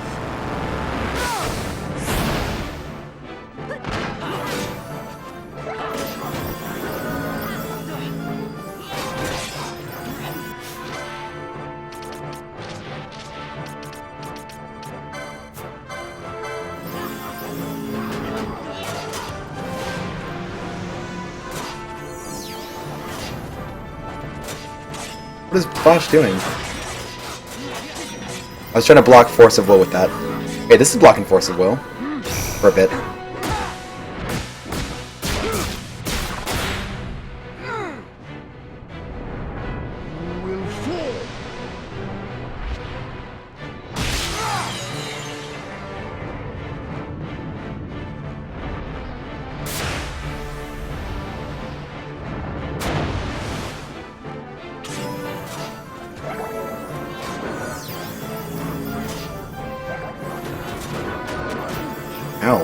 What is Bosch doing? I was trying to block Force of Will with that. Okay, this is blocking Force of Will. For a bit. Ow.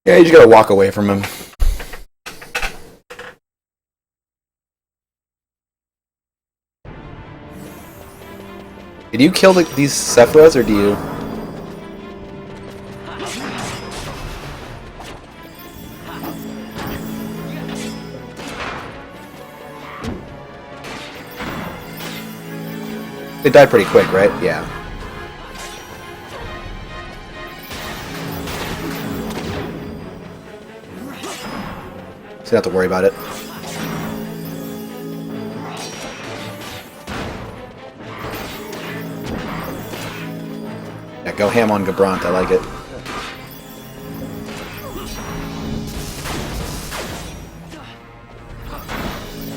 Yeah, you just gotta walk away from him. Did you kill these Sephiroths, or do you? They died pretty quick, right? Yeah. So you don't have to worry about it. Yeah, go ham on Gabrant, I like it.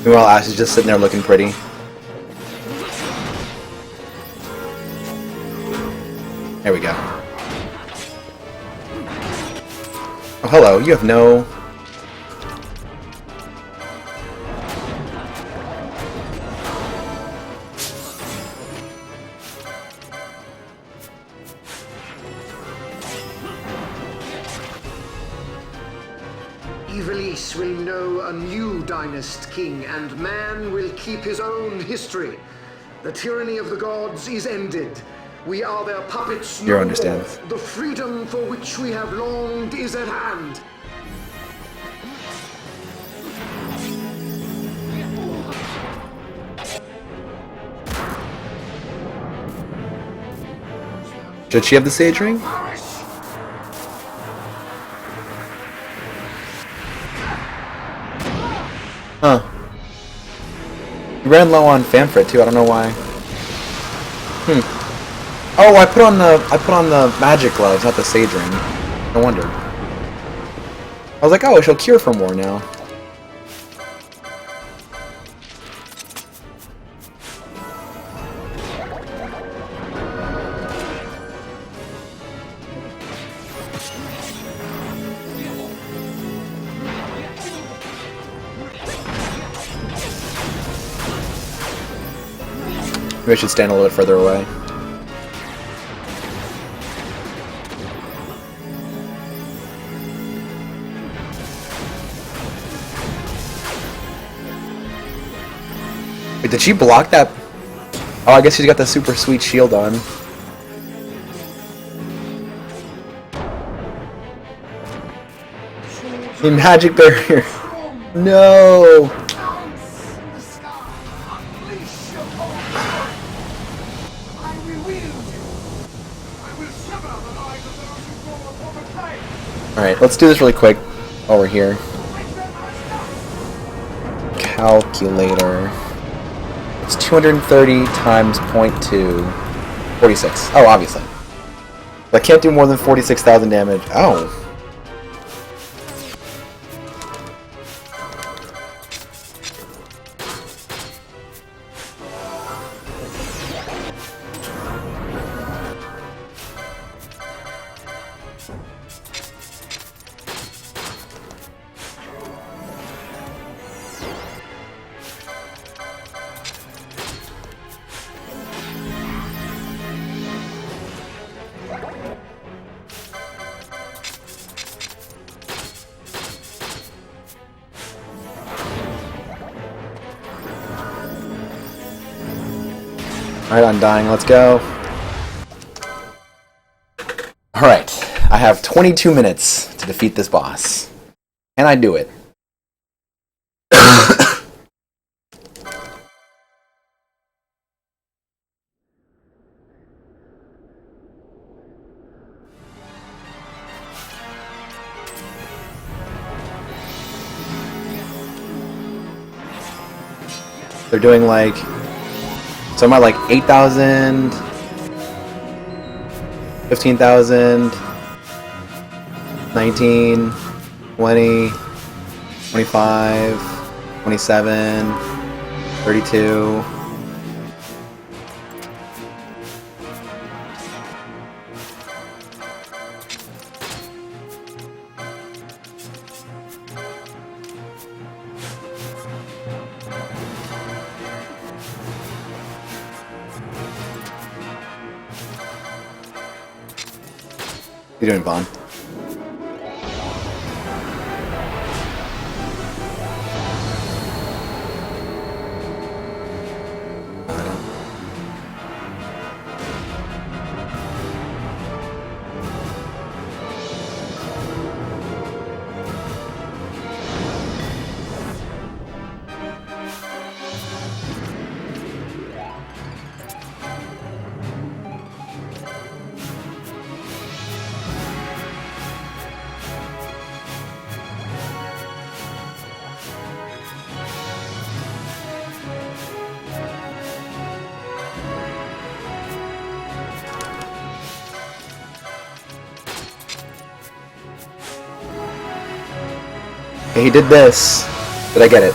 Meanwhile, Ash is just sitting there looking pretty. There we go. Oh, hello. You have no... Ivalice will know a new dynast king, and man will keep his own history. The tyranny of the gods is ended. We are their puppets no You understand. more. The freedom for which we have longed is at hand. Should she have the Sage Ring? Huh. You ran low on Famfrit too, I don't know why. Oh, I put on the magic gloves, not the Sage Ring. No wonder. I was like, oh, she'll cure for more now. Maybe I should stand a little bit further away. Wait, did she block that? Oh, I guess she's got the super sweet shield on. The magic barrier. No! Alright, let's do this really quick while we're here. Calculator. It's 230 times 0.2. 46. Oh, obviously. I can't do more than 46,000 damage. Oh. Alright, Undying, let's go. Alright, I have 22 minutes to defeat this boss. Can I do it? They're doing like... So I'm at like 8,000, 15,000, 19, 20, 25, 27, 32. What are you doing, Vaughn? he did this. Did I get it?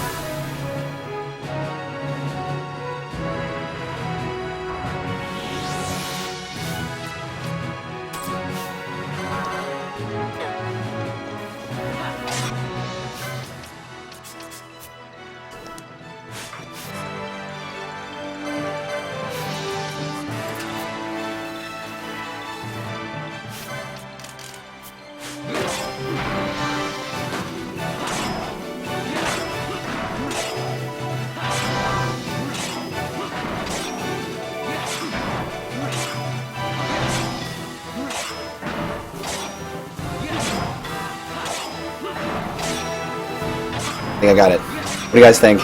I think I got it. What do you guys think?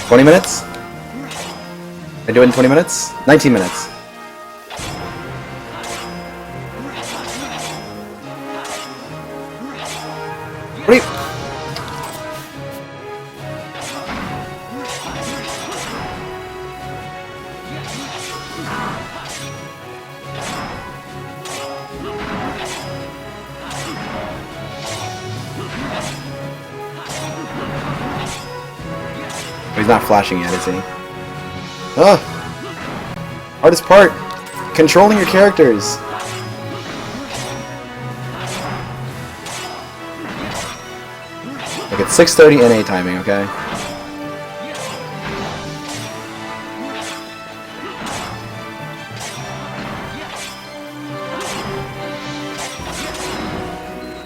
20 minutes? I do it in 20 minutes? 19 minutes. What do you... He's not flashing yet, is he? Ugh! Hardest part! Controlling your characters! Like, it's 6:30 NA timing, okay?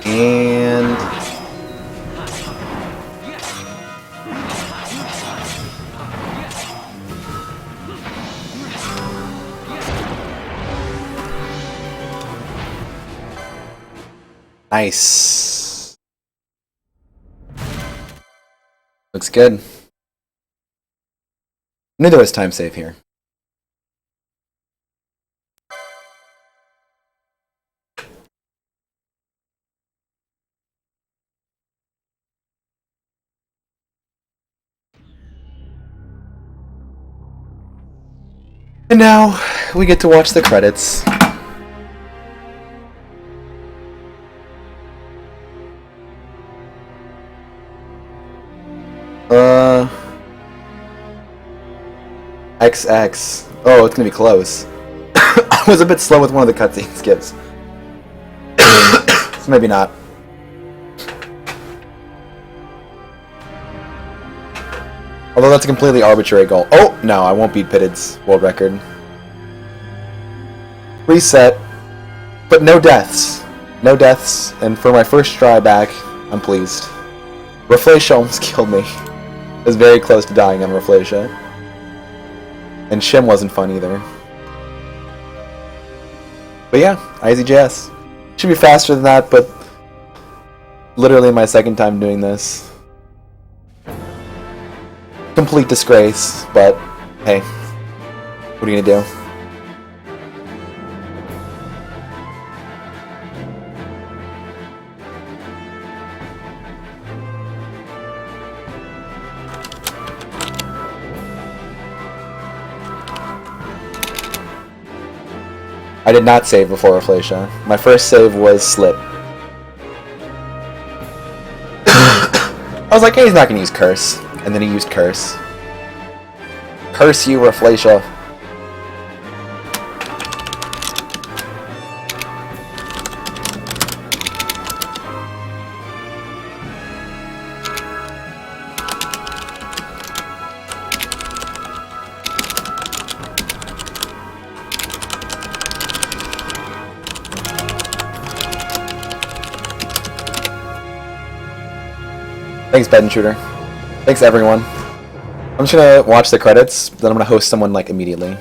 And... nice. Looks good. I knew there was time save here. And now we get to watch the credits. XX. Oh, it's gonna be close. I was a bit slow with one of the cutscene skips. So maybe not. Although that's a completely arbitrary goal. Oh, no, I won't beat Pitted's world record. Reset. But no deaths. No deaths, and for my first try back, I'm pleased. Raflacia almost killed me. I was very close to dying on Raflacia. And Shim wasn't fun either. But yeah, IZJS. Should be faster than that, but literally my second time doing this. Complete disgrace, but hey, what are you gonna do? I did not save before Raflacia. My first save was Slip. I was like, hey, he's not gonna use Curse. And then he used Curse. Curse you, Raflacia. Thanks, Bed and Shooter. Thanks, everyone. I'm just gonna watch the credits, then I'm gonna host someone, like, immediately.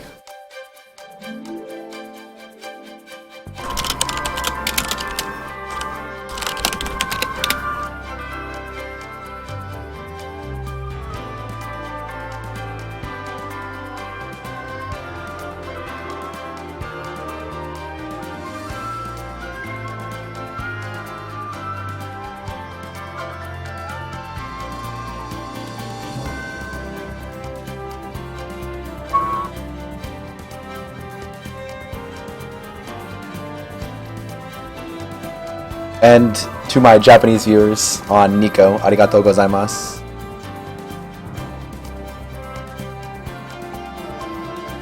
And to my Japanese viewers on Nico. Arigatou gozaimasu.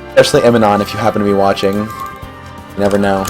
Especially Eminon if you happen to be watching. You never know.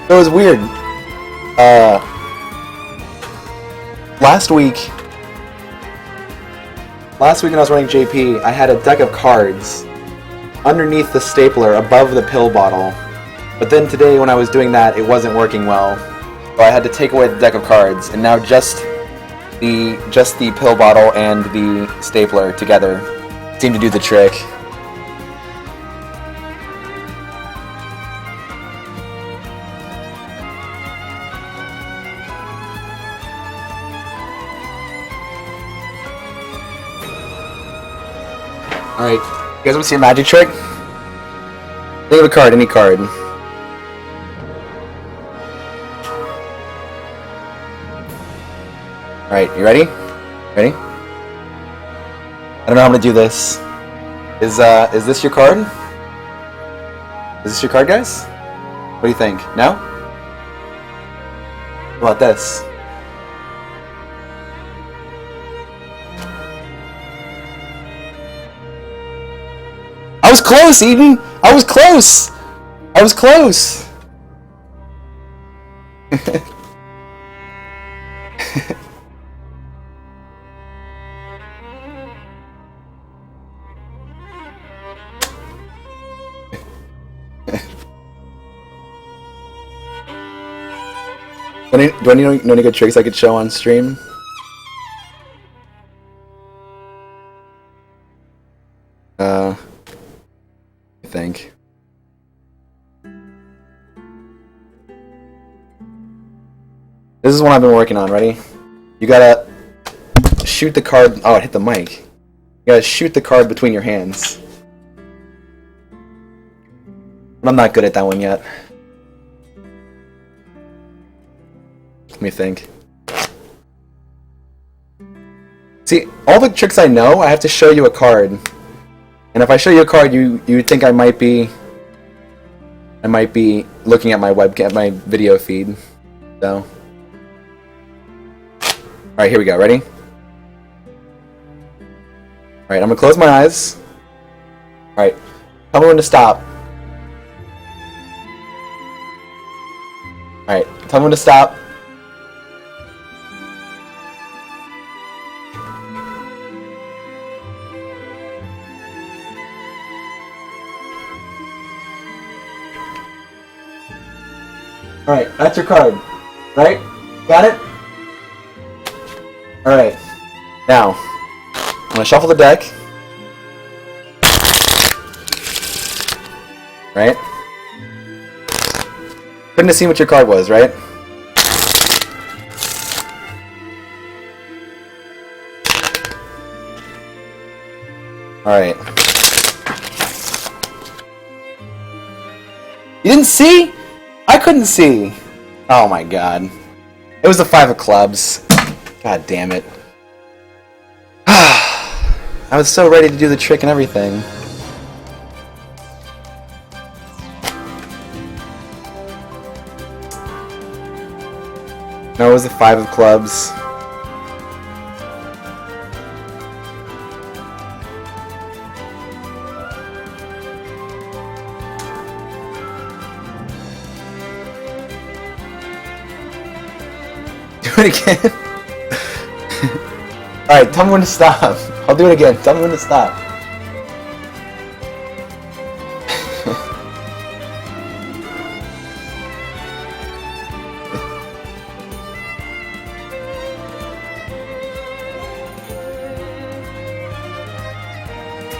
It was weird. Last week when I was running JP, I had a deck of cards underneath the stapler above the pill bottle. But then today when I was doing that, it wasn't working well. So I had to take away the deck of cards, and now just the pill bottle and the stapler together seem to do the trick. Alright, you guys want to see a magic trick? Think of a card, any card. Alright, you ready? Ready? I don't know how I'm gonna do this. Is this your card? Is this your card, guys? What do you think? No? How about this? I was close, Eden! I was close! I was close! Do I know any good tricks I could show on stream? I think. This is one I've been working on, ready? You gotta shoot the card. Oh, it hit the mic. You gotta shoot the card between your hands. But I'm not good at that one yet. Let me think. See, all the tricks I know, I have to show you a card. And if I show you a card, you would think I might be looking at my webcam, my video feed. So, all right, here we go. Ready? All right, I'm gonna close my eyes. All right, tell me when to stop. All right, tell me when to stop. Alright, that's your card. Right? Got it? Alright. Now, I'm gonna shuffle the deck. Right? Couldn't have seen what your card was, right? Alright. You didn't see? I couldn't see. Oh my god. It was the 5 of clubs. God damn it. I was so ready to do the trick and everything. No, it was the 5 of clubs. Do it again. Alright, tell me when to stop. I'll do it again. Tell me when to stop.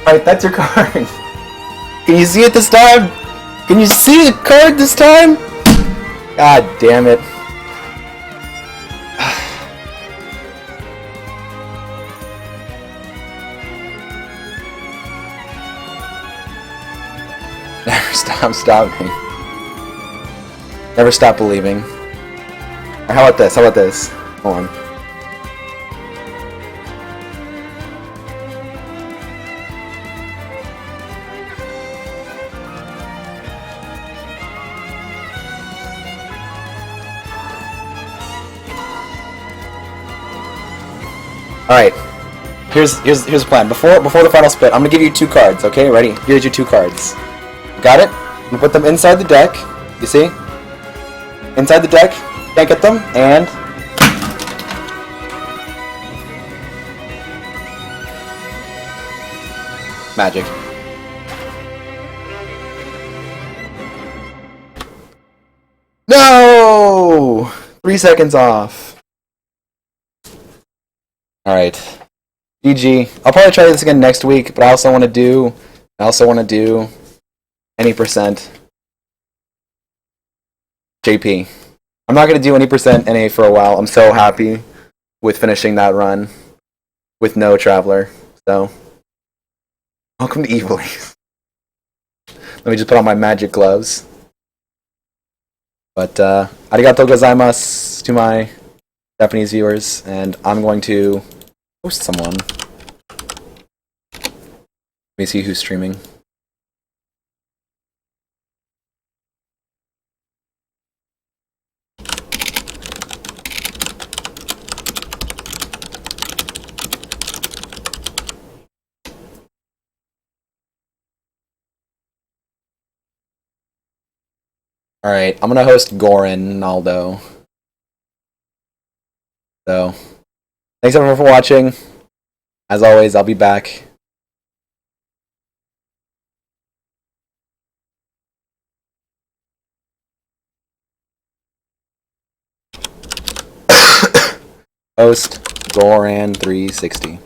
Alright, that's your card. Can you see it this time? Can you see the card this time? God damn it. Never stop stopping. Never stop believing. Or how about this? How about this? Hold on. Alright. Here's the plan. Before the final split, I'm gonna give you 2 cards, okay? Ready? Here's your 2 cards. Got it? I'm gonna put them inside the deck. You see? Inside the deck. Can't get them, and magic. No! 3 seconds off. Alright. GG. I'll probably try this again next week, but I also want to do any percent JP. I'm not going to do any percent NA for a while. I'm so happy with finishing that run with no Traveler. So, welcome to Evil. Let me just put on my magic gloves. But, arigatou gozaimasu to my Japanese viewers, and I'm going to host someone. Let me see who's streaming. Alright, I'm gonna host Goran Naldo. So, thanks everyone for watching. As always, I'll be back. Host Goran360.